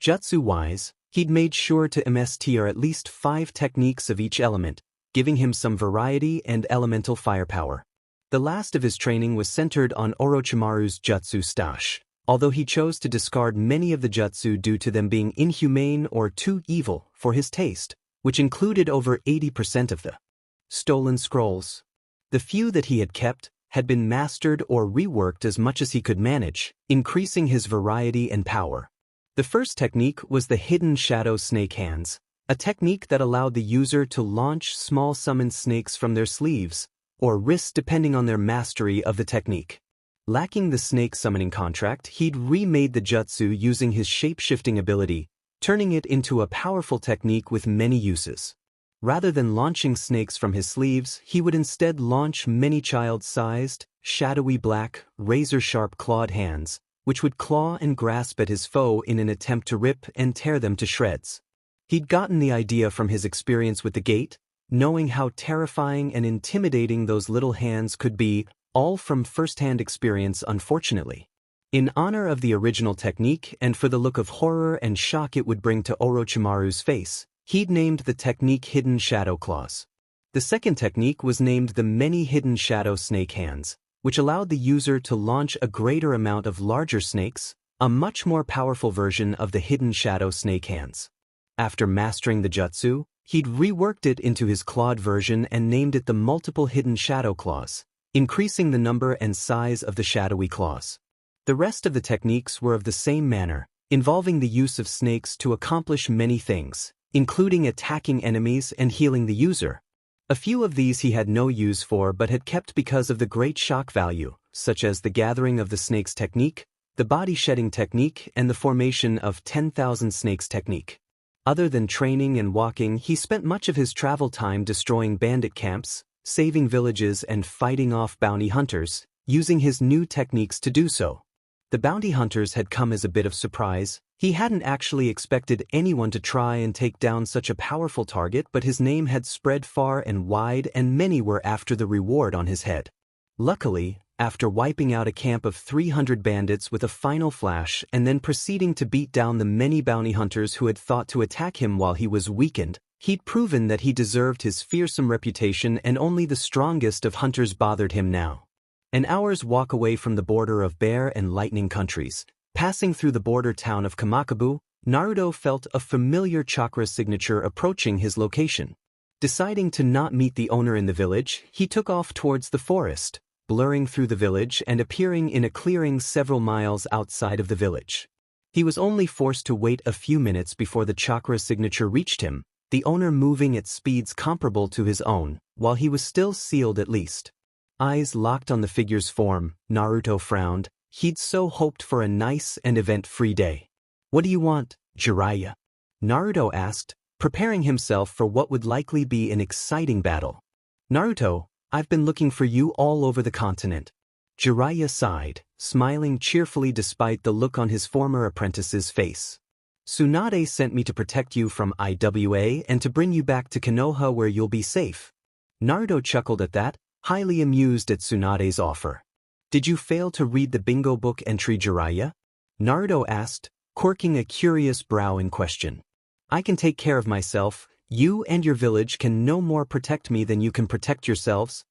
Jutsu-wise, he'd made sure to MSTR at least 5 techniques of each element, giving him some variety and elemental firepower. The last of his training was centered on Orochimaru's jutsu stash, although he chose to discard many of the jutsu due to them being inhumane or too evil for his taste, which included over 80% of the stolen scrolls. The few that he had kept had been mastered or reworked as much as he could manage, increasing his variety and power. The first technique was the Hidden Shadow Snake Hands, a technique that allowed the user to launch small summoned snakes from their sleeves, or wrists depending on their mastery of the technique. Lacking the snake summoning contract, he'd remade the jutsu using his shape-shifting ability, turning it into a powerful technique with many uses. Rather than launching snakes from his sleeves, he would instead launch many child-sized, shadowy black, razor-sharp clawed hands, which would claw and grasp at his foe in an attempt to rip and tear them to shreds. He'd gotten the idea from his experience with the gate, knowing how terrifying and intimidating those little hands could be, all from first-hand experience, unfortunately. In honor of the original technique and for the look of horror and shock it would bring to Orochimaru's face, he'd named the technique Hidden Shadow Claws. The second technique was named the Many Hidden Shadow Snake Hands, which allowed the user to launch a greater amount of larger snakes, a much more powerful version of the Hidden Shadow Snake Hands. After mastering the jutsu, he'd reworked it into his clawed version and named it the multiple hidden shadow claws, increasing the number and size of the shadowy claws. The rest of the techniques were of the same manner, involving the use of snakes to accomplish many things, including attacking enemies and healing the user. A few of these he had no use for but had kept because of the great shock value, such as the gathering of the snakes technique, the body shedding technique, and the formation of 10,000 snakes technique. Other than training and walking, he spent much of his travel time destroying bandit camps, saving villages, and fighting off bounty hunters, using his new techniques to do so. The bounty hunters had come as a bit of surprise. He hadn't actually expected anyone to try and take down such a powerful target, but his name had spread far and wide and many were after the reward on his head. Luckily, after wiping out a camp of 300 bandits with a final flash and then proceeding to beat down the many bounty hunters who had thought to attack him while he was weakened, he'd proven that he deserved his fearsome reputation and only the strongest of hunters bothered him now. An hour's walk away from the border of Bear and Lightning countries, passing through the border town of Kamakabu, Naruto felt a familiar chakra signature approaching his location. Deciding to not meet the owner in the village, he took off towards the forest, blurring through the village and appearing in a clearing several miles outside of the village. He was only forced to wait a few minutes before the chakra signature reached him, the owner moving at speeds comparable to his own, while he was still sealed at least. Eyes locked on the figure's form, Naruto frowned. He'd so hoped for a nice and event-free day. "What do you want, Jiraiya?" Naruto asked, preparing himself for what would likely be an exciting battle. "Naruto, I've been looking for you all over the continent." Jiraiya sighed, smiling cheerfully despite the look on his former apprentice's face. "Tsunade sent me to protect you from IWA and to bring you back to Konoha where you'll be safe." Naruto chuckled at that, highly amused at Tsunade's offer. "Did you fail to read the bingo book entry, Jiraiya?" Naruto asked, quirking a curious brow in question. "I can take care of myself. You and your village can no more protect me than you can protect yourselves."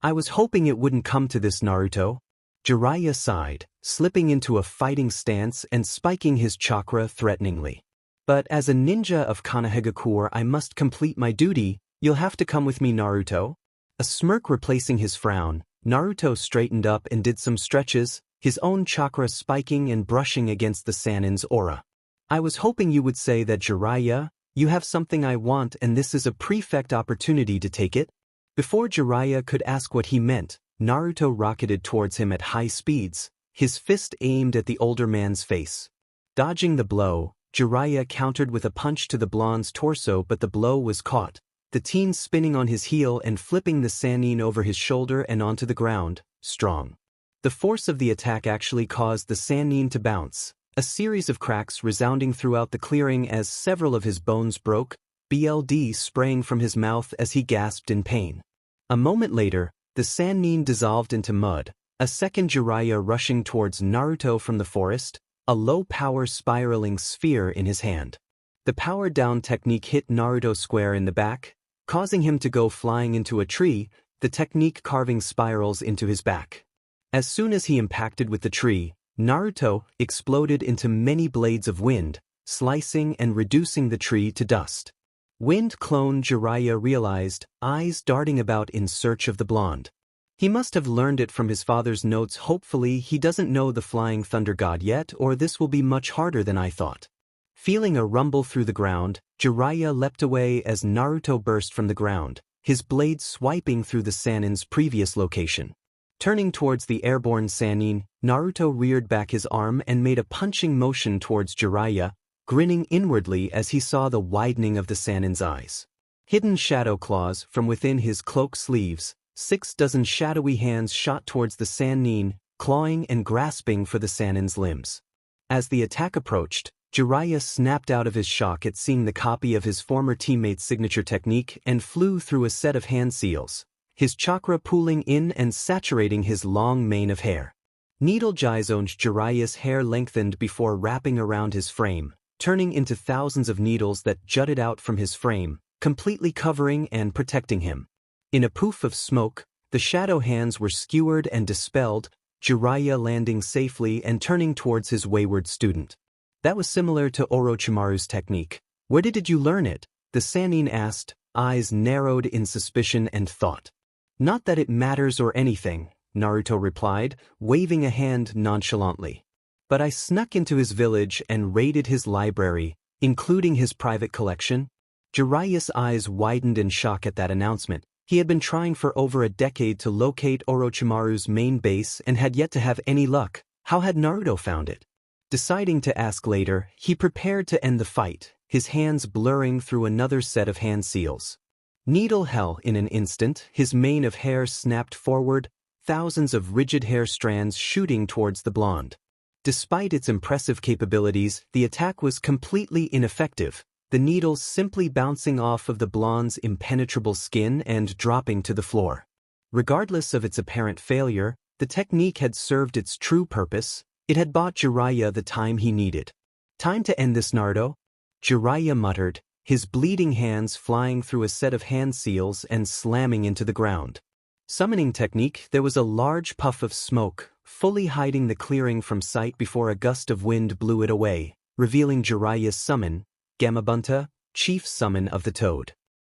"I was hoping it wouldn't come to this, Naruto." Jiraiya sighed, slipping into a fighting stance and spiking his chakra threateningly. "But as a ninja of Konoha, I must complete my duty. You'll have to come with me, Naruto." A smirk replacing his frown, Naruto straightened up and did some stretches, his own chakra spiking and brushing against the Sannin's aura. "I was hoping you would say that, Jiraiya. You have something I want and this is a perfect opportunity to take it." Before Jiraiya could ask what he meant, Naruto rocketed towards him at high speeds, his fist aimed at the older man's face. Dodging the blow, Jiraiya countered with a punch to the blonde's torso, but the blow was caught, the teen spinning on his heel and flipping the Sannin over his shoulder and onto the ground, strong. The force of the attack actually caused the Sannin to bounce, a series of cracks resounding throughout the clearing as several of his bones broke, blood spraying from his mouth as he gasped in pain. A moment later, the Sannin dissolved into mud, a second Jiraiya rushing towards Naruto from the forest, a low-power spiraling sphere in his hand. The power-down technique hit Naruto square in the back, causing him to go flying into a tree, the technique carving spirals into his back. As soon as he impacted with the tree, Naruto exploded into many blades of wind, slicing and reducing the tree to dust. Wind clone Jiraiya realized, eyes darting about in search of the blonde. He must have learned it from his father's notes. Hopefully he doesn't know the flying thunder god yet, or this will be much harder than I thought. Feeling a rumble through the ground, Jiraiya leapt away as Naruto burst from the ground, his blade swiping through the Sannin's previous location. Turning towards the airborne Sannin, Naruto reared back his arm and made a punching motion towards Jiraiya, grinning inwardly as he saw the widening of the Sannin's eyes. Hidden shadow claws from within his cloak sleeves, 6 dozen shadowy hands shot towards the Sannin, clawing and grasping for the Sannin's limbs. As the attack approached, Jiraiya snapped out of his shock at seeing the copy of his former teammate's signature technique and flew through a set of hand seals, his chakra pooling in and saturating his long mane of hair. Needle Jizon's Jiraiya's hair lengthened before wrapping around his frame, turning into thousands of needles that jutted out from his frame, completely covering and protecting him. In a poof of smoke, the shadow hands were skewered and dispelled, Jiraiya landing safely and turning towards his wayward student. That was similar to Orochimaru's technique, Where did you learn it? The Sannin asked, eyes narrowed in suspicion and thought. Not that it matters or anything, Naruto replied, waving a hand nonchalantly. But I snuck into his village and raided his library, including his private collection. Jiraiya's eyes widened in shock at that announcement. He had been trying for over a decade to locate Orochimaru's main base and had yet to have any luck. How had Naruto found it? Deciding to ask later, he prepared to end the fight, his hands blurring through another set of hand seals. Needle hell in an instant, his mane of hair snapped forward, thousands of rigid hair strands shooting towards the blonde. Despite its impressive capabilities, the attack was completely ineffective, the needles simply bouncing off of the blonde's impenetrable skin and dropping to the floor. Regardless of its apparent failure, the technique had served its true purpose. It had bought Jiraiya the time he needed. Time to end this, Naruto? Jiraiya muttered, his bleeding hands flying through a set of hand seals and slamming into the ground. Summoning technique, there was a large puff of smoke, fully hiding the clearing from sight before a gust of wind blew it away, revealing Jiraiya's summon, Gamabunta, chief summon of the Toad.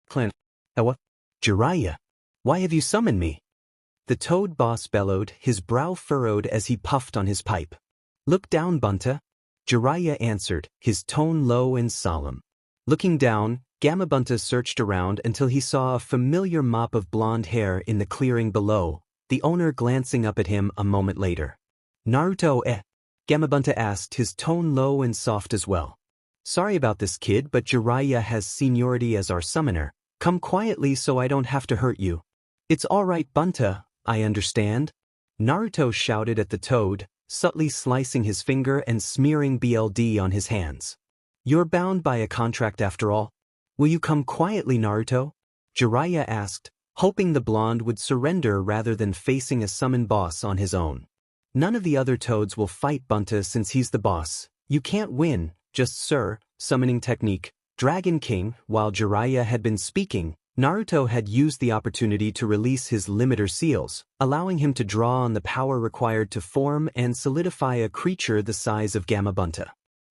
Clan. What? Jiraiya, why have you summoned me? The Toad boss bellowed, his brow furrowed as he puffed on his pipe. Look down, Bunta. Jiraiya answered, his tone low and solemn. Looking down, Gamabunta searched around until he saw a familiar mop of blonde hair in the clearing below, the owner glancing up at him a moment later. Naruto, Gamabunta asked, his tone low and soft as well. Sorry about this, kid, but Jiraiya has seniority as our summoner. Come quietly so I don't have to hurt you. It's all right, Bunta, I understand. Naruto shouted at the Toad, subtly slicing his finger and smearing BLD on his hands. You're bound by a contract after all. Will you come quietly, Naruto? Jiraiya asked, hoping the blonde would surrender rather than facing a summon boss on his own. None of the other Toads will fight Bunta since he's the boss. You can't win, just sir. Summoning technique, Dragon King. While Jiraiya had been speaking, Naruto had used the opportunity to release his limiter seals, allowing him to draw on the power required to form and solidify a creature the size of Gamabunta.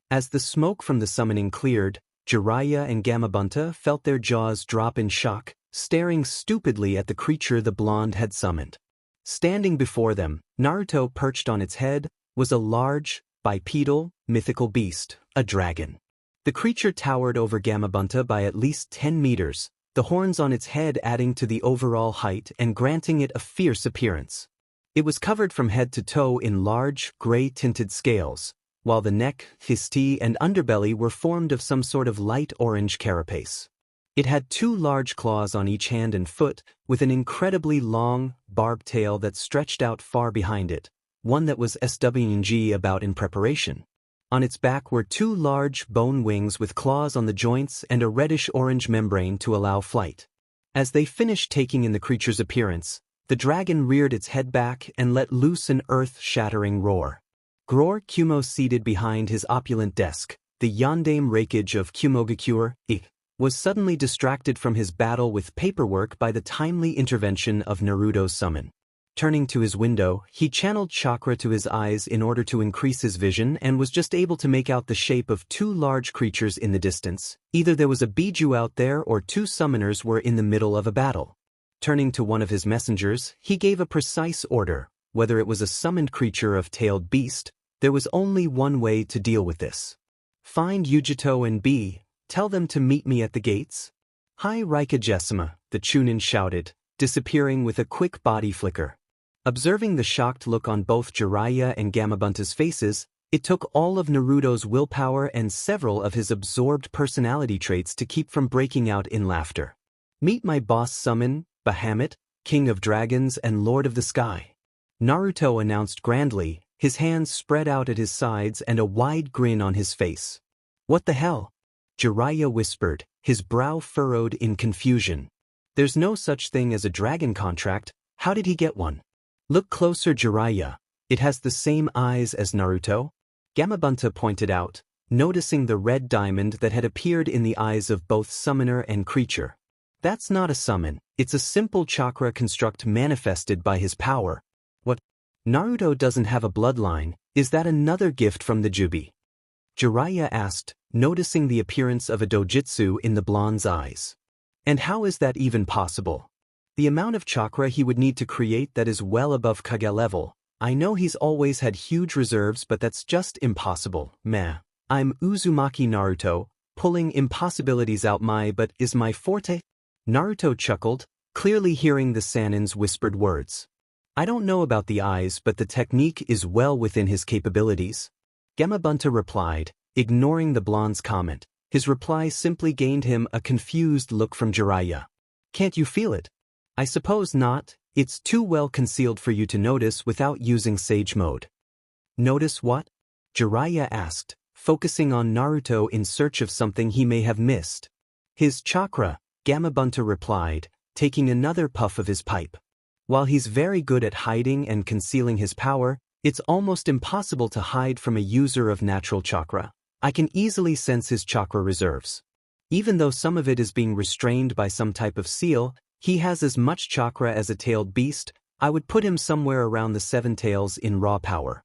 As the smoke from the summoning cleared, Jiraiya and Gamabunta felt their jaws drop in shock, staring stupidly at the creature the blonde had summoned. Standing before them, Naruto perched on its head, was a large, bipedal, mythical beast, a dragon. The creature towered over Gamabunta by at least 10 meters, the horns on its head adding to the overall height and granting it a fierce appearance. It was covered from head to toe in large, gray-tinted scales, while the neck, histi, and underbelly were formed of some sort of light orange carapace. It had 2 large claws on each hand and foot, with an incredibly long, barbed tail that stretched out far behind it, one that was swing about in preparation. On its back were 2 large bone wings with claws on the joints and a reddish-orange membrane to allow flight. As they finished taking in the creature's appearance, the dragon reared its head back and let loose an earth-shattering roar. Gror Kumo, seated behind his opulent desk, the yondaime Reikage of Kumogakure, was suddenly distracted from his battle with paperwork by the timely intervention of Naruto's summon. Turning to his window, he channeled chakra to his eyes in order to increase his vision and was just able to make out the shape of 2 large creatures in the distance. Either there was a Biju out there or 2 summoners were in the middle of a battle. Turning to one of his messengers, he gave a precise order. Whether it was a summoned creature of tailed beast, there was only one way to deal with this. Find Yujito and tell them to meet me at the gates. Hi Raikage-sama, the Chunin shouted, disappearing with a quick body flicker. Observing the shocked look on both Jiraiya and Gamabunta's faces, it took all of Naruto's willpower and several of his absorbed personality traits to keep from breaking out in laughter. Meet my boss summon, Bahamut, King of Dragons and Lord of the Sky. Naruto announced grandly, his hands spread out at his sides and a wide grin on his face. What the hell? Jiraiya whispered, his brow furrowed in confusion. There's no such thing as a dragon contract. How did he get one? Look closer, Jiraiya. It has the same eyes as Naruto. Gamabunta pointed out, noticing the red diamond that had appeared in the eyes of both summoner and creature. That's not a summon, it's a simple chakra construct manifested by his power. What? Naruto doesn't have a bloodline, is that another gift from the Kyuubi? Jiraiya asked, noticing the appearance of a dojutsu in the blonde's eyes. And how is that even possible? The amount of chakra he would need to create that is well above Kage level. I know he's always had huge reserves, but that's just impossible, meh. I'm Uzumaki Naruto, pulling impossibilities out but is my forte? Naruto chuckled, clearly hearing the Sannin's whispered words. I don't know about the eyes, but the technique is well within his capabilities. Gamabunta replied, ignoring the blonde's comment. His reply simply gained him a confused look from Jiraiya. Can't you feel it? I suppose not, it's too well concealed for you to notice without using Sage Mode. Notice what? Jiraiya asked, focusing on Naruto in search of something he may have missed. His chakra, Gamabunta replied, taking another puff of his pipe. While he's very good at hiding and concealing his power, it's almost impossible to hide from a user of natural chakra. I can easily sense his chakra reserves. Even though some of it is being restrained by some type of seal, he has as much chakra as a tailed beast. I would put him somewhere around the 7 tails in raw power.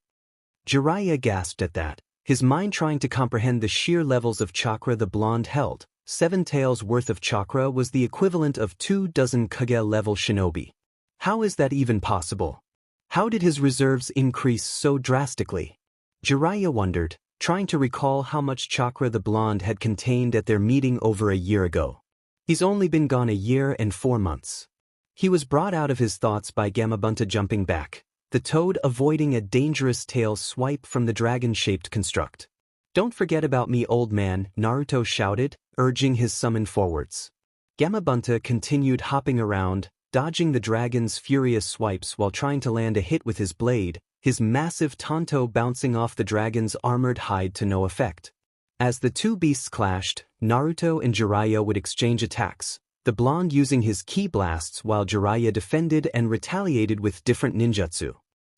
Jiraiya gasped at that, his mind trying to comprehend the sheer levels of chakra the blonde held. 7 tails worth of chakra was the equivalent of 24 Kage-level shinobi. How is that even possible? How did his reserves increase so drastically? Jiraiya wondered, trying to recall how much chakra the blonde had contained at their meeting over a year ago. He's only been gone a year and 4 months. He was brought out of his thoughts by Gamabunta jumping back, the toad avoiding a dangerous tail swipe from the dragon-shaped construct. Don't forget about me, old man, Naruto shouted, urging his summon forwards. Gamabunta continued hopping around, dodging the dragon's furious swipes while trying to land a hit with his blade, his massive tanto bouncing off the dragon's armored hide to no effect. As the two beasts clashed, Naruto and Jiraiya would exchange attacks, the blonde using his ki blasts while Jiraiya defended and retaliated with different ninjutsu.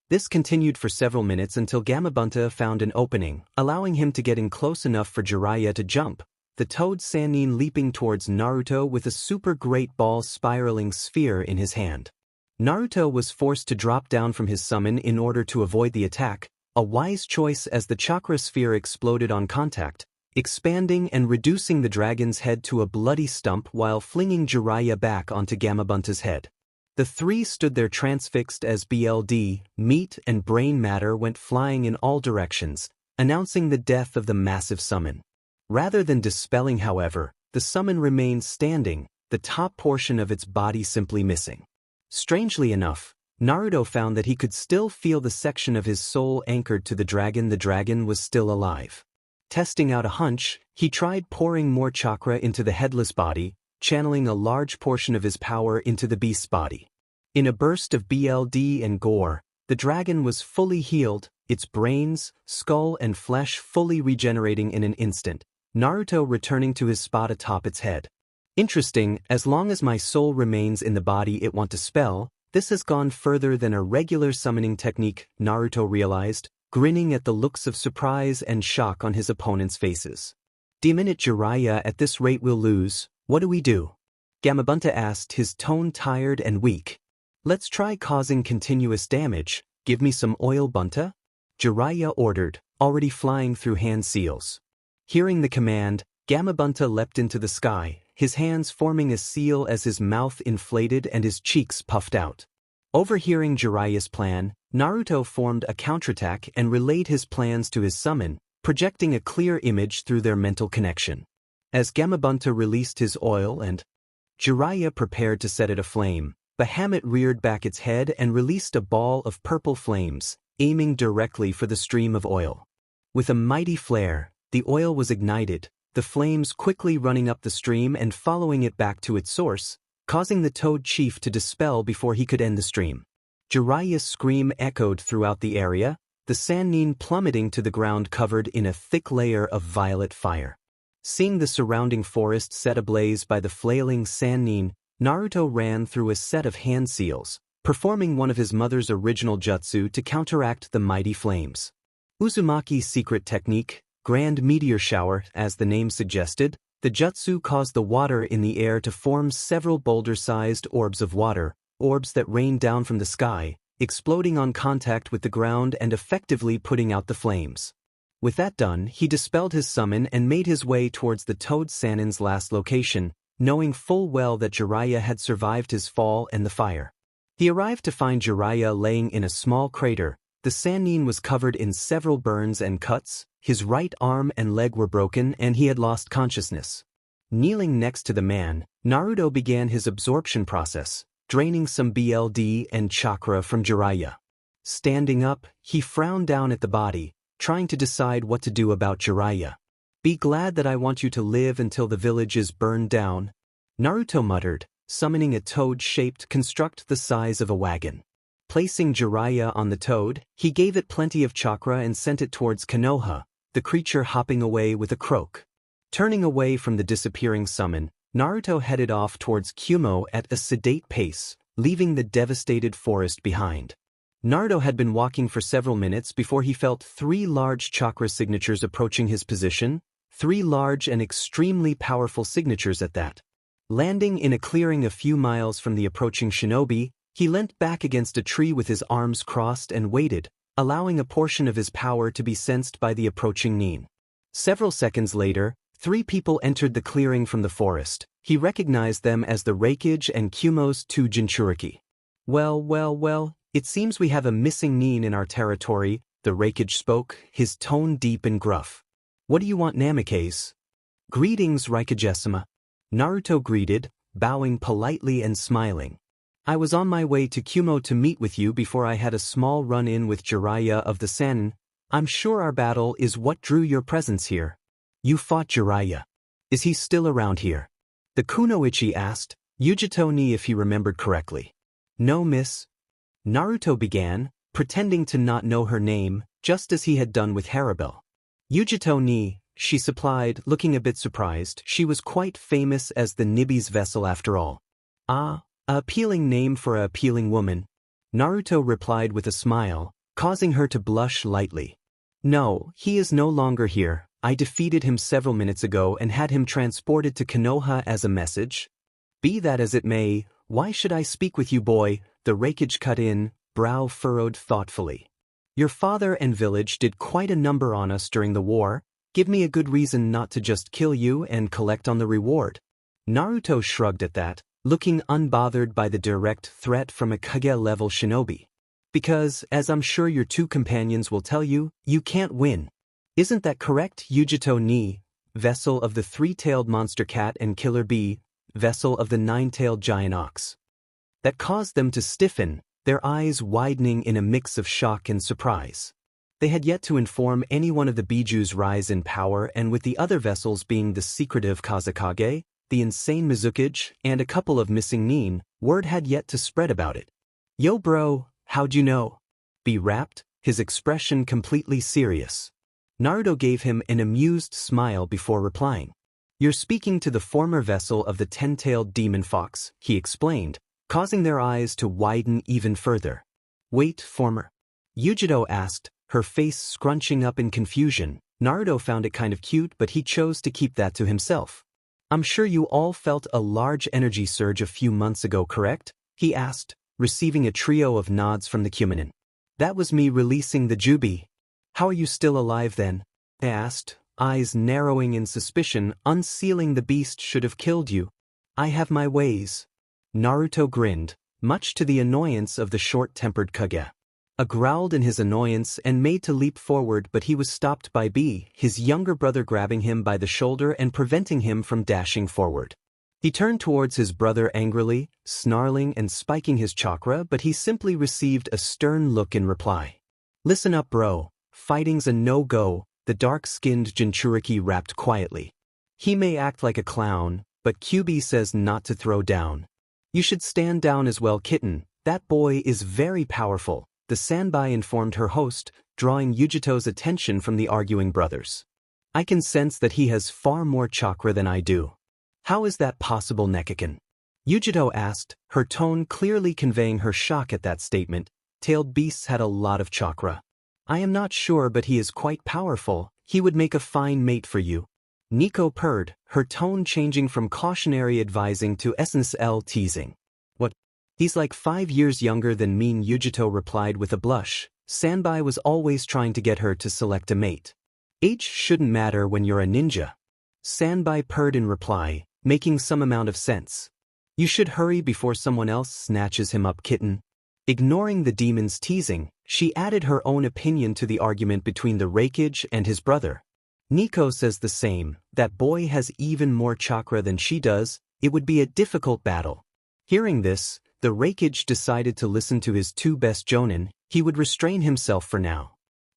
This continued for several minutes until Gamabunta found an opening, allowing him to get in close enough for Jiraiya to jump, the toad Sannin leaping towards Naruto with a super great ball spiraling sphere in his hand. Naruto was forced to drop down from his summon in order to avoid the attack, a wise choice as the chakra sphere exploded on contact, expanding and reducing the dragon's head to a bloody stump while flinging Jiraiya back onto Gamabunta's head. The three stood there transfixed as BLD, meat and brain matter went flying in all directions, announcing the death of the massive summon. Rather than dispelling, however, the summon remained standing, the top portion of its body simply missing. Strangely enough, Naruto found that he could still feel the section of his soul anchored to the dragon was still alive. Testing out a hunch, he tried pouring more chakra into the headless body, channeling a large portion of his power into the beast's body. In a burst of BLD and gore, the dragon was fully healed, its brains, skull and flesh fully regenerating in an instant, Naruto returning to his spot atop its head. Interesting, as long as my soul remains in the body it want to spell, this has gone further than a regular summoning technique, Naruto realized, grinning at the looks of surprise and shock on his opponents' faces. Demon it, Jiraiya, at this rate we'll lose. What do we do? Gamabunta asked, his tone tired and weak. Let's try causing continuous damage. Give me some oil, Bunta? Jiraiya ordered, already flying through hand seals. Hearing the command, Gamabunta leapt into the sky, his hands forming a seal as his mouth inflated and his cheeks puffed out. Overhearing Jiraiya's plan, Naruto formed a counterattack and relayed his plans to his summon, projecting a clear image through their mental connection. As Gamabunta released his oil and Jiraiya prepared to set it aflame, Bahamut reared back its head and released a ball of purple flames, aiming directly for the stream of oil. With a mighty flare, the oil was ignited, the flames quickly running up the stream and following it back to its source, causing the Toad Chief to dispel before he could end the stream. Jiraiya's scream echoed throughout the area, the Sannin plummeting to the ground covered in a thick layer of violet fire. Seeing the surrounding forest set ablaze by the flailing Sannin, Naruto ran through a set of hand seals, performing one of his mother's original jutsu to counteract the mighty flames. Uzumaki's secret technique, Grand Meteor Shower, as the name suggested, the jutsu caused the water in the air to form several boulder-sized orbs of water, orbs that rained down from the sky, exploding on contact with the ground and effectively putting out the flames. With that done, he dispelled his summon and made his way towards the Toad Sannin's last location, knowing full well that Jiraiya had survived his fall and the fire. He arrived to find Jiraiya laying in a small crater. The Sannin was covered in several burns and cuts, his right arm and leg were broken and he had lost consciousness. Kneeling next to the man, Naruto began his absorption process, draining some BLD and chakra from Jiraiya. Standing up, he frowned down at the body, trying to decide what to do about Jiraiya. "Be glad that I want you to live until the village is burned down," Naruto muttered, summoning a toad-shaped construct the size of a wagon. Placing Jiraiya on the toad, he gave it plenty of chakra and sent it towards Konoha, the creature hopping away with a croak. Turning away from the disappearing summon, Naruto headed off towards Kyuubi at a sedate pace, leaving the devastated forest behind. Naruto had been walking for several minutes before he felt 3 large chakra signatures approaching his position, 3 large and extremely powerful signatures at that. Landing in a clearing a few miles from the approaching shinobi, he leant back against a tree with his arms crossed and waited, allowing a portion of his power to be sensed by the approaching Nin. Several seconds later, 3 people entered the clearing from the forest. He recognized them as the Raikage and Kyuubi's 2 Jinchuriki. Well, it seems we have a missing Nin in our territory," the Raikage spoke, his tone deep and gruff. "What do you want, Namikaze?" "Greetings, Raikage-sama," Naruto greeted, bowing politely and smiling. "I was on my way to Kyuubi to meet with you before I had a small run-in with Jiraiya of the Sannin. I'm sure our battle is what drew your presence here." "You fought Jiraiya. Is he still around here?" the Kunoichi asked, Yujito ni if he remembered correctly. "No, miss," Naruto began, pretending to not know her name, just as he had done with Harabel. "Yujito ni," she supplied, looking a bit surprised. She was quite famous as the Nibi's vessel after all. "Ah, a appealing name for a appealing woman," Naruto replied with a smile, causing her to blush lightly. "No, he is no longer here. I defeated him several minutes ago and had him transported to Konoha as a message." "Be that as it may, why should I speak with you, boy?" the Raikage cut in, brow furrowed thoughtfully. "Your father and village did quite a number on us during the war. Give me a good reason not to just kill you and collect on the reward." Naruto shrugged at that, looking unbothered by the direct threat from a Kage-level shinobi. "Because, as I'm sure your 2 companions will tell you, you can't win. Isn't that correct, Yujito ni, vessel of the 3-tailed monster cat, and Killer Bee, vessel of the 9-tailed giant ox?" That caused them to stiffen, their eyes widening in a mix of shock and surprise. They had yet to inform anyone of the Biju's rise in power, and with the other vessels being the secretive Kazekage, the insane Mizukage, and a couple of missing Nin, word had yet to spread about it. "Yo bro, how'd you know?" Bee rapped, his expression completely serious. Naruto gave him an amused smile before replying. "You're speaking to the former vessel of the 10-tailed demon fox," he explained, causing their eyes to widen even further. "Wait, former?" Yujito asked, her face scrunching up in confusion. Naruto found it kind of cute, but he chose to keep that to himself. "I'm sure you all felt a large energy surge a few months ago, correct?" he asked, receiving a trio of nods from the Kyuubi. "That was me releasing the Jubi." "How are you still alive then?" they asked, eyes narrowing in suspicion. "Unsealing the beast should have killed you." "I have my ways." Naruto grinned, much to the annoyance of the short-tempered Kage. Growled in his annoyance and made to leap forward, but he was stopped by B, his younger brother, grabbing him by the shoulder and preventing him from dashing forward. He turned towards his brother angrily, snarling and spiking his chakra, but he simply received a stern look in reply. "Listen up, bro. Fighting's a no-go," the dark-skinned Jinchuriki rapped quietly. "He may act like a clown, but Kyuubi says not to throw down. You should stand down as well, kitten. That boy is very powerful," the Sanbai informed her host, drawing Yujito's attention from the arguing brothers. "I can sense that he has far more chakra than I do." "How is that possible, Nekkaken?" Yujito asked, her tone clearly conveying her shock at that statement. "Tailed beasts had a lot of chakra." "I am not sure, but he is quite powerful. He would make a fine mate for you." Nico purred, her tone changing from cautionary advising to essential teasing. "What? He's like 5 years younger than me," Yujito replied with a blush. Sanbai was always trying to get her to select a mate. Age shouldn't matter when you're a ninja. Sanbai purred in reply, making some amount of sense. You should hurry before someone else snatches him up, kitten. Ignoring the demon's teasing, she added her own opinion to the argument between the Raikage and his brother. Nico says the same, that boy has even more chakra than she does, it would be a difficult battle. Hearing this, the Raikage decided to listen to his two best jonin, he would restrain himself for now.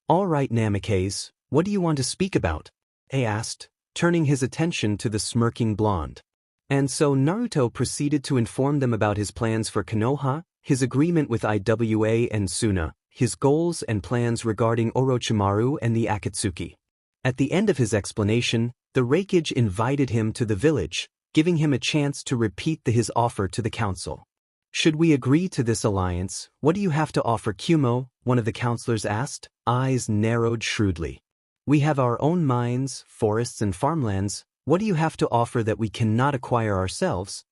Alright Namikaze, what do you want to speak about? He asked, turning his attention to the smirking blonde. And so Naruto proceeded to inform them about his plans for Konoha, his agreement with Iwa and Suna, his goals and plans regarding Orochimaru and the Akatsuki. At the end of his explanation, the Raikage invited him to the village, giving him a chance to repeat his offer to the council. Should we agree to this alliance, what do you have to offer, Kumo? One of the counselors asked, eyes narrowed shrewdly. We have our own mines, forests and farmlands, what do you have to offer that we cannot acquire ourselves?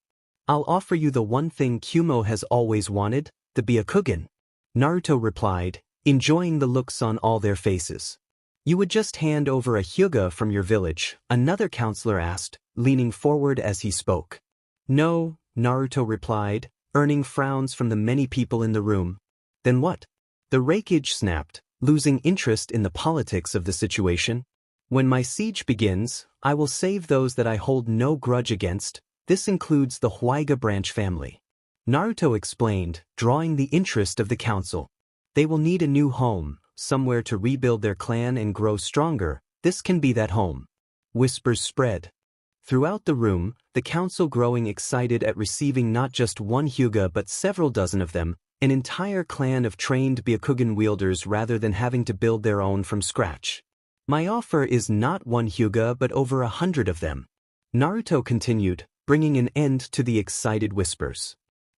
I'll offer you the one thing Kumo has always wanted, the Byakugan. Naruto replied, enjoying the looks on all their faces. You would just hand over a Hyuga from your village, another counselor asked, leaning forward as he spoke. No, Naruto replied, earning frowns from the many people in the room. Then what? The Raikage snapped, losing interest in the politics of the situation. When my siege begins, I will save those that I hold no grudge against, this includes the Huaiga branch family. Naruto explained, drawing the interest of the council. They will need a new home, somewhere to rebuild their clan and grow stronger, this can be that home. Whispers spread. Throughout the room, the council growing excited at receiving not just one Hyuga but several dozen of them, an entire clan of trained Byakugan wielders rather than having to build their own from scratch. My offer is not one Hyuga but over 100 of them. Naruto continued, bringing an end to the excited whispers.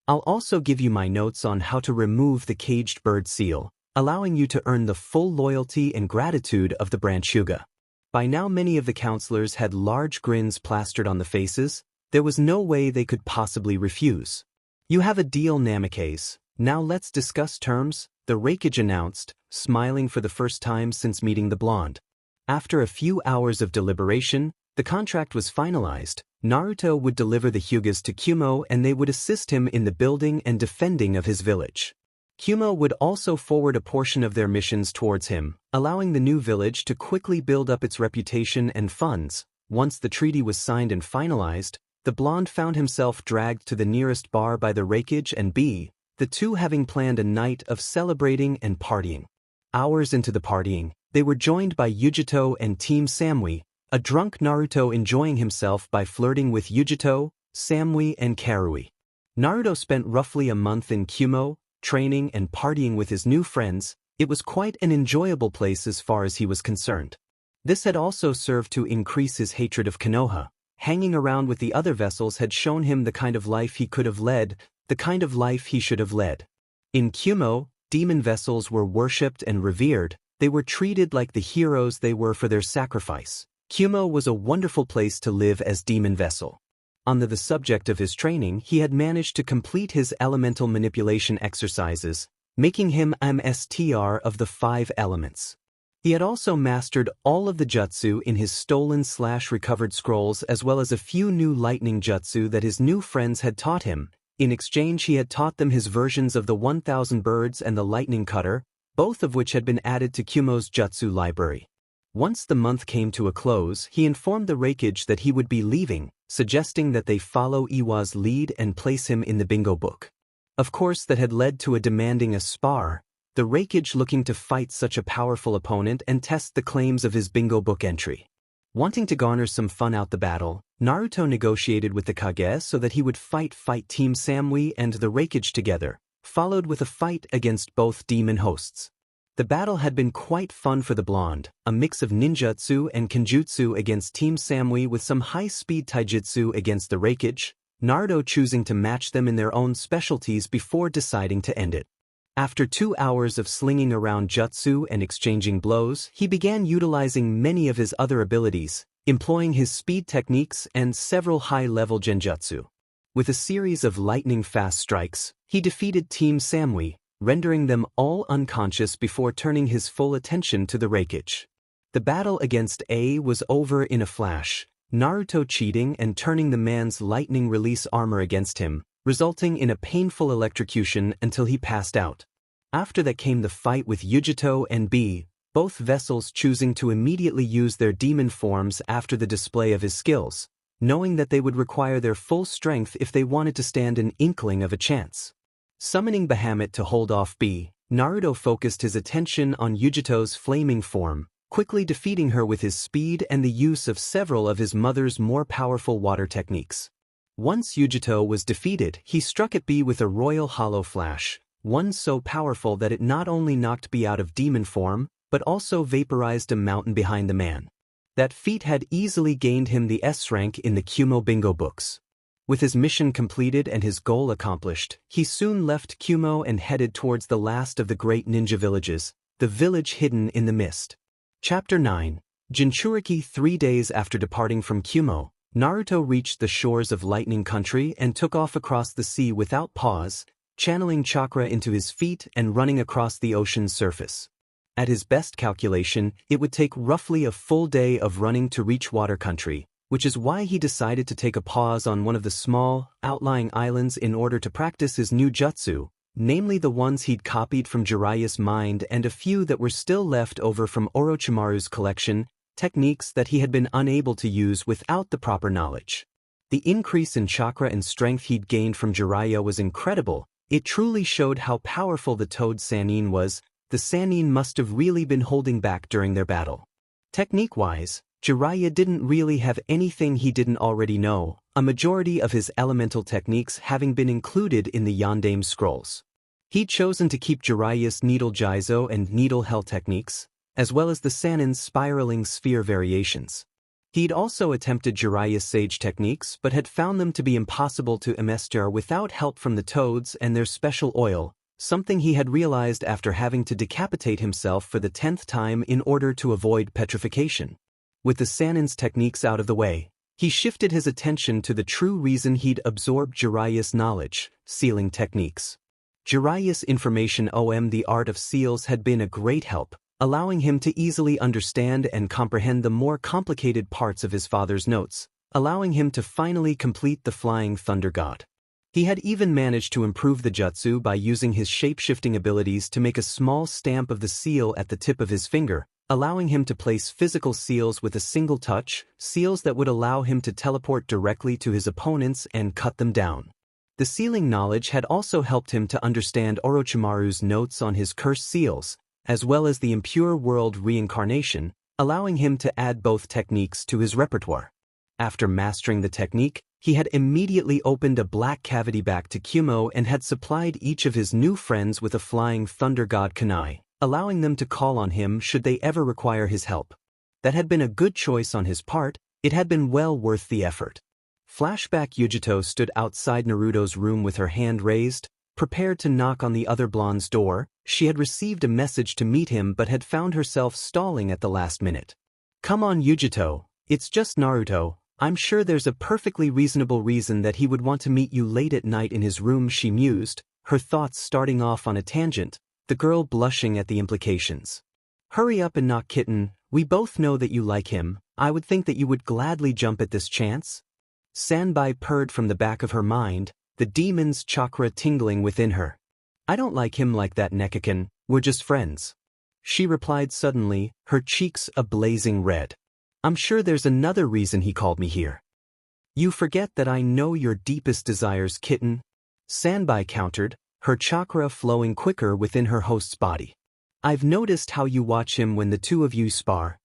I'll also give you my notes on how to remove the caged bird seal, allowing you to earn the full loyalty and gratitude of the branch Hyuga. By now many of the counselors had large grins plastered on the faces, there was no way they could possibly refuse. You have a deal, Namikaze. Now let's discuss terms, the Raikage announced, smiling for the first time since meeting the blonde. After a few hours of deliberation, the contract was finalized. Naruto would deliver the Hyugas to Kumo and they would assist him in the building and defending of his village. Kumo would also forward a portion of their missions towards him, allowing the new village to quickly build up its reputation and funds. Once the treaty was signed and finalized, the blonde found himself dragged to the nearest bar by the Raikage and B, the two having planned a night of celebrating and partying. Hours into the partying, they were joined by Yujito and Team Samui, a drunk Naruto enjoying himself by flirting with Yujito, Samui and Karui. Naruto spent roughly a month in Kumo, training and partying with his new friends. It was quite an enjoyable place as far as he was concerned. This had also served to increase his hatred of Konoha. Hanging around with the other vessels had shown him the kind of life he could have led, the kind of life he should have led. In Kumo, demon vessels were worshipped and revered, they were treated like the heroes they were for their sacrifice. Kumo was a wonderful place to live as demon vessel. On the subject of his training, he had managed to complete his elemental manipulation exercises, making him MSTR of the 5 elements. He had also mastered all of the jutsu in his stolen/recovered scrolls as well as a few new lightning jutsu that his new friends had taught him. In exchange he had taught them his versions of the 1000 birds and the lightning cutter, both of which had been added to Kumo's jutsu library. Once the month came to a close, he informed the Raikage that he would be leaving, suggesting that they follow Iwa's lead and place him in the bingo book. Of course that had led to a demanding a spar, the Raikage looking to fight such a powerful opponent and test the claims of his bingo book entry. Wanting to garner some fun out the battle, Naruto negotiated with the Kage so that he would fight Team Samui and the Raikage together, followed with a fight against both demon hosts. The battle had been quite fun for the blonde, a mix of ninjutsu and kenjutsu against Team Samui with some high-speed taijutsu against the Raikage, Naruto choosing to match them in their own specialties before deciding to end it. After 2 hours of slinging around jutsu and exchanging blows, he began utilizing many of his other abilities, employing his speed techniques and several high-level genjutsu. With a series of lightning-fast strikes, he defeated Team Samui, rendering them all unconscious before turning his full attention to the Raikage. The battle against A was over in a flash, Naruto cheating and turning the man's lightning release armor against him, resulting in a painful electrocution until he passed out. After that came the fight with Yujito and B, both vessels choosing to immediately use their demon forms after the display of his skills, knowing that they would require their full strength if they wanted to stand an inkling of a chance. Summoning Bahamut to hold off B, Naruto focused his attention on Yujito's flaming form, quickly defeating her with his speed and the use of several of his mother's more powerful water techniques. Once Yujito was defeated, he struck at B with a royal hollow flash, one so powerful that it not only knocked B out of demon form, but also vaporized a mountain behind the man. That feat had easily gained him the S rank in the Kumo bingo books. With his mission completed and his goal accomplished, he soon left Kumo and headed towards the last of the great ninja villages, the village hidden in the mist. Chapter 9. Jinchuriki. 3 days after departing from Kumo, Naruto reached the shores of Lightning Country and took off across the sea without pause, channeling chakra into his feet and running across the ocean's surface. At his best calculation, it would take roughly a full day of running to reach Water Country, which is why he decided to take a pause on one of the small, outlying islands in order to practice his new jutsu, namely the ones he'd copied from Jiraiya's mind and a few that were still left over from Orochimaru's collection, techniques that he had been unable to use without the proper knowledge. The increase in chakra and strength he'd gained from Jiraiya was incredible. It truly showed how powerful the Toad Sannin was. The Sannin must have really been holding back during their battle. Technique-wise, Jiraiya didn't really have anything he didn't already know, a majority of his elemental techniques having been included in the Yondaime scrolls. He'd chosen to keep Jiraiya's Needle Jizo and Needle Hell techniques, as well as the Sannin's spiraling sphere variations. He'd also attempted Jiraiya's Sage techniques but had found them to be impossible to master without help from the toads and their special oil, something he had realized after having to decapitate himself for the 10th time in order to avoid petrification. With the Sannin's techniques out of the way, he shifted his attention to the true reason he'd absorbed Jiraiya's knowledge, sealing techniques. Jiraiya's information on the art of seals had been a great help, allowing him to easily understand and comprehend the more complicated parts of his father's notes, allowing him to finally complete the Flying Thunder God. He had even managed to improve the jutsu by using his shape-shifting abilities to make a small stamp of the seal at the tip of his finger, allowing him to place physical seals with a single touch, seals that would allow him to teleport directly to his opponents and cut them down. The sealing knowledge had also helped him to understand Orochimaru's notes on his cursed seals, as well as the impure world reincarnation, allowing him to add both techniques to his repertoire. After mastering the technique, he had immediately opened a black cavity back to Kumo and had supplied each of his new friends with a Flying Thunder God kunai, allowing them to call on him should they ever require his help. That had been a good choice on his part. It had been well worth the effort. Flashback. Yujito stood outside Naruto's room with her hand raised, prepared to knock on the other blonde's door. She had received a message to meet him but had found herself stalling at the last minute. "Come on, Yujito, it's just Naruto. I'm sure there's a perfectly reasonable reason that he would want to meet you late at night in his room," she mused, her thoughts starting off on a tangent, the girl blushing at the implications. "Hurry up and knock, kitten. We both know that you like him. I would think that you would gladly jump at this chance." Sanbai purred from the back of her mind, the demon's chakra tingling within her. "I don't like him like that, Nekkaken. We're just friends," she replied suddenly, her cheeks a blazing red. "I'm sure there's another reason he called me here." "You forget that I know your deepest desires, kitten," Sanbai countered, her chakra flowing quicker within her host's body. "I've noticed how you watch him when the two of you spar."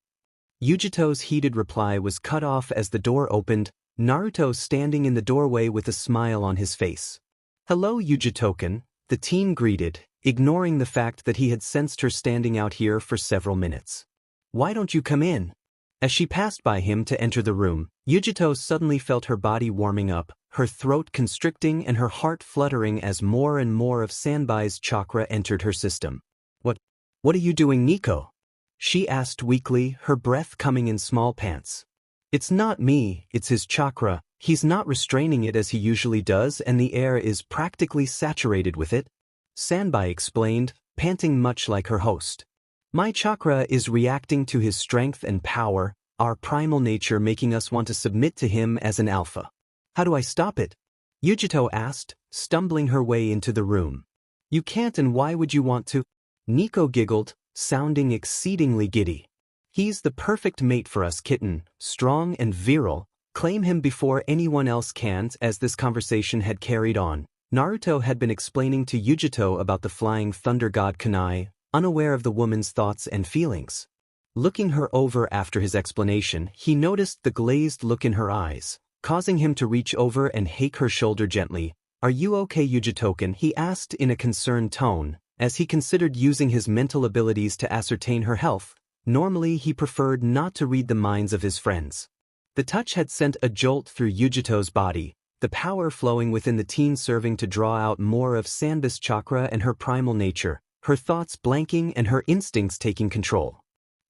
Yujito's heated reply was cut off as the door opened, Naruto standing in the doorway with a smile on his face. "Hello, Yujitoken," the teen greeted, ignoring the fact that he had sensed her standing out here for several minutes. "Why don't you come in?" As she passed by him to enter the room, Yujito suddenly felt her body warming up, her throat constricting and her heart fluttering as more and more of Sanbai's chakra entered her system. What are you doing, Nico?" she asked weakly, her breath coming in small pants. "It's not me, it's his chakra. He's not restraining it as he usually does and the air is practically saturated with it," Sanbai explained, panting much like her host. My chakra is reacting to his strength and power, our primal nature making us want to submit to him as an alpha. How do I stop it? Yujito asked, stumbling her way into the room. You can't, and why would you want to? Nico giggled, sounding exceedingly giddy. He's the perfect mate for us, kitten, strong and virile. Claim him before anyone else can. As this conversation had carried on, Naruto had been explaining to Yujito about the flying thunder god kunai, unaware of the woman's thoughts and feelings. Looking her over after his explanation, he noticed the glazed look in her eyes, causing him to reach over and hake her shoulder gently. Are you okay, Yujitoken? He asked in a concerned tone, as he considered using his mental abilities to ascertain her health. Normally he preferred not to read the minds of his friends. The touch had sent a jolt through Yujito's body, the power flowing within the teen serving to draw out more of Sanbis chakra and her primal nature, her thoughts blanking and her instincts taking control.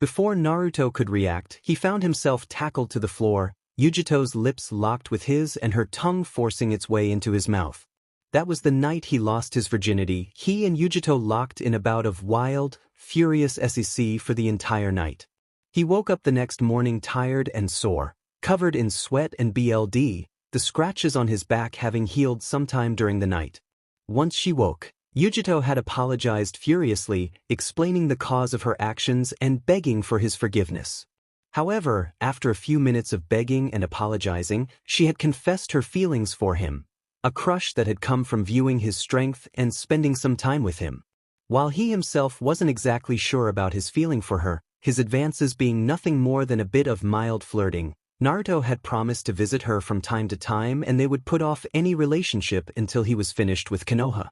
Before Naruto could react, he found himself tackled to the floor, Yujito's lips locked with his and her tongue forcing its way into his mouth. That was the night he lost his virginity. He and Yujito locked in a bout of wild, furious SEC for the entire night. He woke up the next morning tired and sore, covered in sweat and BLD, the scratches on his back having healed sometime during the night. Once she woke, Yujito had apologized furiously, explaining the cause of her actions and begging for his forgiveness. However, after a few minutes of begging and apologizing, she had confessed her feelings for him, a crush that had come from viewing his strength and spending some time with him. While he himself wasn't exactly sure about his feeling for her, his advances being nothing more than a bit of mild flirting, Naruto had promised to visit her from time to time and they would put off any relationship until he was finished with Konoha.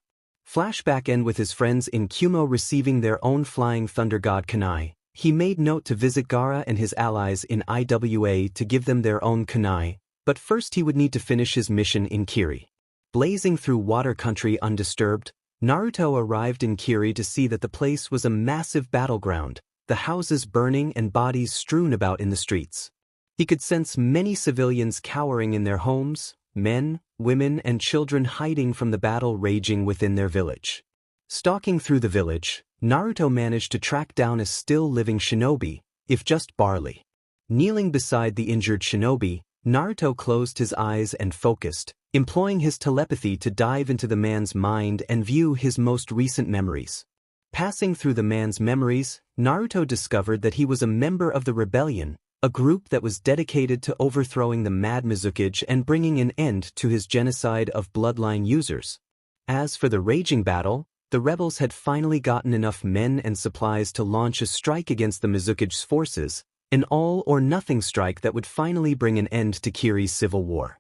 Flashback end with his friends in Kumo receiving their own flying thunder god kunai. He made note to visit Gaara and his allies in IWA to give them their own kunai, but first he would need to finish his mission in Kiri. Blazing through water country undisturbed, Naruto arrived in Kiri to see that the place was a massive battleground, the houses burning and bodies strewn about in the streets. He could sense many civilians cowering in their homes, men, women and children hiding from the battle raging within their village. Stalking through the village, Naruto managed to track down a still-living shinobi, if just barely. Kneeling beside the injured shinobi, Naruto closed his eyes and focused, employing his telepathy to dive into the man's mind and view his most recent memories. Passing through the man's memories, Naruto discovered that he was a member of the rebellion, a group that was dedicated to overthrowing the Mad Mizukage and bringing an end to his genocide of bloodline users. As for the raging battle, the rebels had finally gotten enough men and supplies to launch a strike against the Mizukage's forces, an all-or-nothing strike that would finally bring an end to Kiri's civil war.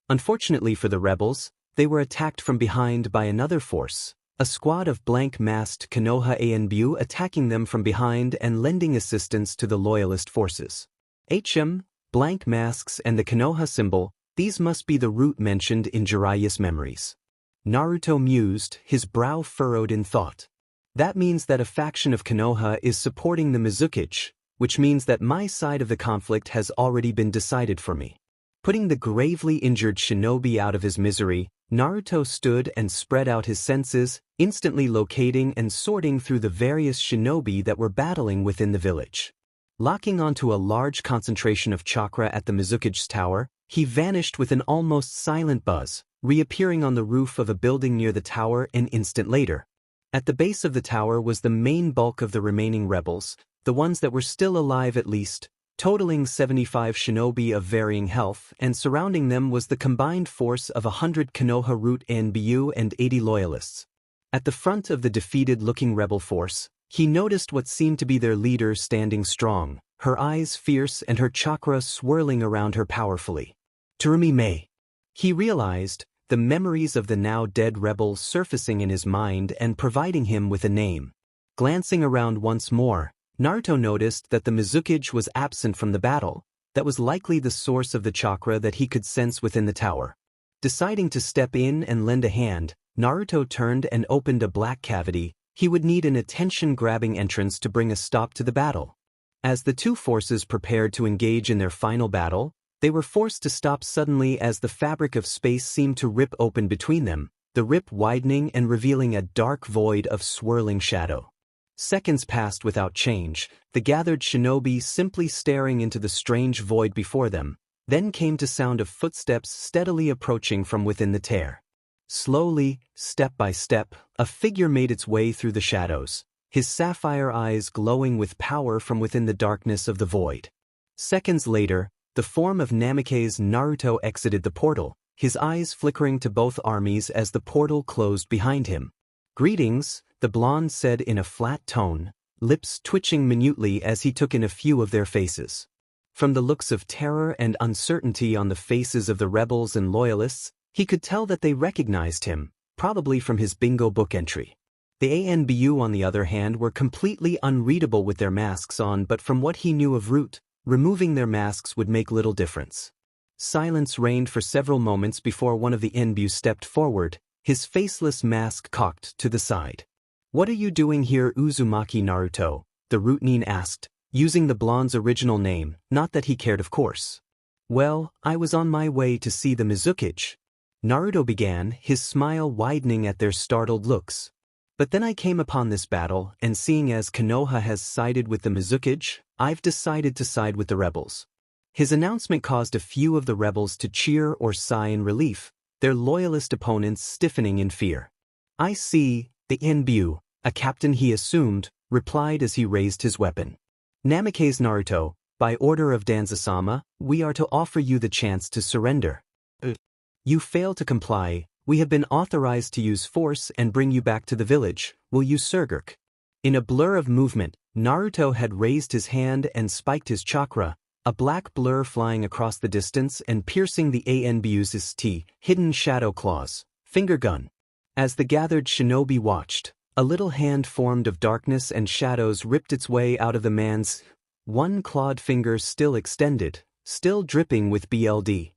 Unfortunately for the rebels, they were attacked from behind by another force, a squad of blank-masked Konoha Anbu attacking them from behind and lending assistance to the loyalist forces. Blank masks and the Konoha symbol, these must be the root mentioned in Jiraiya's memories. Naruto mused, his brow furrowed in thought. That means that a faction of Konoha is supporting the Mizukage, which means that my side of the conflict has already been decided for me. Putting the gravely injured shinobi out of his misery, Naruto stood and spread out his senses, instantly locating and sorting through the various shinobi that were battling within the village. Locking onto a large concentration of chakra at the Mizukage's tower, he vanished with an almost silent buzz, reappearing on the roof of a building near the tower an instant later. At the base of the tower was the main bulk of the remaining rebels, the ones that were still alive at least, totaling 75 shinobi of varying health, and surrounding them was the combined force of 100 Konoha Root Anbu and 80 loyalists. At the front of the defeated-looking rebel force, he noticed what seemed to be their leader standing strong, her eyes fierce and her chakra swirling around her powerfully. Turumi Mei. He realized, the memories of the now-dead rebel surfacing in his mind and providing him with a name. Glancing around once more, Naruto noticed that the Mizukage was absent from the battle. That was likely the source of the chakra that he could sense within the tower. Deciding to step in and lend a hand, Naruto turned and opened a black cavity. He would need an attention-grabbing entrance to bring a stop to the battle. As the two forces prepared to engage in their final battle, they were forced to stop suddenly as the fabric of space seemed to rip open between them, the rip widening and revealing a dark void of swirling shadow. Seconds passed without change, the gathered shinobi simply staring into the strange void before them. Then came to sound of footsteps steadily approaching from within the tear. Slowly, step by step, a figure made its way through the shadows, his sapphire eyes glowing with power from within the darkness of the void. Seconds later, the form of Namikaze Naruto exited the portal, his eyes flickering to both armies as the portal closed behind him. "Greetings," the blonde said in a flat tone, lips twitching minutely as he took in a few of their faces. From the looks of terror and uncertainty on the faces of the rebels and loyalists, he could tell that they recognized him, probably from his bingo book entry. The ANBU, on the other hand, were completely unreadable with their masks on, but from what he knew of Root, removing their masks would make little difference. Silence reigned for several moments before one of the ANBU stepped forward, his faceless mask cocked to the side. "What are you doing here, Uzumaki Naruto?" the Root-nin asked, using the blonde's original name, not that he cared of course. "Well, I was on my way to see the Mizukage," Naruto began, his smile widening at their startled looks. "But then I came upon this battle, and seeing as Konoha has sided with the Mizukage, I've decided to side with the rebels." His announcement caused a few of the rebels to cheer or sigh in relief, their loyalist opponents stiffening in fear. "I see," the Enbu, a captain he assumed, replied as he raised his weapon. "Namikaze Naruto, by order of Danzo-sama, we are to offer you the chance to surrender. You fail to comply, we have been authorized to use force and bring you back to the village, will you Surgurk?" In a blur of movement, Naruto had raised his hand and spiked his chakra, a black blur flying across the distance and piercing the ANBU's hidden shadow claws, finger gun. As the gathered shinobi watched, a little hand formed of darkness and shadows ripped its way out of the man's, one clawed finger still extended, still dripping with BLD.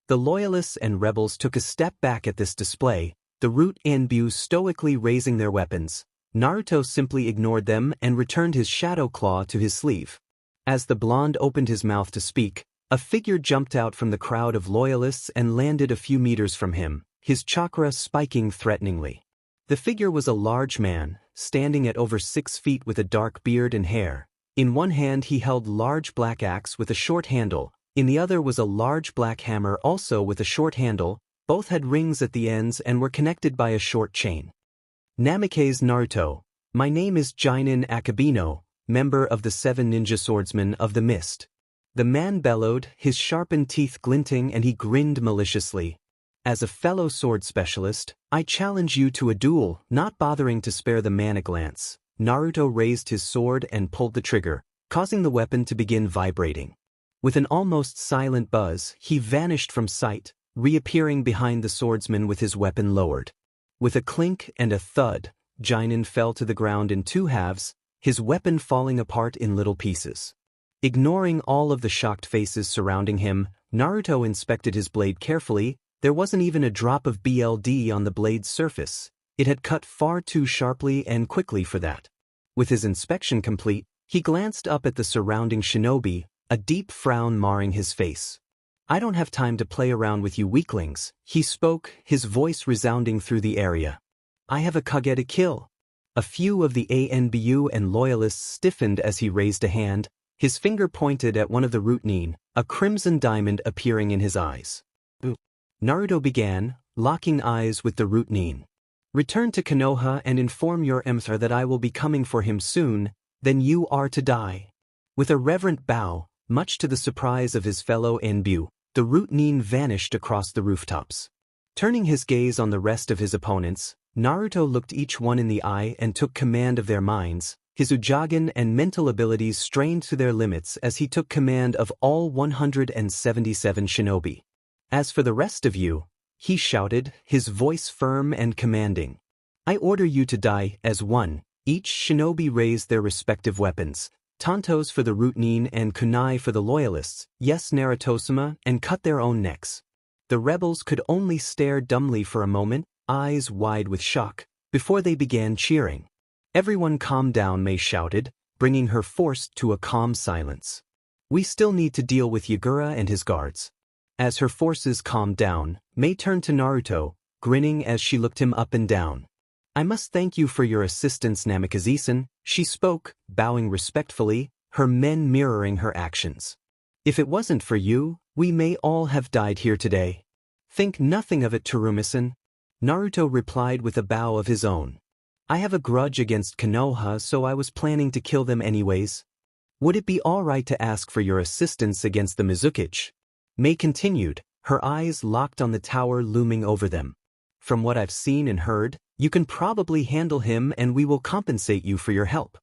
The loyalists and rebels took a step back at this display, the Root ANBU stoically raising their weapons. Naruto simply ignored them and returned his shadow claw to his sleeve. As the blonde opened his mouth to speak, a figure jumped out from the crowd of loyalists and landed a few meters from him, his chakra spiking threateningly. The figure was a large man, standing at over 6 feet with a dark beard and hair. In one hand he held large black axe with a short handle, in the other was a large black hammer also with a short handle, both had rings at the ends and were connected by a short chain. "Namikaze Naruto, my name is Jinin Akabino, member of the 7 Ninja Swordsmen of the Mist." The man bellowed, his sharpened teeth glinting, and he grinned maliciously. "As a fellow sword specialist, I challenge you to a duel." Not bothering to spare the man a glance, Naruto raised his sword and pulled the trigger, causing the weapon to begin vibrating. With an almost silent buzz, he vanished from sight, reappearing behind the swordsman with his weapon lowered. With a clink and a thud, Jinin fell to the ground in 2 halves, his weapon falling apart in little pieces. Ignoring all of the shocked faces surrounding him, Naruto inspected his blade carefully. There wasn't even a drop of BLD on the blade's surface. It had cut far too sharply and quickly for that. With his inspection complete, he glanced up at the surrounding shinobi, a deep frown marring his face. "I don't have time to play around with you weaklings," he spoke, his voice resounding through the area. "I have a Kage to kill." A few of the ANBU and loyalists stiffened as he raised a hand, his finger pointed at one of the Root-nin, a crimson diamond appearing in his eyes. Naruto began, locking eyes with the Root-nin. "Return to Konoha and inform your emperor that I will be coming for him soon, then you are to die." With a reverent bow, much to the surprise of his fellow ANBU, the Root-nin vanished across the rooftops. Turning his gaze on the rest of his opponents, Naruto looked each one in the eye and took command of their minds, his Uchiha and mental abilities strained to their limits as he took command of all 177 shinobi. "As for the rest of you," he shouted, his voice firm and commanding, "I order you to die as one." Each shinobi raised their respective weapons, tantos for the Root-nin and kunai for the loyalists, yes Naruto-sama, and cut their own necks. The rebels could only stare dumbly for a moment, eyes wide with shock, before they began cheering. "Everyone calm down," Mei shouted, bringing her force to a calm silence. "We still need to deal with Gaara and his guards." As her forces calmed down, Mei turned to Naruto, grinning as she looked him up and down. I must thank you for your assistance, Namikaze-san, she spoke, bowing respectfully, her men mirroring her actions. If it wasn't for you, we may all have died here today. Think nothing of it, Terumi-san. Naruto replied with a bow of his own. I have a grudge against Konoha, so I was planning to kill them anyways. Would it be alright to ask for your assistance against the Mizukage? Mei continued, her eyes locked on the tower looming over them. From what I've seen and heard, you can probably handle him and we will compensate you for your help.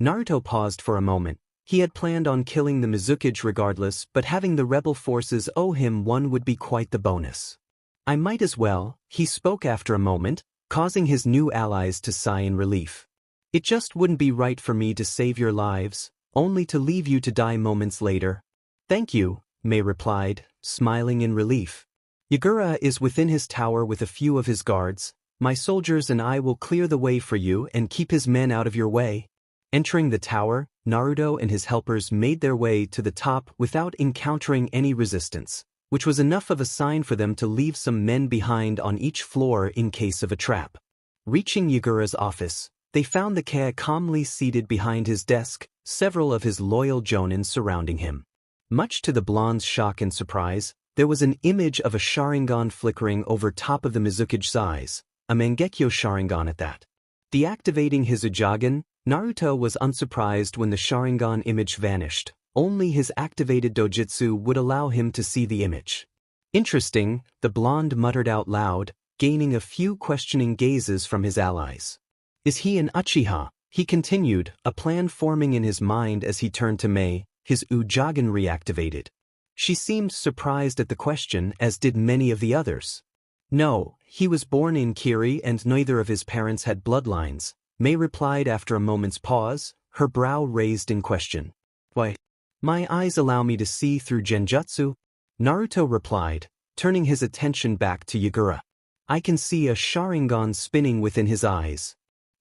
Naruto paused for a moment. He had planned on killing the Mizukage regardless, but having the rebel forces owe him one would be quite the bonus. I might as well, he spoke after a moment, causing his new allies to sigh in relief. It just wouldn't be right for me to save your lives, only to leave you to die moments later. Thank you, Mei replied, smiling in relief. Gaara is within his tower with a few of his guards. My soldiers and I will clear the way for you and keep his men out of your way. Entering the tower, Naruto and his helpers made their way to the top without encountering any resistance, which was enough of a sign for them to leave some men behind on each floor in case of a trap. Reaching Gaara's office, they found the Kage calmly seated behind his desk, several of his loyal jonin surrounding him. Much to the blonde's shock and surprise, there was an image of a Sharingan flickering over top of the Mizukage's eyes, a Mangekyo Sharingan at that. Deactivating his Uchiha, Naruto was unsurprised when the Sharingan image vanished. Only his activated dojutsu would allow him to see the image. Interesting, the blonde muttered out loud, gaining a few questioning gazes from his allies. Is he an Uchiha? He continued, a plan forming in his mind as he turned to Mei, his Uchiha reactivated. She seemed surprised at the question, as did many of the others. No, he was born in Kiri and neither of his parents had bloodlines, Mei replied after a moment's pause, her brow raised in question. Why? My eyes allow me to see through genjutsu? Naruto replied, turning his attention back to Gaara. I can see a Sharingan spinning within his eyes.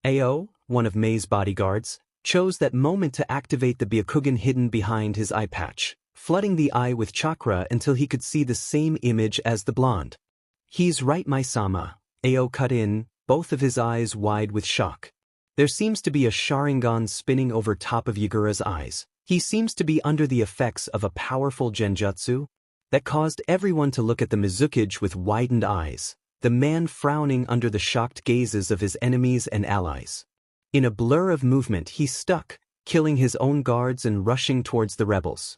Ao, one of Mei's bodyguards, chose that moment to activate the Byakugan hidden behind his eye patch, flooding the eye with chakra until he could see the same image as the blonde. He's right, Mai-sama, Ao cut in, both of his eyes wide with shock. There seems to be a Sharingan spinning over top of Gaara's eyes. He seems to be under the effects of a powerful genjutsu that caused everyone to look at the Mizukage with widened eyes, the man frowning under the shocked gazes of his enemies and allies. In a blur of movement he stuck, killing his own guards and rushing towards the rebels.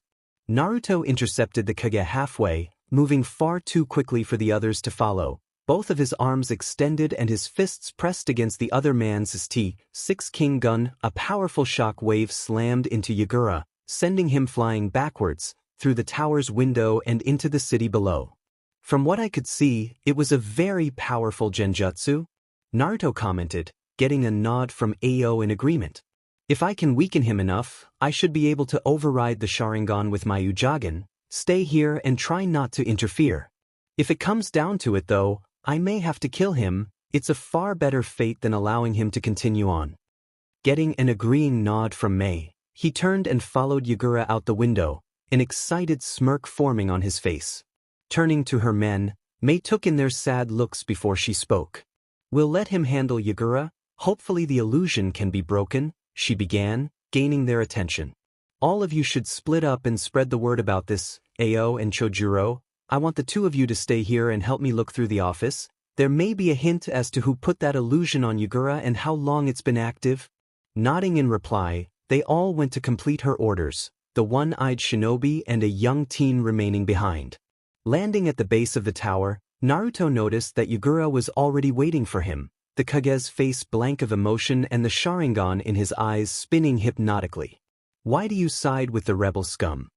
Naruto intercepted the Kage halfway, moving far too quickly for the others to follow, both of his arms extended and his fists pressed against the other man's T6 King gun. A powerful shock wave slammed into Gaara, sending him flying backwards, through the tower's window and into the city below. From what I could see, it was a very powerful genjutsu, Naruto commented, getting a nod from Ao in agreement. If I can weaken him enough, I should be able to override the Sharingan with my Uchiha. Stay here and try not to interfere. If it comes down to it though, I may have to kill him. It's a far better fate than allowing him to continue on. Getting an agreeing nod from Mei, he turned and followed Gaara out the window, an excited smirk forming on his face. Turning to her men, Mei took in their sad looks before she spoke. We'll let him handle Gaara. Hopefully the illusion can be broken, she began, gaining their attention. All of you should split up and spread the word about this, Ao and Chojuro. I want the two of you to stay here and help me look through the office. There may be a hint as to who put that illusion on Gaara and how long it's been active. Nodding in reply, they all went to complete her orders, the one-eyed shinobi and a young teen remaining behind. Landing at the base of the tower, Naruto noticed that Gaara was already waiting for him, the Kage's face blank of emotion and the Sharingan in his eyes spinning hypnotically. Why do you side with the rebel scum?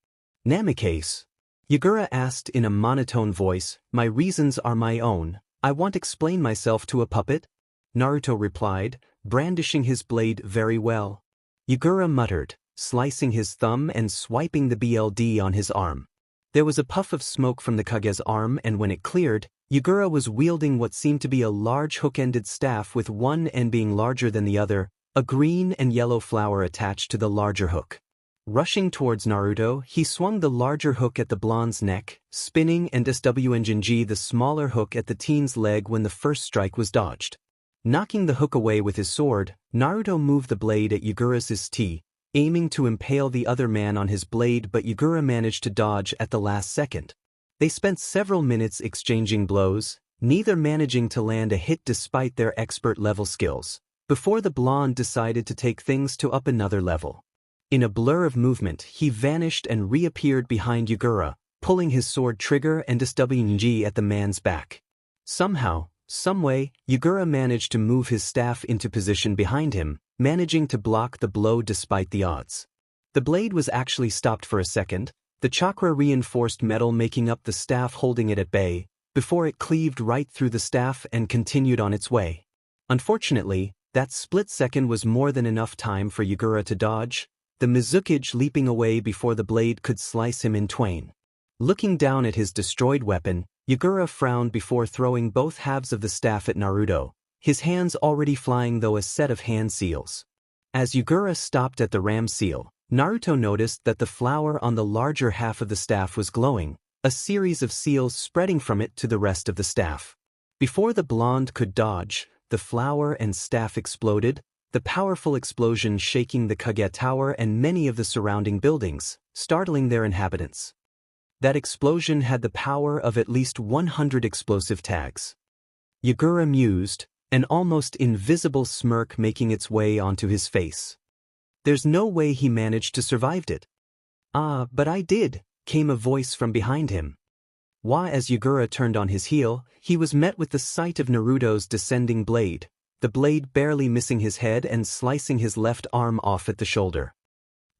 Namikaze? Gaara asked in a monotone voice. My reasons are my own. I won't explain myself to a puppet. Naruto replied, brandishing his blade very well. Gaara muttered, slicing his thumb and swiping the BLD on his arm. There was a puff of smoke from the Kage's arm, and when it cleared, Gaara was wielding what seemed to be a large hook-ended staff with one end being larger than the other, a green and yellow flower attached to the larger hook. Rushing towards Naruto, he swung the larger hook at the blonde's neck, spinning and SWNG the smaller hook at the teen's leg when the first strike was dodged. Knocking the hook away with his sword, Naruto moved the blade at Yagura's tea, aiming to impale the other man on his blade, but Yagura managed to dodge at the last second. They spent several minutes exchanging blows, neither managing to land a hit despite their expert-level skills, before the blonde decided to take things to up another level. In a blur of movement, he vanished and reappeared behind Yagura, pulling his sword trigger and swing at the man's back. Somehow, someway, Yagura managed to move his staff into position behind him, managing to block the blow despite the odds. The blade was actually stopped for a second, the chakra-reinforced metal making up the staff holding it at bay, before it cleaved right through the staff and continued on its way. Unfortunately, that split second was more than enough time for Yagura to dodge, the Mizukage leaping away before the blade could slice him in twain. Looking down at his destroyed weapon, Yagura frowned before throwing both halves of the staff at Naruto, his hands already flying though a set of hand seals. As Yagura stopped at the ram seal, Naruto noticed that the flower on the larger half of the staff was glowing, a series of seals spreading from it to the rest of the staff. Before the blonde could dodge, the flower and staff exploded, the powerful explosion shaking the Kage Tower and many of the surrounding buildings, startling their inhabitants. That explosion had the power of at least 100 explosive tags. Yagura mused, an almost invisible smirk making its way onto his face. There's no way he managed to survive it. "Ah, but I did," came a voice from behind him. As Yagura turned on his heel, he was met with the sight of Naruto's descending blade, the blade barely missing his head and slicing his left arm off at the shoulder.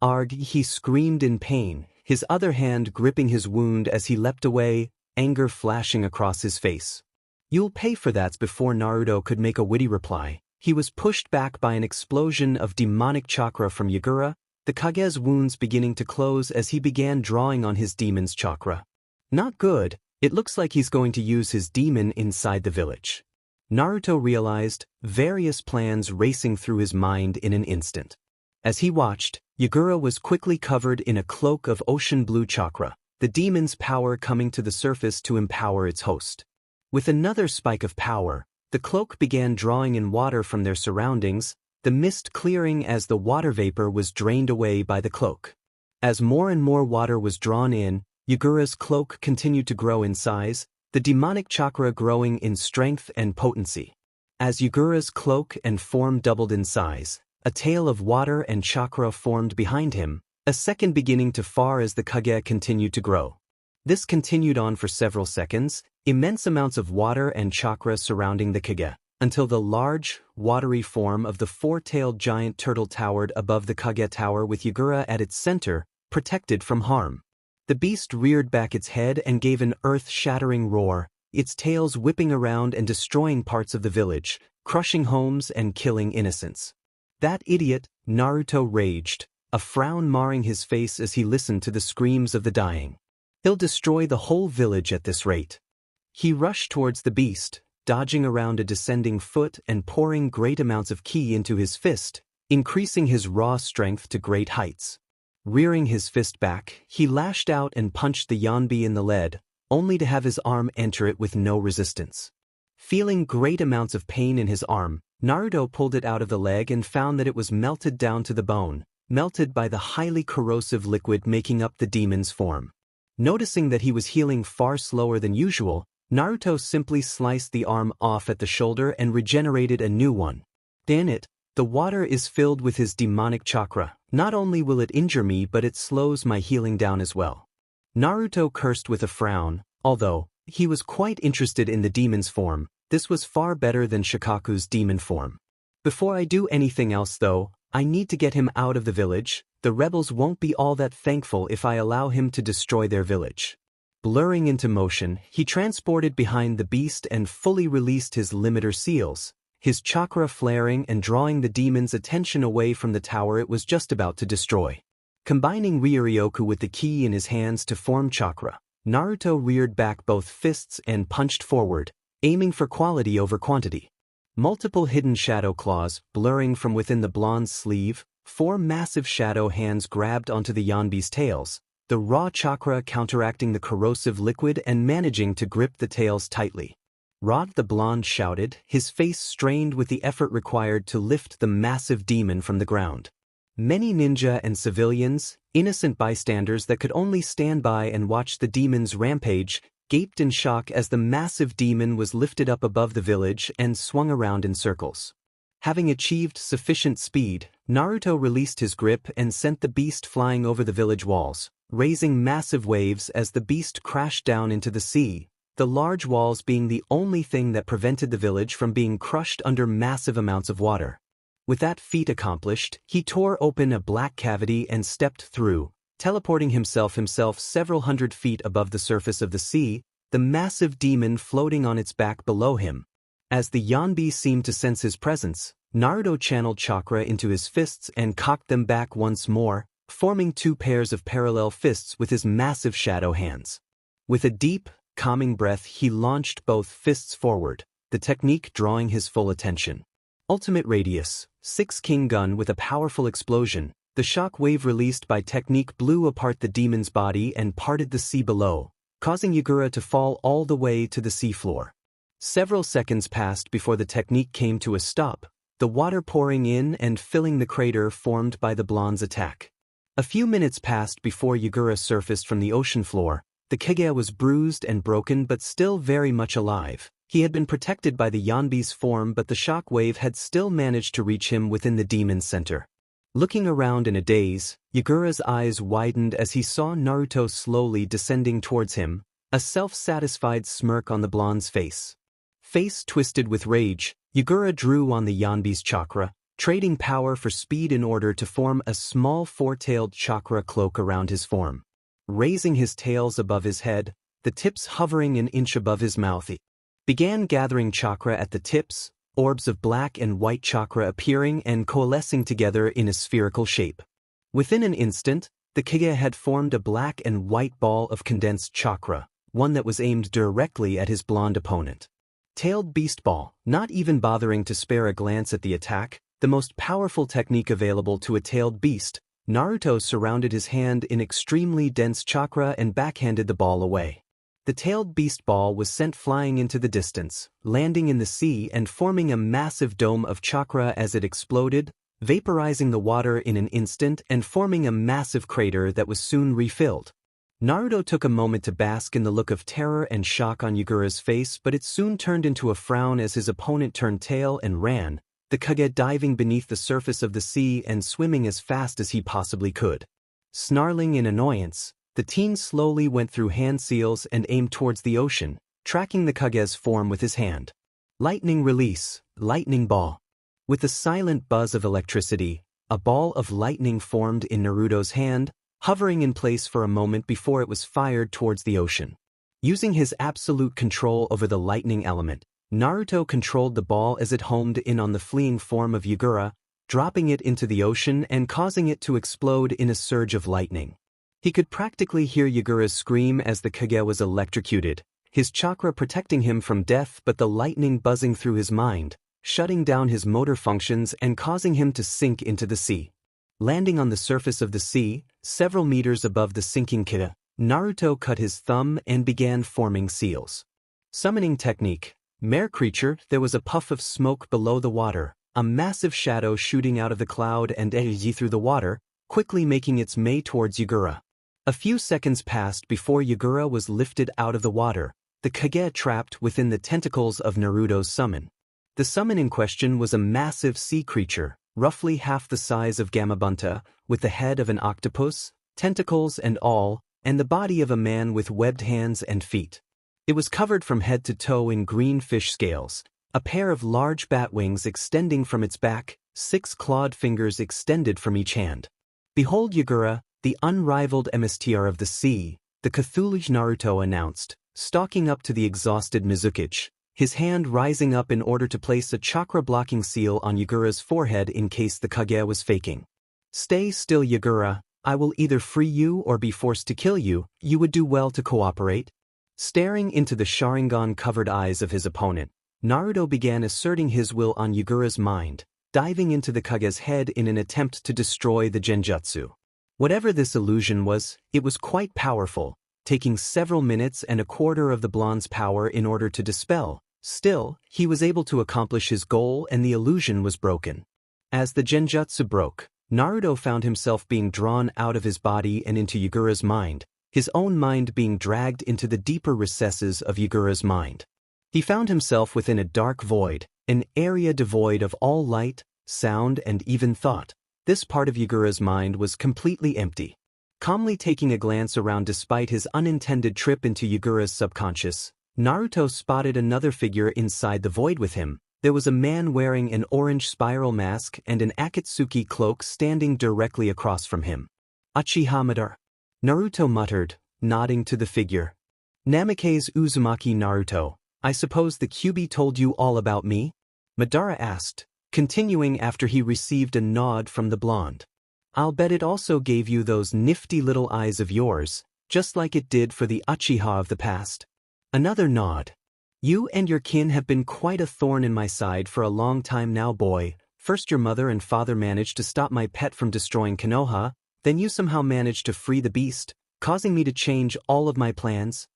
"Arg!" he screamed in pain, his other hand gripping his wound as he leapt away, anger flashing across his face. "You'll pay for that." Before Naruto could make a witty reply, he was pushed back by an explosion of demonic chakra from Yagura, the Kage's wounds beginning to close as he began drawing on his demon's chakra. Not good, it looks like he's going to use his demon inside the village. Naruto realized, various plans racing through his mind in an instant. As he watched, Yagura was quickly covered in a cloak of ocean blue chakra, the demon's power coming to the surface to empower its host. With another spike of power, the cloak began drawing in water from their surroundings, the mist clearing as the water vapor was drained away by the cloak. As more and more water was drawn in, Yagura's cloak continued to grow in size, the demonic chakra growing in strength and potency. As Yagura's cloak and form doubled in size, a tail of water and chakra formed behind him, a second beginning to far as the Kage continued to grow. This continued on for several seconds, immense amounts of water and chakra surrounding the Kage, until the large, watery form of the four-tailed giant turtle towered above the Kage Tower with Yagura at its center, protected from harm. The beast reared back its head and gave an earth-shattering roar, its tails whipping around and destroying parts of the village, crushing homes and killing innocents. "That idiot," Naruto raged, a frown marring his face as he listened to the screams of the dying. "He'll destroy the whole village at this rate." He rushed towards the beast, dodging around a descending foot and pouring great amounts of ki into his fist, increasing his raw strength to great heights. Rearing his fist back, he lashed out and punched the Yanbi in the lead, only to have his arm enter it with no resistance. Feeling great amounts of pain in his arm, Naruto pulled it out of the leg and found that it was melted down to the bone, melted by the highly corrosive liquid making up the demon's form. Noticing that he was healing far slower than usual, Naruto simply sliced the arm off at the shoulder and regenerated a new one. "Damn it, the water is filled with his demonic chakra. Not only will it injure me but it slows my healing down as well." Naruto cursed with a frown, although he was quite interested in the demon's form. This was far better than Shikaku's demon form. "Before I do anything else though, I need to get him out of the village. The rebels won't be all that thankful if I allow him to destroy their village." Blurring into motion, he transported behind the beast and fully released his limiter seals, his chakra flaring and drawing the demon's attention away from the tower it was just about to destroy. Combining Ryoryoku with the ki in his hands to form chakra, Naruto reared back both fists and punched forward, aiming for quality over quantity. Multiple hidden shadow claws, blurring from within the blonde's sleeve, four massive shadow hands grabbed onto the Yanbi's tails, the raw chakra counteracting the corrosive liquid and managing to grip the tails tightly. Rod the Blonde shouted, his face strained with the effort required to lift the massive demon from the ground. Many ninja and civilians, innocent bystanders that could only stand by and watch the demon's rampage, gaped in shock as the massive demon was lifted up above the village and swung around in circles. Having achieved sufficient speed, Naruto released his grip and sent the beast flying over the village walls, raising massive waves as the beast crashed down into the sea, the large walls being the only thing that prevented the village from being crushed under massive amounts of water. With that feat accomplished, he tore open a black cavity and stepped through, teleporting himself several hundred feet above the surface of the sea, the massive demon floating on its back below him. As the Yanbi seemed to sense his presence, Naruto channeled chakra into his fists and cocked them back once more, forming two pairs of parallel fists with his massive shadow hands. With a deep, calming breath, he launched both fists forward, the technique drawing his full attention. Ultimate Radius, 6 King Gun. With a powerful explosion, the shock wave released by technique blew apart the demon's body and parted the sea below, causing Gaara to fall all the way to the seafloor. Several seconds passed before the technique came to a stop, the water pouring in and filling the crater formed by the Blonde's attack. A few minutes passed before Gaara surfaced from the ocean floor. The Kaguya was bruised and broken but still very much alive. He had been protected by the Yanbi's form, but the shock wave had still managed to reach him within the demon's center. Looking around in a daze, Gaara's eyes widened as he saw Naruto slowly descending towards him, a self-satisfied smirk on the Blonde's face. Face twisted with rage, Gaara drew on the Yanbi's chakra, trading power for speed in order to form a small four-tailed chakra cloak around his form. Raising his tails above his head, the tips hovering an inch above his mouth, he began gathering chakra at the tips, orbs of black and white chakra appearing and coalescing together in a spherical shape. Within an instant, the Kaguya had formed a black and white ball of condensed chakra, one that was aimed directly at his blonde opponent. Tailed Beast Ball, not even bothering to spare a glance at the attack, the most powerful technique available to a tailed beast, Naruto surrounded his hand in extremely dense chakra and backhanded the ball away. The tailed beast ball was sent flying into the distance, landing in the sea and forming a massive dome of chakra as it exploded, vaporizing the water in an instant and forming a massive crater that was soon refilled. Naruto took a moment to bask in the look of terror and shock on Gaara's face, but it soon turned into a frown as his opponent turned tail and ran, the Kaguya diving beneath the surface of the sea and swimming as fast as he possibly could. Snarling in annoyance, the teen slowly went through hand seals and aimed towards the ocean, tracking the Kaguya's form with his hand. Lightning Release, Lightning Ball. With the silent buzz of electricity, a ball of lightning formed in Naruto's hand, hovering in place for a moment before it was fired towards the ocean. Using his absolute control over the lightning element, Naruto controlled the ball as it homed in on the fleeing form of Gaara, dropping it into the ocean and causing it to explode in a surge of lightning. He could practically hear Gaara's scream as the Kaguya was electrocuted, his chakra protecting him from death but the lightning buzzing through his mind, shutting down his motor functions and causing him to sink into the sea. Landing on the surface of the sea, several meters above the sinking Kaguya, Naruto cut his thumb and began forming seals. Summoning Technique. Mare Creature. There was a puff of smoke below the water, a massive shadow shooting out of the cloud and through the water, quickly making its way towards Gaara. A few seconds passed before Gaara was lifted out of the water, the Kaguya trapped within the tentacles of Naruto's summon. The summon in question was a massive sea creature, roughly half the size of Gamabunta, with the head of an octopus, tentacles and all, and the body of a man with webbed hands and feet. It was covered from head to toe in green fish scales, a pair of large bat wings extending from its back, 6 clawed fingers extended from each hand. Behold Gaara, the unrivaled emissary of the sea, the Cthulhu Naruto announced, stalking up to the exhausted Mizukichi, his hand rising up in order to place a chakra-blocking seal on Gaara's forehead in case the Kaguya was faking. Stay still, Gaara. I will either free you or be forced to kill you. You would do well to cooperate. Staring into the Sharingan-covered eyes of his opponent, Naruto began asserting his will on Gaara's mind, diving into the Kaguya's head in an attempt to destroy the genjutsu. Whatever this illusion was, it was quite powerful, taking several minutes and a quarter of the blonde's power in order to dispel, Still, he was able to accomplish his goal and the illusion was broken. As the genjutsu broke, Naruto found himself being drawn out of his body and into Yagura's mind, his own mind being dragged into the deeper recesses of Yagura's mind. He found himself within a dark void, an area devoid of all light, sound, and even thought. This part of Yagura's mind was completely empty. Calmly taking a glance around despite his unintended trip into Yagura's subconscious, Naruto spotted another figure inside the void with him. There was a man wearing an orange spiral mask and an Akatsuki cloak standing directly across from him. Uchiha Madara. Naruto muttered, nodding to the figure. Namikaze Uzumaki Naruto, I suppose the Kyuubi told you all about me? Madara asked, continuing after he received a nod from the blonde. I'll bet it also gave you those nifty little eyes of yours, just like it did for the Uchiha of the past. Another nod. You and your kin have been quite a thorn in my side for a long time now, boy. First your mother and father managed to stop my pet from destroying Konoha, then you somehow managed to free the beast, causing me to change all of my plans.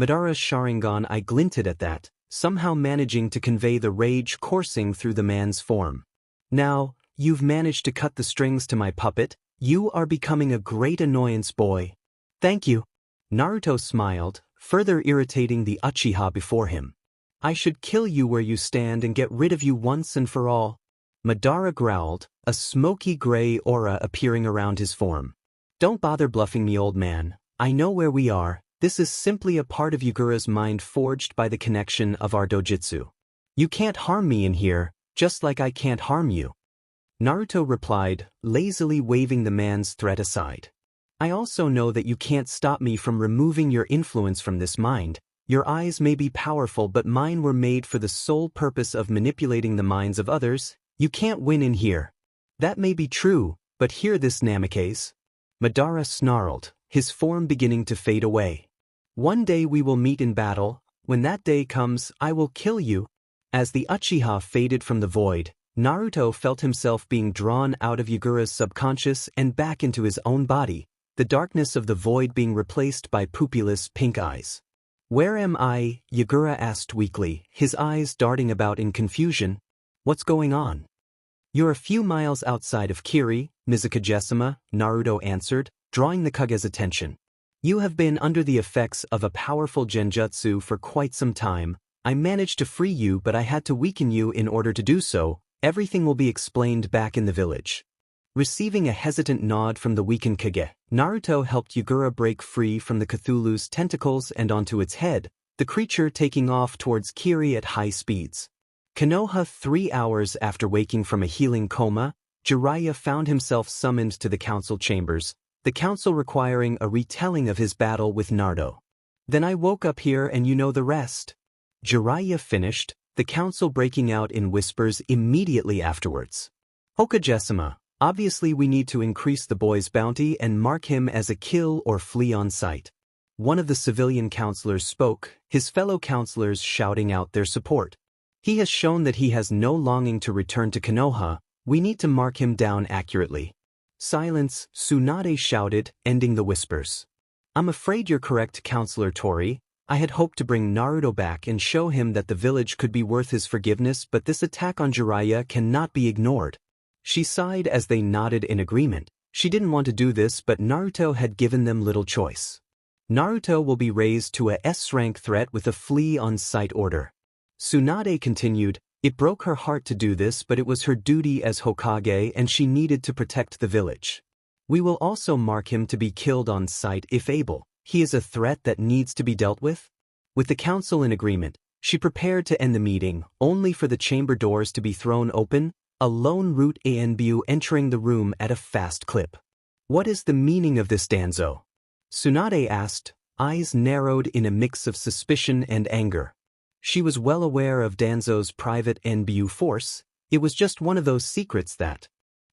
Madara's Sharingan eye glinted at that, somehow managing to convey the rage coursing through the man's form. Now, you've managed to cut the strings to my puppet. You are becoming a great annoyance, boy. Thank you. Naruto smiled, further irritating the Uchiha before him. I should kill you where you stand and get rid of you once and for all. Madara growled, a smoky gray aura appearing around his form. Don't bother bluffing me, old man. I know where we are. This is simply a part of Yagura's mind forged by the connection of our dojutsu. You can't harm me in here, just like I can't harm you. Naruto replied, lazily waving the man's threat aside. I also know that you can't stop me from removing your influence from this mind. Your eyes may be powerful, but mine were made for the sole purpose of manipulating the minds of others. You can't win in here. That may be true, but hear this, Namikaze. Madara snarled, his form beginning to fade away. One day we will meet in battle. When that day comes, I will kill you. As the Uchiha faded from the void, Naruto felt himself being drawn out of Yagura's subconscious and back into his own body, the darkness of the void being replaced by pupilless pink eyes. Where am I? Yagura asked weakly, his eyes darting about in confusion. What's going on? You're a few miles outside of Kiri, Mizukage-sama, Naruto answered, drawing the Kage's attention. You have been under the effects of a powerful genjutsu for quite some time. I managed to free you, but I had to weaken you in order to do so. Everything will be explained back in the village. Receiving a hesitant nod from the weakened Kage, Naruto helped Yagura break free from the Cthulhu's tentacles and onto its head, the creature taking off towards Kiri at high speeds. Konoha. 3 hours after waking from a healing coma, Jiraiya found himself summoned to the council chambers, the council requiring a retelling of his battle with Naruto. Then I woke up here and you know the rest. Jiraiya finished, the council breaking out in whispers immediately afterwards. Hokage-sama, obviously we need to increase the boy's bounty and mark him as a kill or flee on sight. One of the civilian counselors spoke, his fellow counselors shouting out their support. He has shown that he has no longing to return to Konoha. We need to mark him down accurately. Silence, Tsunade shouted, ending the whispers. I'm afraid you're correct, Counselor Tori. I had hoped to bring Naruto back and show him that the village could be worth his forgiveness, but this attack on Jiraiya cannot be ignored. She sighed as they nodded in agreement. She didn't want to do this, but Naruto had given them little choice. Naruto will be raised to a S-rank threat with a flee-on-sight order. Tsunade continued, it broke her heart to do this, but it was her duty as Hokage and she needed to protect the village. We will also mark him to be killed on sight if able. He is a threat that needs to be dealt with. With the council in agreement, she prepared to end the meeting, only for the chamber doors to be thrown open, a lone root Anbu entering the room at a fast clip. What is the meaning of this, Danzo? Tsunade asked, eyes narrowed in a mix of suspicion and anger. She was well aware of Danzo's private Anbu force. It was just one of those secrets that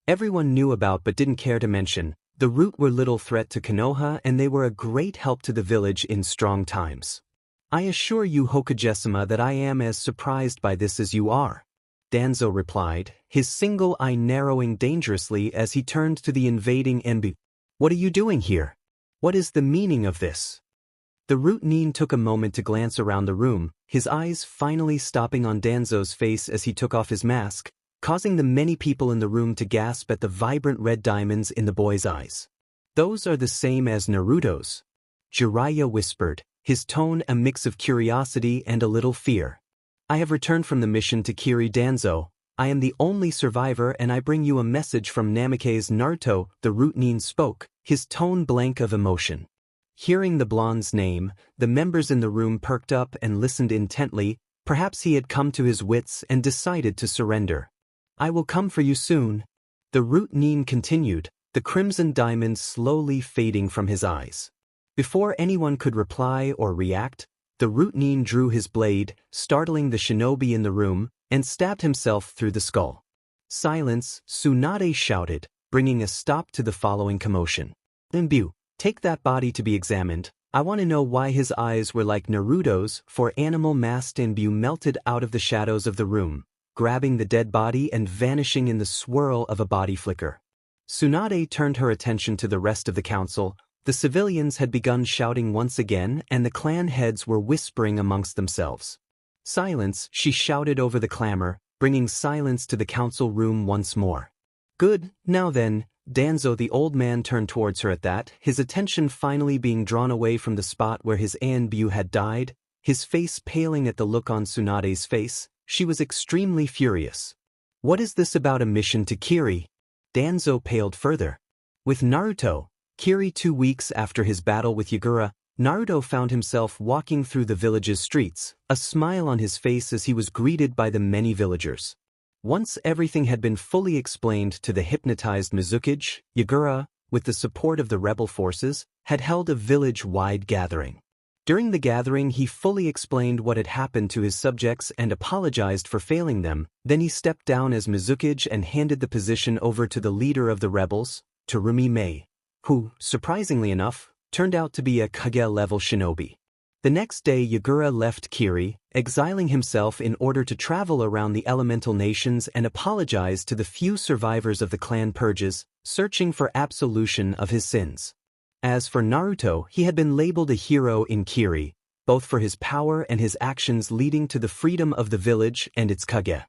everyone knew about but didn't care to mention. The root were little threat to Konoha and they were a great help to the village in strong times. I assure you, Hokage-sama, that I am as surprised by this as you are. Danzo replied, his single eye narrowing dangerously as he turned to the invading Anbu. What are you doing here? What is the meaning of this? The root Nin took a moment to glance around the room, his eyes finally stopping on Danzo's face as he took off his mask, causing the many people in the room to gasp at the vibrant red diamonds in the boy's eyes. Those are the same as Naruto's. Jiraiya whispered, his tone a mix of curiosity and a little fear. I have returned from the mission to Kiri Danzo. I am the only survivor and I bring you a message from Namake's Naruto, the root Nin spoke, his tone blank of emotion. Hearing the blonde's name, the members in the room perked up and listened intently. Perhaps he had come to his wits and decided to surrender. I will come for you soon. The root Nin continued, the crimson diamonds slowly fading from his eyes. Before anyone could reply or react, the root Nin drew his blade, startling the shinobi in the room, and stabbed himself through the skull. Silence, Tsunade shouted, bringing a stop to the following commotion. Imbu, take that body to be examined. I want to know why his eyes were like Naruto's, for animal masked Imbu melted out of the shadows of the room, grabbing the dead body and vanishing in the swirl of a body flicker. Tsunade turned her attention to the rest of the council. The civilians had begun shouting once again and the clan heads were whispering amongst themselves. Silence, she shouted over the clamor, bringing silence to the council room once more. Good, now then, Danzo the old man turned towards her at that, his attention finally being drawn away from the spot where his Anbu had died, his face paling at the look on Tsunade's face. She was extremely furious. What is this about a mission to Kiri? Danzo paled further. With Naruto, Kiri 2 weeks after his battle with Gaara, Naruto found himself walking through the village's streets, a smile on his face as he was greeted by the many villagers. Once everything had been fully explained to the hypnotized Mizukage, Gaara, with the support of the rebel forces, had held a village-wide gathering. During the gathering he fully explained what had happened to his subjects and apologized for failing them, then he stepped down as Mizukage and handed the position over to the leader of the rebels, Terumi Mei, who, surprisingly enough, turned out to be a Kage-level shinobi. The next day Gaara left Kiri, exiling himself in order to travel around the elemental nations and apologize to the few survivors of the clan purges, searching for absolution of his sins. As for Naruto, he had been labeled a hero in Kiri, both for his power and his actions leading to the freedom of the village and its Kage.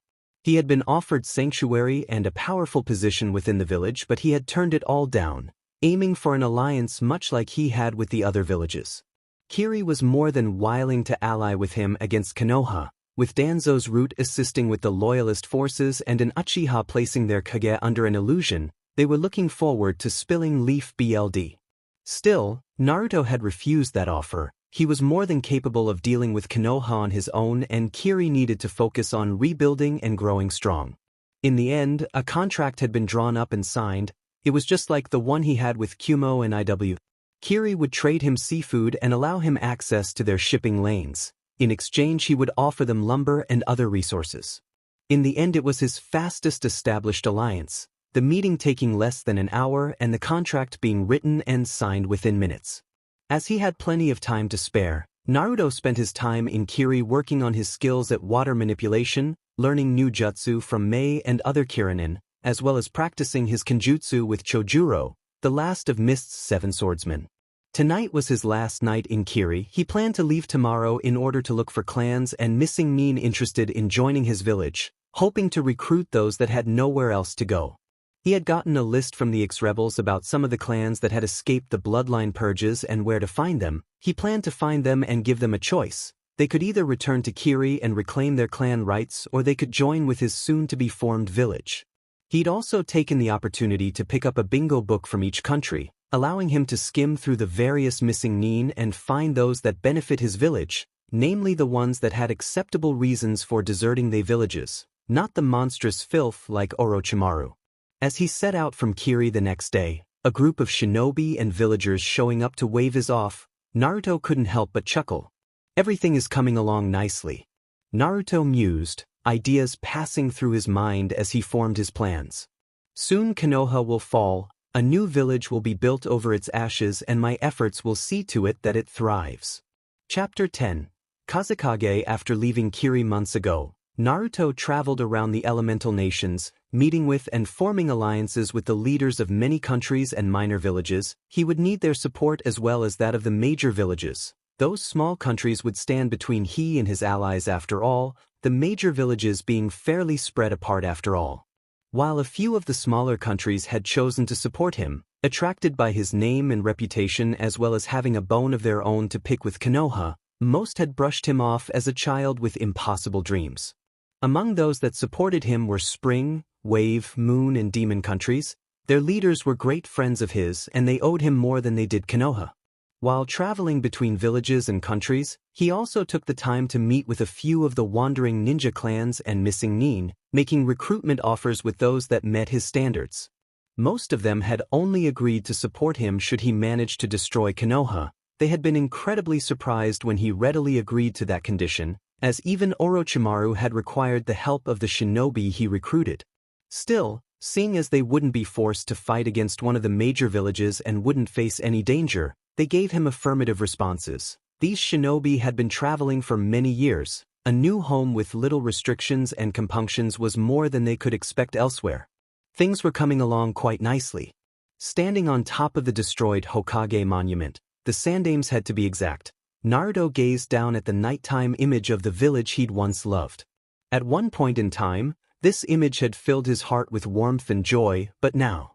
He had been offered sanctuary and a powerful position within the village, but he had turned it all down, aiming for an alliance much like he had with the other villages. Kiri was more than willing to ally with him against Konoha, with Danzo's root assisting with the loyalist forces and an Uchiha placing their Kage under an illusion. They were looking forward to spilling leaf BLD. Still, Naruto had refused that offer. He was more than capable of dealing with Konoha on his own and Kiri needed to focus on rebuilding and growing strong. In the end, a contract had been drawn up and signed. It was just like the one he had with Kumo and IW. Kiri would trade him seafood and allow him access to their shipping lanes. In exchange he would offer them lumber and other resources. In the end it was his fastest established alliance, the meeting taking less than an hour and the contract being written and signed within minutes. As he had plenty of time to spare, Naruto spent his time in Kiri working on his skills at water manipulation, learning new jutsu from Mei and other Kiranin, as well as practicing his kenjutsu with Chojuro, the last of Mist's 7 swordsmen. Tonight was his last night in Kiri. He planned to leave tomorrow in order to look for clans and missing Nin interested in joining his village, hoping to recruit those that had nowhere else to go. He had gotten a list from the ex-rebels about some of the clans that had escaped the bloodline purges and where to find them. He planned to find them and give them a choice. They could either return to Kiri and reclaim their clan rights or they could join with his soon-to-be-formed village. He'd also taken the opportunity to pick up a bingo book from each country, allowing him to skim through the various missing Nin and find those that benefit his village, namely the ones that had acceptable reasons for deserting their villages, not the monstrous filth like Orochimaru. As he set out from Kiri the next day, a group of shinobi and villagers showing up to wave his off, Naruto couldn't help but chuckle. Everything is coming along nicely. Naruto mused, ideas passing through his mind as he formed his plans. Soon Konoha will fall, a new village will be built over its ashes and my efforts will see to it that it thrives. Chapter 10. Kazekage. After leaving Kiri months ago, Naruto traveled around the elemental nations, meeting with and forming alliances with the leaders of many countries and minor villages. He would need their support as well as that of the major villages. Those small countries would stand between he and his allies after all, the major villages being fairly spread apart after all. While a few of the smaller countries had chosen to support him, attracted by his name and reputation as well as having a bone of their own to pick with Konoha, most had brushed him off as a child with impossible dreams. Among those that supported him were Spring, Wave, Moon, and Demon countries. Their leaders were great friends of his and they owed him more than they did Konoha. While traveling between villages and countries, he also took the time to meet with a few of the wandering ninja clans and missing nin, making recruitment offers with those that met his standards. Most of them had only agreed to support him should he manage to destroy Konoha. They had been incredibly surprised when he readily agreed to that condition, as even Orochimaru had required the help of the shinobi he recruited. Still, seeing as they wouldn't be forced to fight against one of the major villages and wouldn't face any danger, they gave him affirmative responses. These shinobi had been traveling for many years. A new home with little restrictions and compunctions was more than they could expect elsewhere. Things were coming along quite nicely. Standing on top of the destroyed Hokage monument, the Sandame's head to be exact, Naruto gazed down at the nighttime image of the village he'd once loved. At one point in time, this image had filled his heart with warmth and joy, but now,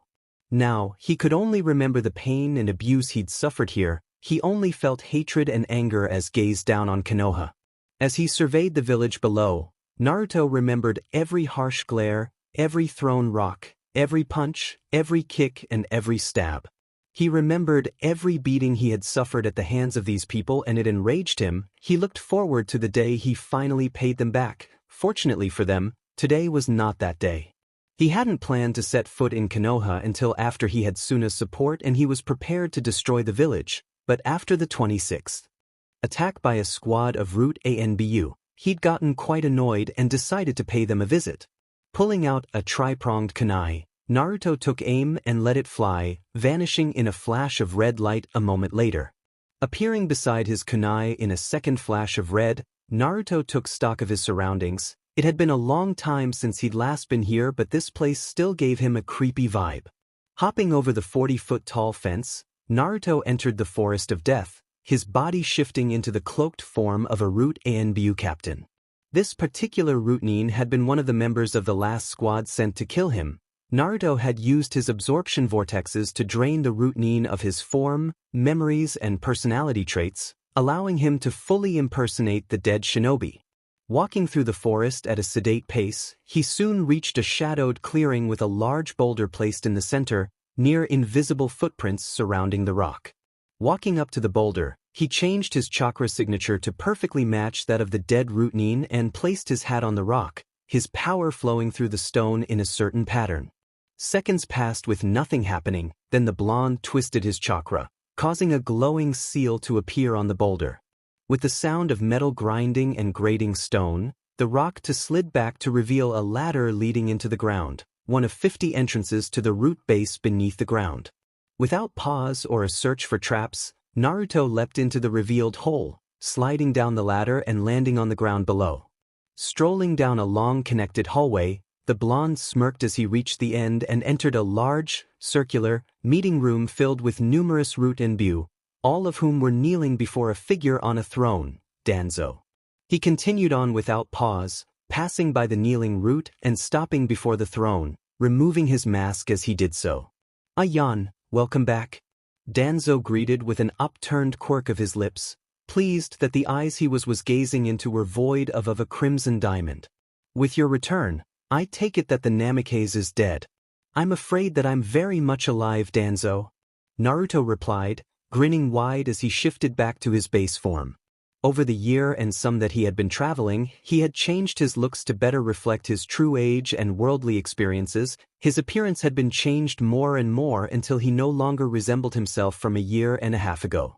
he could only remember the pain and abuse he'd suffered here. He only felt hatred and anger as gazed down on Konoha. As he surveyed the village below, Naruto remembered every harsh glare, every thrown rock, every punch, every kick, and every stab. He remembered every beating he had suffered at the hands of these people and it enraged him. He looked forward to the day he finally paid them back. Fortunately for them, today was not that day. He hadn't planned to set foot in Konoha until after he had Suna's support and he was prepared to destroy the village, but after the 26th attack by a squad of Root ANBU, he'd gotten quite annoyed and decided to pay them a visit. Pulling out a tri-pronged kunai, Naruto took aim and let it fly, vanishing in a flash of red light a moment later. Appearing beside his kunai in a second flash of red, Naruto took stock of his surroundings. It had been a long time since he'd last been here, but this place still gave him a creepy vibe. Hopping over the 40-foot-tall fence, Naruto entered the Forest of Death, his body shifting into the cloaked form of a Root ANBU captain. This particular Root-nin had been one of the members of the last squad sent to kill him. Naruto had used his absorption vortexes to drain the Root-nin of his form, memories, and personality traits, allowing him to fully impersonate the dead shinobi. Walking through the forest at a sedate pace, he soon reached a shadowed clearing with a large boulder placed in the center, near invisible footprints surrounding the rock. Walking up to the boulder, he changed his chakra signature to perfectly match that of the dead Root-nin and placed his hat on the rock, his power flowing through the stone in a certain pattern. Seconds passed with nothing happening, then the blonde twisted his chakra, causing a glowing seal to appear on the boulder. With the sound of metal grinding and grating stone, the rock slid back to reveal a ladder leading into the ground, one of 50 entrances to the root base beneath the ground. Without pause or a search for traps, Naruto leapt into the revealed hole, sliding down the ladder and landing on the ground below. Strolling down a long connected hallway, the blonde smirked as he reached the end and entered a large, circular, meeting room filled with numerous Root ANBU, all of whom were kneeling before a figure on a throne, Danzo. He continued on without pause, passing by the kneeling Root and stopping before the throne, removing his mask as he did so. "Ayan, welcome back," Danzo greeted with an upturned quirk of his lips, pleased that the eyes he was gazing into were void of a crimson diamond. "With your return, I take it that the Namikaze is dead." "I'm afraid that I'm very much alive, Danzo," Naruto replied, grinning wide as he shifted back to his base form. Over the year and some that he had been traveling, he had changed his looks to better reflect his true age and worldly experiences. His appearance had been changed more and more until he no longer resembled himself from a year and a half ago.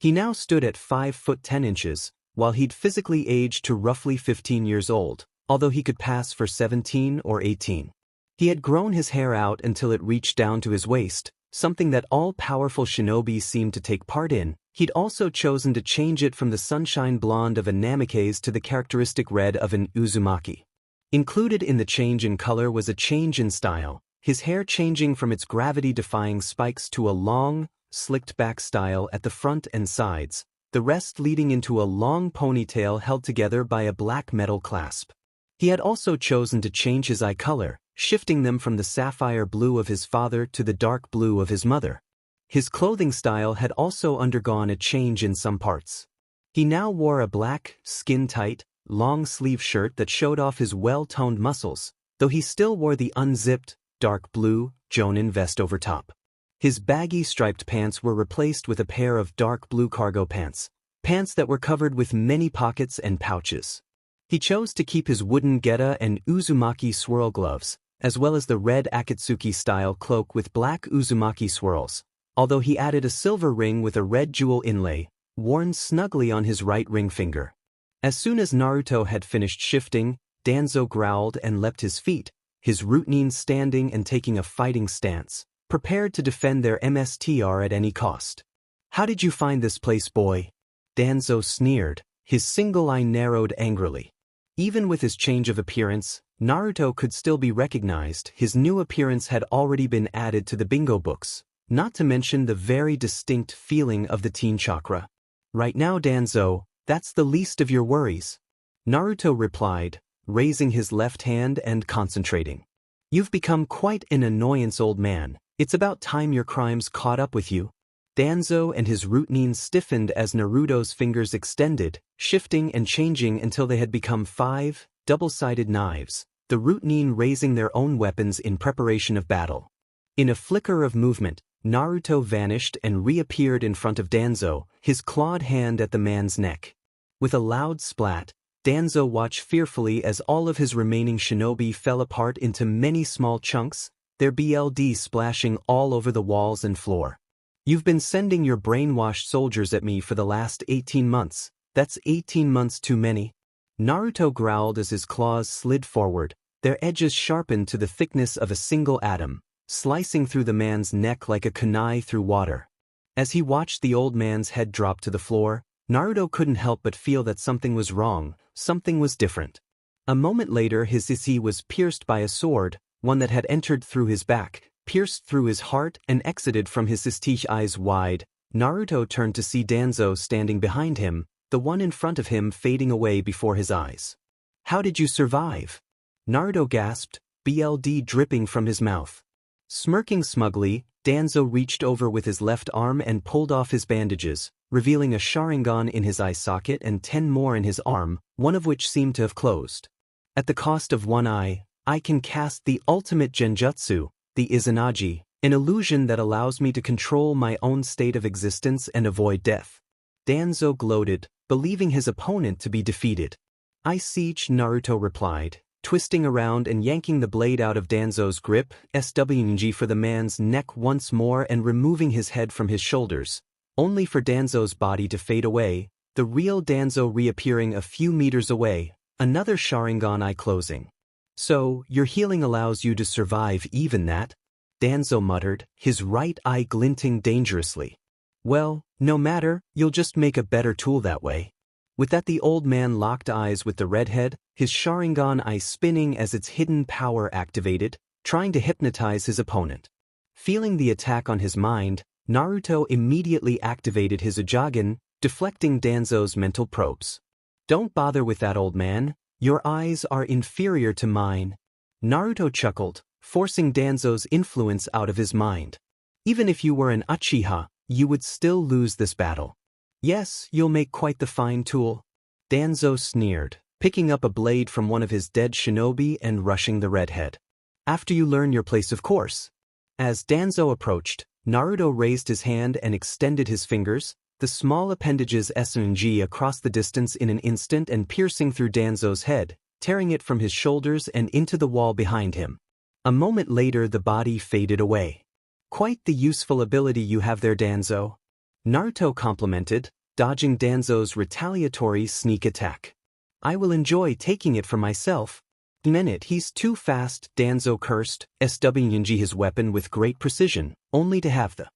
He now stood at 5 foot 10 inches, while he'd physically aged to roughly 15 years old, although he could pass for 17 or 18. He had grown his hair out until it reached down to his waist, something that all-powerful shinobi seemed to take part in. He'd also chosen to change it from the sunshine blonde of a Namikaze to the characteristic red of an Uzumaki. Included in the change in color was a change in style, his hair changing from its gravity-defying spikes to a long, slicked-back style at the front and sides, the rest leading into a long ponytail held together by a black metal clasp. He had also chosen to change his eye color, shifting them from the sapphire blue of his father to the dark blue of his mother. His clothing style had also undergone a change in some parts. He now wore a black, skin-tight, long-sleeve shirt that showed off his well-toned muscles, though he still wore the unzipped, dark blue, Jonin vest over top. His baggy striped pants were replaced with a pair of dark blue cargo pants, pants that were covered with many pockets and pouches. He chose to keep his wooden geta and Uzumaki swirl gloves, as well as the red Akatsuki-style cloak with black Uzumaki swirls, although he added a silver ring with a red jewel inlay, worn snugly on his right ring finger. As soon as Naruto had finished shifting, Danzo growled and leapt his feet, his routine standing and taking a fighting stance, prepared to defend their MSTR at any cost. "How did you find this place, boy?" Danzo sneered, his single eye narrowed angrily. Even with his change of appearance, Naruto could still be recognized. His new appearance had already been added to the bingo books, not to mention the very distinct feeling of the teen chakra. "Right now, Danzo, that's the least of your worries," Naruto replied, raising his left hand and concentrating. "You've become quite an annoyance, old man. It's about time your crimes caught up with you." Danzo and his routine stiffened as Naruto's fingers extended, shifting and changing until they had become 5 double-sided knives, the routine raising their own weapons in preparation of battle. In a flicker of movement, Naruto vanished and reappeared in front of Danzo, his clawed hand at the man's neck. With a loud splat, Danzo watched fearfully as all of his remaining shinobi fell apart into many small chunks, their BLD splashing all over the walls and floor. "You've been sending your brainwashed soldiers at me for the last 18 months. That's 18 months too many." Naruto growled as his claws slid forward, their edges sharpened to the thickness of a single atom, slicing through the man's neck like a kunai through water. As he watched the old man's head drop to the floor, Naruto couldn't help but feel that something was wrong, something was different. A moment later his issy was pierced by a sword, one that had entered through his back, pierced through his heart and exited from his issy. Eyes wide, Naruto turned to see Danzo standing behind him, the one in front of him fading away before his eyes. "How did you survive?" Naruto gasped, BLD dripping from his mouth. Smirking smugly, Danzo reached over with his left arm and pulled off his bandages, revealing a Sharingan in his eye socket and 10 more in his arm, one of which seemed to have closed. "At the cost of one eye, I can cast the ultimate genjutsu, the Izanagi, an illusion that allows me to control my own state of existence and avoid death." Danzo gloated, believing his opponent to be defeated. "I siege," Naruto replied, twisting around and yanking the blade out of Danzo's grip, SWNG for the man's neck once more and removing his head from his shoulders, only for Danzo's body to fade away, the real Danzo reappearing a few meters away, another Sharingan eye closing. "So, your healing allows you to survive even that?" Danzo muttered, his right eye glinting dangerously. "Well, no matter, you'll just make a better tool that way." With that, the old man locked eyes with the redhead, his Sharingan eye spinning as its hidden power activated, trying to hypnotize his opponent. Feeling the attack on his mind, Naruto immediately activated his Uchiha, deflecting Danzo's mental probes. "Don't bother with that, old man. Your eyes are inferior to mine." Naruto chuckled, forcing Danzo's influence out of his mind. "Even if you were an Uchiha, you would still lose this battle." "Yes, you'll make quite the fine tool." Danzo sneered, picking up a blade from one of his dead shinobi and rushing the redhead. "After you learn your place, of course." As Danzo approached, Naruto raised his hand and extended his fingers, the small appendages SNG across the distance in an instant and piercing through Danzo's head, tearing it from his shoulders and into the wall behind him. A moment later the body faded away. "Quite the useful ability you have there, Danzo," Naruto complimented, dodging Danzo's retaliatory sneak attack. "I will enjoy taking it for myself." "Minute, he's too fast," Danzo cursed, SWNG his weapon with great precision, only to have the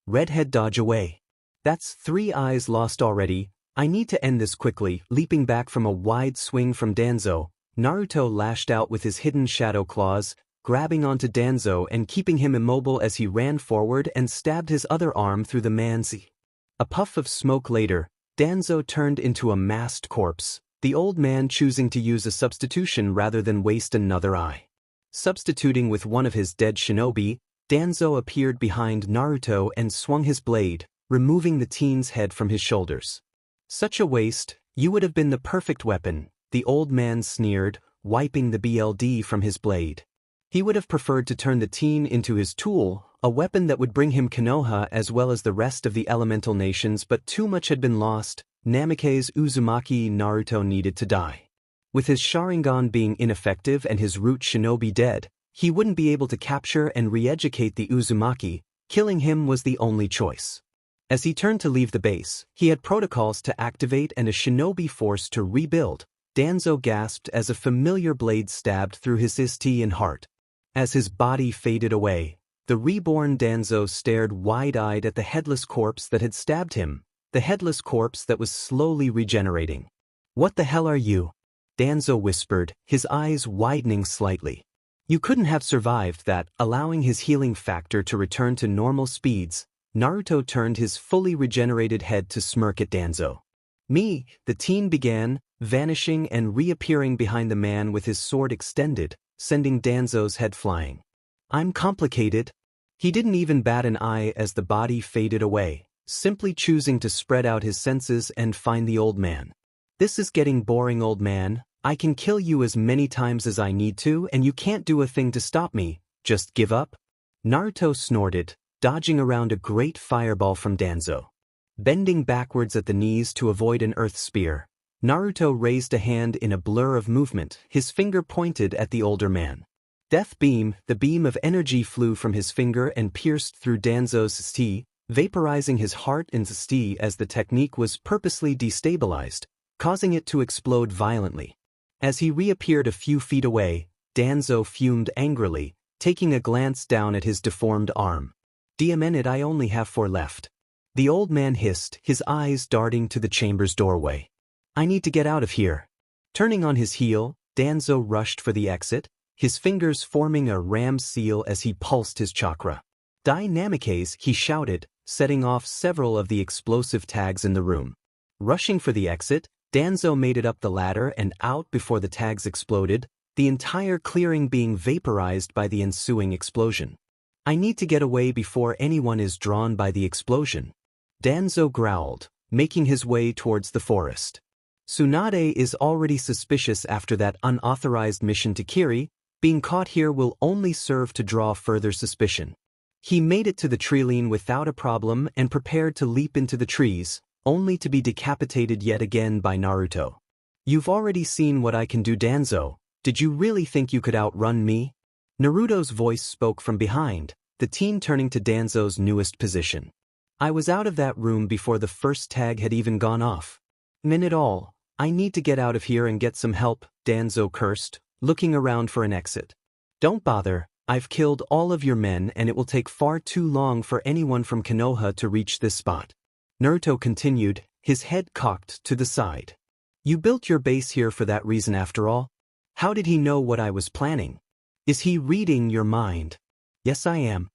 redhead dodge away. "That's 3 eyes lost already. I need to end this quickly." Leaping back from a wide swing from Danzo, Naruto lashed out with his hidden shadow claws, grabbing onto Danzo and keeping him immobile as he ran forward and stabbed his other arm through the man's. A puff of smoke later, Danzo turned into a masked corpse, the old man choosing to use a substitution rather than waste another eye. Substituting with one of his dead shinobi, Danzo appeared behind Naruto and swung his blade, removing the teen's head from his shoulders. Such a waste, you would have been the perfect weapon, the old man sneered, wiping the BLD from his blade. He would have preferred to turn the teen into his tool, a weapon that would bring him Konoha as well as the rest of the elemental nations, but too much had been lost. Namikaze Uzumaki Naruto needed to die. With his Sharingan being ineffective and his root shinobi dead, he wouldn't be able to capture and re-educate the Uzumaki. Killing him was the only choice. As he turned to leave the base, he had protocols to activate and a shinobi force to rebuild. Danzo gasped as a familiar blade stabbed through his ST and heart. As his body faded away, the reborn Danzo stared wide-eyed at the headless corpse that had stabbed him, the headless corpse that was slowly regenerating. "What the hell are you?" Danzo whispered, his eyes widening slightly. "You couldn't have survived that." Allowing his healing factor to return to normal speeds, Naruto turned his fully regenerated head to smirk at Danzo. "Me," the teen began, vanishing and reappearing behind the man with his sword extended, sending Danzo's head flying. "I'm complicated." He didn't even bat an eye as the body faded away, simply choosing to spread out his senses and find the old man. "This is getting boring, old man. I can kill you as many times as I need to and you can't do a thing to stop me. Just give up?" Naruto snorted, dodging around a great fireball from Danzo. Bending backwards at the knees to avoid an earth spear, Naruto raised a hand in a blur of movement, his finger pointed at the older man. Death Beam, the beam of energy flew from his finger and pierced through Danzo's ST, vaporizing his heart and ST as the technique was purposely destabilized, causing it to explode violently. As he reappeared a few feet away, Danzo fumed angrily, taking a glance down at his deformed arm. "Diamond, I only have 4 left." The old man hissed, his eyes darting to the chamber's doorway. "I need to get out of here." Turning on his heel, Danzo rushed for the exit, his fingers forming a ram's seal as he pulsed his chakra. "Dynamicase," he shouted, setting off several of the explosive tags in the room. Rushing for the exit, Danzo made it up the ladder and out before the tags exploded, the entire clearing being vaporized by the ensuing explosion. "I need to get away before anyone is drawn by the explosion." Danzo growled, making his way towards the forest. Tsunade is already suspicious after that unauthorized mission to Kiri. Being caught here will only serve to draw further suspicion. He made it to the tree line without a problem and prepared to leap into the trees, only to be decapitated yet again by Naruto. "You've already seen what I can do, Danzo. Did you really think you could outrun me?" Naruto's voice spoke from behind, the teen turning to Danzo's newest position. "I was out of that room before the first tag had even gone off." "Min it all. I need to get out of here and get some help," Danzo cursed, looking around for an exit. "Don't bother, I've killed all of your men and it will take far too long for anyone from Konoha to reach this spot." Naruto continued, his head cocked to the side. "You built your base here for that reason after all? How did he know what I was planning? Is he reading your mind?" "Yes, I am."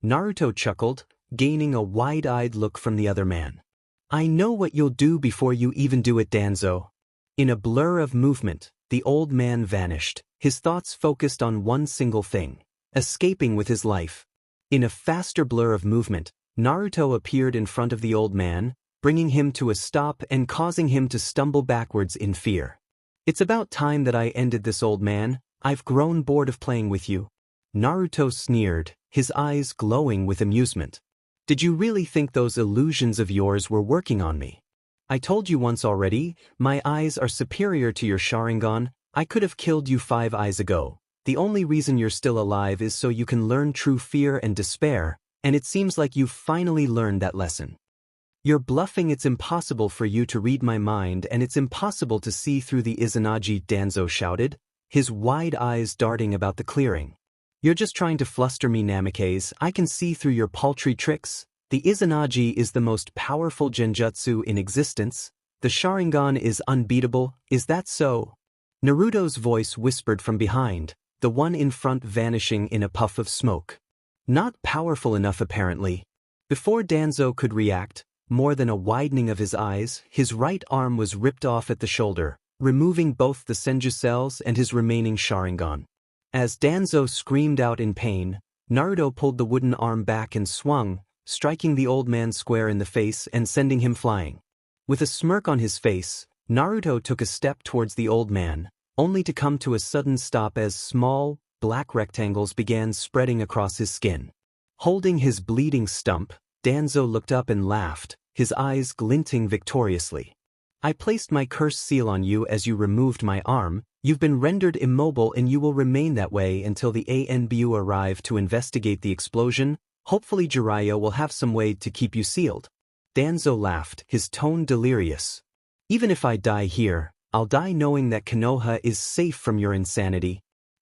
Naruto chuckled, gaining a wide-eyed look from the other man. "I know what you'll do before you even do it, Danzo." In a blur of movement, the old man vanished, his thoughts focused on one single thing: escaping with his life. In a faster blur of movement, Naruto appeared in front of the old man, bringing him to a stop and causing him to stumble backwards in fear. "It's about time that I ended this, old man. I've grown bored of playing with you." Naruto sneered, his eyes glowing with amusement. "Did you really think those illusions of yours were working on me? I told you once already, my eyes are superior to your Sharingan. I could have killed you 5 eyes ago. The only reason you're still alive is so you can learn true fear and despair, and it seems like you've finally learned that lesson. You're bluffing. It's impossible for you to read my mind and it's impossible to see through the Izanagi," Danzo shouted, his wide eyes darting about the clearing. "You're just trying to fluster me, Namikaze. I can see through your paltry tricks. The Izanagi is the most powerful genjutsu in existence. The Sharingan is unbeatable. Is that so?" Naruto's voice whispered from behind, the one in front vanishing in a puff of smoke. "Not powerful enough, apparently." Before Danzo could react, more than a widening of his eyes, his right arm was ripped off at the shoulder, removing both the senju cells and his remaining Sharingan. As Danzo screamed out in pain, Naruto pulled the wooden arm back and swung, striking the old man square in the face and sending him flying. With a smirk on his face, Naruto took a step towards the old man, only to come to a sudden stop as small, black rectangles began spreading across his skin. Holding his bleeding stump, Danzo looked up and laughed, his eyes glinting victoriously. I placed my curse seal on you as you removed my arm. You've been rendered immobile and you will remain that way until the ANBU arrive to investigate the explosion. Hopefully Jiraiya will have some way to keep you sealed. Danzo laughed, his tone delirious. Even if I die here, I'll die knowing that Konoha is safe from your insanity.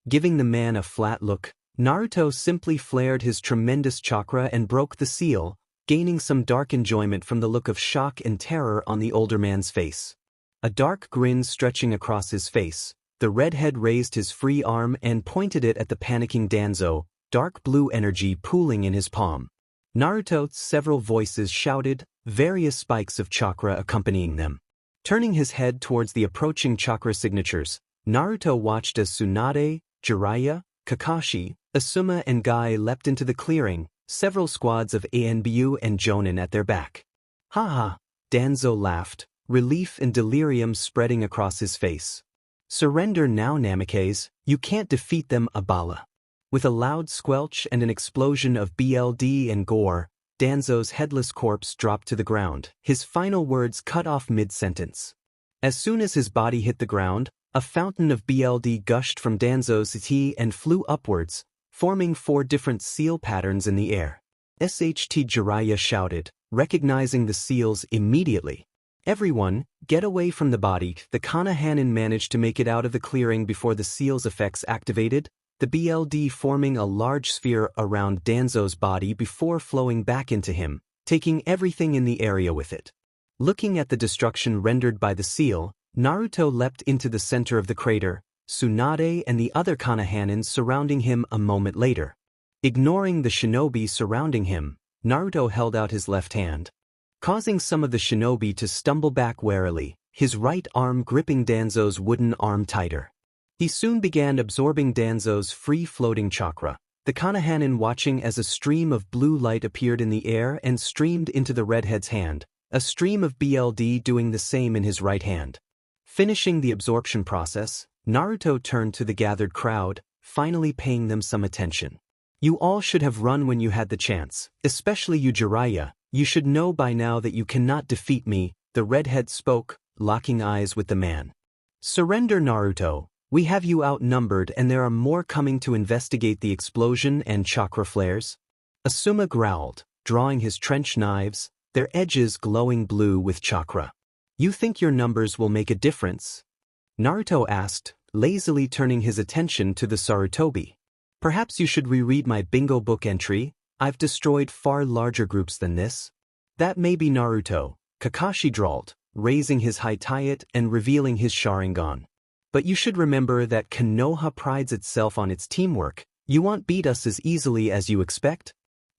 Giving the man a flat look, Naruto simply flared his tremendous chakra and broke the seal, gaining some dark enjoyment from the look of shock and terror on the older man's face. A dark grin stretching across his face, the redhead raised his free arm and pointed it at the panicking Danzo, dark blue energy pooling in his palm. Naruto's several voices shouted, various spikes of chakra accompanying them. Turning his head towards the approaching chakra signatures, Naruto watched as Tsunade, Jiraiya, Kakashi, Asuma and Guy leapt into the clearing, several squads of ANBU and Jonin at their back. Ha ha, Danzo laughed, relief and delirium spreading across his face. Surrender now, Namikaze, you can't defeat them, Abala. With a loud squelch and an explosion of BLD and gore, Danzo's headless corpse dropped to the ground, his final words cut off mid-sentence. As soon as his body hit the ground, a fountain of BLD gushed from Danzo's teeth and flew upwards, forming 4 different seal patterns in the air. SHT Jiraiya shouted, recognizing the seals immediately. Everyone, get away from the body. The Konohanin managed to make it out of the clearing before the seal's effects activated, the BLD forming a large sphere around Danzo's body before flowing back into him, taking everything in the area with it. Looking at the destruction rendered by the seal, Naruto leapt into the center of the crater, Tsunade and the other Konohanins surrounding him a moment later. Ignoring the shinobi surrounding him, Naruto held out his left hand, causing some of the shinobi to stumble back warily, his right arm gripping Danzo's wooden arm tighter. He soon began absorbing Danzo's free-floating chakra, the Konohanin watching as a stream of blue light appeared in the air and streamed into the redhead's hand, a stream of BLD doing the same in his right hand. Finishing the absorption process, Naruto turned to the gathered crowd, finally paying them some attention. You all should have run when you had the chance, especially you Jiraiya. You should know by now that you cannot defeat me, the redhead spoke, locking eyes with the man. Surrender, Naruto. We have you outnumbered and there are more coming to investigate the explosion and chakra flares. Asuma growled, drawing his trench knives, their edges glowing blue with chakra. You think your numbers will make a difference? Naruto asked, lazily turning his attention to the Sarutobi. Perhaps you should reread my bingo book entry. I've destroyed far larger groups than this. That may be Naruto, Kakashi drawled, raising his Hitayat and revealing his Sharingan. But you should remember that Konoha prides itself on its teamwork. You won't beat us as easily as you expect?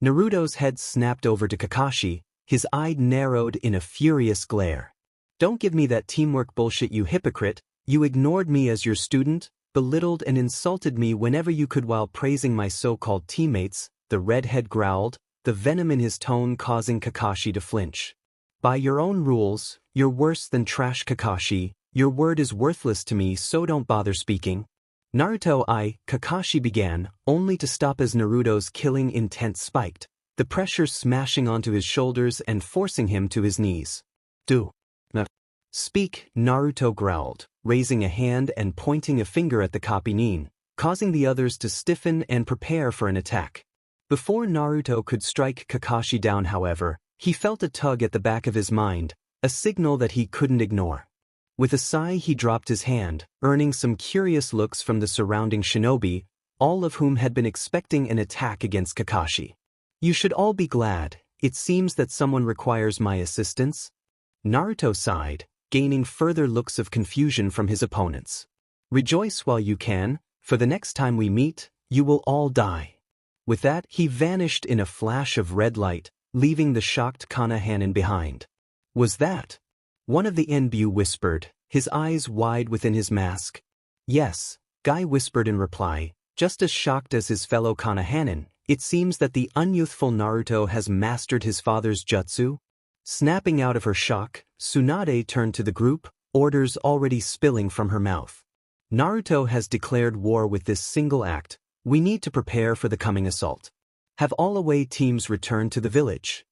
Naruto's head snapped over to Kakashi, his eye narrowed in a furious glare. Don't give me that teamwork bullshit, you hypocrite. You ignored me as your student, belittled and insulted me whenever you could while praising my so-called teammates, the redhead growled, the venom in his tone causing Kakashi to flinch. By your own rules, you're worse than trash, Kakashi. Your word is worthless to me, so don't bother speaking. Naruto, Kakashi began, only to stop as Naruto's killing intent spiked, the pressure smashing onto his shoulders and forcing him to his knees. Do not speak, Naruto growled, raising a hand and pointing a finger at the Kapinin, causing the others to stiffen and prepare for an attack. Before Naruto could strike Kakashi down, however, he felt a tug at the back of his mind, a signal that he couldn't ignore. With a sigh he dropped his hand, earning some curious looks from the surrounding shinobi, all of whom had been expecting an attack against Kakashi. You should all be glad, it seems that someone requires my assistance. Naruto sighed, gaining further looks of confusion from his opponents. Rejoice while you can, for the next time we meet, you will all die. With that, he vanished in a flash of red light, leaving the shocked Konoha behind. Was that? One of the Enbu whispered, his eyes wide within his mask. Yes, Guy whispered in reply, just as shocked as his fellow Konoha. It seems that the unyouthful Naruto has mastered his father's jutsu. Snapping out of her shock, Tsunade turned to the group, orders already spilling from her mouth. Naruto has declared war with this single act. We need to prepare for the coming assault. Have all away teams return to the village.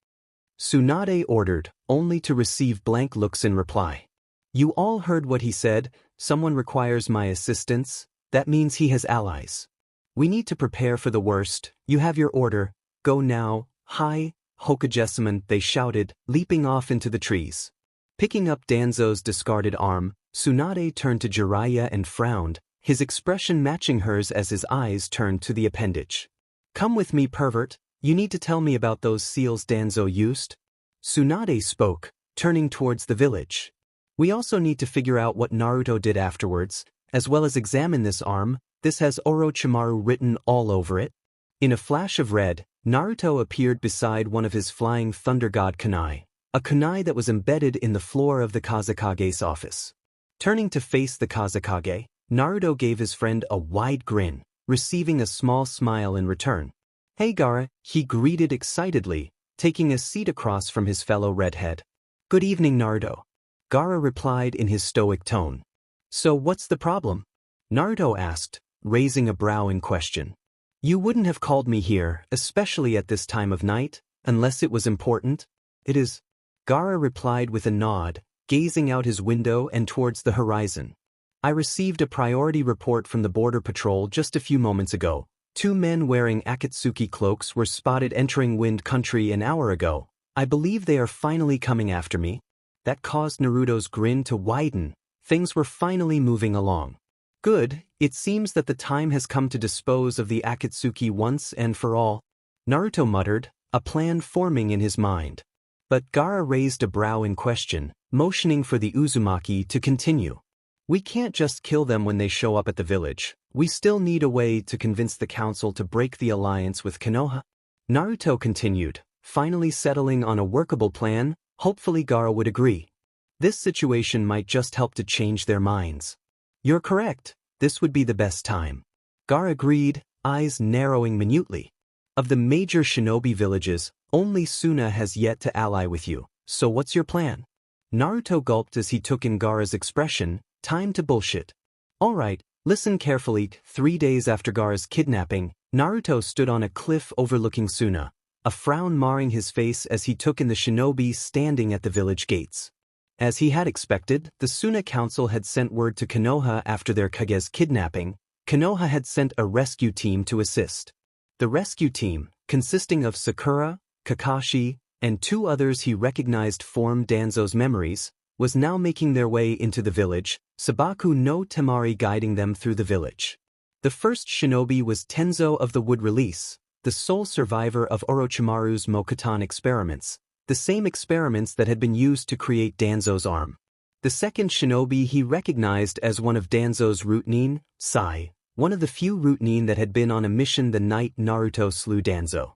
Tsunade ordered, only to receive blank looks in reply. You all heard what he said. Someone requires my assistance. That means he has allies. We need to prepare for the worst. You have your order. Go now. Hi, Hokagesaman, they shouted, leaping off into the trees. Picking up Danzo's discarded arm, Tsunade turned to Jiraiya and frowned, his expression matching hers as his eyes turned to the appendage. Come with me, pervert. You need to tell me about those seals Danzo used. Tsunade spoke, turning towards the village. We also need to figure out what Naruto did afterwards, as well as examine this arm. This has Orochimaru written all over it. In a flash of red, Naruto appeared beside one of his flying thunder god kunai, a kunai that was embedded in the floor of the Kazekage's office. Turning to face the Kazekage, Naruto gave his friend a wide grin, receiving a small smile in return. Hey Gaara, he greeted excitedly, taking a seat across from his fellow redhead. Good evening, Naruto. Gaara replied in his stoic tone. So what's the problem? Naruto asked, raising a brow in question. You wouldn't have called me here, especially at this time of night, unless it was important. It is. Gaara replied with a nod, gazing out his window and towards the horizon. I received a priority report from the border patrol just a few moments ago. 2 men wearing Akatsuki cloaks were spotted entering Wind Country an hour ago. I believe they are finally coming after me. That caused Naruto's grin to widen. Things were finally moving along. Good, it seems that the time has come to dispose of the Akatsuki once and for all. Naruto muttered, a plan forming in his mind. But Gaara raised a brow in question, motioning for the Uzumaki to continue. We can't just kill them when they show up at the village. We still need a way to convince the council to break the alliance with Konoha. Naruto continued, finally settling on a workable plan. Hopefully Gaara would agree. This situation might just help to change their minds. You're correct. This would be the best time. Gaara agreed, eyes narrowing minutely. Of the major shinobi villages, only Suna has yet to ally with you. So what's your plan? Naruto gulped as he took in Gaara's expression. Time to bullshit. Alright, listen carefully. 3 days after Gaara's kidnapping, Naruto stood on a cliff overlooking Suna, a frown marring his face as he took in the shinobi standing at the village gates. As he had expected, the Suna Council had sent word to Konoha after their Kage's kidnapping. Konoha had sent a rescue team to assist. The rescue team, consisting of Sakura, Kakashi, and 2 others he recognized formed Danzo's memories, was now making their way into the village, Sabaku no Temari guiding them through the village. The first shinobi was Tenzo of the Wood Release, the sole survivor of Orochimaru's Mokuton experiments, the same experiments that had been used to create Danzo's arm. The second shinobi he recognized as one of Danzo's routine, Sai, one of the few routine that had been on a mission the night Naruto slew Danzo.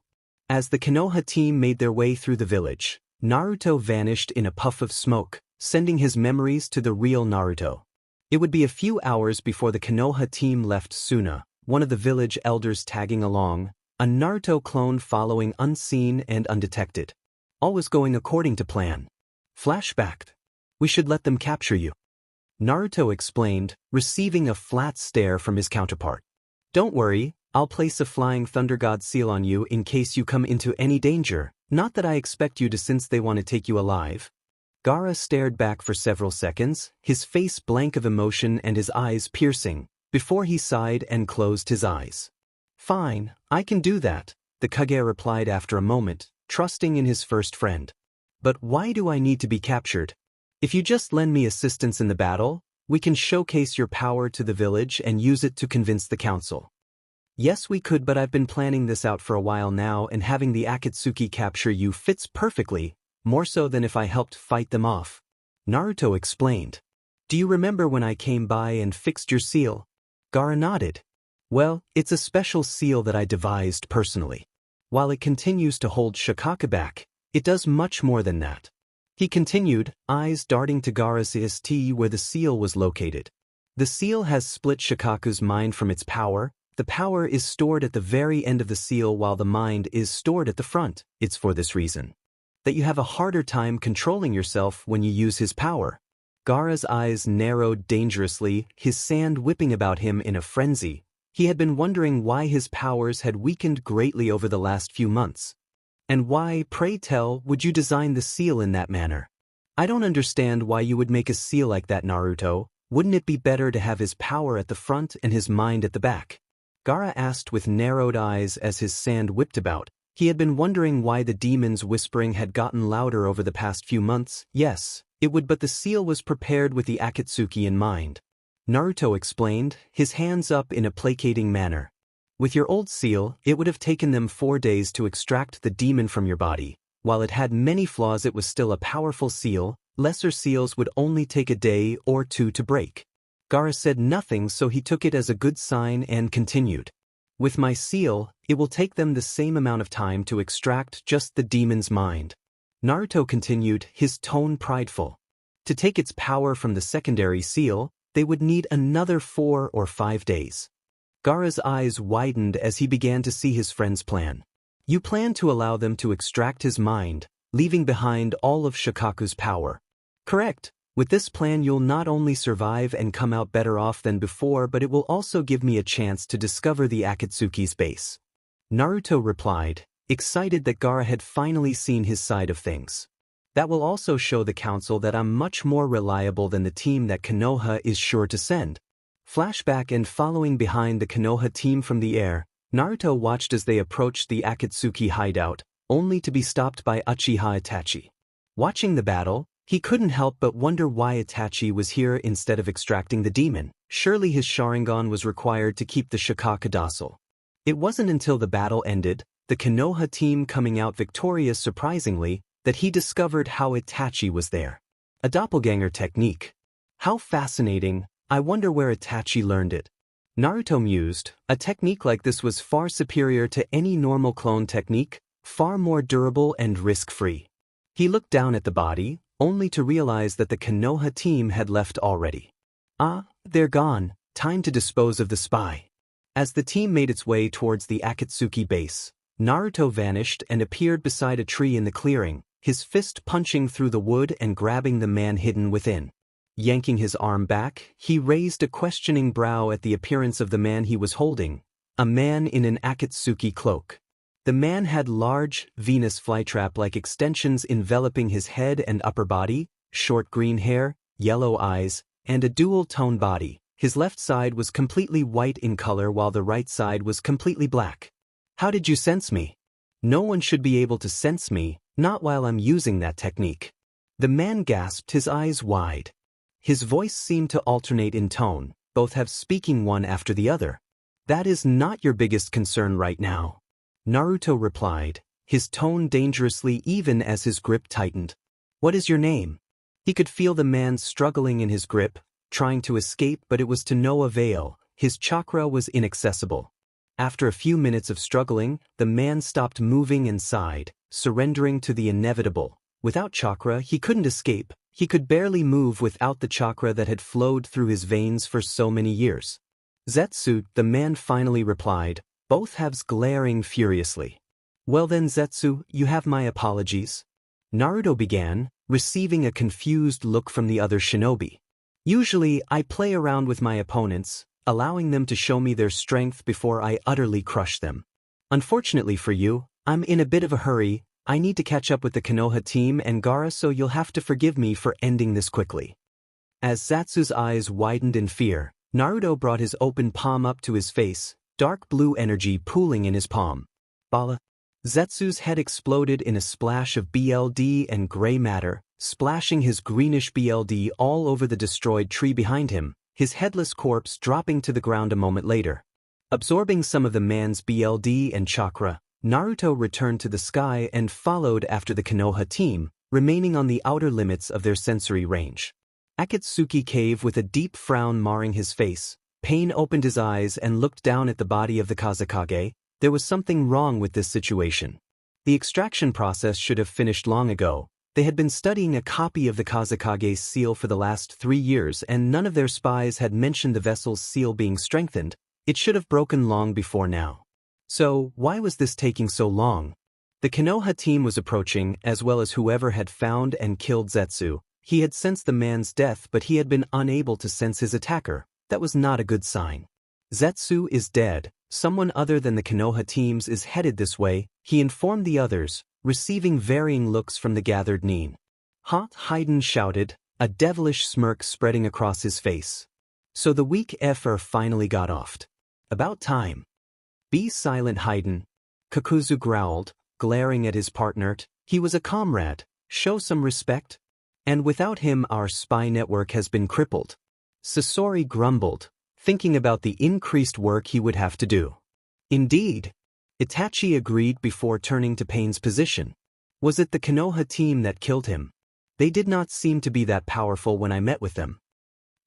As the Konoha team made their way through the village, Naruto vanished in a puff of smoke, sending his memories to the real Naruto. It would be a few hours before the Konoha team left Suna, one of the village elders tagging along, a Naruto clone following unseen and undetected. All was going according to plan. Flashback. We should let them capture you. Naruto explained, receiving a flat stare from his counterpart. Don't worry, I'll place a flying thunder god seal on you in case you come into any danger, not that I expect you to since they want to take you alive. Gaara stared back for several seconds, his face blank of emotion and his eyes piercing, before he sighed and closed his eyes. Fine, I can do that, the Kage replied after a moment, trusting in his first friend. But why do I need to be captured? If you just lend me assistance in the battle, we can showcase your power to the village and use it to convince the council. Yes, we could, but I've been planning this out for a while now, and having the Akatsuki capture you fits perfectly, more so than if I helped fight them off. Naruto explained. Do you remember when I came by and fixed your seal? Gaara nodded. Well, it's a special seal that I devised personally. While it continues to hold Shikage back, It does much more than that. He continued, eyes darting to Gaara's ist where the seal was located. The seal has split Shikaku's mind from its power. The power is stored at the very end of the seal while the mind is stored at the front. It's for this reason that you have a harder time controlling yourself when you use his power. Gaara's eyes narrowed dangerously, his sand whipping about him in a frenzy. He had been wondering why his powers had weakened greatly over the last few months. And why, pray tell, would you design the seal in that manner? I don't understand why you would make a seal like that, Naruto. Wouldn't it be better to have his power at the front and his mind at the back? Gaara asked with narrowed eyes as his sand whipped about. He had been wondering why the demon's whispering had gotten louder over the past few months. Yes, it would, but the seal was prepared with the Akatsuki in mind. Naruto explained, his hands up in a placating manner. With your old seal, it would have taken them 4 days to extract the demon from your body. While it had many flaws, it was still a powerful seal. Lesser seals would only take a day or 2 to break. Gaara said nothing, so he took it as a good sign and continued. With my seal, it will take them the same amount of time to extract just the demon's mind. Naruto continued, his tone prideful. To take its power from the secondary seal, they would need another 4 or 5 days. Gaara's eyes widened as he began to see his friend's plan. You plan to allow them to extract his mind, leaving behind all of Shikaku's power. Correct. With this plan you'll not only survive and come out better off than before, but it will also give me a chance to discover the Akatsuki's base. Naruto replied, excited that Gaara had finally seen his side of things. That will also show the council that I'm much more reliable than the team that Konoha is sure to send. Flashback, and following behind the Konoha team from the air, Naruto watched as they approached the Akatsuki hideout, only to be stopped by Uchiha Itachi. Watching the battle, he couldn't help but wonder why Itachi was here instead of extracting the demon. Surely his Sharingan was required to keep the Shikaku docile. It wasn't until the battle ended, the Konoha team coming out victorious surprisingly, that he discovered how Itachi was there. A doppelganger technique. How fascinating. I wonder where Itachi learned it. Naruto mused, a technique like this was far superior to any normal clone technique, far more durable and risk-free. He looked down at the body, only to realize that the Konoha team had left already. Ah, they're gone, time to dispose of the spy. As the team made its way towards the Akatsuki base, Naruto vanished and appeared beside a tree in the clearing, his fist punching through the wood and grabbing the man hidden within. Yanking his arm back, he raised a questioning brow at the appearance of the man he was holding, a man in an Akatsuki cloak. The man had large, Venus flytrap-like extensions enveloping his head and upper body, short green hair, yellow eyes, and a dual-tone body. His left side was completely white in color while the right side was completely black. How did you sense me? No one should be able to sense me, not while I'm using that technique. The man gasped, his eyes wide. His voice seemed to alternate in tone, both have speaking one after the other. That is not your biggest concern right now. Naruto replied, his tone dangerously even as his grip tightened. What is your name? He could feel the man struggling in his grip, trying to escape, but it was to no avail. His chakra was inaccessible. After a few minutes of struggling, the man stopped moving and sighed, surrendering to the inevitable. Without chakra, he couldn't escape. He could barely move without the chakra that had flowed through his veins for so many years. Zetsu, the man finally replied, both halves glaring furiously. Well then Zetsu, you have my apologies. Naruto began, receiving a confused look from the other shinobi. Usually, I play around with my opponents, allowing them to show me their strength before I utterly crush them. Unfortunately for you, I'm in a bit of a hurry. I need to catch up with the Konoha team and Gaara, so you'll have to forgive me for ending this quickly. As Zetsu's eyes widened in fear, Naruto brought his open palm up to his face, dark blue energy pooling in his palm. Bala. Zetsu's head exploded in a splash of BLD and gray matter, splashing his greenish BLD all over the destroyed tree behind him, his headless corpse dropping to the ground a moment later. Absorbing some of the man's BLD and chakra, Naruto returned to the sky and followed after the Konoha team, remaining on the outer limits of their sensory range. Akatsuki cave with a deep frown marring his face, Pain opened his eyes and looked down at the body of the Kazekage. There was something wrong with this situation. The extraction process should have finished long ago. They had been studying a copy of the Kazekage's seal for the last 3 years, and none of their spies had mentioned the vessel's seal being strengthened. It should have broken long before now. So, why was this taking so long? The Konoha team was approaching, as well as whoever had found and killed Zetsu. He had sensed the man's death, but he had been unable to sense his attacker. That was not a good sign. Zetsu is dead. Someone other than the Konoha teams is headed this way, he informed the others, receiving varying looks from the gathered nin. Hot Haiden shouted, a devilish smirk spreading across his face. So the weak effer finally got offed. About time. Be silent, Haiden. Kakuzu growled, glaring at his partner. He was a comrade. Show some respect. And without him our spy network has been crippled. Sasori grumbled, thinking about the increased work he would have to do. Indeed. Itachi agreed before turning to Pain's position. Was it the Konoha team that killed him? They did not seem to be that powerful when I met with them.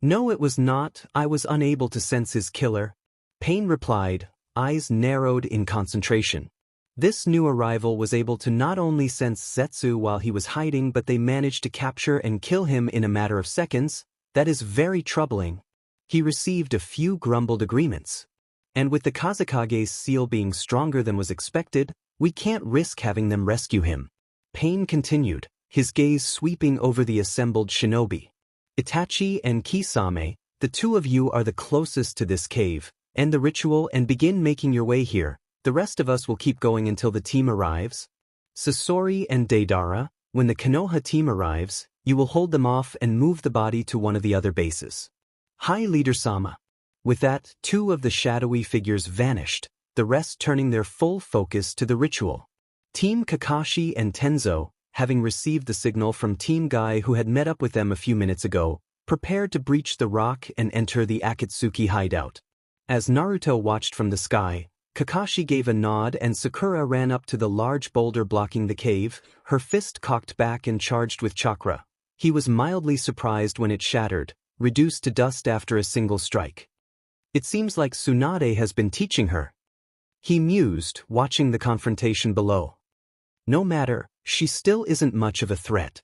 No, it was not. I was unable to sense his killer. Pain replied, eyes narrowed in concentration. This new arrival was able to not only sense Zetsu while he was hiding, but they managed to capture and kill him in a matter of seconds. That is very troubling. He received a few grumbled agreements. And with the Kazekage's seal being stronger than was expected, we can't risk having them rescue him. Pain continued, his gaze sweeping over the assembled shinobi. Itachi and Kisame, the two of you are the closest to this cave. End the ritual and begin making your way here. The rest of us will keep going until the team arrives. Sasori and Deidara, when the Konoha team arrives, you will hold them off and move the body to one of the other bases. Hi, Leader-sama. With that, 2 of the shadowy figures vanished, the rest turning their full focus to the ritual. Team Kakashi and Tenzo, having received the signal from Team Guy who had met up with them a few minutes ago, prepared to breach the rock and enter the Akatsuki hideout. As Naruto watched from the sky, Kakashi gave a nod and Sakura ran up to the large boulder blocking the cave, her fist cocked back and charged with chakra. He was mildly surprised when it shattered, reduced to dust after a single strike. It seems like Tsunade has been teaching her. He mused, watching the confrontation below. No matter, she still isn't much of a threat.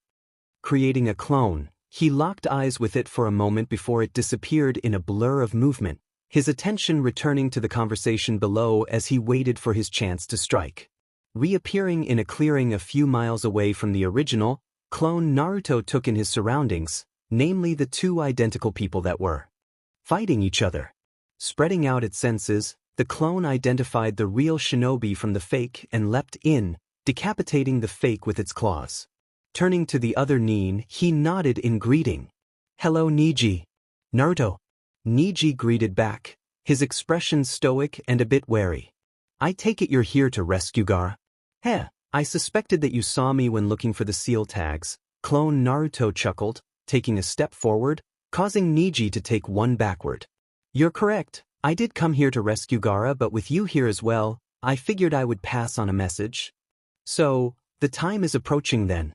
Creating a clone, he locked eyes with it for a moment before it disappeared in a blur of movement, his attention returning to the conversation below as he waited for his chance to strike. Reappearing in a clearing a few miles away from the original, clone Naruto took in his surroundings, namely the 2 identical people that were fighting each other. Spreading out its senses, the clone identified the real shinobi from the fake and leapt in, decapitating the fake with its claws. Turning to the other nin, he nodded in greeting. Hello, Niji. Naruto. Niji greeted back, his expression stoic and a bit wary. I take it you're here to rescue Gaara? Heh, I suspected that you saw me when looking for the seal tags. Clone Naruto chuckled, taking a step forward, causing Niji to take one backward. You're correct, I did come here to rescue Gaara, but with you here as well, I figured I would pass on a message. So, the time is approaching then?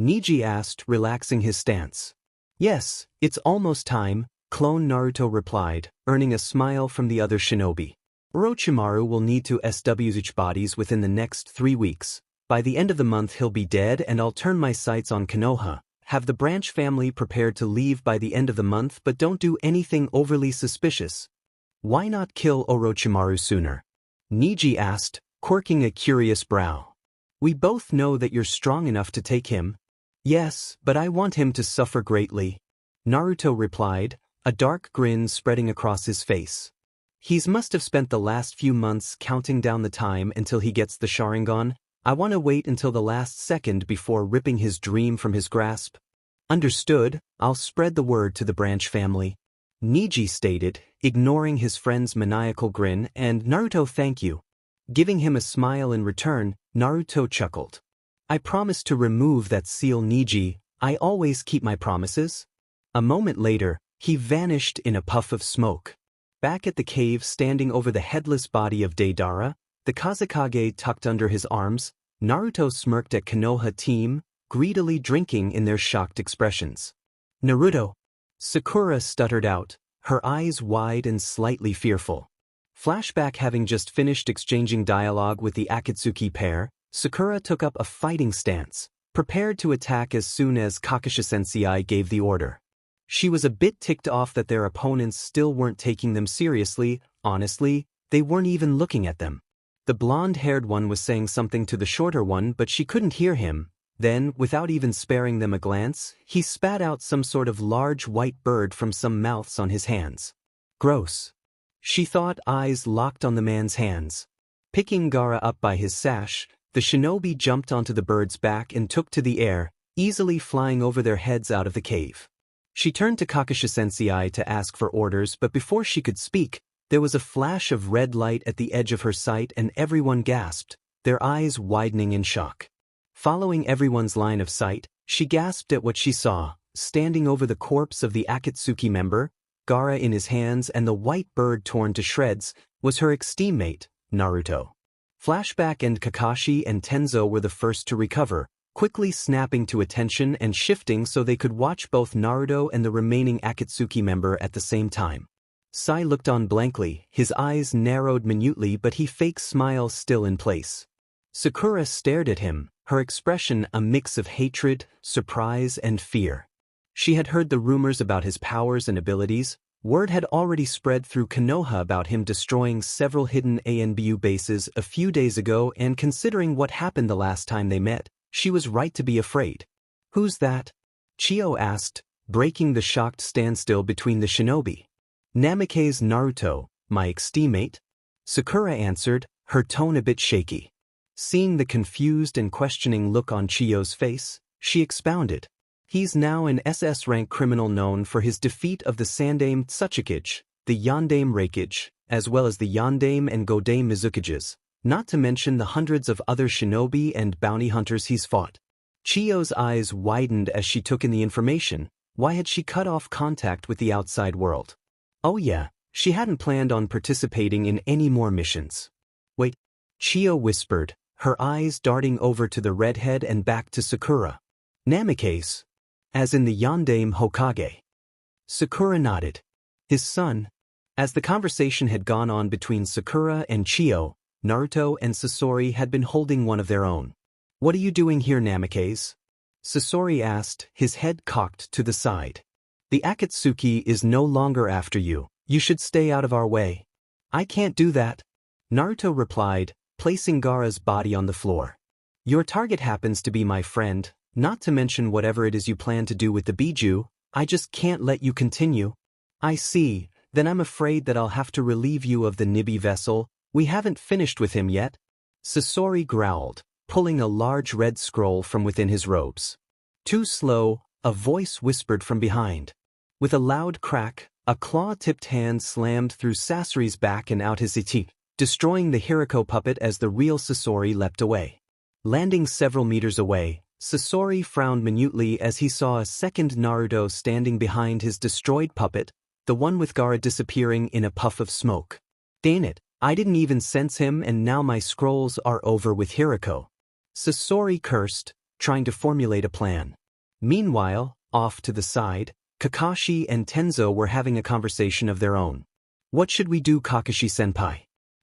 Niji asked, relaxing his stance. Yes, it's almost time, Clone Naruto replied, earning a smile from the other shinobi. Orochimaru will need to SWH bodies within the next 3 weeks. By the end of the month he'll be dead and I'll turn my sights on Konoha. Have the branch family prepared to leave by the end of the month, but don't do anything overly suspicious. Why not kill Orochimaru sooner? Niji asked, quirking a curious brow. We both know that you're strong enough to take him. Yes, but I want him to suffer greatly. Naruto replied, a dark grin spreading across his face. He's must have spent the last few months counting down the time until he gets the Sharingan. I want to wait until the last second before ripping his dream from his grasp. Understood, I'll spread the word to the branch family. Niji stated, ignoring his friend's maniacal grin, and Naruto, thank you. Giving him a smile in return, Naruto chuckled. I promised to remove that seal, Niji. I always keep my promises. A moment later, he vanished in a puff of smoke. Back at the cave, standing over the headless body of Deidara, the Kazekage tucked under his arms, Naruto smirked at Konoha team, greedily drinking in their shocked expressions. Naruto. Sakura stuttered out, her eyes wide and slightly fearful. Flashback. Having just finished exchanging dialogue with the Akatsuki pair, Sakura took up a fighting stance, prepared to attack as soon as Kakashi-sensei gave the order. She was a bit ticked off that their opponents still weren't taking them seriously. Honestly, they weren't even looking at them. The blonde-haired one was saying something to the shorter one, but she couldn't hear him. Then, without even sparing them a glance, he spat out some sort of large white bird from some mouths on his hands. Gross. She thought, eyes locked on the man's hands. Picking Gaara up by his sash, the shinobi jumped onto the bird's back and took to the air, easily flying over their heads out of the cave. She turned to Kakashi-sensei to ask for orders, but before she could speak, there was a flash of red light at the edge of her sight and everyone gasped, their eyes widening in shock. Following everyone's line of sight, she gasped at what she saw, standing over the corpse of the Akatsuki member, Gaara in his hands and the white bird torn to shreds, was her ex-teammate, Naruto. Flashback and Kakashi and Tenzo were the first to recover, quickly snapping to attention and shifting so they could watch both Naruto and the remaining Akatsuki member at the same time. Sai looked on blankly, his eyes narrowed minutely but he fake smile still in place. Sakura stared at him, her expression a mix of hatred, surprise and fear. She had heard the rumors about his powers and abilities. Word had already spread through Konoha about him destroying several hidden ANBU bases a few days ago, and considering what happened the last time they met, she was right to be afraid. "Who's that?" Chiyo asked, breaking the shocked standstill between the shinobi. "Namikaze Naruto, my ex-teammate." Sakura answered, her tone a bit shaky. Seeing the confused and questioning look on Chiyo's face, she expounded. "He's now an SS-rank criminal known for his defeat of the Sandame Tsuchikage, the Yondaime Reikage, as well as the Yondaime and Godaime Mizukages, not to mention the hundreds of other shinobi and bounty hunters he's fought." Chiyo's eyes widened as she took in the information. Why had she cut off contact with the outside world? Oh yeah, she hadn't planned on participating in any more missions. "Wait," Chiyo whispered, her eyes darting over to the redhead and back to Sakura. "Namikaze? As in the Yondaime Hokage?" Sakura nodded. "His son." As the conversation had gone on between Sakura and Chiyo, Naruto and Sasori had been holding one of their own. "What are you doing here, Namikaze?" Sasori asked, his head cocked to the side. "The Akatsuki is no longer after you. You should stay out of our way." "I can't do that," Naruto replied, placing Gaara's body on the floor. "Your target happens to be my friend, not to mention whatever it is you plan to do with the Biju. I just can't let you continue." "I see, then I'm afraid that I'll have to relieve you of the Nibi vessel. We haven't finished with him yet." Sasori growled, pulling a large red scroll from within his robes. "Too slow," a voice whispered from behind. With a loud crack, a claw-tipped hand slammed through Sasori's back and out his iti, destroying the Hiriko puppet as the real Sasori leapt away. Landing several meters away, Sasori frowned minutely as he saw a second Naruto standing behind his destroyed puppet, the one with Gaara disappearing in a puff of smoke. "Dang it, I didn't even sense him and now my scrolls are over with Hiriko." Sasori cursed, trying to formulate a plan. Meanwhile, off to the side, Kakashi and Tenzo were having a conversation of their own. "What should we do, Kakashi-senpai?"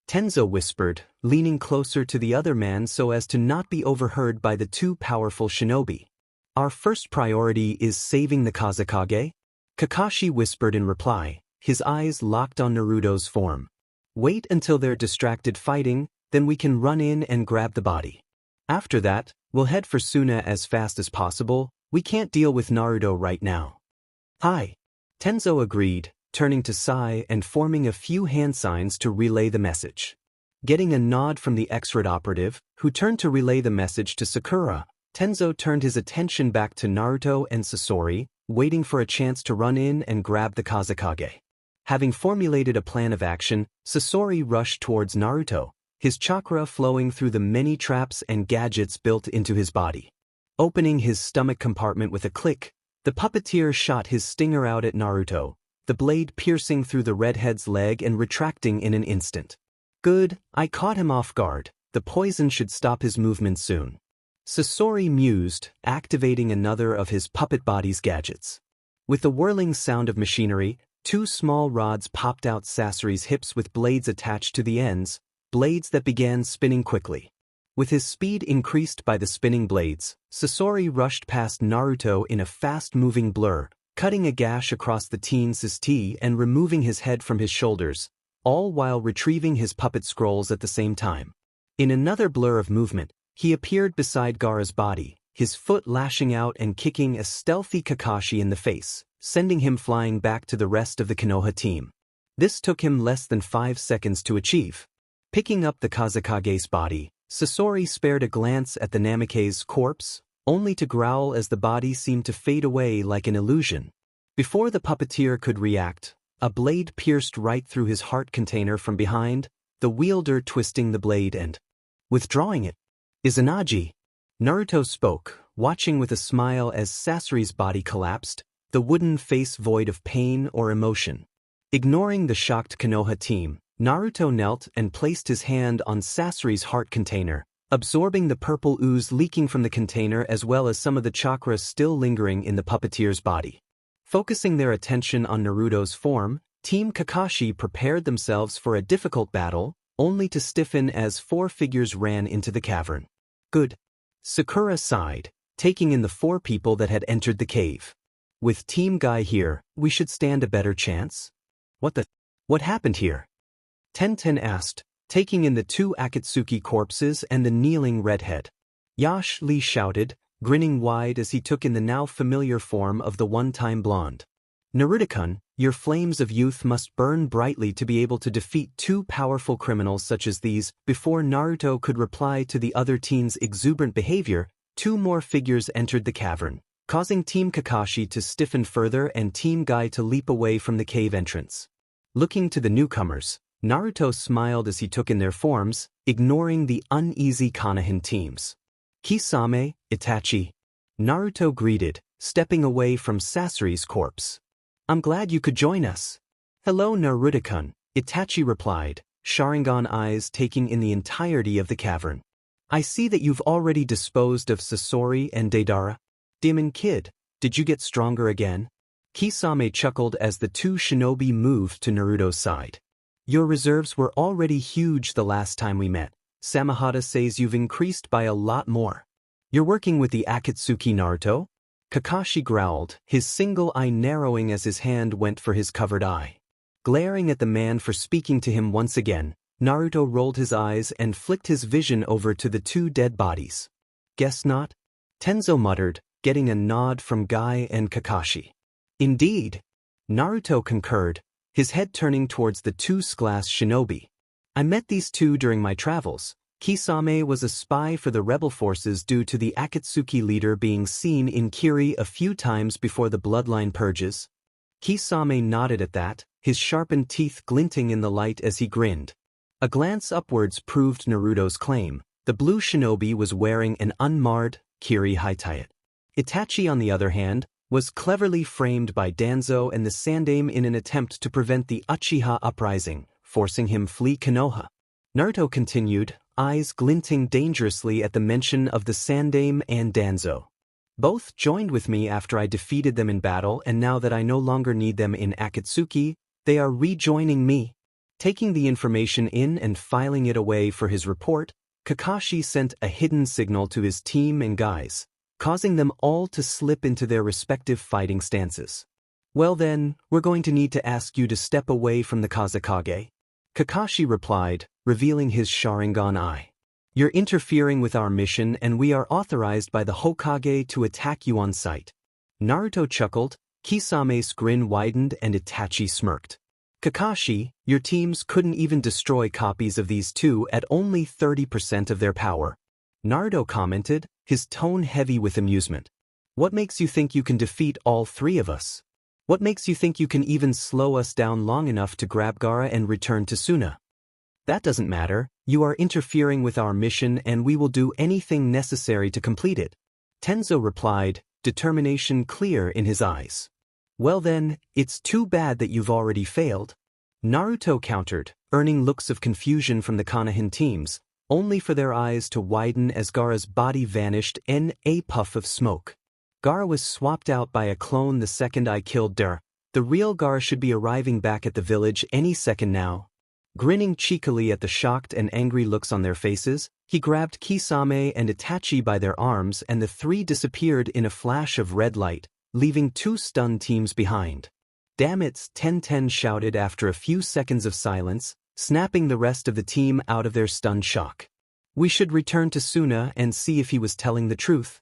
Tenzo whispered, leaning closer to the other man so as to not be overheard by the two powerful shinobi. "Our first priority is saving the Kazekage," Kakashi whispered in reply, his eyes locked on Naruto's form. "Wait until they're distracted fighting, then we can run in and grab the body. After that, we'll head for Suna as fast as possible. We can't deal with Naruto right now." "Hi." Tenzo agreed, turning to Sai and forming a few hand signs to relay the message. Getting a nod from the X-Red operative, who turned to relay the message to Sakura, Tenzo turned his attention back to Naruto and Sasori, waiting for a chance to run in and grab the Kazekage. Having formulated a plan of action, Sasori rushed towards Naruto, his chakra flowing through the many traps and gadgets built into his body. Opening his stomach compartment with a click, the puppeteer shot his stinger out at Naruto, the blade piercing through the redhead's leg and retracting in an instant. "Good, I caught him off guard. The poison should stop his movement soon." Sasori mused, activating another of his puppet body's gadgets. With the whirling sound of machinery, two small rods popped out Sasori's hips with blades attached to the ends, blades that began spinning quickly. With his speed increased by the spinning blades, Sasori rushed past Naruto in a fast-moving blur, cutting a gash across the teen's T and removing his head from his shoulders, all while retrieving his puppet scrolls at the same time. In another blur of movement, he appeared beside Gaara's body, his foot lashing out and kicking a stealthy Kakashi in the face, sending him flying back to the rest of the Konoha team. This took him less than 5 seconds to achieve. Picking up the Kazekage's body, Sasori spared a glance at the Namake's corpse, only to growl as the body seemed to fade away like an illusion. Before the puppeteer could react, a blade pierced right through his heart container from behind, the wielder twisting the blade and withdrawing it. Izanagi. Naruto spoke, watching with a smile as Sasori's body collapsed, the wooden face void of pain or emotion. Ignoring the shocked Konoha team, Naruto knelt and placed his hand on Sasori's heart container, absorbing the purple ooze leaking from the container as well as some of the chakra still lingering in the puppeteer's body. Focusing their attention on Naruto's form, Team Kakashi prepared themselves for a difficult battle, only to stiffen as 4 figures ran into the cavern. Good. Sakura sighed, taking in the 4 people that had entered the cave. With Team Guy here, we should stand a better chance? What happened here? Tenten asked, taking in the 2 Akatsuki corpses and the kneeling redhead. Yash Lee shouted, grinning wide as he took in the now familiar form of the one-time blonde. Naruto-kun, your flames of youth must burn brightly to be able to defeat 2 powerful criminals such as these. Before Naruto could reply to the other teen's exuberant behavior, 2 more figures entered the cavern, causing Team Kakashi to stiffen further and Team Guy to leap away from the cave entrance. Looking to the newcomers, Naruto smiled as he took in their forms, ignoring the uneasy Konohan teams. Kisame, Itachi. Naruto greeted, stepping away from Sasori's corpse. I'm glad you could join us. Hello Naruto-kun, Itachi replied, Sharingan eyes taking in the entirety of the cavern. I see that you've already disposed of Sasori and Deidara. Demon Kid, did you get stronger again? Kisame chuckled as the 2 shinobi moved to Naruto's side. Your reserves were already huge the last time we met. Samahata says you've increased by a lot more. You're working with the Akatsuki Naruto? Kakashi growled, his single eye narrowing as his hand went for his covered eye. Glaring at the man for speaking to him once again, Naruto rolled his eyes and flicked his vision over to the 2 dead bodies. Guess not? Tenzo muttered, getting a nod from Guy and Kakashi. Indeed. Naruto concurred, his head turning towards the 2 Sclass shinobi. I met these 2 during my travels. Kisame was a spy for the rebel forces due to the Akatsuki leader being seen in Kiri a few times before the bloodline purges. Kisame nodded at that, his sharpened teeth glinting in the light as he grinned. A glance upwards proved Naruto's claim. The blue shinobi was wearing an unmarred Kiri Haitayat. Itachi, on the other hand, was cleverly framed by Danzo and the Sandaime in an attempt to prevent the Uchiha uprising, forcing him flee Konoha. Naruto continued, eyes glinting dangerously at the mention of the Sandaime and Danzo. Both joined with me after I defeated them in battle, and now that I no longer need them in Akatsuki, they are rejoining me. Taking the information in and filing it away for his report, Kakashi sent a hidden signal to his team and guys, causing them all to slip into their respective fighting stances. Well then, we're going to need to ask you to step away from the Kazekage. Kakashi replied, revealing his Sharingan eye. You're interfering with our mission and we are authorized by the Hokage to attack you on sight. Naruto chuckled, Kisame's grin widened and Itachi smirked. Kakashi, your teams couldn't even destroy copies of these 2 at only 30% of their power. Naruto commented, his tone heavy with amusement. What makes you think you can defeat all 3 of us? What makes you think you can even slow us down long enough to grab Gaara and return to Suna? That doesn't matter, you are interfering with our mission and we will do anything necessary to complete it. Tenzo replied, determination clear in his eyes. Well then, it's too bad that you've already failed. Naruto countered, earning looks of confusion from the Konohan teams, only for their eyes to widen as Gaara's body vanished in a puff of smoke. Gaara was swapped out by a clone the second I killed Der. The real Gaara should be arriving back at the village any second now. Grinning cheekily at the shocked and angry looks on their faces, he grabbed Kisame and Itachi by their arms and the three disappeared in a flash of red light, leaving two stunned teams behind. "Damn it," 10-10 shouted after a few seconds of silence, snapping the rest of the team out of their stunned shock. "We should return to Suna and see if he was telling the truth,"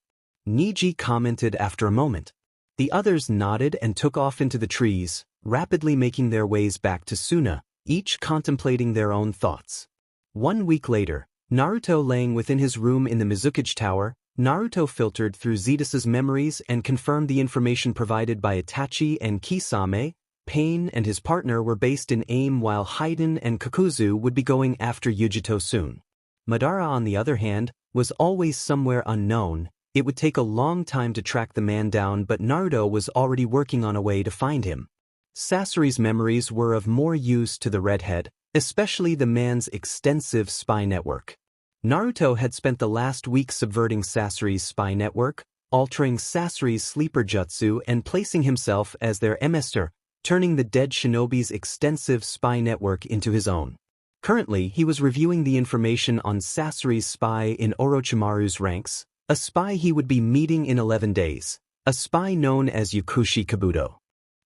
Niji commented after a moment. The others nodded and took off into the trees, rapidly making their ways back to Suna, each contemplating their own thoughts. 1 week later, Naruto laying within his room in the Mizukage Tower, Naruto filtered through Zetas's memories and confirmed the information provided by Itachi and Kisame. Pain and his partner were based in AIM while Haiden and Kakuzu would be going after Yujito soon. Madara, on the other hand, was always somewhere unknown. It would take a long time to track the man down, but Naruto was already working on a way to find him. Sasori's memories were of more use to the redhead, especially the man's extensive spy network. Naruto had spent the last week subverting Sasori's spy network, altering Sasori's sleeper jutsu and placing himself as their emissary, turning the dead shinobi's extensive spy network into his own. Currently, he was reviewing the information on Sasori's spy in Orochimaru's ranks, a spy he would be meeting in 11 days, a spy known as Yukushi Kabuto.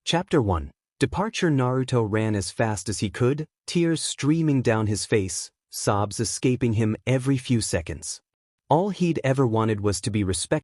Chapter 1. Departure. Naruto ran as fast as he could, tears streaming down his face, sobs escaping him every few seconds. All he'd ever wanted was to be respected.